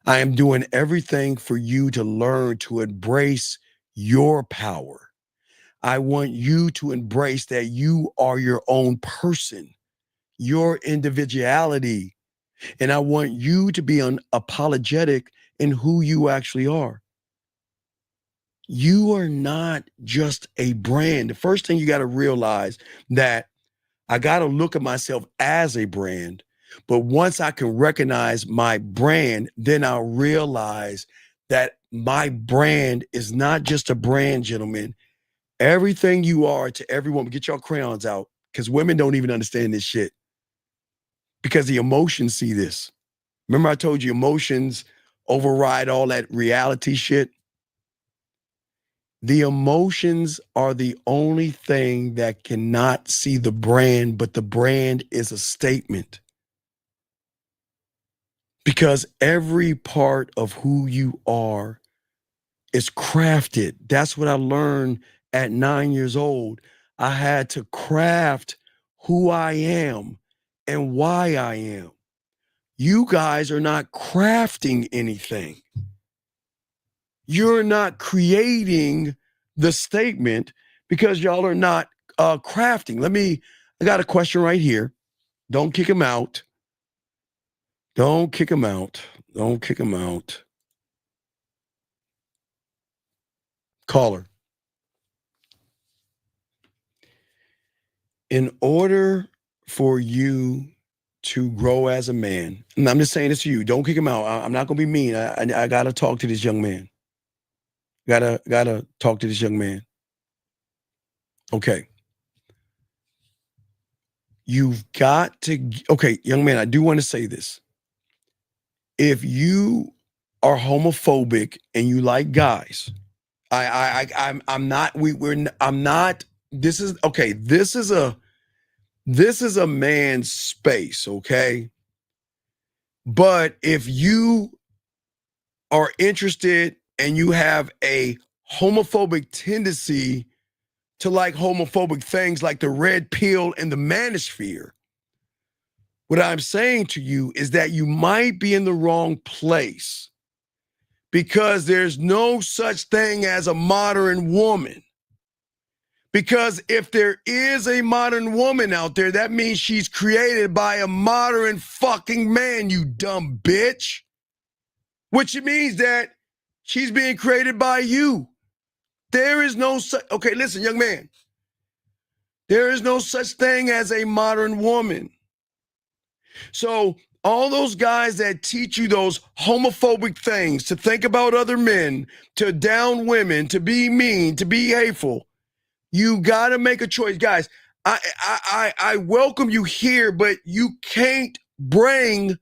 I am doing everything for you to learn to embrace your power. I want you to embrace that you are your own person, your individuality. And I want you to be unapologetic in who you actually are. You are not just a brand. The first thing you got to realize that I got to look at myself as a brand, But once I can recognize my brand, then I'll realize that my brand is not just a brand, gentlemen. Everything you are to every woman, get your crayons out, because women don't even understand this shit. Because the emotions see this. Remember I told you emotions override all that reality shit? The emotions are the only thing that cannot see the brand, but the brand is a statement. Because every part of who you are is crafted. That's what I learned at 9 years old. I had to craft who I am and why I am. You guys are not crafting anything. You're not creating the statement because y'all are not crafting. I got a question right here. Don't kick him out. Don't kick him out. Don't kick him out. Caller. In order for you to grow as a man, and I'm just saying this to you, don't kick him out. I'm not going to be mean. I got to talk to this young man. Gotta talk to this young man. Okay. You've got to, okay, young man, I do want to say this. If you are homophobic and you like guys, I'm not, I'm not, this is, okay, this is a man's space, okay? But if you are interested and you have a homophobic tendency to like homophobic things like the red pill and the manosphere, what I'm saying to you is that you might be in the wrong place because there's no such thing as a modern woman. Because if there is a modern woman out there, that means she's created by a modern fucking man, you dumb bitch. Which means that she's being created by you. There is no such, okay, listen, young man. There is no such thing as a modern woman. So all those guys that teach you those homophobic things, to think about other men, to down women, to be mean, to be hateful, you got to make a choice. Guys, I welcome you here, but you can't bring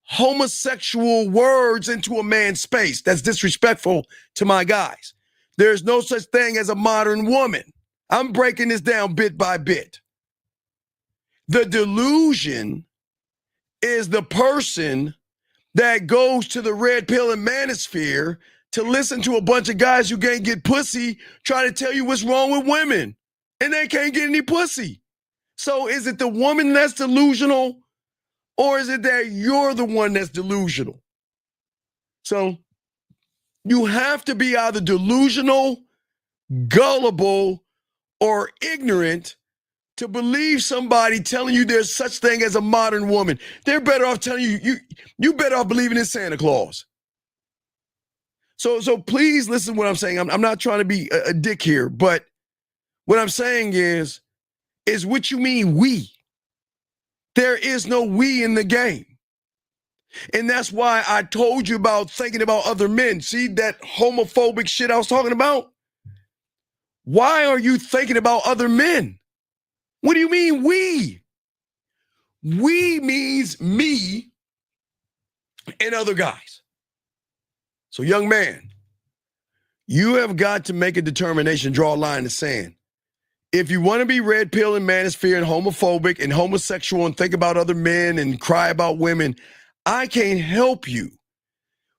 homosexual words into a man's space. That's disrespectful to my guys. There's no such thing as a modern woman. I'm breaking this down bit by bit. The delusion is the person that goes to the red pill and manosphere to listen to a bunch of guys who can't get pussy try to tell you what's wrong with women, and they can't get any pussy. So is it the woman that's delusional, or is it that you're the one that's delusional? So you have to be either delusional, gullible, or ignorant to believe somebody telling you there's such thing as a modern woman. They're better off telling you better off believing in Santa Claus. So please listen to what I'm saying. I'm not trying to be a dick here, but what I'm saying is what you mean we. There is no we in the game. And that's why I told you about thinking about other men. See that homophobic shit I was talking about? Why are you thinking about other men? What do you mean we? We means me and other guys. So young man, you have got to make a determination, draw a line in the sand. If you want to be red pill and manosphere and homophobic and homosexual and think about other men and cry about women, I can't help you.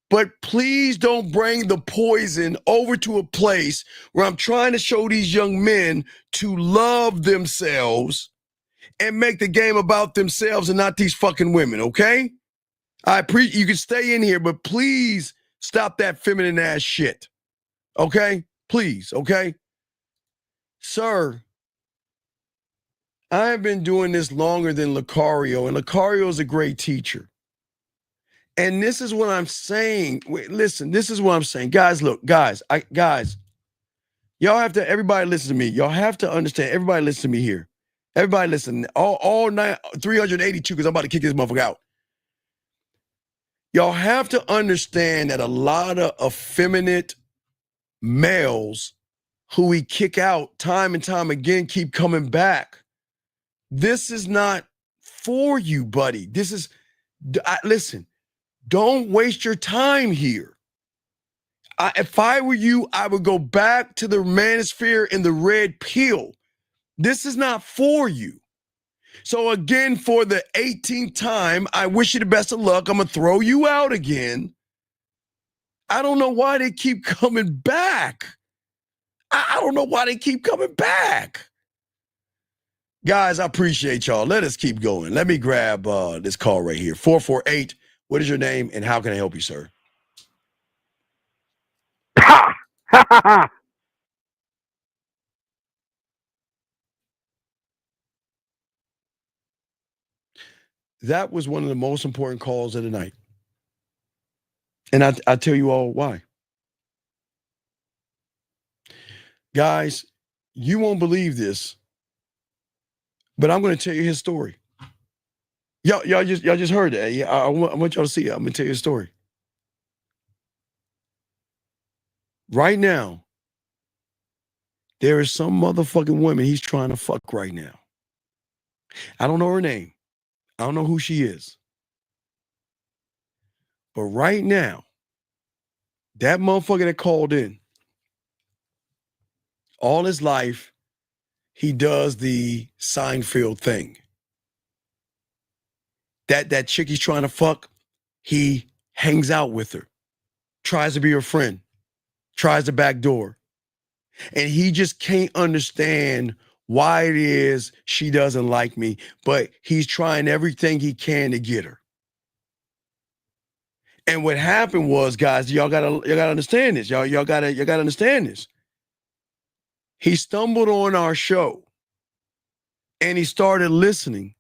But please don't bring the poison over to a place where I'm trying to show these young men to love themselves and make the game about themselves and not these fucking women, okay? You can stay in here, but please stop that feminine ass shit. Okay? Please, okay? Sir, I've been doing this longer than Lucario, and Lucario is a great teacher. And this is what I'm saying. Wait, listen, this is what I'm saying. Guys, look, guys, y'all have to, everybody listen to me. Y'all have to understand, everybody listen to me here. Everybody listen, all 382, because I'm about to kick this motherfucker out. Y'all have to understand that a lot of effeminate males who we kick out time and time again keep coming back. This is not for you, buddy. This is, listen, don't waste your time here. If I were you, I would go back to the manosphere in the red pill. This is not for you. So again, for the 18th time, I wish you the best of luck. I'm going to throw you out again. I don't know why they keep coming back. I don't know why they keep coming back. Guys, I appreciate y'all. Let us keep going. Let me grab this call right here. 448. What is your name and how can I help you, sir? Ha! Ha ha ha! That was one of the most important calls of the night. And I tell you all why. Guys, you won't believe this, but I'm going to tell you his story. Y'all just heard that. Yeah, I want y'all to see it. I'm going to tell you a story. Right now, there is some motherfucking woman he's trying to fuck right now. I don't know her name. I don't know who she is. But right now, that motherfucker that called in, all his life, he does the Seinfeld thing. That chick he's trying to fuck, he hangs out with her, tries to be her friend, tries the back door. And he just can't understand why it is she doesn't like me, but he's trying everything he can to get her. And what happened was, guys, y'all gotta understand this. Y'all gotta understand this. He stumbled on our show and he started listening.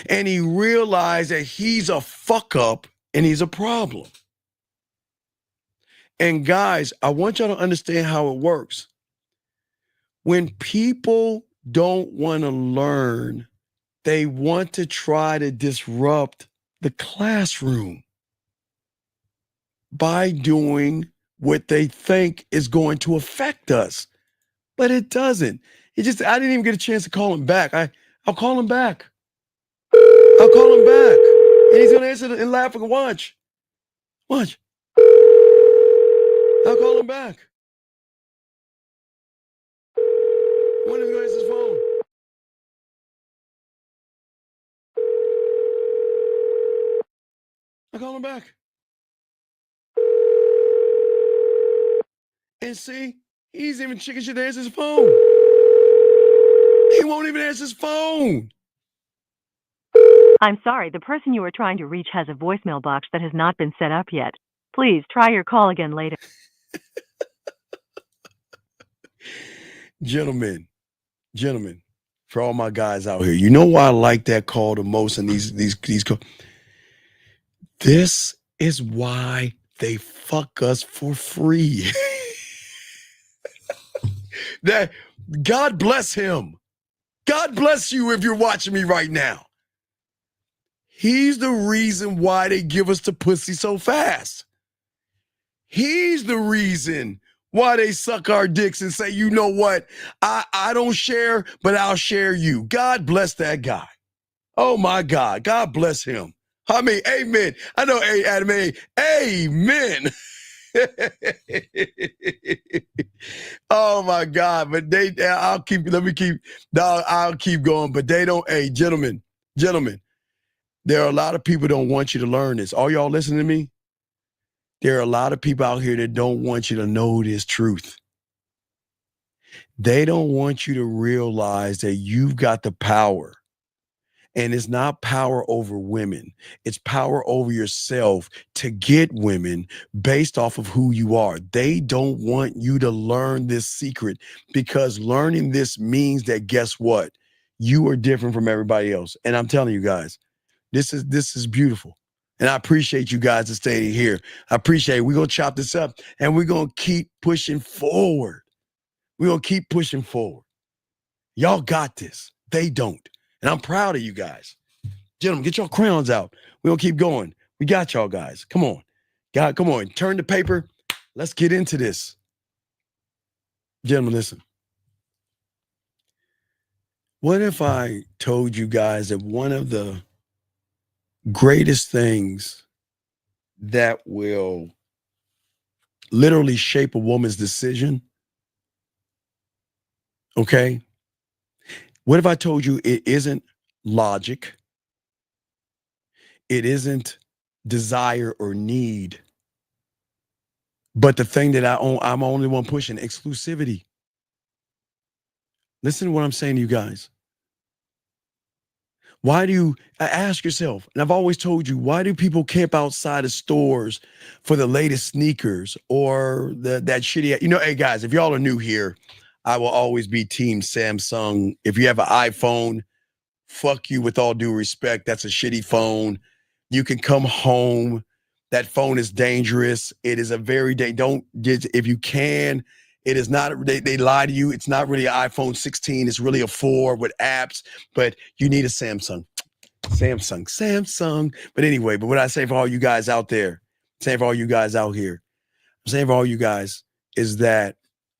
And he realized that he's a fuck up and he's a problem. And guys, I want y'all to understand how it works. When people don't want to learn, they want to try to disrupt the classroom by doing what they think is going to affect us. But it doesn't. I didn't even get a chance to call him back. I'll call him back. I'll call him back. And he's going to answer and laugh and watch. Watch. I'll call him back. When is he going to answer his phone? I'll call him back. And see, he's even chicken shit to answer his phone. He won't even answer his phone. I'm sorry, the person you are trying to reach has a voicemail box that has not been set up yet. Please try your call again later. Gentlemen, for all my guys out here, you know why I like that call the most in these calls? This is why they fuck us for free. That God bless him. God bless you if you're watching me right now. He's the reason why they give us the pussy so fast. He's the reason why they suck our dicks and say, you know what? I don't share, but I'll share you. God bless that guy. Oh my God. God bless him. I mean, amen. I know, Adam, amen. Oh my God. But I'll keep going. But they don't, gentlemen, there are a lot of people don't want you to learn this. Are y'all listening to me? There are a lot of people out here that don't want you to know this truth. They don't want you to realize that you've got the power. And it's not power over women. It's power over yourself to get women based off of who you are. They don't want you to learn this secret because learning this means that guess what? You are different from everybody else. And I'm telling you guys, this is beautiful. And I appreciate you guys for staying here. I appreciate it. We're going to chop this up and we're going to keep pushing forward. We're going to keep pushing forward. Y'all got this. They don't. And I'm proud of you guys. Gentlemen, get your crayons out. We're going to keep going. We got y'all guys. Come on. God, come on. Turn the paper. Let's get into this. Gentlemen, listen. What if I told you guys that one of the greatest things that will literally shape a woman's decision, okay? What if I told you it isn't logic, it isn't desire or need, but the thing that I'm the only one pushing, exclusivity. Listen to what I'm saying to you guys. Why do you ask yourself, and I've always told you, why do people camp outside of stores for the latest sneakers or that shitty, hey guys, if y'all are new here, I will always be team Samsung. If you have an iPhone, fuck you with all due respect. That's a shitty phone. You can come home. That phone is dangerous. It is a very, if you can, it is not, they lie to you. It's not really an iPhone 16. It's really a 4 with apps, but you need a Samsung. But anyway, but what I say for all you guys out there, saying for all you guys out here, I'm saying for all you guys is that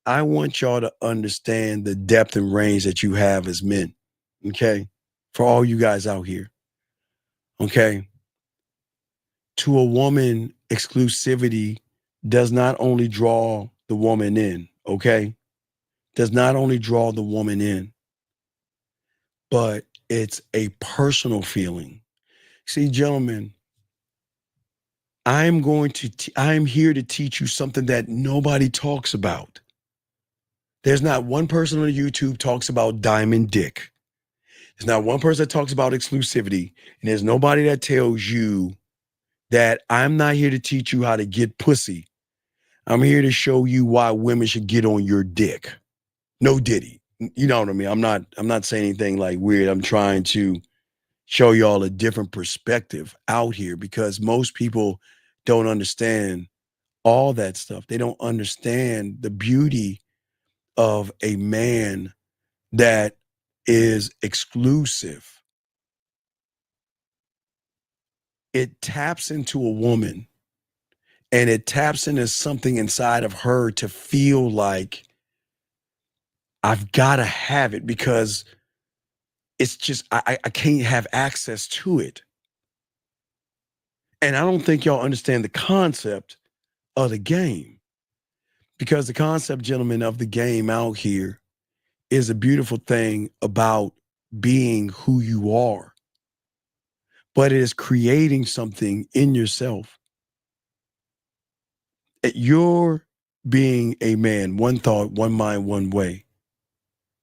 I want y'all to understand the depth and range that you have as men. Okay. For all you guys out here. Okay. To a woman, exclusivity does not only draw the woman in, okay? Does not only draw the woman in, but it's a personal feeling. See, gentlemen, I'm here to teach you something that nobody talks about. There's not one person on YouTube talks about diamond dick. There's not one person that talks about exclusivity, and there's nobody that tells you that I'm not here to teach you how to get pussy. I'm here to show you why women should get on your dick. No diddy. You know what I mean? I'm not saying anything like weird. I'm trying to show y'all a different perspective out here because most people don't understand all that stuff. They don't understand the beauty of a man that is exclusive. It taps into a woman and it taps into something inside of her to feel like I've got to have it because it's just, I can't have access to it. And I don't think y'all understand the concept of the game because the concept, gentlemen, of the game out here is a beautiful thing about being who you are, but it is creating something in yourself. You're being a man, one thought, one mind, one way,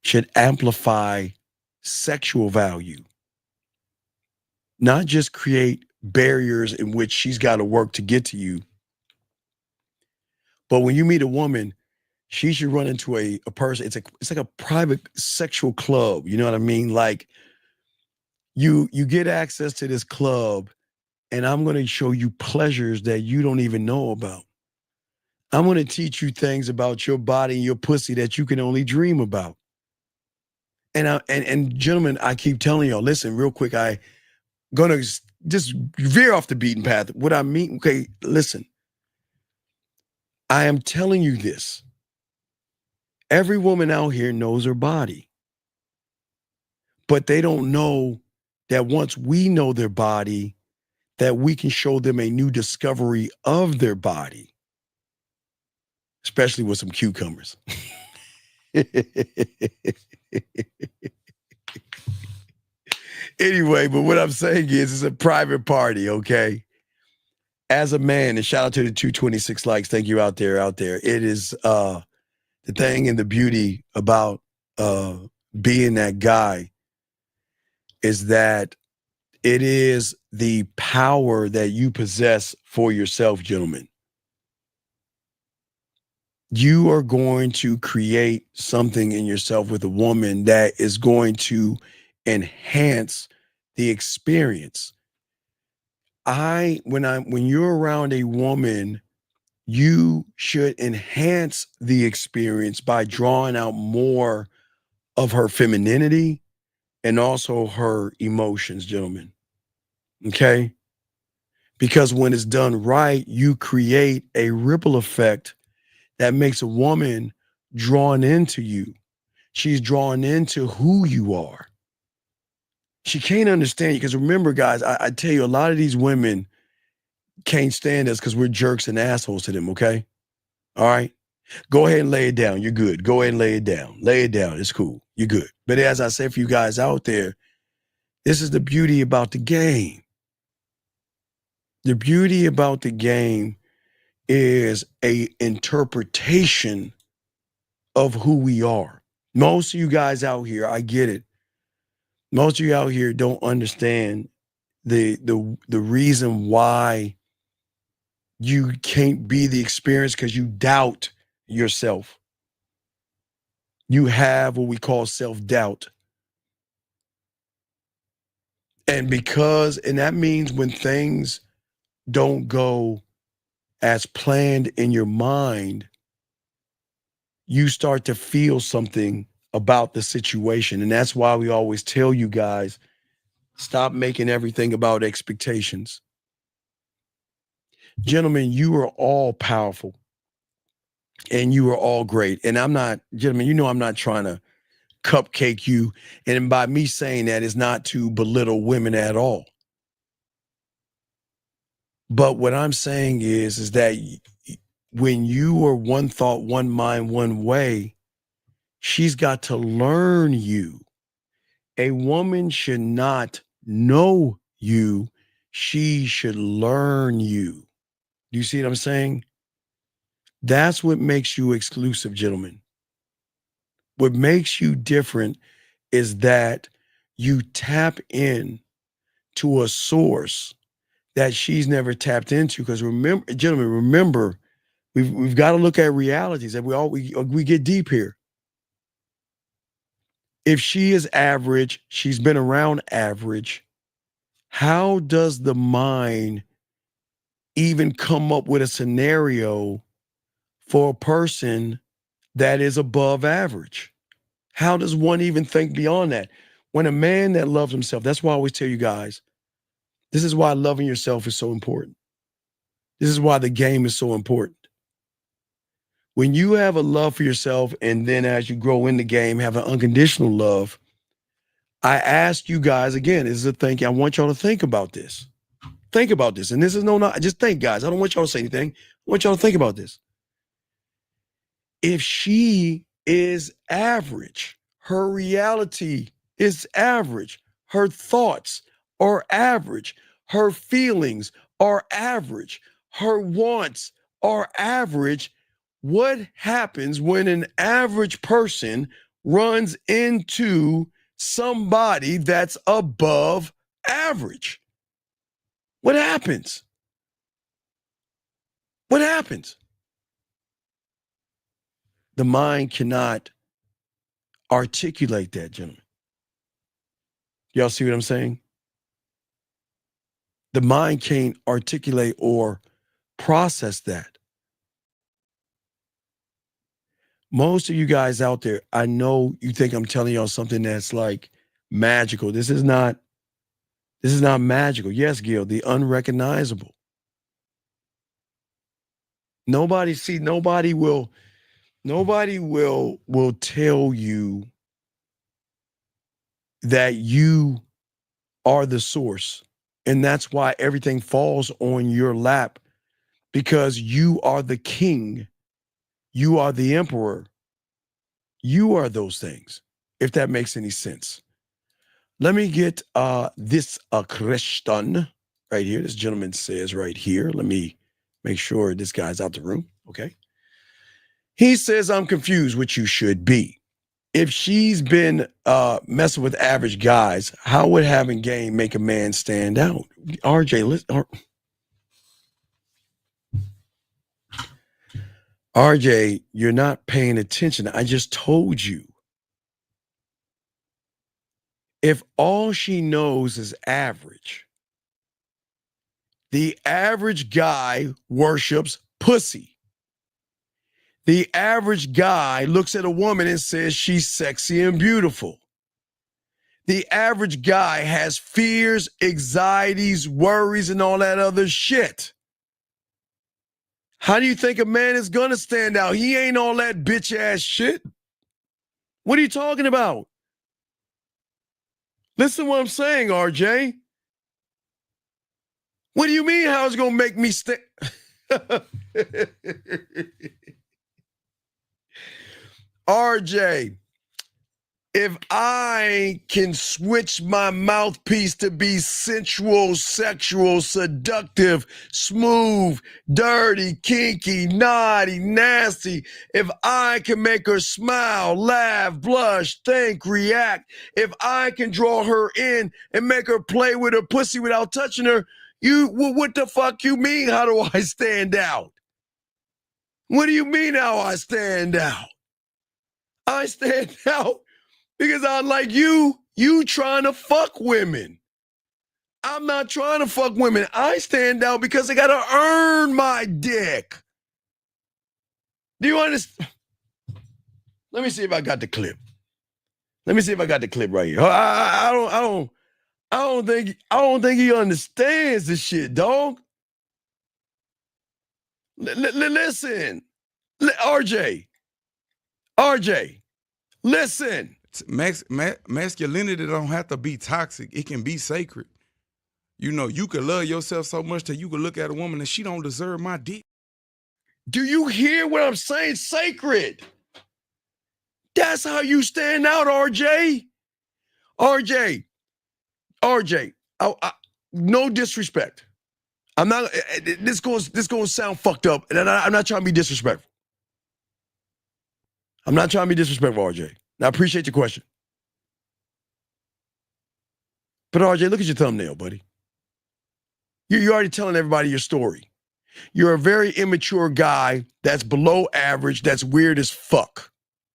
should amplify sexual value, not just create barriers in which she's got to work to get to you. But when you meet a woman, she should run into a person. It's like a private sexual club. You know what I mean? Like you get access to this club and I'm going to show you pleasures that you don't even know about. I'm going to teach you things about your body and your pussy that you can only dream about. And gentlemen, I keep telling y'all, listen, real quick, I gonna just veer off the beaten path. What I mean, okay, listen. I am telling you this. Every woman out here knows her body. But they don't know that once we know their body, that we can show them a new discovery of their body. Especially with some cucumbers. Anyway, but what I'm saying is it's a private party, okay? As a man, and shout out to the 226 likes. Thank you out there. It is the thing and the beauty about being that guy is that it is the power that you possess for yourself, gentlemen. You are going to create something in yourself with a woman that is going to enhance the experience. When you're around a woman, you should enhance the experience by drawing out more of her femininity and also her emotions, gentlemen. Okay? Because when it's done right, you create a ripple effect that makes a woman drawn into you. She's drawn into who you are. She can't understand you. Because remember, guys, I tell you, a lot of these women can't stand us because we're jerks and assholes to them, okay? All right? Go ahead and lay it down. You're good. Go ahead and lay it down. Lay it down. It's cool. You're good. But as I said for you guys out there, this is the beauty about the game. The beauty about the game is a interpretation of who we are. Most of you guys out here, I get it. Most of you out here don't understand the reason why you can't be the experience because you doubt yourself. You have what we call self-doubt. And that means when things don't go as planned in your mind, you start to feel something about the situation. And that's why we always tell you guys, stop making everything about expectations. Gentlemen, you are all powerful and you are all great. And gentlemen, I'm not trying to cupcake you. And by me saying that is not to belittle women at all. But what I'm saying is that when you are one thought, one mind, one way, she's got to learn you. A woman should not know you. She should learn you. Do you see what I'm saying? That's what makes you exclusive, gentlemen. What makes you different is that you tap in to a source that she's never tapped into. Because remember, we've got to look at realities, and we get deep here. If she is average, she's been around average, how does the mind even come up with a scenario for a person that is above average? How does one even think beyond that? When a man that loves himself, that's why I always tell you guys, this is why loving yourself is so important. This is why the game is so important. When you have a love for yourself, and then as you grow in the game, have an unconditional love, I ask you guys, again, this is a thing, I want y'all to think about this. Think about this. And this is just think, guys. I don't want y'all to say anything. I want y'all to think about this. If she is average, her reality is average, her thoughts are average, her feelings are average, her wants are average, what happens when an average person runs into somebody that's above average? What happens? What happens? The mind cannot articulate that, gentlemen. Y'all see what I'm saying? The mind can't articulate or process that. Most of you guys out there, I know you think I'm telling y'all something that's like magical. This is not magical. Yes, Gil, the unrecognizable. Nobody will tell you that you are the source. And that's why everything falls on your lap, because you are the king. You are the emperor. You are those things, if that makes any sense. Let me get this question right here. This gentleman says right here. Let me make sure this guy's out the room. Okay. He says, I'm confused, which you should be. If she's been messing with average guys, how would having game make a man stand out? RJ, you're not paying attention. I just told you. If all she knows is average, the average guy worships pussy. The average guy looks at a woman and says she's sexy and beautiful. The average guy has fears, anxieties, worries, and all that other shit. How do you think a man is gonna stand out? He ain't all that bitch ass shit. What are you talking about? Listen to what I'm saying, RJ. What do you mean how it's gonna make me stand? RJ, if I can switch my mouthpiece to be sensual, sexual, seductive, smooth, dirty, kinky, naughty, nasty, if I can make her smile, laugh, blush, think, react, if I can draw her in and make her play with her pussy without touching her, what the fuck you mean? How do I stand out? What do you mean how I stand out? I stand out because unlike you trying to fuck women. I'm not trying to fuck women. I stand out because I gotta earn my dick. Do you understand? Let me see if I got the clip. Let me see if I got the clip right here. I don't think he understands this shit, dog. Listen, RJ, listen. Masculinity don't have to be toxic. It can be sacred. You know, you can love yourself so much that you can look at a woman and she don't deserve my dick. Do you hear what I'm saying? Sacred. That's how you stand out, RJ. RJ. No disrespect. I'm not. This goes to sound fucked up, and I'm not trying to be disrespectful. I'm not trying to be disrespectful, RJ. And I appreciate your question. But RJ, look at your thumbnail, buddy. You're already telling everybody your story. You're a very immature guy that's below average, that's weird as fuck.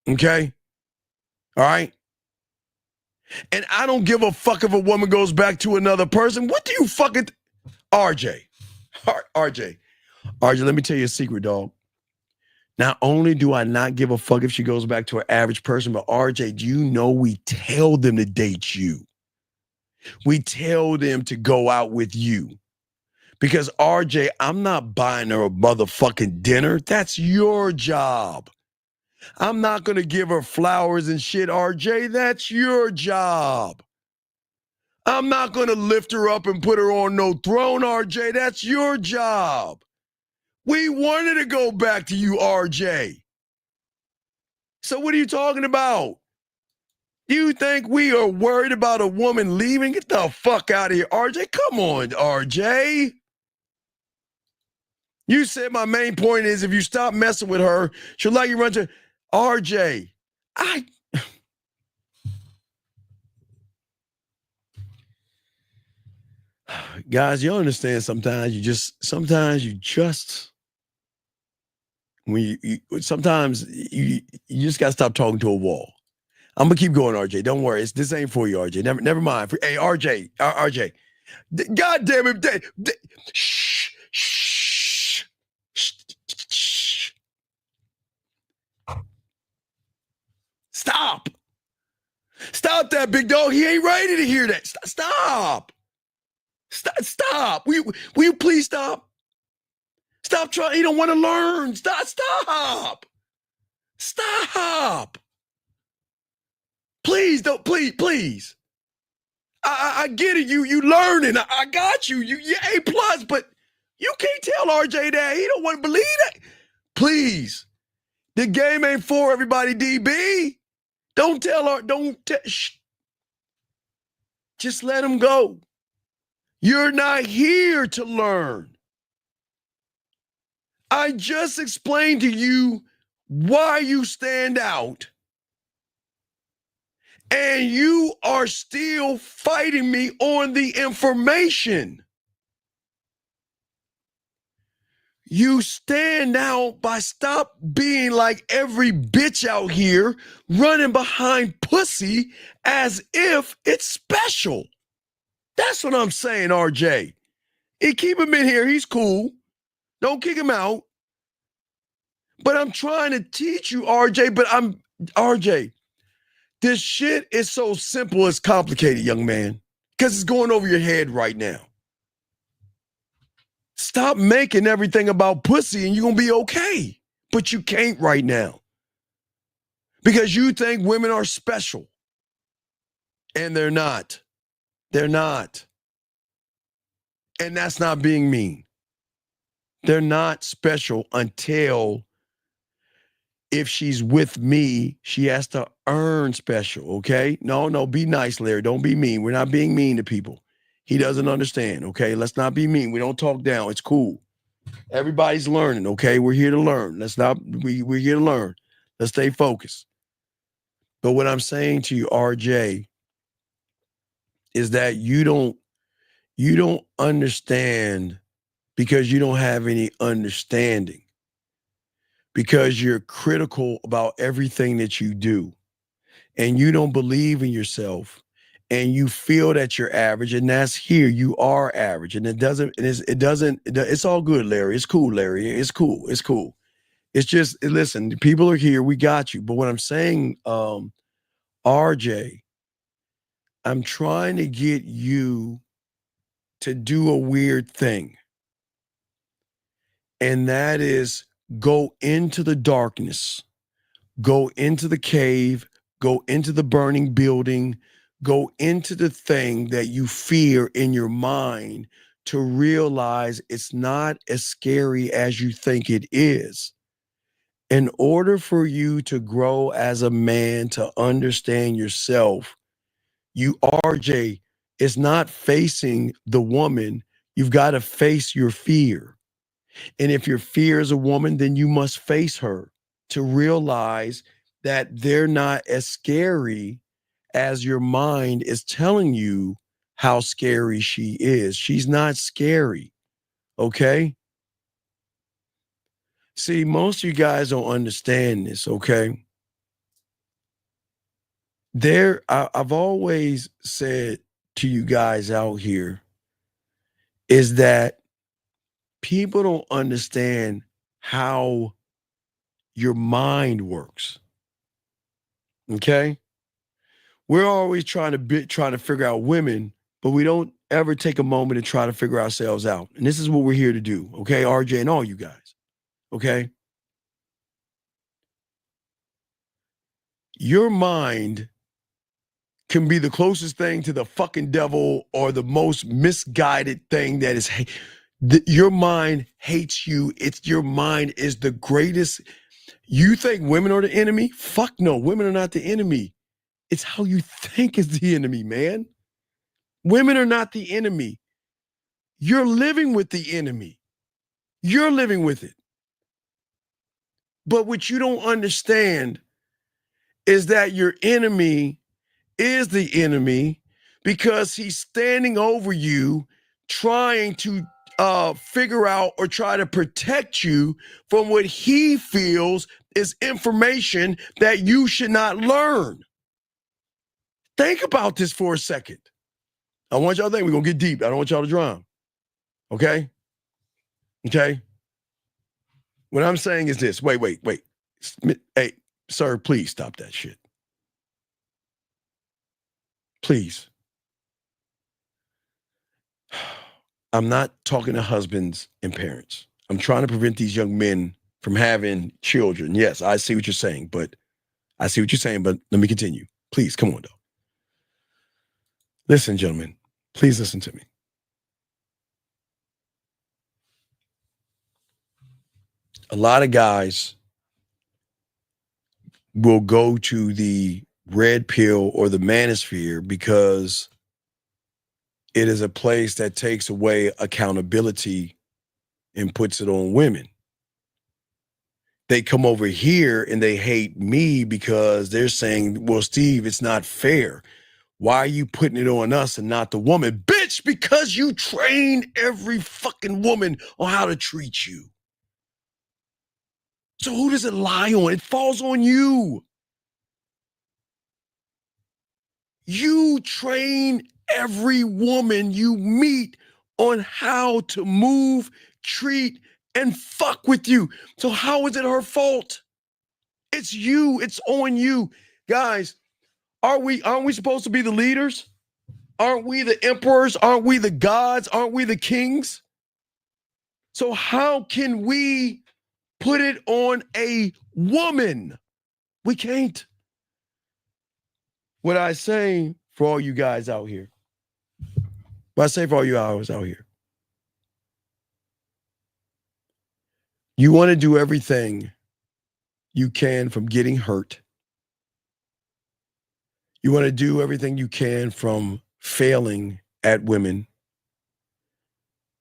Okay? All right? And I don't give a fuck if a woman goes back to another person. What do you fucking... RJ, let me tell you a secret, dog. Not only do I not give a fuck if she goes back to her average person, but RJ, do you know we tell them to date you? We tell them to go out with you. Because RJ, I'm not buying her a motherfucking dinner. That's your job. I'm not going to give her flowers and shit, RJ. That's your job. I'm not going to lift her up and put her on no throne, RJ. That's your job. We wanted to go back to you, RJ. So what are you talking about? You think we are worried about a woman leaving? Get the fuck out of here, RJ. Come on, RJ. You said my main point is if you stop messing with her, she'll let you run to RJ. Guys, you understand sometimes you just just gotta stop talking to a wall. I'm gonna keep going, RJ. Don't worry. This ain't for you, RJ. Never mind. Hey, RJ. God damn it. Shh. Stop. Stop that, big dog. He ain't ready to hear that. Stop. Will you please stop? Stop trying. He don't want to learn. Stop. Please don't. Please. I get it. You learning. I got you. You A+, but you can't tell RJ that. He don't want to believe that. Please. The game ain't for everybody, DB. Don't tell her. Just let him go. You're not here to learn. I just explained to you why you stand out. And you are still fighting me on the information. You stand out by stop being like every bitch out here running behind pussy as if it's special. That's what I'm saying, RJ. Keep him in here. He's cool. Don't kick him out. But I'm trying to teach you, RJ, RJ, This shit is so simple, it's complicated, young man, because it's going over your head right now. Stop making everything about pussy and you're going to be okay. But you can't right now. Because you think women are special. And they're not. They're not. And that's not being mean. They're not special until if she's with me, she has to earn special, okay? No, be nice, Larry. Don't be mean. We're not being mean to people. He doesn't understand, okay? Let's not be mean. We don't talk down. It's cool. Everybody's learning, okay? We're here to learn. We're here to learn. Let's stay focused. But what I'm saying to you, RJ, is that you don't understand because you don't have any understanding. Because you're critical about everything that you do. And you don't believe in yourself. And you feel that you're average, and that's here. You are average, and it's all good, Larry. It's cool, Larry. It's cool. It's cool. It's just, listen, people are here. We got you. But what I'm saying, RJ, I'm trying to get you to do a weird thing. And that is go into the darkness, go into the cave, go into the burning building, go into the thing that you fear in your mind to realize it's not as scary as you think it is. In order for you to grow as a man, to understand yourself, you, RJ, is not facing the woman. You've got to face your fear. And if your fear is a woman, then you must face her to realize that they're not as scary as your mind is telling you how scary she is. She's not scary, okay? See, most of you guys don't understand this, okay? I've always said to you guys out here is that people don't understand how your mind works. Okay? We're always trying to figure out women, but we don't ever take a moment to try to figure ourselves out. And this is what we're here to do. Okay, RJ and all you guys. Okay? Your mind can be the closest thing to the fucking devil or the most misguided thing that is your mind hates you. Your mind is the greatest. You think women are the enemy? Fuck no, women are not the enemy. It's how you think is the enemy, man. Women are not the enemy. You're living with the enemy. You're living with it. But what you don't understand is that your enemy is the enemy because he's standing over you trying to figure out or try to protect you from what he feels is information that you should not learn. Think about this for a second. I want y'all to think we're going to get deep. I don't want y'all to drown. Okay? Okay? What I'm saying is this. Wait. Hey, sir, please stop that shit. Please. I'm not talking to husbands and parents. I'm trying to prevent these young men from having children. Yes, I see what you're saying, but let me continue. Please, come on, though. Listen, gentlemen, please listen to me. A lot of guys will go to the red pill or the manosphere because it is a place that takes away accountability and puts it on women. They come over here and they hate me because they're saying, well, Steve, it's not fair. Why are you putting it on us and not the woman? Bitch, because you train every fucking woman on how to treat you. So who does it lie on? It falls on you. You train every woman you meet on how to move, treat, and fuck with you. So how is it her fault? It's you. It's on you. Guys, Aren't we supposed to be the leaders? Aren't we the emperors? Aren't we the gods? Aren't we the kings? So how can we put it on a woman? We can't. What I say for all you guys out here, you want to do everything you can from getting hurt. You want to do everything you can from failing at women.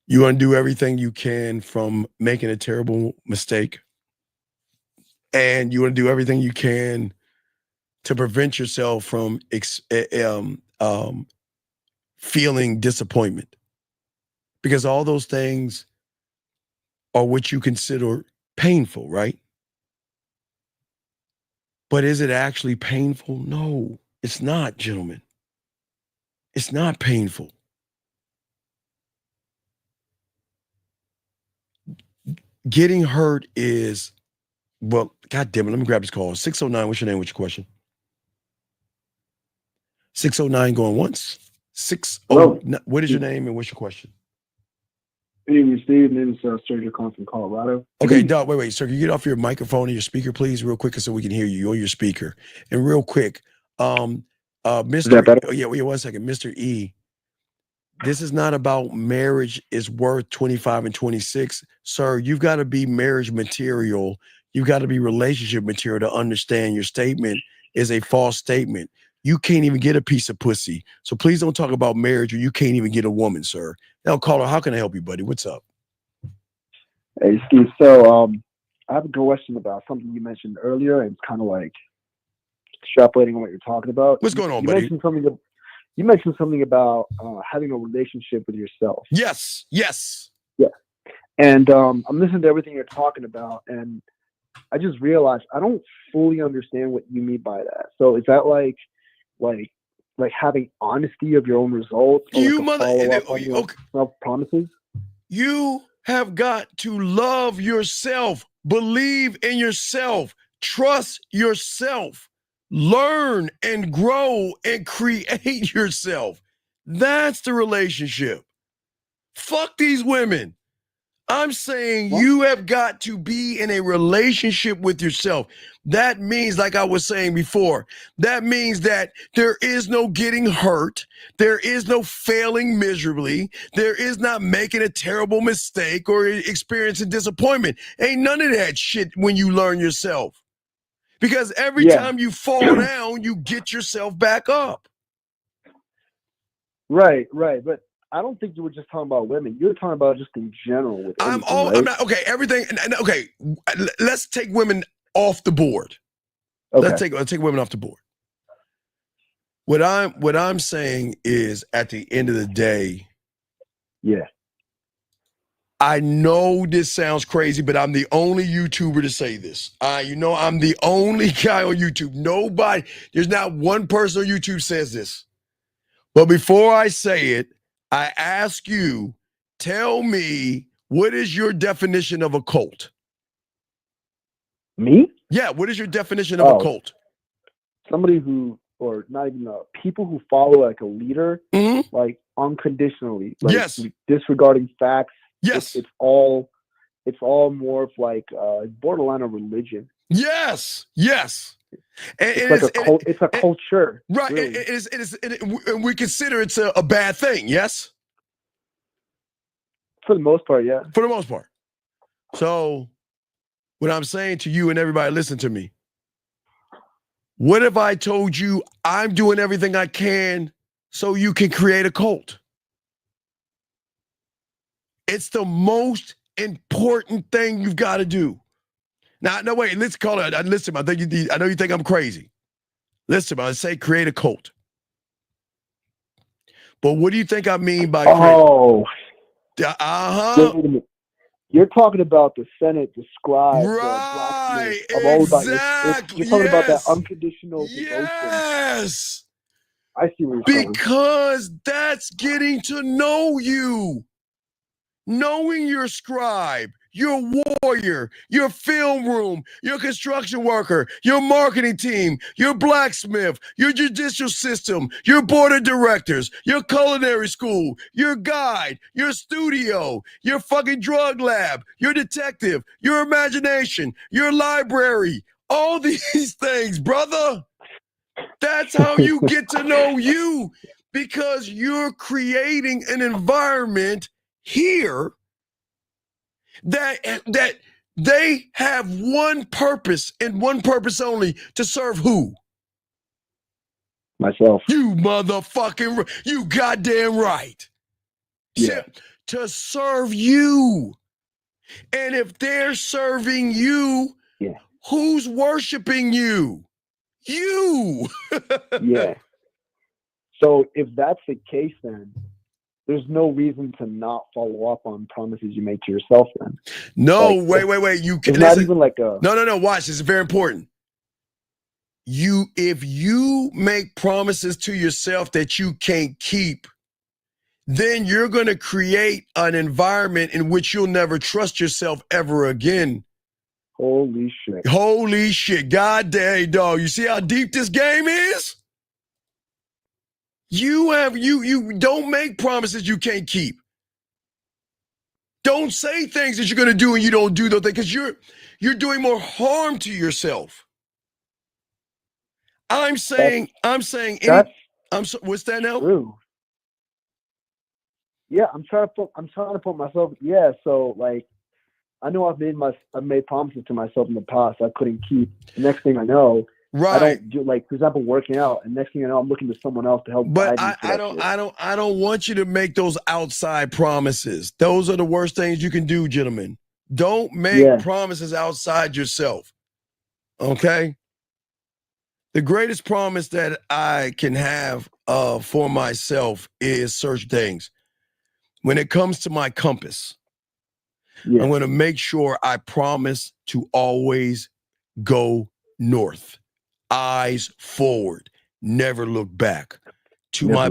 You want to do everything you can from making a terrible mistake. And you want to do everything you can to prevent yourself from feeling disappointment. Because all those things are what you consider painful, right? But is it actually painful? No, it's not, gentlemen. It's not painful. Getting hurt is, well, God damn it, let me grab this call. 609, what's your name? What's your question? 609 going once. 609, what is your name and what's your question? Good evening, Steve. My name is Sergio calling from Colorado. Okay, Doug, wait, sir. Can you get off your microphone and your speaker, please, real quick, so we can hear you. You're on your speaker. And real quick, Mr. Is that better? Yeah, wait 1 second. Mr. E, this is not about marriage is worth 25 and 26. Sir, you've got to be marriage material. You've got to be relationship material to understand your statement is a false statement. You can't even get a piece of pussy. So please don't talk about marriage or you can't even get a woman, sir. Now, caller, how can I help you, buddy? What's up? Hey, Steve. So I have a question about something you mentioned earlier, and it's kind of like extrapolating on what you're talking about. What's going on, you buddy? You mentioned something about having a relationship with yourself. Yes. Yeah. And I'm listening to everything you're talking about, and I just realized I don't fully understand what you mean by that. So is that like having honesty of your own results, or You like mother- follow-up on okay. your self-promises? You have got to love yourself, believe in yourself, trust yourself, learn and grow and create yourself. That's the relationship. Fuck these women. I'm saying you have got to be in a relationship with yourself. That means, like I was saying before, that means that there is no getting hurt. There is no failing miserably. There is not making a terrible mistake or experiencing disappointment. Ain't none of that shit when you learn yourself. Because every time you fall down, you get yourself back up. Right. But I don't think you were just talking about women. You were talking about just in general with anything, right? I'm not okay. Everything. Okay, let's take women off the board. Okay. Let's take women off the board. What I'm saying is, at the end of the day, I know this sounds crazy, but I'm the only YouTuber to say this. I'm the only guy on YouTube. There's not one person on YouTube says this. But before I say it, I ask you, tell me, what is your definition of a cult? Me? Yeah, what is your definition of a cult? Somebody who, or not even people who follow like a leader, like unconditionally, like disregarding facts. Yes. It's all more of like borderline of religion. Yes. It's a culture. Right. Really. And we consider it's a bad thing, yes? For the most part, yeah. For the most part. So what I'm saying to you and everybody listen to me, what if I told you I'm doing everything I can so you can create a cult? It's the most important thing you've got to do. Now, no, wait, let's call it. Listen, I know you think I'm crazy. Listen, I say create a cult. But what do you think I mean by You're talking about the Senate, the scribe, right? Exactly. You're talking about that unconditional devotion. Yes. I see what you're saying. Because that's getting to know you. Knowing your scribe, your warrior, your film room, your construction worker, your marketing team, your blacksmith, your judicial system, your board of directors, your culinary school, your guide, your studio, your fucking drug lab, your detective, your imagination, your library, all these things, brother. That's how you get to know you, because you're creating an environment here that they have one purpose and one purpose only, to serve who? Myself. You motherfucking, you goddamn right. Yeah. To serve you. And if they're serving you, who's worshiping you? You. Yeah. So if that's the case, then there's no reason to not follow up on promises you made to yourself then. No, like, wait. You can, it's not even like a... No. Watch, this is very important. If you make promises to yourself that you can't keep, then you're going to create an environment in which you'll never trust yourself ever again. Holy shit. Holy shit. God damn, dog. You see how deep this game is? You don't make promises you can't keep. Don't say things that you're going to do and you don't do those things, because you're doing more harm to yourself. I'm saying, what's that now? True. Yeah, I'm trying to put myself. Yeah, so like, I know I've made promises to myself in the past I couldn't keep. The next thing I know, right? I don't do, like, for example, working out, and next thing I know, I'm looking to someone else to help. But guide me I don't want you to make those outside promises. Those are the worst things you can do, gentlemen. Don't make promises outside yourself. Okay. The greatest promise that I can have for myself is certain things. When it comes to my compass, I'm going to make sure I promise to always go north, eyes forward, never look back. To my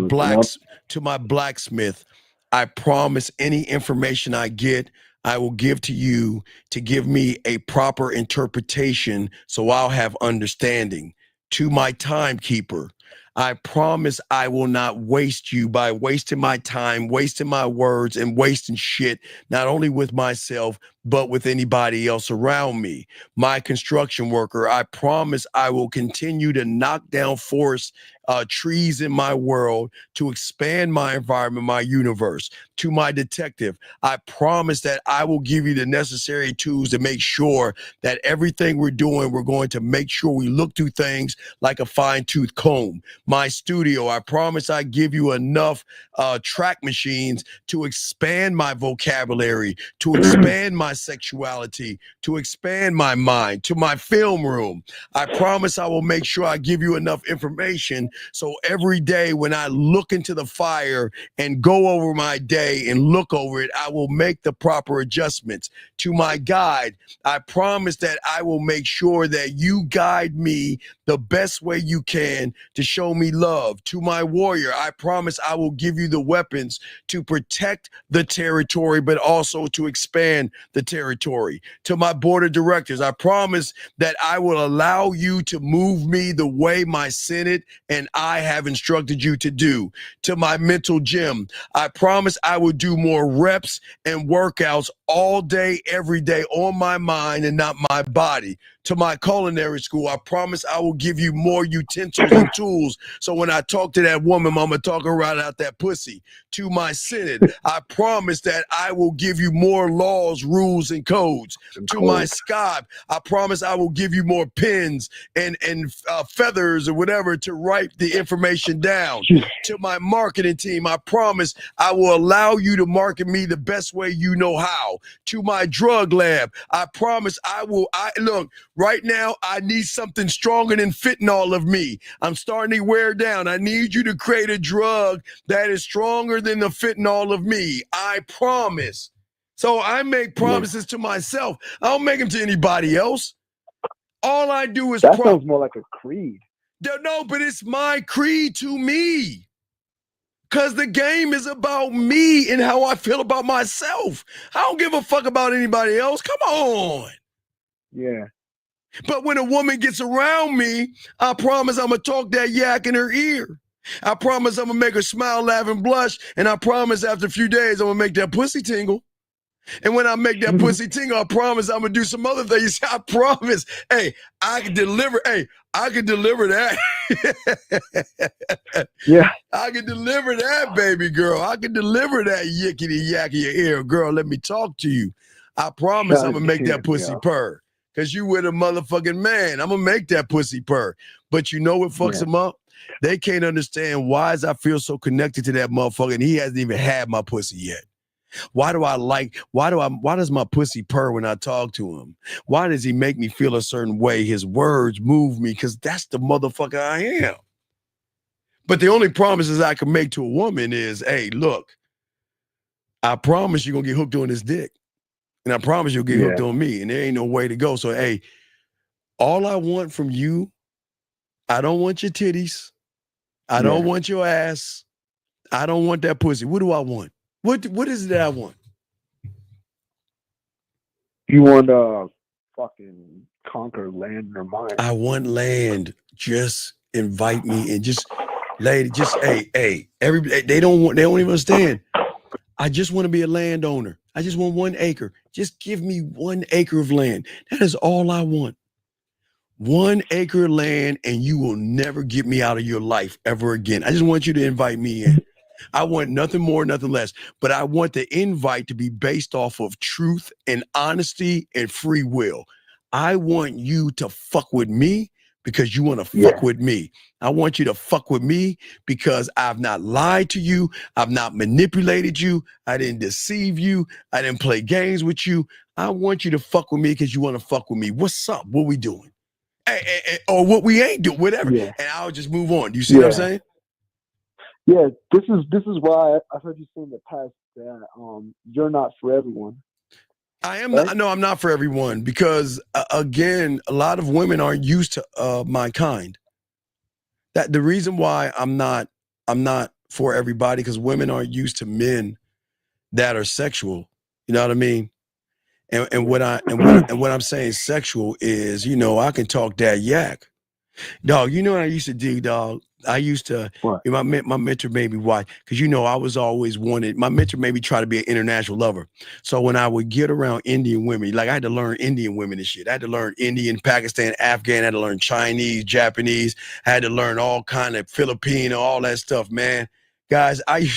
blacksmith, I promise any information I get, I will give to you to give me a proper interpretation, so I'll have understanding. To my timekeeper, I promise I will not waste you by wasting my time, wasting my words, and wasting shit, not only with myself, but with anybody else around me. My construction worker, I promise I will continue to knock down forests, trees in my world to expand my environment, my universe. To my detective, I promise that I will give you the necessary tools to make sure that everything we're doing, we're going to make sure we look through things like a fine-tooth comb. My studio, I promise I give you enough track machines to expand my vocabulary, to expand my sexuality, to expand my mind. To my film room, I promise I will make sure I give you enough information so every day when I look into the fire and go over my day and look over it, I will make the proper adjustments. To my guide, I promise that I will make sure that you guide me the best way you can to show me love. To my warrior, I promise I will give you the weapons to protect the territory, but also to expand the territory. To my board of directors, I promise that I will allow you to move me the way my Senate and I have instructed you to do. To my mental gym, I promise I will do more reps and workouts all day, every day on my mind and not my body. To my culinary school, I promise I will give you more utensils and tools, so when I talk to that woman, I'm gonna talk her right out that pussy. To my Senate, I promise that I will give you more laws, rules, and codes. To my scribe, I promise I will give you more pens and feathers or whatever to write the information down. To my marketing team, I promise I will allow you to market me the best way you know how. To my drug lab, I promise look, right now, I need something stronger than fentanyl of me. I'm starting to wear down. I need you to create a drug that is stronger than the fentanyl of me. I promise. So I make promises to myself. I don't make them to anybody else. All I do is that sounds more like a creed. No, but it's my creed to me. Because the game is about me and how I feel about myself. I don't give a fuck about anybody else. Come on. Yeah. But when a woman gets around me, I promise I'm going to talk that yak in her ear. I promise I'm going to make her smile, laugh, and blush. And I promise after a few days, I'm going to make that pussy tingle. And when I make that pussy tingle, I promise I'm going to do some other things. I promise. Hey, I can deliver. Hey, I can deliver that. Yeah. I can deliver that, baby girl. I can deliver that yickety yak in your ear. Girl, let me talk to you. I promise I'm going to make that pussy purr. Because you with a motherfucking man. I'm going to make that pussy purr. But you know what fucks them up? They can't understand why I feel so connected to that motherfucker and he hasn't even had my pussy yet. Why does my pussy purr when I talk to him? Why does he make me feel a certain way? His words move me because that's the motherfucker I am. But the only promises I can make to a woman is, hey, look, I promise you're going to get hooked on this dick. And I promise you'll get hooked on me. And there ain't no way to go. So, hey, all I want from you, I don't want your titties. I don't want your ass. I don't want that pussy. What do I want? What is it that I want? You want to fucking conquer land or mind? I want land. Just invite me and just, lady, just they don't even understand. I just want to be a landowner. I just want 1 acre. Just give me 1 acre of land. That is all I want. 1 acre of land, and you will never get me out of your life ever again. I just want you to invite me in. I want nothing more, nothing less. But I want the invite to be based off of truth and honesty and free will. I want you to fuck with me because you want to fuck with me. I want you to fuck with me because I've not lied to you. I've not manipulated you. I didn't deceive you. I didn't play games with you. I want you to fuck with me because you want to fuck with me. What's up? What we doing? Or what we ain't doing, whatever. And I'll just move on. Do you see what I'm saying? Yeah, this is why I heard you say in the past that you're not for everyone. I am not. No, I'm not for everyone because again, a lot of women aren't used to my kind. That the reason why I'm not for everybody because women aren't used to men that are sexual. You know what I mean? And what I'm saying sexual is, you know, I can talk that yak. Dog, you know what I used to do, dog? I used to, my mentor made me watch, because, you know, I was always wanted, my mentor made me try to be an international lover. So when I would get around Indian women, like I had to learn Indian women and shit. I had to learn Indian, Pakistan, Afghan, I had to learn Chinese, Japanese, I had to learn all kind of Filipino, all that stuff, man. Guys, I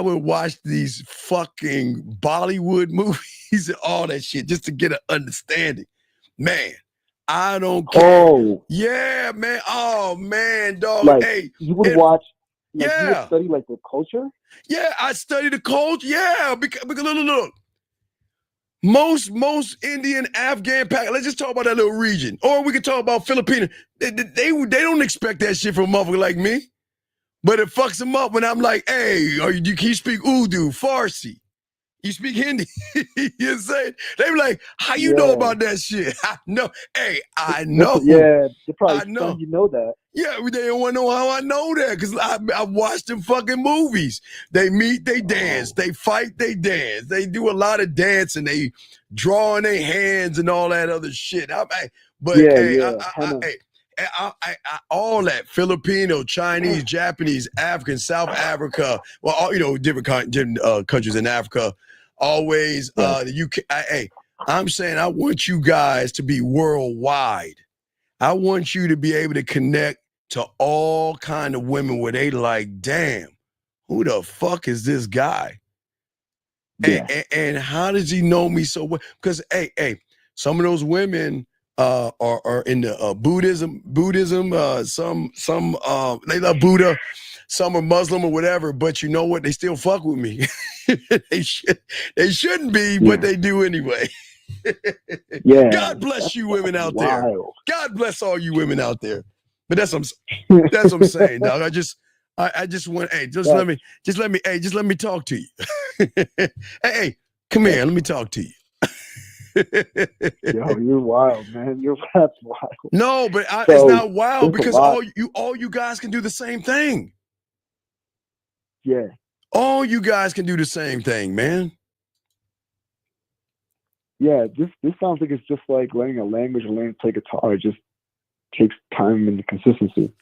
would watch these fucking Bollywood movies and all that shit just to get an understanding. Man, I don't care. Oh. Yeah, man. Oh, man, dog. Like, hey. You would watch, like, you would study, like, the culture? Yeah, I study the culture. Yeah, because look. Most Indian, Afghan, let's just talk about that little region. Or we could talk about Filipino. They don't expect that shit from a motherfucker like me. But it fucks them up when I'm like, hey, can you speak Urdu, Farsi? You speak Hindi? You know what I'm saying? They be like, how you know about that shit? I know. Hey, I know. Yeah, they probably know. You know that. Yeah, they don't want to know how I know that because I watched them fucking movies. They meet, they dance, they fight, they dance. They do a lot of dancing. They draw in their hands and all that other shit. All that Filipino, Chinese, Japanese, African, South Africa, well, all, you know, different countries in Africa. Always, the UK. I'm saying I want you guys to be worldwide. I want you to be able to connect to all kind of women where they like, damn, who the fuck is this guy? And how does he know me so well? Because some of those women are in the Buddhism. Some they love Buddha. Some are Muslim or whatever, but you know what? They still fuck with me. They shouldn't be, but they do anyway. God bless you women out there. God bless all you women out there. But that's what I'm saying, dog. I just want, let me talk to you. hey, come here, let me talk to you. Yo, you're wild, man. That's wild. No, but it's not wild because all you guys can do the same thing. Yeah. All you guys can do the same thing, man. Yeah, this sounds like it's just like learning a language or learning to play guitar. It just takes time and consistency.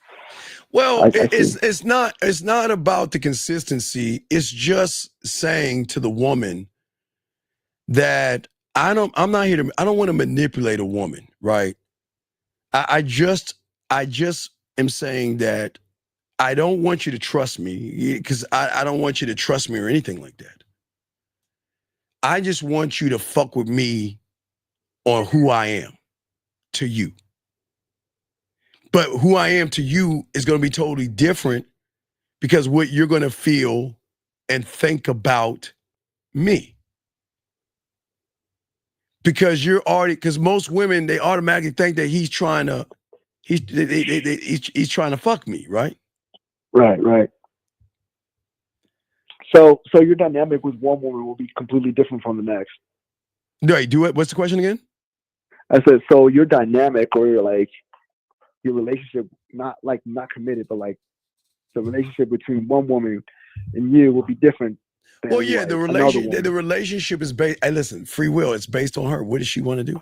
Well, it's not about the consistency. It's just saying to the woman that I don't want to manipulate a woman, right? I just am saying that I don't want you to trust me because I don't want you to trust me or anything like that. I just want you to fuck with me on who I am to you. But who I am to you is going to be totally different because what you're going to feel and think about me. Because because most women, they automatically think that he's trying to fuck me, right? Right. So your dynamic with one woman will be completely different from the next. Right. Do it. What's the question again? I said, so your dynamic or your relationship, not committed, but like the relationship between one woman and you will be different. Well, yeah, the relationship is based. Hey, listen, free will. It's based on her. What does she want to do?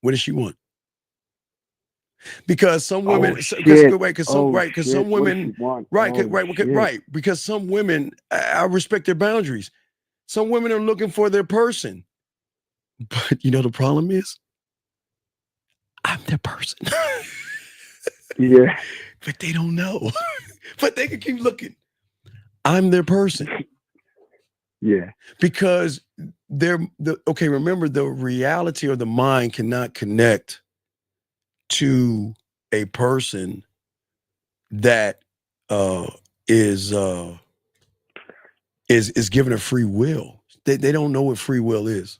What does she want? Because some women, because some women, I respect their boundaries. Some women are looking for their person, but you know the problem is, I'm their person. Yeah, but they don't know. But they can keep looking. I'm their person. Yeah, because remember, the reality or the mind cannot connect to a person that is given a free will. They don't know what free will is.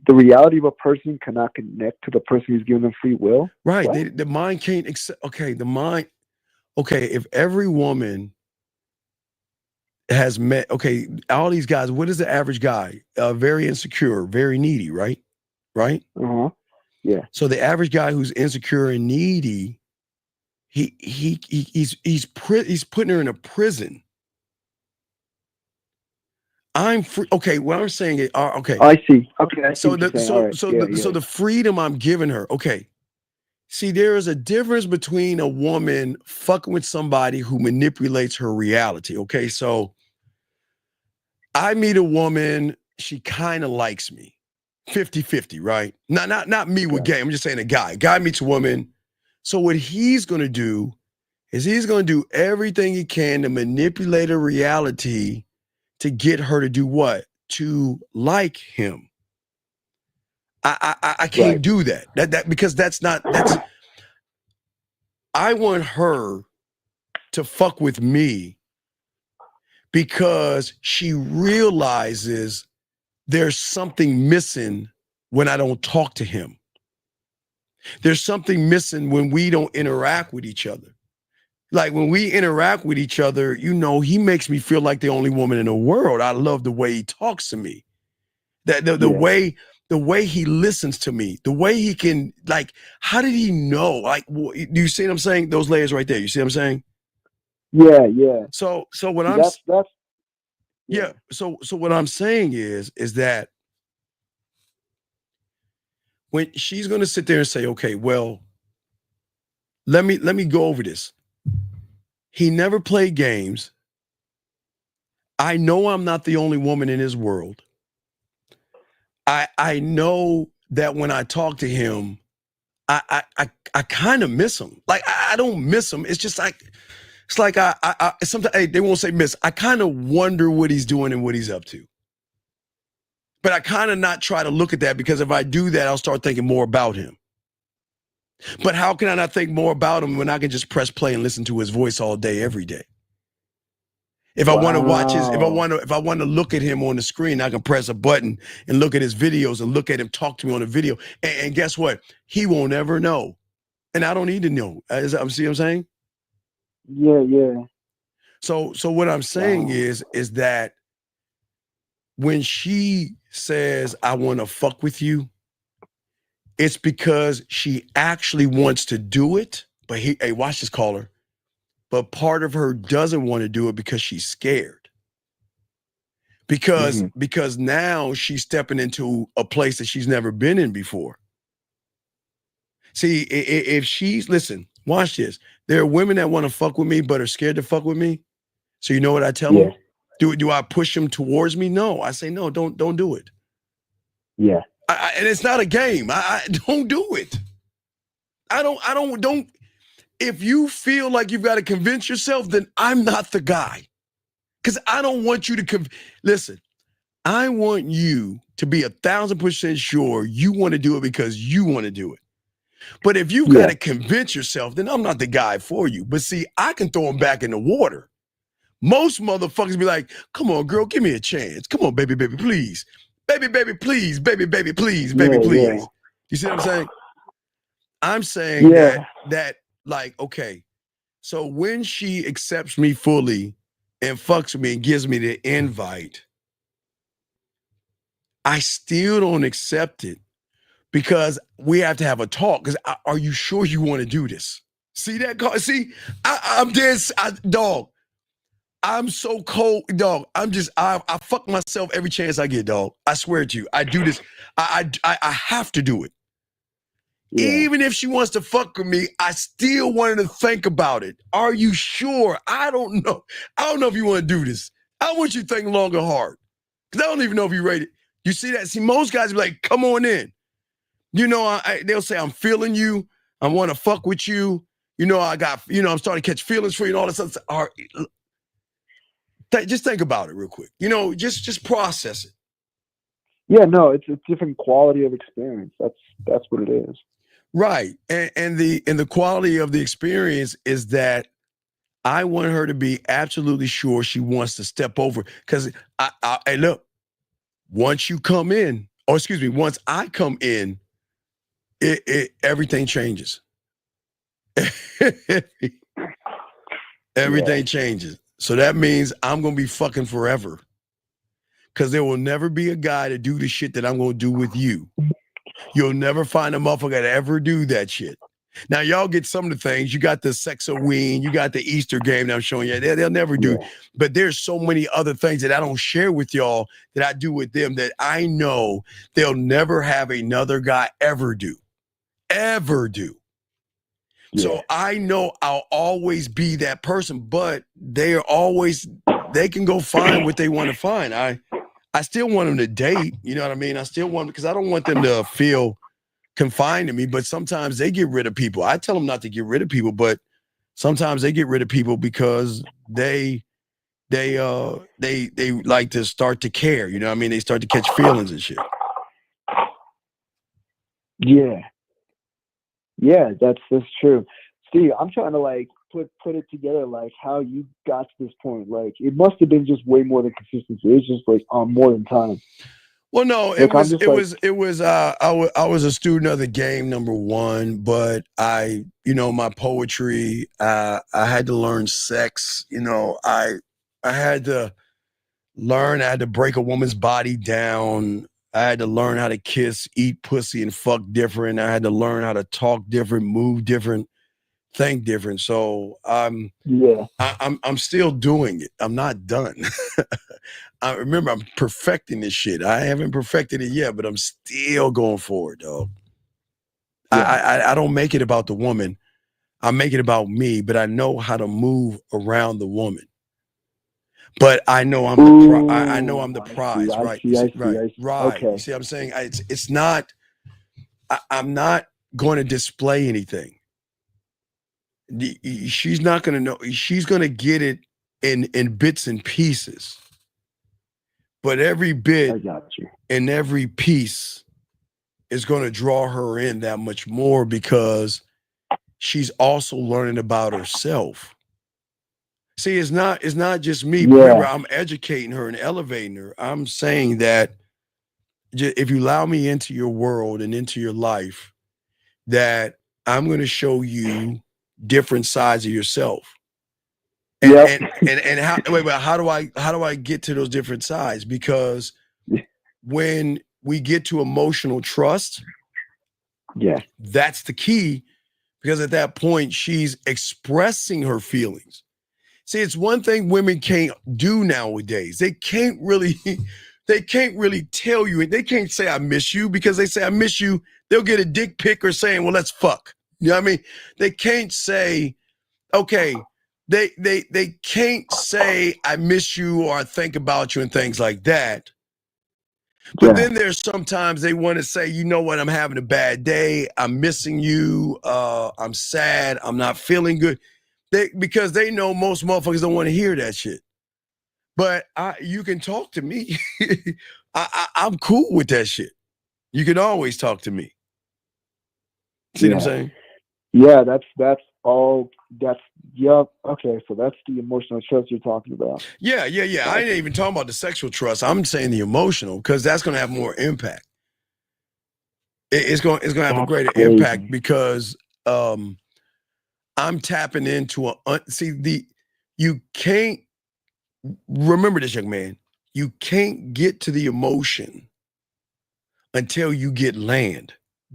The reality of a person cannot connect to the person who's giving them free will. Right. The mind can't accept. Okay, the mind. Okay, if every woman has met, all these guys, what is the average guy? Very insecure, very needy, right? Right? Uh-huh. Yeah. So the average guy who's insecure and needy, he's putting her in a prison. I'm free. Okay, what I'm saying is, okay. I see. Okay, I see. So the freedom I'm giving her. Okay. See, there is a difference between a woman fucking with somebody who manipulates her reality. Okay, so I meet a woman, she kind of likes me. 50-50, right? Not me with gay. I'm just saying a guy. Guy meets a woman. So what he's gonna do is he's gonna do everything he can to manipulate her reality to get her to do what? To like him. I can't do that. That because that's I want her to fuck with me because she realizes there's something missing when I don't talk to him. There's something missing when we don't interact with each other. Like when we interact with each other, he makes me feel like the only woman in the world. I love the way he talks to me. That the way he listens to me, the way he can, like, how did he know? Like, do you see what I'm saying? Those layers right there. You see what I'm saying? Yeah. So what So what I'm saying is that when she's going to sit there and say, okay, well, let me go over this. He never played games. I know I'm not the only woman in his world. I know that when I talk to him, I kind of miss him. Like I don't miss him. It's just like I sometimes they won't say miss. I kind of wonder what he's doing and what he's up to. But I kind of not try to look at that because if I do that, I'll start thinking more about him. But how can I not think more about him when I can just press play and listen to his voice all day, every day? If I want to watch if I want to look at him on the screen, I can press a button and look at his videos and look at him talk to me on the video. And guess what? He won't ever know. And I don't need to know. See what I'm saying? Yeah. So what I'm saying is that when she says, I want to fuck with you, it's because she actually wants to do it. But hey, watch this, caller. but part of her doesn't want to do it because she's scared. Because now she's stepping into a place that she's never been in before. See, if she's, listen, watch this. There are women that want to fuck with me, but are scared to fuck with me. So you know what I tell them? Do I push them towards me? No, I say, no, don't do it. Yeah. And it's not a game. I don't do it. I don't. If you feel like you've got to convince yourself, then I'm not the guy. Because I don't want you to listen, I want you to be 1,000% sure you want to do it because you want to do it. But if you've got to convince yourself, then I'm not the guy for you. But see, I can throw them back in the water. Most motherfuckers be like, come on, girl, give me a chance. Come on, baby, please. Baby, please. Baby, please. Baby, please. Yeah. You see what I'm saying? I'm saying that like, okay, so when she accepts me fully and fucks with me and gives me the invite, I still don't accept it because we have to have a talk. Because are you sure you want to do this? See that? See, I'm dead, dog. I'm so cold, dog. I fuck myself every chance I get, dog. I swear to you, I do this. I have to do it. Yeah. Even if she wants to fuck with me, I still want her to think about it. Are you sure? I don't know. I don't know if you want to do this. I want you to think long and hard. Because I don't even know if you're ready. You see that? See, most guys be like, come on in. You know, they'll say, I'm feeling you. I want to fuck with you. You know, I'm starting to catch feelings for you and all this stuff. Just think about it real quick. You know, just process it. Yeah, no, it's a different quality of experience. That's what it is. Right. And the quality of the experience is that I want her to be absolutely sure she wants to step over. Because hey, look, once you come in, or excuse me, once I come in, everything changes. Everything changes. So that means I'm going to be fucking forever. Because there will never be a guy to do the shit that I'm going to do with you. You'll never find a motherfucker to ever do that shit. Now, y'all get some of the things. You got the Sexoween, you got the Easter game that I'm showing you. They'll never do. But there's so many other things that I don't share with y'all that I do with them that I know they'll never have another guy ever do. Ever do. Yeah. So I know I'll always be that person, but they can go find what they want to find. I still want them to date, you know what I mean? I still want, because I don't want them to feel confined to me, but sometimes they get rid of people. I tell them not to get rid of people, but sometimes they get rid of people because they like to start to care, you know what I mean? They start to catch feelings and shit. Yeah, that's true. Steve, I'm trying to like put it together, like how you got to this point. Like it must have been just way more than consistency. It's just like more than time. Well, no, I was a student of the game, number one, but my poetry, I had to learn sex, I had to learn, I had to break a woman's body down. I had to learn how to kiss, eat pussy, and fuck different. I had to learn how to talk different, move different, think different. So I'm still doing it. I'm not done. I remember I'm perfecting this shit. I haven't perfected it yet, but I'm still going forward, dog. Yeah. I don't make it about the woman. I make it about me, but I know how to move around the woman. But I know I'm the prize, right? Right. Okay. You see what I'm saying? It's not. I'm not going to display anything. She's not going to know. She's going to get it in bits and pieces. But every bit and every piece is going to draw her in that much more because she's also learning about herself. See, it's not just me. Yeah. Remember, I'm educating her and elevating her. I'm saying that if you allow me into your world and into your life, that I'm going to show you different sides of yourself. And how do I get to those different sides? Because when we get to emotional trust, that's the key, because at that point she's expressing her feelings. See, it's one thing women can't do nowadays. They can't really tell you. They can't say I miss you, because they say I miss you, they'll get a dick pic or saying, well, let's fuck. You know what I mean? They can't say, okay, they can't say I miss you or I think about you and things like that. But then there's sometimes they want to say, you know what, I'm having a bad day, I'm missing you, I'm sad, I'm not feeling good. Because they know most motherfuckers don't want to hear that shit. But you can talk to me. I'm cool with that shit. You can always talk to me. See what I'm saying? Yeah, that's all. Okay, so that's the emotional trust you're talking about. Yeah. I ain't even talking about the sexual trust. I'm saying the emotional, because that's going to have more impact. It's going to have a greater impact, because I'm tapping into you can't remember this, young man. You can't get to the emotion until you get land.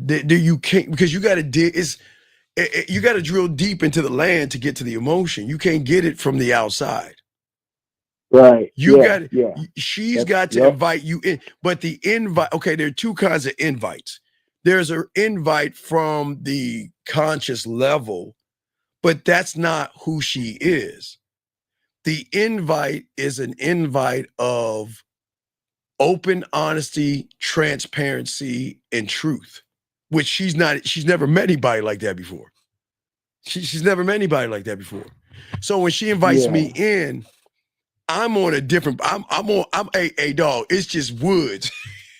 You can't, because you got to dig. You got to drill deep into the land to get to the emotion. You can't get it from the outside. Right. She's got to invite you in. But the invite, okay, there are two kinds of invites. There's an invite from the conscious level, but that's not who she is. The invite is an invite of open honesty, transparency, and truth, which she's never met anybody like that before. She's never met anybody like that before. So when she invites me in, I'm on a different, I'm a dog. It's just woods.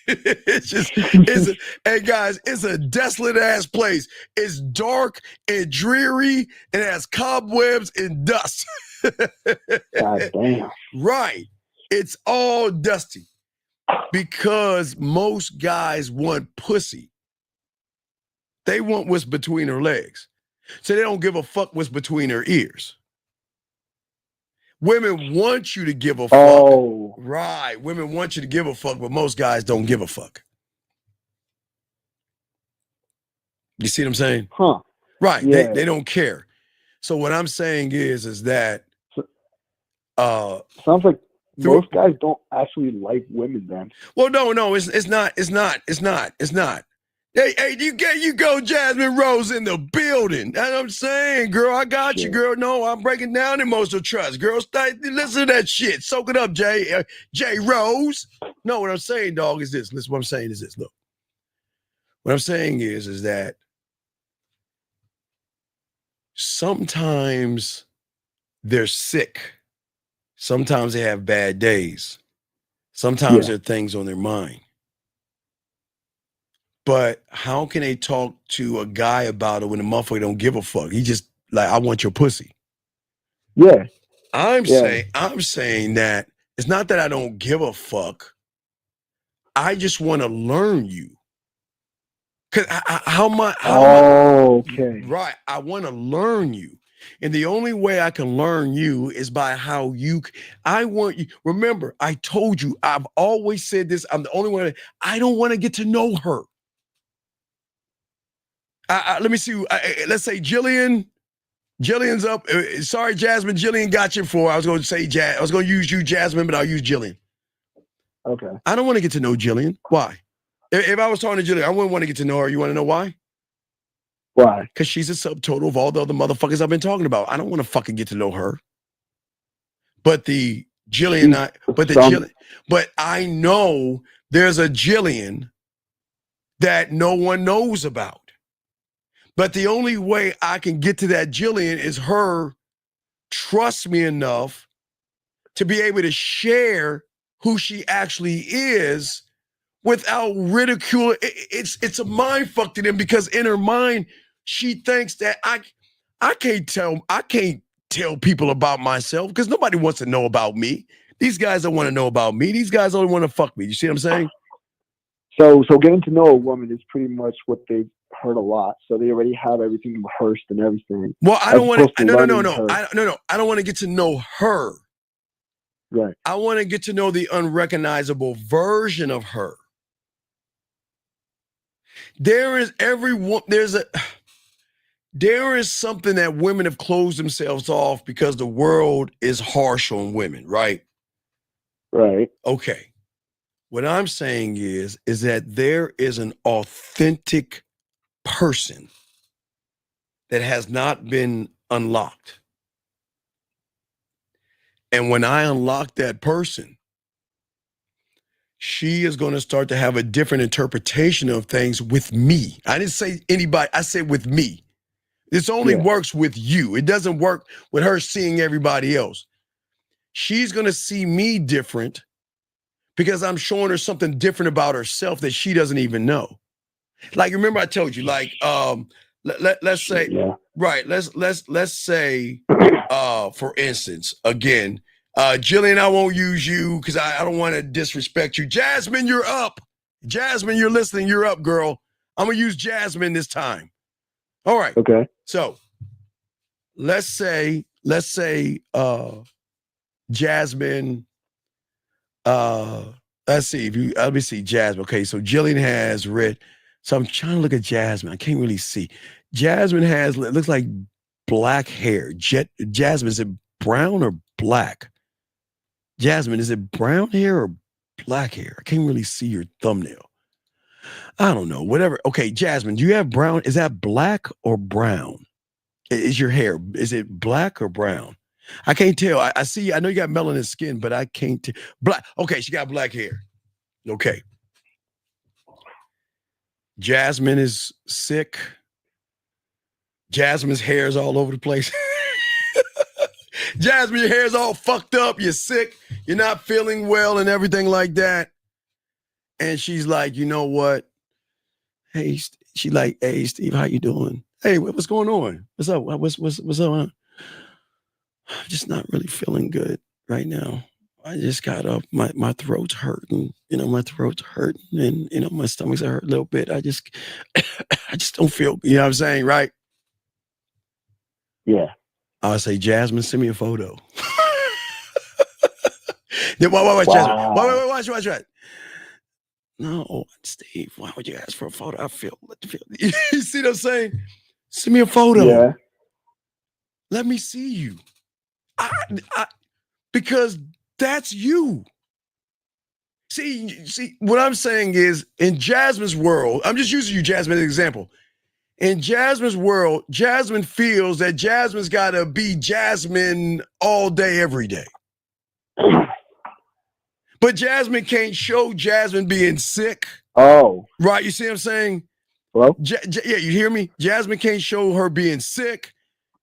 Hey guys, it's a desolate ass place. It's dark and dreary and it has cobwebs and dust. God damn. Right. It's all dusty because most guys want pussy. They want what's between her legs. So they don't give a fuck what's between her ears. Women want you to give a fuck. Oh. Right. Women want you to give a fuck, but most guys don't give a fuck. You see what I'm saying? Huh. Right. Yeah. They don't care. So what I'm saying is that sounds like most guys don't actually like women then. Well, no, it's not. Hey, you go, Jasmine Rose in the building. That's what I'm saying, girl. I got you, girl. No, I'm breaking down emotional trust. Girl, listen to that shit. Soak it up, Jay Rose. No, what I'm saying, dog, is this. Listen, what I'm saying is this. Look, what I'm saying is that sometimes they're sick. Sometimes they have bad days. Sometimes there are things on their mind. But how can they talk to a guy about it when the motherfucker don't give a fuck? He just like, I want your pussy. Yeah. I'm saying that it's not that I don't give a fuck. I just want to learn you. Cause okay. Right. I want to learn you. And the only way I can learn you is by how I want you. Remember, I told you, I've always said this. I'm the only one. I don't want to get to know her. Let me see. Let's say Jillian's up. Sorry, Jasmine. Jillian got you for. I was going to say I was going to use you, Jasmine, but I'll use Jillian. Okay. I don't want to get to know Jillian. Why? If I was talking to Jillian, I wouldn't want to get to know her. You want to know why? Why? Because she's a subtotal of all the other motherfuckers I've been talking about. I don't want to fucking get to know her. But the Jillian, but I know there's a Jillian that no one knows about. But the only way I can get to that Jillian is her trust me enough to be able to share who she actually is without ridicule. It's a mind fuck to them because in her mind, she thinks that I can't tell people about myself because nobody wants to know about me. These guys don't want to know about me. These guys only want to fuck me. You see what I'm saying? So getting to know a woman is pretty much what they've heard a lot. So they already have everything rehearsed and everything. Well, I don't want to. No. I don't want to get to know her. Right. I want to get to know the unrecognizable version of her. There is there is something that women have closed themselves off because the world is harsh on women, right? Right. Okay. What I'm saying is that there is an authentic person that has not been unlocked. And when I unlock that person, she is going to start to have a different interpretation of things with me. I didn't say anybody, I said with me. This only works with you. It doesn't work with her seeing everybody else. She's going to see me different because I'm showing her something different about herself that she doesn't even know. Like, remember I told you, like, let's say, right, let's say, for instance, again, Jillian, I won't use you because I don't want to disrespect you. Jasmine, you're up. Jasmine, you're listening. You're up, girl. I'm going to use Jasmine this time. All right. Okay. So let's say, Jasmine, let's see, let me see, Jasmine. Okay, so Jillian has red. So I'm trying to look at Jasmine. I can't really see. Jasmine has, it looks like black hair. Jasmine, is it brown or black? Jasmine, is it brown hair or black hair? I can't really see your thumbnail. I don't know, whatever. Okay, Jasmine, do you have brown? Is that black or brown? Is your hair, is it black or brown? I can't tell. I see, I know you got melanin skin, but I can't tell. Black. Okay, she got black hair. Okay. Jasmine is sick. Jasmine's hair is all over the place. Jasmine, your hair's all fucked up. You're sick. You're not feeling well and everything like that. And she's like, you know what? Hey, she like, hey, Steve, how you doing? Hey, what's going on? What's up? What's up? I'm just not really feeling good right now. I just got up. My throat's hurting. You know, my throat's hurting, and you know, my stomach's hurt a little bit. I just don't feel. You know what I'm saying, right? Yeah. I'll say, Jasmine, send me a photo. Then watch Jasmine. Watch. No, Steve, why would you ask for a photo? I feel. You see what I'm saying? Send me a photo. Yeah. Let me see you. Because that's you. See, what I'm saying is, in Jasmine's world, I'm just using you, Jasmine, as an example. In Jasmine's world, Jasmine feels that Jasmine's got to be Jasmine all day, every day. But Jasmine can't show Jasmine being sick. Oh. Right, you see what I'm saying? Hello? Yeah, you hear me? Jasmine can't show her being sick.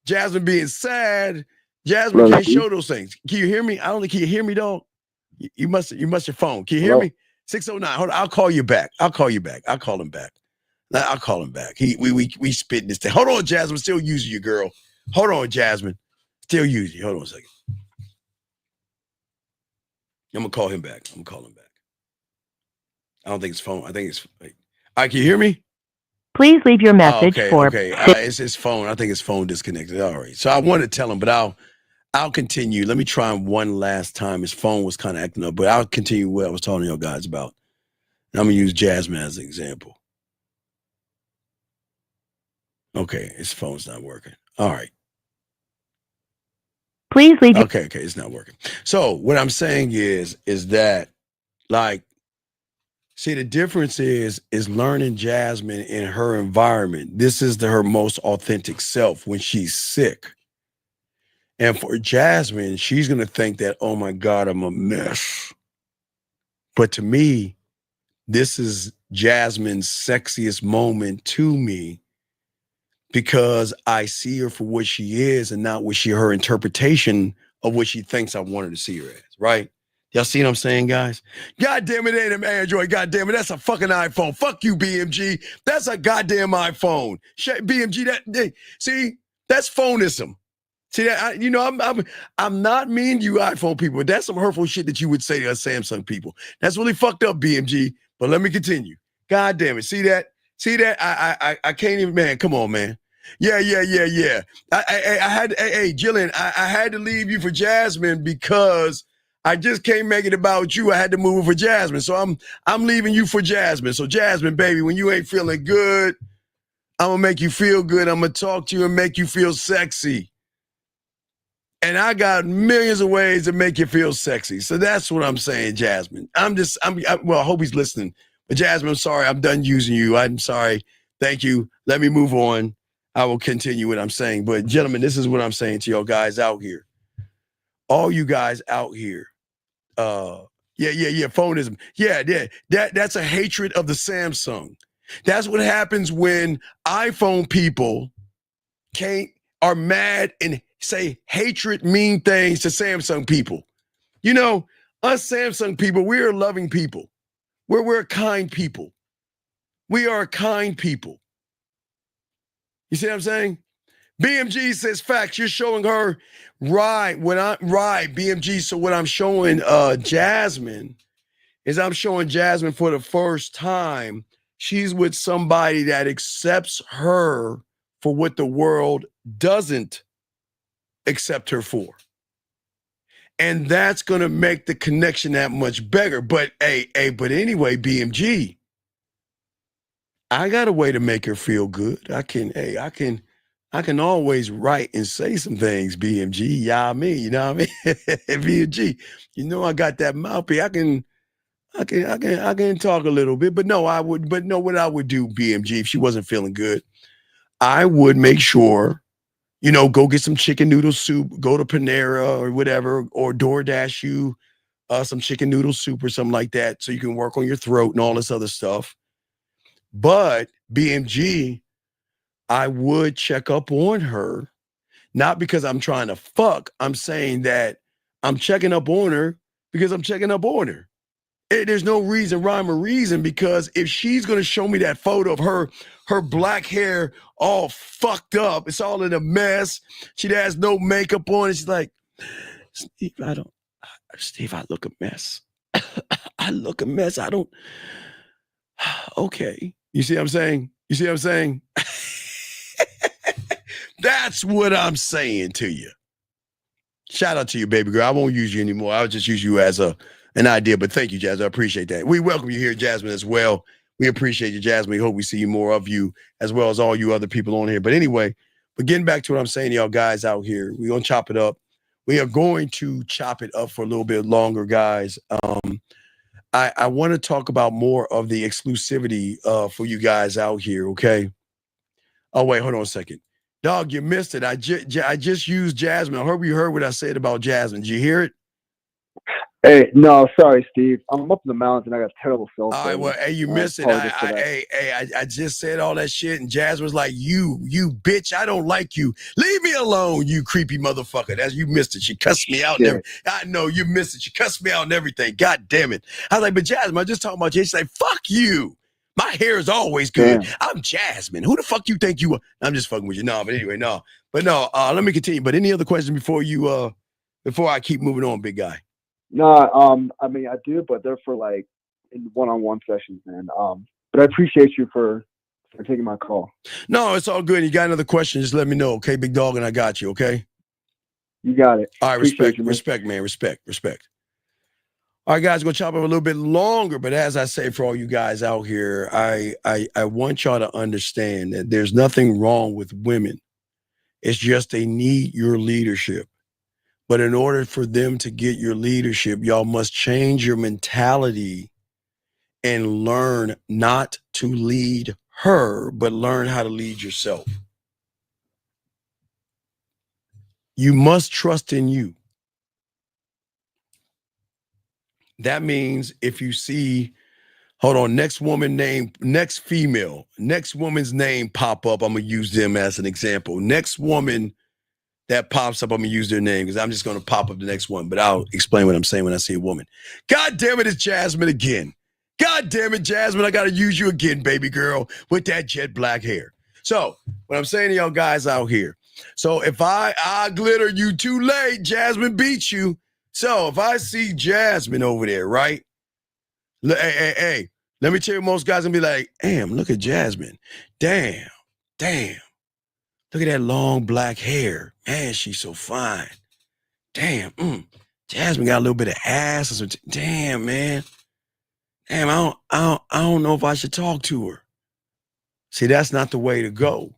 Jasmine being sad. Jasmine can't show those things. Can you hear me? I don't think, can you hear me, dog? You must your phone. Can you hear me? 609. Hold on, I'll call you back. I'll call him back. I'll call him back. We spitting this thing. Hold on, Jasmine. Still using you, girl. Hold on, Jasmine. Still using you. Hold on a second. I'm gonna call him back. I don't think it's phone. I think it's like, all right, can you hear me? Please leave your message for. Okay. It's his phone. I think his phone disconnected. All right. So I wanted to tell him, but I'll continue. Let me try him one last time. His phone was kind of acting up, but I'll continue what I was talking to you guys about. And I'm gonna use Jasmine as an example. Okay, his phone's not working. All right. Please leave. Okay, it's not working. So what I'm saying is that, like, see, the difference is learning Jasmine in her environment. This is her most authentic self when she's sick. And for Jasmine, she's going to think that, oh my God, I'm a mess. But to me, this is Jasmine's sexiest moment to me, because I see her for what she is and not what her interpretation of what she thinks I want her to see her as, right? Y'all see what I'm saying, guys? God damn it, ain't an Android. God damn it, that's a fucking iPhone. Fuck you, BMG. That's a goddamn iPhone. BMG, see, that's phonism. See that? I'm not mean to you iPhone people, but that's some hurtful shit that you would say to us Samsung people. That's really fucked up, BMG. But let me continue. God damn it. See that? I can't even, man. Come on, man. Yeah. I had, hey, Jillian, I had to leave you for Jasmine because I just can't make it about you. I had to move for Jasmine. So I'm leaving you for Jasmine. So Jasmine, baby, when you ain't feeling good, I'm gonna make you feel good. I'm gonna talk to you and make you feel sexy. And I got millions of ways to make you feel sexy. So that's what I'm saying, Jasmine. Well, I hope he's listening. But Jasmine, I'm sorry. I'm done using you. I'm sorry. Thank you. Let me move on. I will continue what I'm saying. But gentlemen, this is what I'm saying to y'all guys out here. All you guys out here. Phonism. Yeah. That's a hatred of the Samsung. That's what happens when iPhone people are mad and say hatred, mean things to Samsung people. You know, us Samsung people, we're loving people. We're kind people. We are kind people. You see what I'm saying? BMG says facts. You're showing her right. BMG. So what I'm showing Jasmine is I'm showing Jasmine for the first time. She's with somebody that accepts her for what the world doesn't accept her for. And that's going to make the connection that much bigger. But but anyway, BMG, I got a way to make her feel good. I can always write and say some things, BMG. Yeah, I mean, you know what I mean? BMG, you know I got that mouthpiece. I can talk a little bit, but what I would do, BMG, if she wasn't feeling good, I would make sure, go get some chicken noodle soup, go to Panera or whatever, or DoorDash you some chicken noodle soup or something like that so you can work on your throat and all this other stuff. But BMG, I would check up on her, not because I'm trying to fuck. I'm saying that I'm checking up on her because I'm checking up on her. There's no rhyme or reason, because if she's going to show me that photo of her black hair all fucked up, it's all in a mess, she has no makeup on, and she's like, Steve, I look a mess. I look a mess. I don't. Okay. You see what I'm saying? That's what I'm saying to you. Shout out to you, baby girl. I won't use you anymore. I'll just use you as an idea. But thank you, Jazz. I appreciate that. We welcome you here, Jasmine, as well. We appreciate you, Jasmine. We hope we see more of you, as well as all you other people on here. But anyway, getting back to what I'm saying to y'all guys out here, we're going to chop it up. We are going to chop it up for a little bit longer, guys. I want to talk about more of the exclusivity for you guys out here, okay? Oh, wait, hold on a second. Dog, you missed it. I just used Jasmine. I hope you heard what I said about Jasmine. Did you hear it? Hey, no, sorry, Steve. I'm up in the mountains and I got terrible cell phone. All right, well, hey, you missed it. I just said all that shit, and Jasmine was like, you bitch, I don't like you. Leave me alone, you creepy motherfucker. That's, you missed it. She cussed me out. And everything. I know, you missed it. She cussed me out and everything. God damn it. I was like, but Jasmine, I'm just talking about you. She's like, fuck you. My hair is always good. Damn. I'm Jasmine. Who the fuck you think you are? I'm just fucking with you. No, but anyway, no. But no, let me continue. But any other questions before I keep moving on, big guy? No, I mean, I do, but they're for like in one-on-one sessions, man. But I appreciate you for taking my call. No, it's all good. You got another question, just let me know, okay, big dog, and I got you, okay? You got it. All right, respect, man. Respect. All right, guys, we're going to chop up a little bit longer, but as I say for all you guys out here, I want y'all to understand that there's nothing wrong with women. It's just they need your leadership. But in order for them to get your leadership, y'all must change your mentality and learn not to lead her, but learn how to lead yourself. You must trust in you. That means if you see, next woman's name pop up, I'm going to use them as an example. Next woman that pops up, I'm going to use their name because I'm just going to pop up the next one, but I'll explain what I'm saying when I see a woman. God damn it, it's Jasmine again. God damn it, Jasmine, I got to use you again, baby girl, with that jet black hair. So what I'm saying to y'all guys out here, so if I glitter you too late, Jasmine beat you. So if I see Jasmine over there, right? Hey, let me tell you, most guys gonna be like, damn, look at Jasmine. Damn. Look at that long black hair. Man, she's so fine. Damn. Jasmine got a little bit of ass or something. Damn, man. Damn, I don't know if I should talk to her. See, that's not the way to go.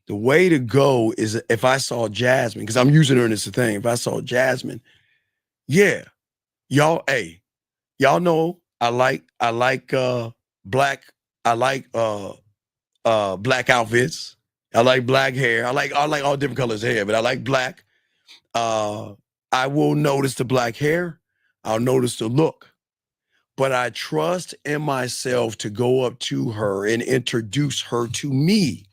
The way to go is if I saw Jasmine, because I'm using her as a thing. If I saw Jasmine, yeah, y'all know I like black. I like black outfits. I like black hair. I like all different colors of hair, but I like black. I will notice the black hair. I'll notice the look. But I trust in myself to go up to her and introduce her to me.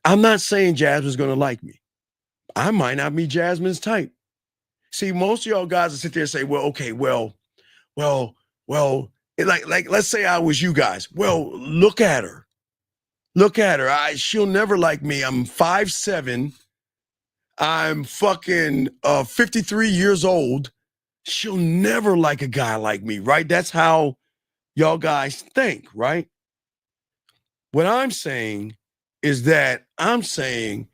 I'm not saying Jasmine's going to like me. I might not be Jasmine's type. See, most of y'all guys will sit there and say, well, okay, well, like let's say I was you guys. Well, look at her. Look at her. She'll never like me. I'm 5'7". I'm fucking 53 years old. She'll never like a guy like me, right? That's how y'all guys think, right? What I'm saying is that I'm 5'7",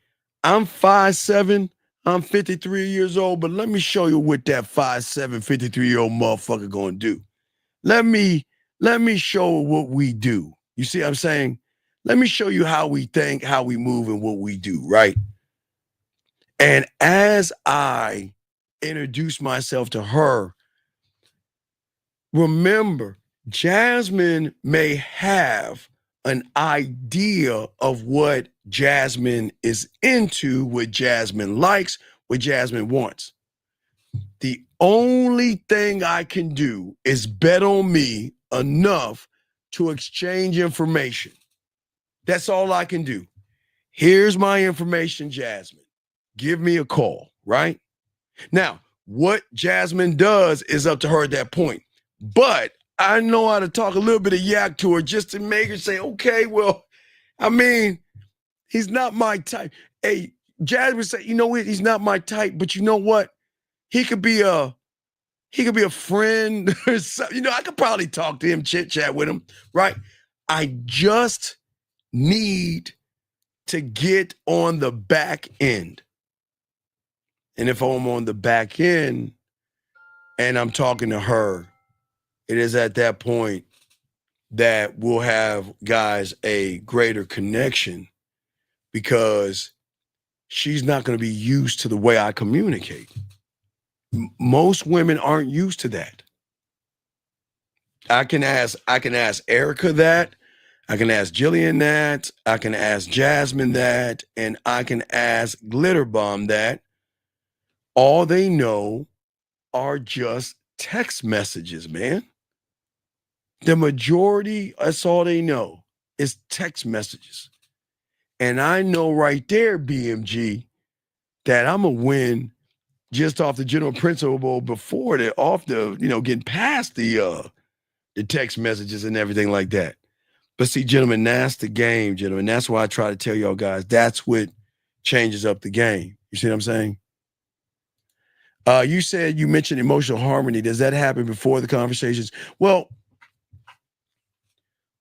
I'm 53 years old, but let me show you what that 5'7", 53-year-old motherfucker gonna do. Let me show what we do. You see what I'm saying? Let me show you how we think, how we move, and what we do, right? And as I introduce myself to her, remember, Jasmine may have an idea of what Jasmine is into, what Jasmine likes, what Jasmine wants. The only thing I can do is bet on me enough to exchange information. That's all I can do. Here's my information, Jasmine. Give me a call, right? Now, what Jasmine does is up to her at that point. But I know how to talk a little bit of yak to her just to make her say, okay, well, I mean, he's not my type. Hey, Jasmine said, you know what? He's not my type, but you know what? He could be a friend or something. You know, I could probably talk to him, chit chat with him, right? I just need to get on the back end. And if I'm on the back end and I'm talking to her, it is at that point that we'll have, guys, a greater connection because she's not going to be used to the way I communicate. Most women aren't used to that. I can ask Erica that. I can ask Jillian that. I can ask Jasmine that. And I can ask Glitterbomb that. All they know are just text messages, man. The majority, that's all they know is text messages. And I know right there, BMG, that I'm going to win just off the general principle before getting past the text messages and everything like that. But see, gentlemen, that's the game, gentlemen. That's why I try to tell y'all guys, that's what changes up the game. You see what I'm saying? You mentioned emotional harmony. Does that happen before the conversations? Well,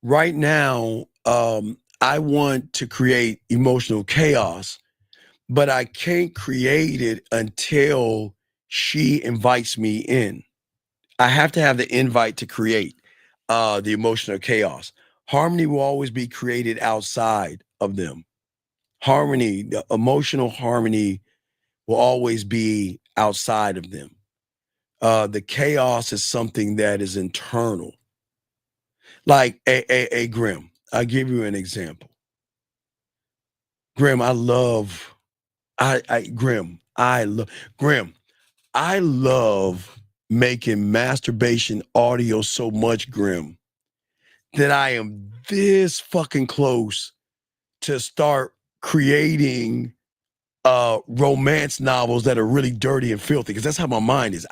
right now, I want to create emotional chaos, but I can't create it until she invites me in. I have to have the invite to create the emotional chaos. Harmony will always be created outside of them. Harmony, the emotional harmony will always be outside of them. The chaos is something that is internal. Like a Grim. I'll give you an example. Grim, I love making masturbation audio so much, Grim, that I am this fucking close to start creating romance novels that are really dirty and filthy, because that's how my mind is.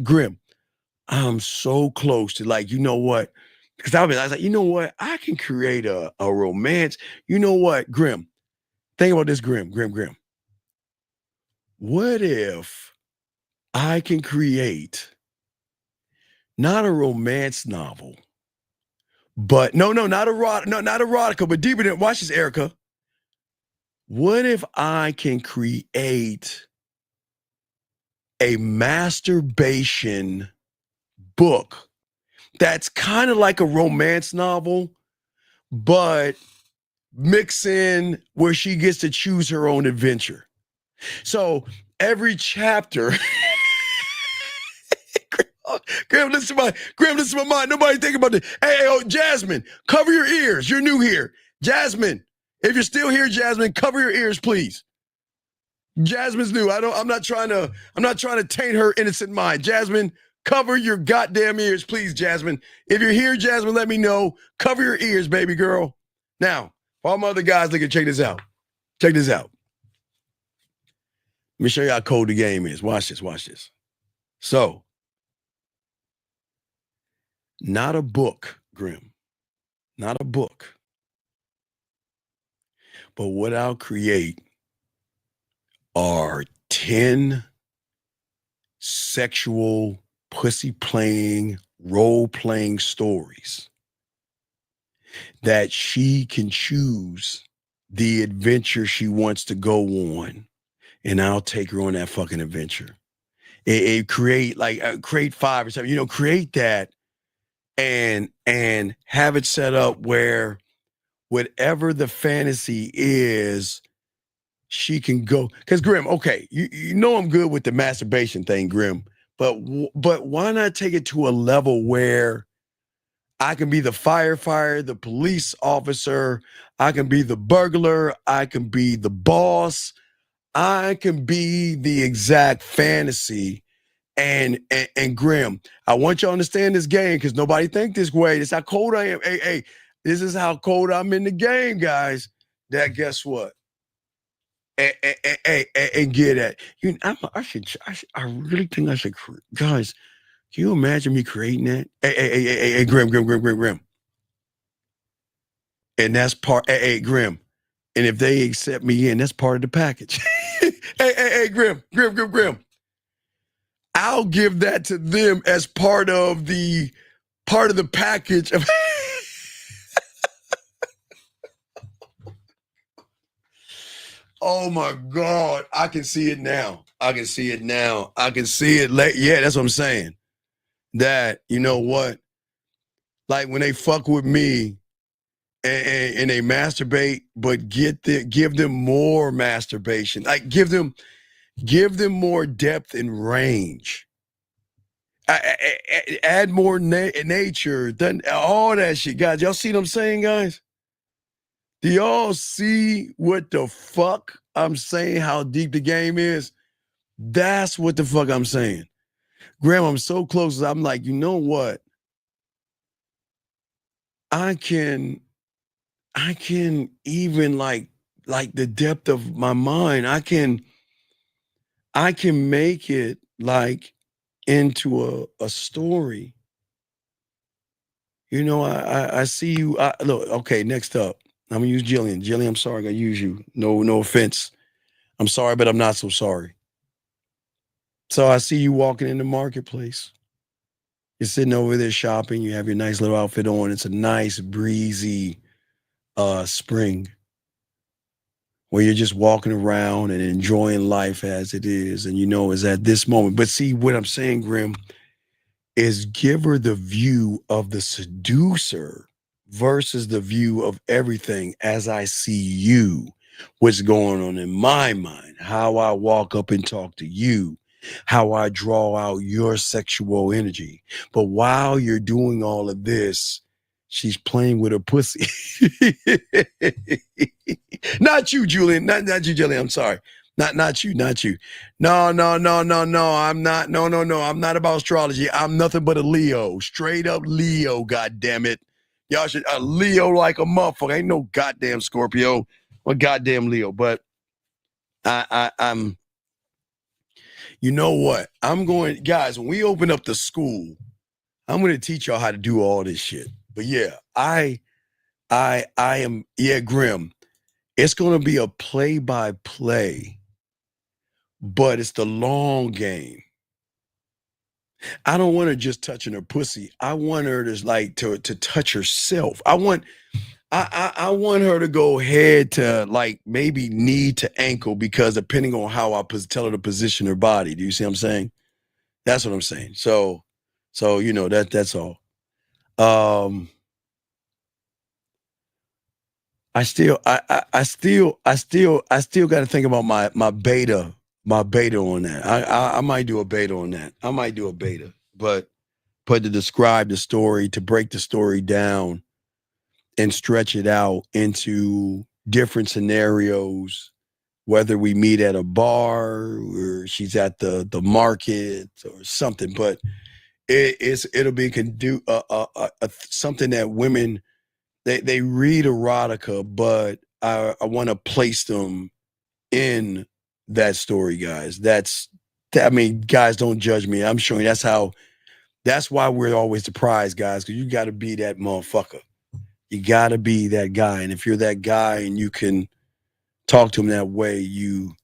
Grim. I'm so close to, like, you know what? Because I was like, you know what? I can create a romance. You know what, Grim? Think about this, Grim. What if I can create not a romance novel, but not erotica, but deeper than, watch this, Erica. What if I can create a masturbation book that's kind of like a romance novel, but mix in where she gets to choose her own adventure. So every chapter, Graham, listen to my mind. Nobody think about this. Hey, Jasmine, cover your ears. You're new here. Jasmine, if you're still here, Jasmine, cover your ears, please. Jasmine's new. I'm not trying to taint her innocent mind. Jasmine, cover your goddamn ears, please, Jasmine. If you're here, Jasmine, let me know. Cover your ears, baby girl. Now, for all my other guys, look at check this out. Check this out. Let me show you how cold the game is. Watch this. So, not a book, Grim. Not a book. But what I'll create are 10 sexual pussy playing, role playing stories that she can choose the adventure she wants to go on, and I'll take her on that fucking adventure. It create 5 or 7, create that and have it set up where whatever the fantasy is, she can go. Because Grim, okay, you know I'm good with the masturbation thing, Grim, but why not take it to a level where I can be the firefighter, the police officer, I can be the burglar, I can be the boss, I can be the exact fantasy. And Grim, I want you to understand this game because nobody think this way. This is how cold I am. Hey, this is how cold I'm in the game, guys. That guess what? And get at you. I really think I should. Guys, can you imagine me creating that? Hey, Grim. And that's part. Hey, Grim. And if they accept me in, that's part of the package. hey, Grim. I'll give that to them as part of the package of. Oh my God, I can see it now. I can see it. Yeah, that's what I'm saying. That, you know what? Like when they fuck with me and they masturbate, but give them more masturbation. Like give them more depth and range. Add more nature, all that shit. Guys, y'all see what I'm saying, guys? Do y'all see what the fuck I'm saying? How deep the game is? That's what the fuck I'm saying. Graham, I'm so close. I'm like, you know what? I can even like the depth of my mind. I can make it like into a story. You know, I see you. Look, okay, next up. I'm gonna use Jillian. Jillian, I'm sorry I gotta use you. No offense. I'm sorry, but I'm not so sorry. So I see you walking in the marketplace. You're sitting over there shopping. You have your nice little outfit on. It's a nice breezy spring where you're just walking around and enjoying life as it is. And you know, it's at this moment. But see, what I'm saying, Grim, is give her the view of the seducer versus the view of everything as I see you, what's going on in my mind, how I walk up and talk to you, how I draw out your sexual energy. But while you're doing all of this, she's playing with her pussy. Not you, Julian. Not you, Julian. I'm sorry. Not you. No. I'm not. No. I'm not about astrology. I'm nothing but a Leo. Straight up Leo, goddammit. Y'all should a Leo like a motherfucker. Ain't no goddamn Scorpio. Or goddamn Leo. But I'm you know what? I'm going, guys, when we open up the school, I'm going to teach y'all how to do all this shit. But yeah, I am, Grim. It's going to be a play-by-play, but it's the long game. I don't want her just touching her pussy. I want her to touch herself. I want her to go head to like maybe knee to ankle, because depending on how I tell her to position her body. Do you see what I'm saying? That's what I'm saying. So you know that's all. I still got to think about my beta on that. I might do a beta on that. I might do a beta, but to describe the story, to break the story down and stretch it out into different scenarios, whether we meet at a bar or she's at the market or something, but it'll be something that women they read erotica, but I want to place them in that story, guys. Guys, don't judge me. I'm showing that's why we're always surprised, guys, because you got to be that motherfucker. You got to be that guy. And if you're that guy and you can talk to him that way, you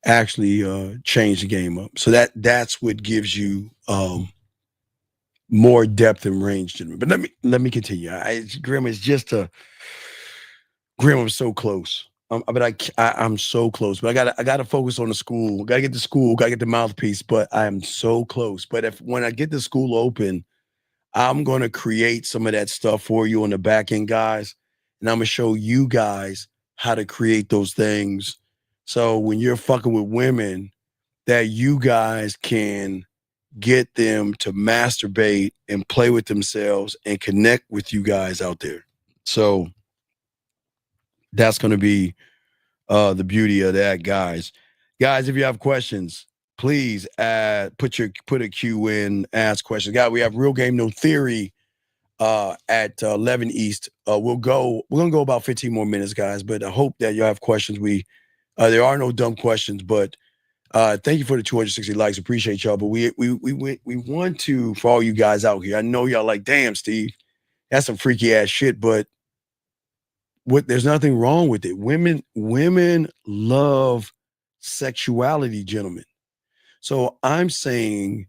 actually change the game up. So that's what gives you more depth and range to me. But let me continue. Grim is just Grim, I'm so close. I'm so close. But I gotta focus on the school. Gotta get to school. Gotta get the mouthpiece. But I am so close. But when I get the school open, I'm gonna create some of that stuff for you on the back end, guys, and I'm gonna show you guys how to create those things. So when you're fucking with women, that you guys can get them to masturbate and play with themselves and connect with you guys out there. So that's going to be the beauty of that, guys. Guys, if you have questions, please put a Q in, ask questions. Guys, we have Real Game No Theory at 11 East. We're going to go about 15 more minutes, guys, but I hope that you have questions. There are no dumb questions, but thank you for the 260 likes. Appreciate y'all. But we want to, for all you guys out here, I know y'all like, damn, Steve, that's some freaky ass shit, but there's nothing wrong with it. Women love sexuality, gentlemen. So I'm saying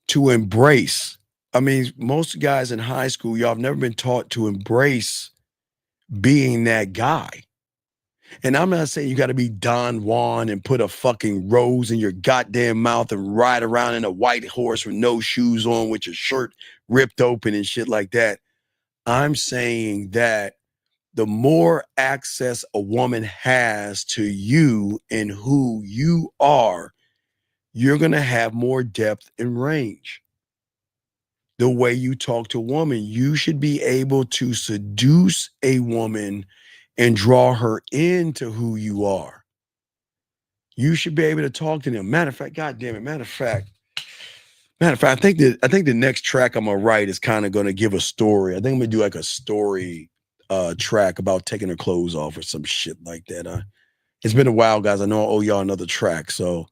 to embrace. I mean, most guys in high school, y'all have never been taught to embrace being that guy. And I'm not saying you got to be Don Juan and put a fucking rose in your goddamn mouth and ride around in a white horse with no shoes on with your shirt ripped open and shit like that. I'm saying that the more access a woman has to you and who you are, you're going to have more depth and range. The way you talk to a woman, you should be able to seduce a woman and draw her into who you are. You should be able to talk to them. Matter of fact, God damn it. Matter of fact, I think the next track I'm gonna write is kind of gonna give a story. I think I'm gonna do like a story track about taking her clothes off or some shit like that. It's been a while, guys. I know I owe y'all another track, so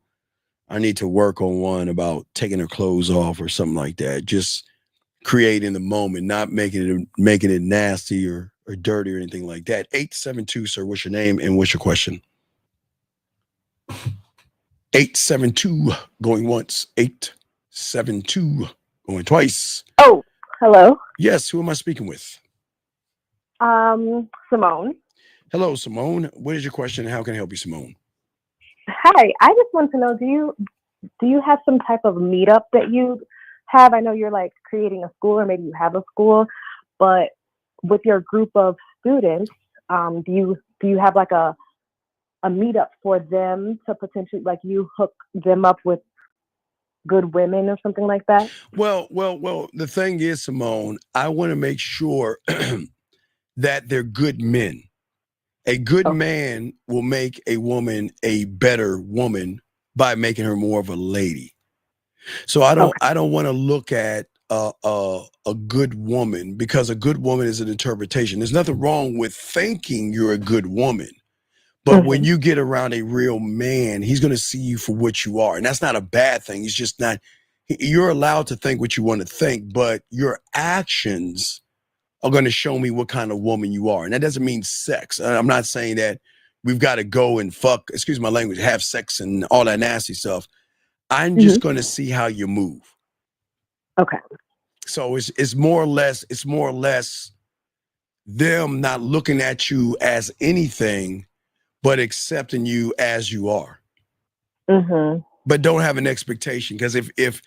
I need to work on one about taking her clothes off or something like that. Just creating the moment, not making it nasty or dirty or anything like that. 872, sir. What's your name and what's your question? 872 going once. 872 going twice. Oh, hello. Yes, who am I speaking with? Simone. Hello, Simone. What is your question and how can I help you, Simone? Hi, I just want to know, do you have some type of meetup that you have? I know you're like creating a school or maybe you have a school, but with your group of students, do you have like a meetup for them to potentially, like, you hook them up with good women or something like that? Well, the thing is, Simone, I want to make sure that they're good men. A good man will make a woman a better woman by making her more of a lady. So I don't want to look at a good woman, because a good woman is an interpretation. There's nothing wrong with thinking you're a good woman. But when you get around a real man, he's going to see you for what you are. And that's not a bad thing. It's just not, you're allowed to think what you want to think, but your actions are going to show me what kind of woman you are. And that doesn't mean sex. I'm not saying that we've got to go and fuck, excuse my language, have sex and all that nasty stuff. I'm just going to see how you move. Okay. So it's more or less them not looking at you as anything, but accepting you as you are. But don't have an expectation, because if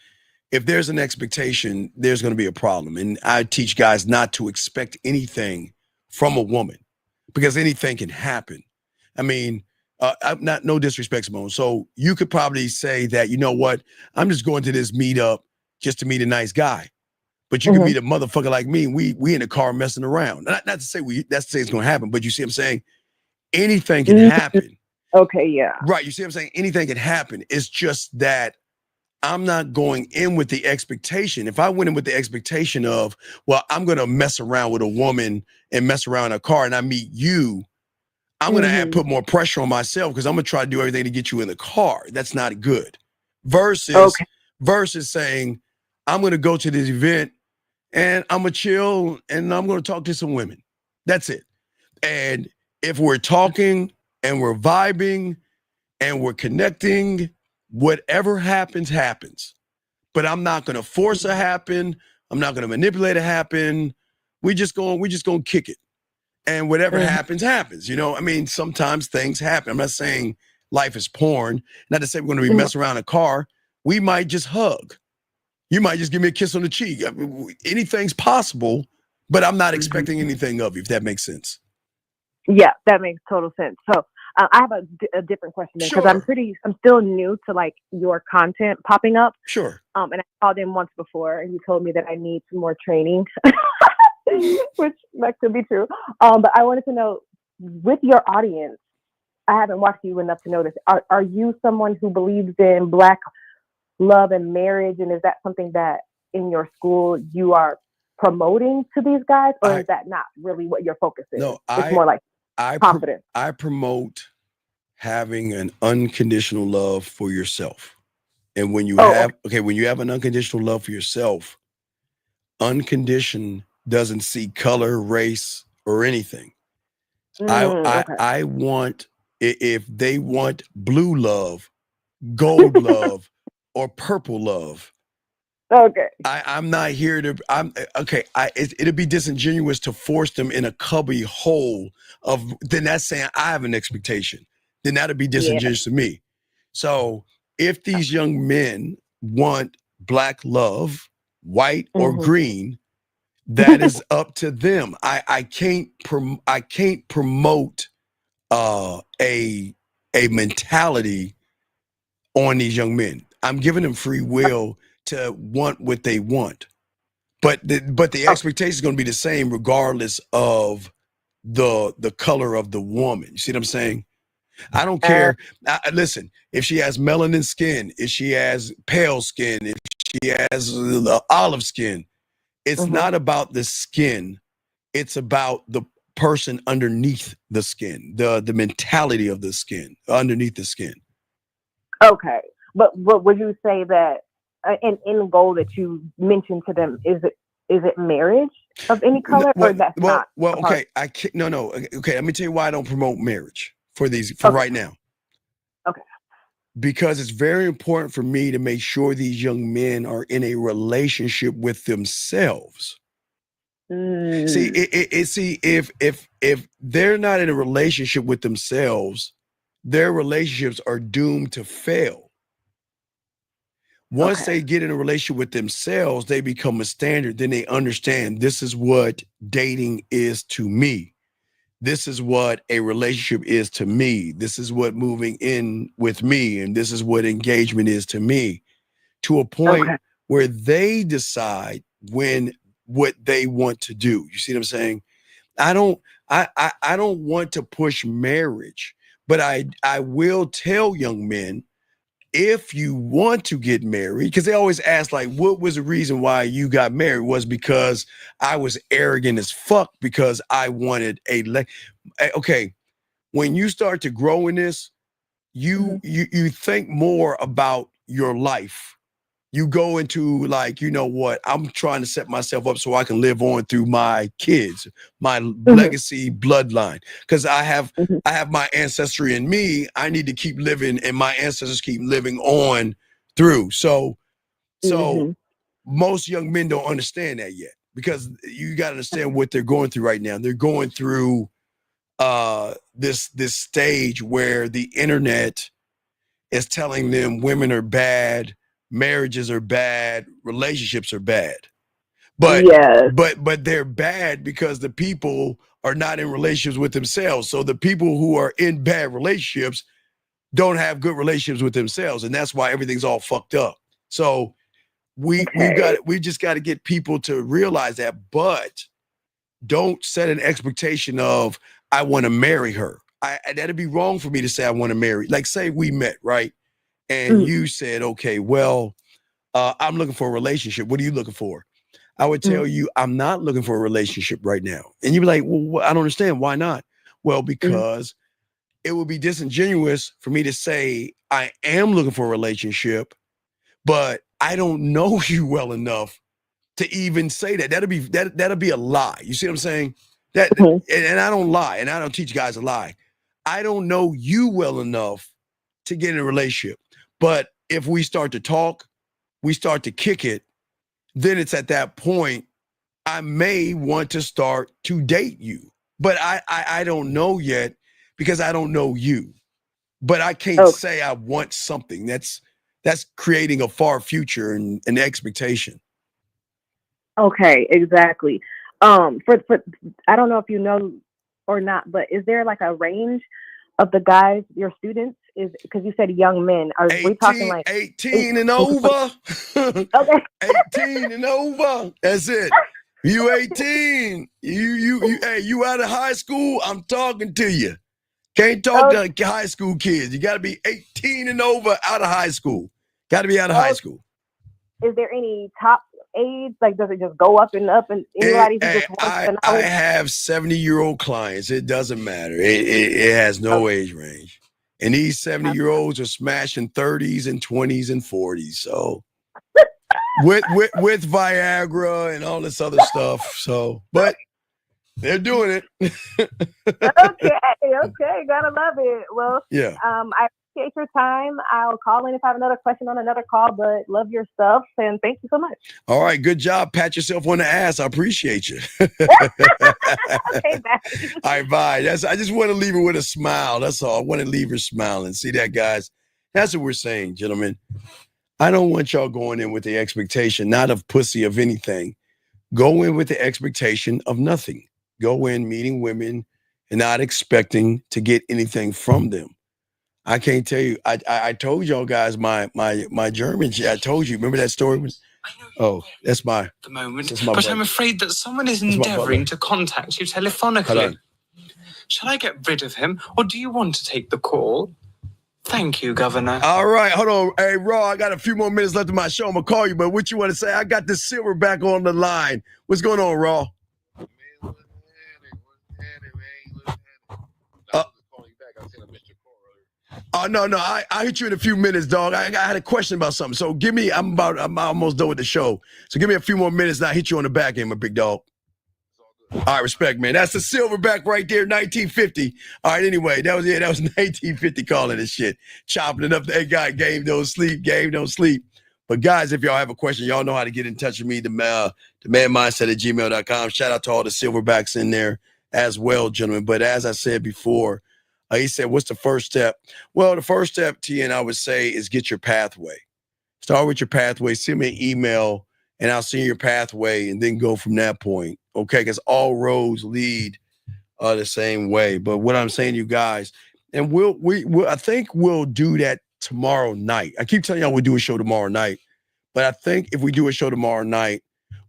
if there's an expectation, there's going to be a problem. And I teach guys not to expect anything from a woman because anything can happen. I mean, I'm not, no disrespect, Simone. So you could probably say that, you know what, I'm just going to this meetup just to meet a nice guy. But you can meet a motherfucker like me, and we in the car messing around. Not to say that's to say it's going to happen, but you see what I'm saying? Anything can happen. Okay, yeah. Right, you see what I'm saying? Anything can happen. It's just that I'm not going in with the expectation. If I went in with the expectation of, well, I'm going to mess around with a woman and mess around in a car and I meet you, I'm going to put more pressure on myself because I'm going to try to do everything to get you in the car. That's not good. Versus saying, I'm going to go to this event and I'm going to chill and I'm going to talk to some women. That's it. And if we're talking and we're vibing and we're connecting, whatever happens, happens. But I'm not going to force it happen. I'm not going to manipulate it happen. We just going to kick it. And whatever happens, happens. You know, I mean, sometimes things happen. I'm not saying life is porn. Not to say we're going to be messing around in a car. We might just hug. You might just give me a kiss on the cheek. I mean, anything's possible, but I'm not expecting anything of you, if that makes sense. Yeah, that makes total sense. So I have a different question because I'm still new to like your content popping up. Sure. And I called in once before and you told me that I need some more training, which that could be true. But I wanted to know, with your audience, I haven't watched you enough to know this. Are you someone who believes in Black love and marriage? And is that something that in your school you are promoting to these guys, or is that not really what your focus is? No, it's more like confidence. I promote having an unconditional love for yourself. And when you when you have an unconditional love for yourself, unconditioned doesn't see color, race, or anything. I want, if they want blue love, gold love, or purple love. Okay. I'm not here to, it'd be disingenuous to force them in a cubby hole of, then that's saying I have an expectation. Then that'd be disingenuous to me. So if these young men want Black love, white or green, that is up to them. I can't promote a mentality on these young men. I'm giving them free will to want what they want, but the expectation is going to be the same regardless of the color of the woman. You see what I'm saying? I don't care. Listen, if she has melanin skin, if she has pale skin, if she has olive skin, it's not about the skin. It's about the person underneath the skin, the mentality of the skin, underneath the skin. Okay. But would you say that an end goal that you mentioned to them, is it marriage of any color, or that's not? Well, okay. I can't, no. Okay, let me tell you why I don't promote marriage for right now. Okay. Because it's very important for me to make sure these young men are in a relationship with themselves. See, if they're not in a relationship with themselves, their relationships are doomed to fail. Once they get in a relationship with themselves, they become a standard. Then they understand, this is what dating is to me. This is what a relationship is to me. This is what moving in with me, and this is what engagement is to me, to a point where they decide what they want to do. You see what I'm saying? I don't want to push marriage, but I will tell young men, if you want to get married, because they always ask, like, what was the reason why you got married? Was because I was arrogant as fuck because I wanted okay. When you start to grow in this, you think more about your life. You go into, like, you know what, I'm trying to set myself up so I can live on through my kids, my legacy bloodline. Because I have my ancestry in me. I need to keep living, and my ancestors keep living on through. So most young men don't understand that yet, because you got to understand what they're going through right now. They're going through this stage where the internet is telling them women are bad, marriages are bad, relationships are bad. But but they're bad because the people are not in relationships with themselves. So the people who are in bad relationships don't have good relationships with themselves, and that's why everything's all fucked up. So we just got to get people to realize that, but don't set an expectation of I want to marry her. That'd be wrong for me to say I want to marry. Like, say we met, right? And you said, okay, well, I'm looking for a relationship. What are you looking for? I would tell you, I'm not looking for a relationship right now. And you'd be like, well, I don't understand. Why not? Well, because it would be disingenuous for me to say I am looking for a relationship, but I don't know you well enough to even say that. That'll be a lie. You see what I'm saying? And I don't lie, and I don't teach guys to lie. I don't know you well enough to get in a relationship. But if we start to talk, we start to kick it, then it's at that point I may want to start to date you. But I don't know yet because I don't know you. But I can't say I want something. That's creating a far future and an expectation. Okay, exactly. For I don't know if you know or not, but is there like a range of the guys, your students? Is because you said young men. Are we talking like 18 and over? Okay. 18 and over. That's it. You 18. You hey, you out of high school? I'm talking to you. Can't talk to high school kids. You got to be 18 and over out of high school. Got to be out of high school. Is there any top age? Like, does it just go up and up? And anybody who just wants I have 70-year-old clients. It doesn't matter. It has no age range. And these 70-year-olds are smashing 30s and 20s and 40s. So with Viagra and all this other stuff. So, but they're doing it. Okay, gotta love it. Well, yeah. I appreciate your time. I'll call in if I have another question on another call, but love your stuff and thank you so much. All right, good job. Pat yourself on the ass. I appreciate you. Okay, bye. All right, bye. I just want to leave her with a smile. That's all. I want to leave her smiling. See that, guys? That's what we're saying, gentlemen. I don't want y'all going in with the expectation, not of pussy, of anything. Go in with the expectation of nothing. Go in meeting women and not expecting to get anything from them. I can't tell you. I told y'all guys my German. I told you. Remember that story? Oh, that's my. The moment, that's my but brother. I'm afraid that someone is That's my endeavouring brother. to contact you Hold telephonically. on. Shall I get rid of him, or do you want to take the call? Thank you, Governor. All right, hold on. Hey, Raw, I got a few more minutes left of my show. I'm gonna call you, but what you want to say? I got the Silverback on the line. What's going on, Raw? No, I hit you in a few minutes, dog. I had a question about something. So I'm almost done with the show. So give me a few more minutes and I'll hit you on the back end, my big dog. All right, respect, man. That's the Silverback right there, 1950. All right, anyway, that was 1950 calling this shit. Chopping it up. Hey, guy, game don't sleep. But guys, if y'all have a question, y'all know how to get in touch with me, the manmindset@gmail.com. Shout out to all the Silverbacks in there as well, gentlemen. But as I said before, he said, what's the first step? Well, the first step, TN, I would say, is get your pathway. Start with your pathway. Send me an email, and I'll see your pathway, and then go from that point. Okay, because all roads lead the same way. But what I'm saying to you guys, and I think we'll do that tomorrow night. I keep telling y'all we'll do a show tomorrow night, but I think if we do a show tomorrow night,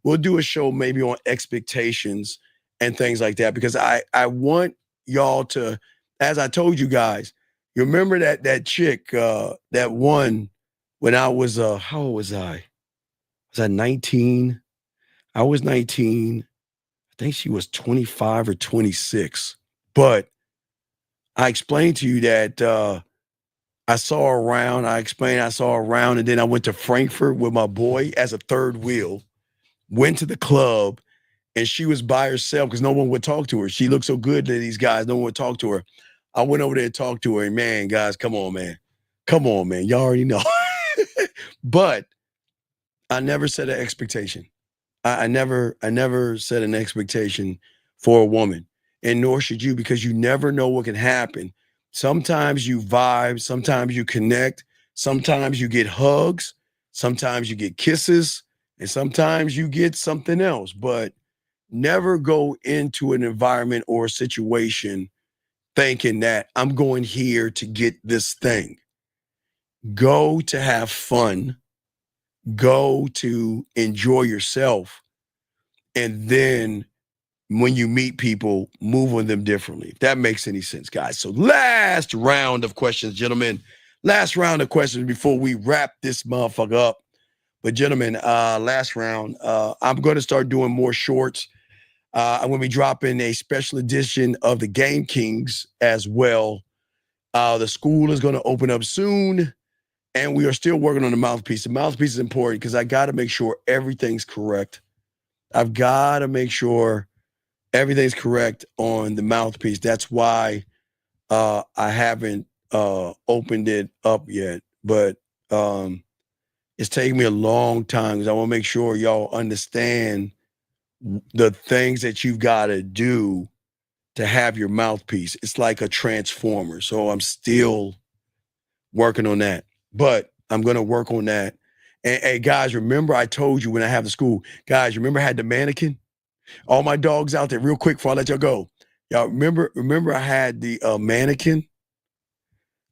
we'll do a show maybe on expectations and things like that, because I want y'all to, as I told you guys, you remember that chick that won when I was how old was I? Was I 19? I was 19. I think she was 25 or 26. But I explained to you that I saw her around. I saw her around, and then I went to Frankfurt with my boy as a third wheel, went to the club, and she was by herself because no one would talk to her. She looked so good to these guys, no one would talk to her. I went over there and talked to her, and man, guys, come on, man. Y'all already know. But I never set an expectation. I never set an expectation for a woman, and nor should you, because you never know what can happen. Sometimes you vibe, sometimes you connect, sometimes you get hugs, Sometimes you get kisses, and sometimes you get something else. But never go into an environment or a situation thinking that I'm going here to get this thing. Go to have fun. Go to enjoy yourself. And then when you meet people, move on them differently. If that makes any sense, guys. So last round of questions, gentlemen. Last round of questions before we wrap this motherfucker up. But gentlemen, last round. I'm going to start doing more shorts. I'm going to be dropping a special edition of the Game Kings as well. The school is going to open up soon, and we are still working on the mouthpiece. The mouthpiece is important because I got to make sure everything's correct. I've got to make sure everything's correct on the mouthpiece. That's why I haven't opened it up yet. But it's taking me a long time because I want to make sure y'all understand the things that you've got to do to have your mouthpiece. It's like a transformer. So I'm still working on that, but I'm going to work on that. And hey, guys, remember I told you when I have the school, guys, remember I had the mannequin? All my dogs out there real quick before I let y'all go. Y'all remember I had the mannequin?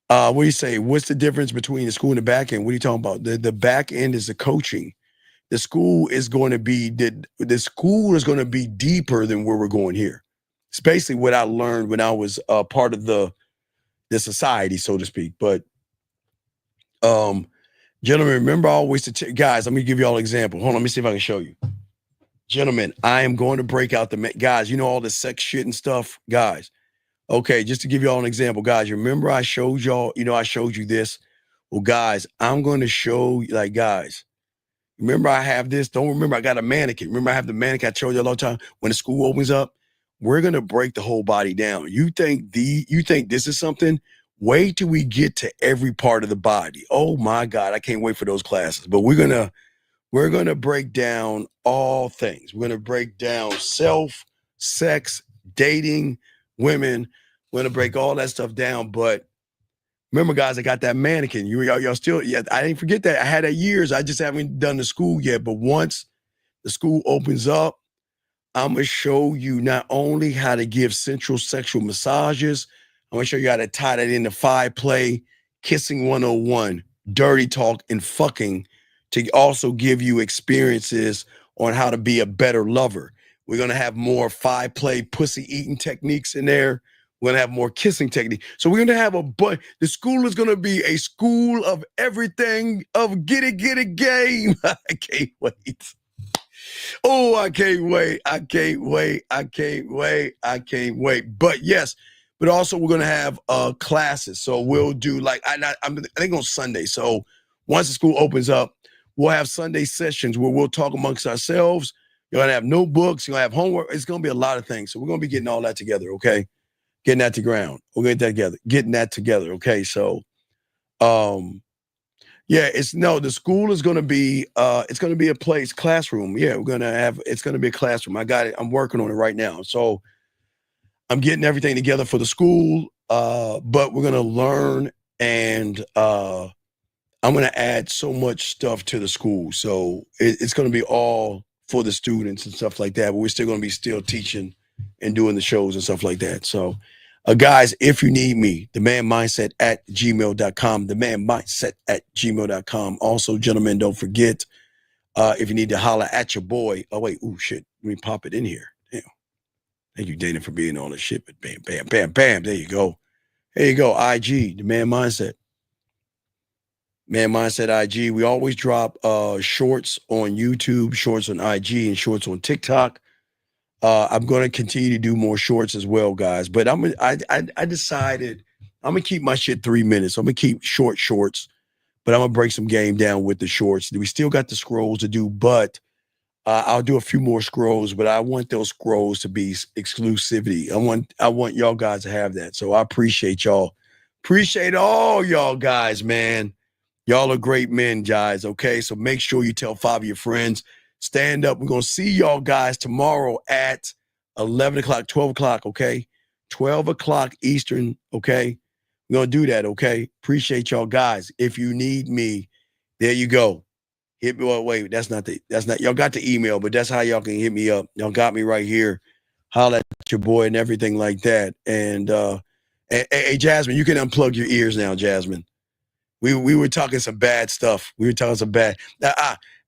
What do you say? What's the difference between the school and the back end? What are you talking about? The back end is the coaching. The school is going to be the school is going to be deeper than where we're going here. It's basically what I learned when I was part of the society, so to speak. But gentlemen, remember always guys, let me give you all an example. Hold on, let me see if I can show you. Gentlemen, I am going to break out guys, you know all the sex shit and stuff, guys. Okay, just to give you all an example, guys, remember I showed y'all, I showed you this. Well, guys, I'm going to show you, guys, remember I have this. Don't remember I got a mannequin. Remember I have the mannequin I showed you a long time. When the school opens up, we're going to break the whole body down. You think this is something? Wait till we get to every part of the body. Oh my God, I can't wait for those classes. But we're going to break down all things. We're going to break down self, sex, dating, women. We're going to break all that stuff down. But remember, guys, I got that mannequin. Y'all still, I didn't forget that. I had that years. I just haven't done the school yet. But once the school opens up, I'm going to show you not only how to give sensual sexual massages, I'm going to show you how to tie that into 5-play, kissing 101, dirty talk, and fucking, to also give you experiences on how to be a better lover. We're going to have more 5-play pussy eating techniques in there. We're going to have more kissing technique. So we're going to have the school is going to be a school of everything, of get it game. I can't wait. Oh, I can't wait. I can't wait. I can't wait. I can't wait. But yes, but also we're going to have classes. So we'll do I think on Sunday. So once the school opens up, we'll have Sunday sessions where we'll talk amongst ourselves. You're going to have notebooks. You're going to have homework. It's going to be a lot of things. So we're going to be getting all that together, okay? Getting that to ground. We'll get that together. Getting that together, okay? So, yeah, the school is going to be, it's going to be a classroom. Yeah, it's going to be a classroom. I got it. I'm working on it right now. So I'm getting everything together for the school, but we're going to learn, and I'm going to add so much stuff to the school. So it's going to be all for the students and stuff like that, but we're still going to be teaching and doing the shows and stuff like that. So, guys, if you need me, themanmindset@gmail.com, themanmindset@gmail.com. Also, gentlemen, don't forget, if you need to holler at your boy. Oh, wait. Oh, shit. Let me pop it in here. Damn. Thank you, Dana, for being all this shit. But bam, bam, bam, bam. There you go. There you go. IG, The Man Mindset. Man Mindset IG. We always drop shorts on YouTube, shorts on IG, and shorts on TikTok. I'm going to continue to do more shorts as well, guys. But I decided I'm going to keep my shit 3 minutes. So I'm going to keep shorts, but I'm going to break some game down with the shorts. We still got the scrolls to do, but I'll do a few more scrolls, but I want those scrolls to be exclusivity. I want y'all guys to have that. So I appreciate y'all. Appreciate all y'all guys, man. Y'all are great men, guys. Okay. So make sure you tell 5 of your friends. Stand up. We're going to see y'all guys tomorrow at 11 o'clock, 12 o'clock. Okay. 12 o'clock Eastern. Okay. We're going to do that. Okay. Appreciate y'all guys. If you need me, there you go. hit me. Well, wait, that's not y'all got the email, but that's how y'all can hit me up. Y'all got me right here. Holla at your boy and everything like that. And hey, Jasmine, you can unplug your ears now, Jasmine. We were talking some bad stuff. We were talking some bad.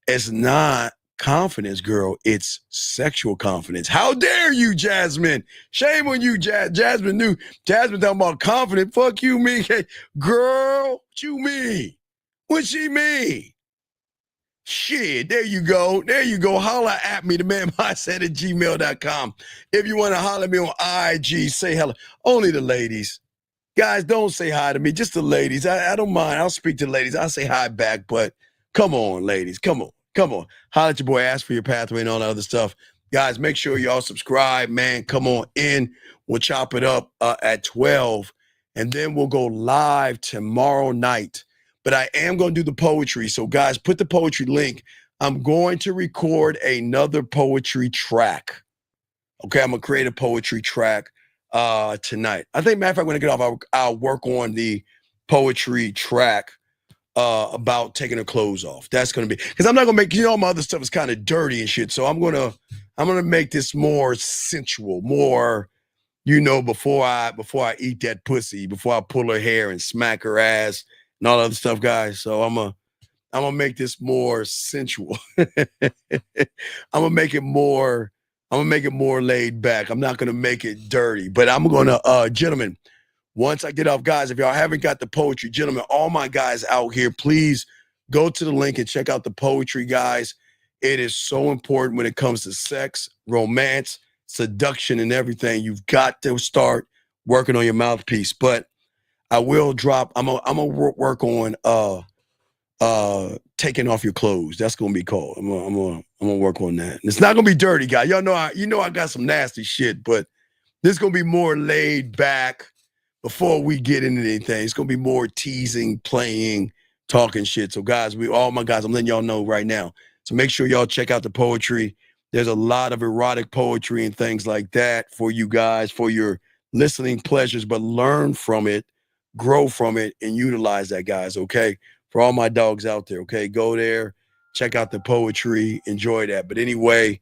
It's not confidence, girl. It's sexual confidence. How dare you, Jasmine? Shame on you, Jasmine. Jasmine talking about confidence. Fuck you, me, girl. What you mean? What she mean? Shit, there you go. There you go. Holla at me, themanmindset@gmail.com. If you want to holler at me on IG, say hello. Only the ladies. Guys, don't say hi to me. Just the ladies. I don't mind. I'll speak to the ladies. I'll say hi back, but come on, ladies. Come on. Come on. Holla at your boy. Ask for your pathway and all that other stuff. Guys, make sure y'all subscribe, man. Come on in. We'll chop it up at 12, and then we'll go live tomorrow night. But I am going to do the poetry. So, guys, put the poetry link. I'm going to record another poetry track. Okay, I'm going to create a poetry track tonight. I think, matter of fact, when I get off, I'll work on the poetry track about taking her clothes off. That's going to be, because I'm not going to make, all my other stuff is kind of dirty and shit. So I'm going to make this more sensual, more, before I eat that pussy, before I pull her hair and smack her ass and all that other stuff, guys. So I'm gonna make this more sensual. I'm gonna make it more laid back. I'm not gonna make it dirty, but I'm gonna, gentlemen, once I get off, guys, if y'all haven't got the poetry, gentlemen, all my guys out here, please go to the link and check out the poetry, guys. It is so important when it comes to sex, romance, seduction, and everything. You've got to start working on your mouthpiece. But I will drop. I'm gonna work on taking off your clothes. That's gonna be called. I'm gonna work on that. And it's not gonna be dirty, guys. Y'all know I got some nasty shit, but this is gonna be more laid back. Before we get into anything, it's gonna be more teasing, playing, talking shit. So, guys, all my guys, I'm letting y'all know right now. So make sure y'all check out the poetry. There's a lot of erotic poetry and things like that for you guys, for your listening pleasures, but learn from it, grow from it, and utilize that, guys, okay? For all my dogs out there, okay? Go there, check out the poetry, enjoy that. But anyway,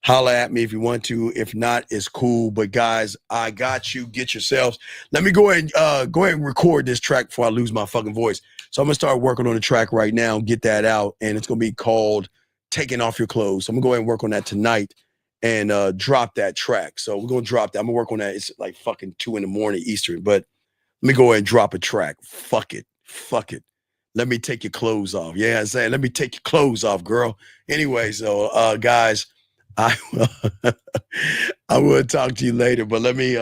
holla at me if you want to. If not, it's cool. But, guys, I got you. Get yourselves. Let me go ahead and record this track before I lose my fucking voice. So I'm going to start working on the track right now, get that out, and it's going to be called Taking Off Your Clothes. So I'm going to go ahead and work on that tonight and drop that track. So we're going to drop that. I'm going to work on that. It's like fucking 2 a.m. Eastern, but let me go ahead and drop a track. Fuck it. Let me take your clothes off. Yeah, I'm saying, let me take your clothes off, girl. Anyway, so guys, I will talk to you later. But let me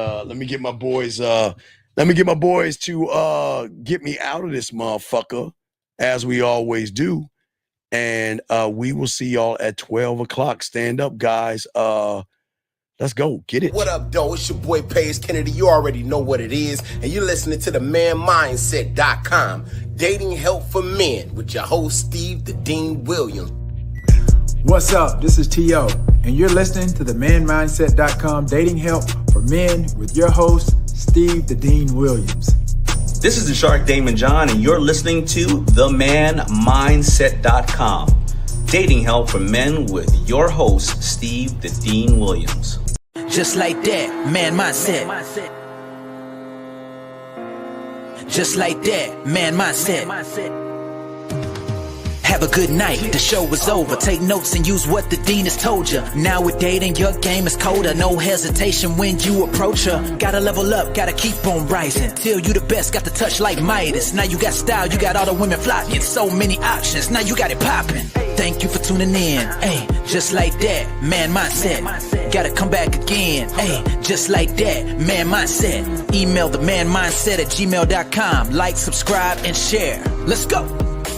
get my boys. Let me get my boys to get me out of this motherfucker, as we always do. And we will see y'all at 12 o'clock. Stand up, guys. Let's go. Get it. What up, though? It's your boy, Paige Kennedy. You already know what it is. And you're listening to themanmindset.com. Dating help for men with your host, Steve the Dean Williams. What's up? This is T.O. And you're listening to themanmindset.com. Dating help for men with your host, Steve the Dean Williams. This is the Shark Damon John, and you're listening to themanmindset.com. Dating help for men with your host, Steve the Dean Williams. Just like that, man mindset. Just like that, man mindset. Have a good night, the show is over. Take notes and use what the dean has told you. Now with dating, your game is colder. No hesitation when you approach her. Gotta level up, gotta keep on rising. Till you the best, got the touch like Midas. Now you got style, you got all the women flocking. So many options, now you got it popping. Thank you for tuning in. Hey, just like that, man mindset. Gotta come back again. Hey, just like that, man mindset. Email themanmindset@gmail.com. Like, subscribe, and share. Let's go.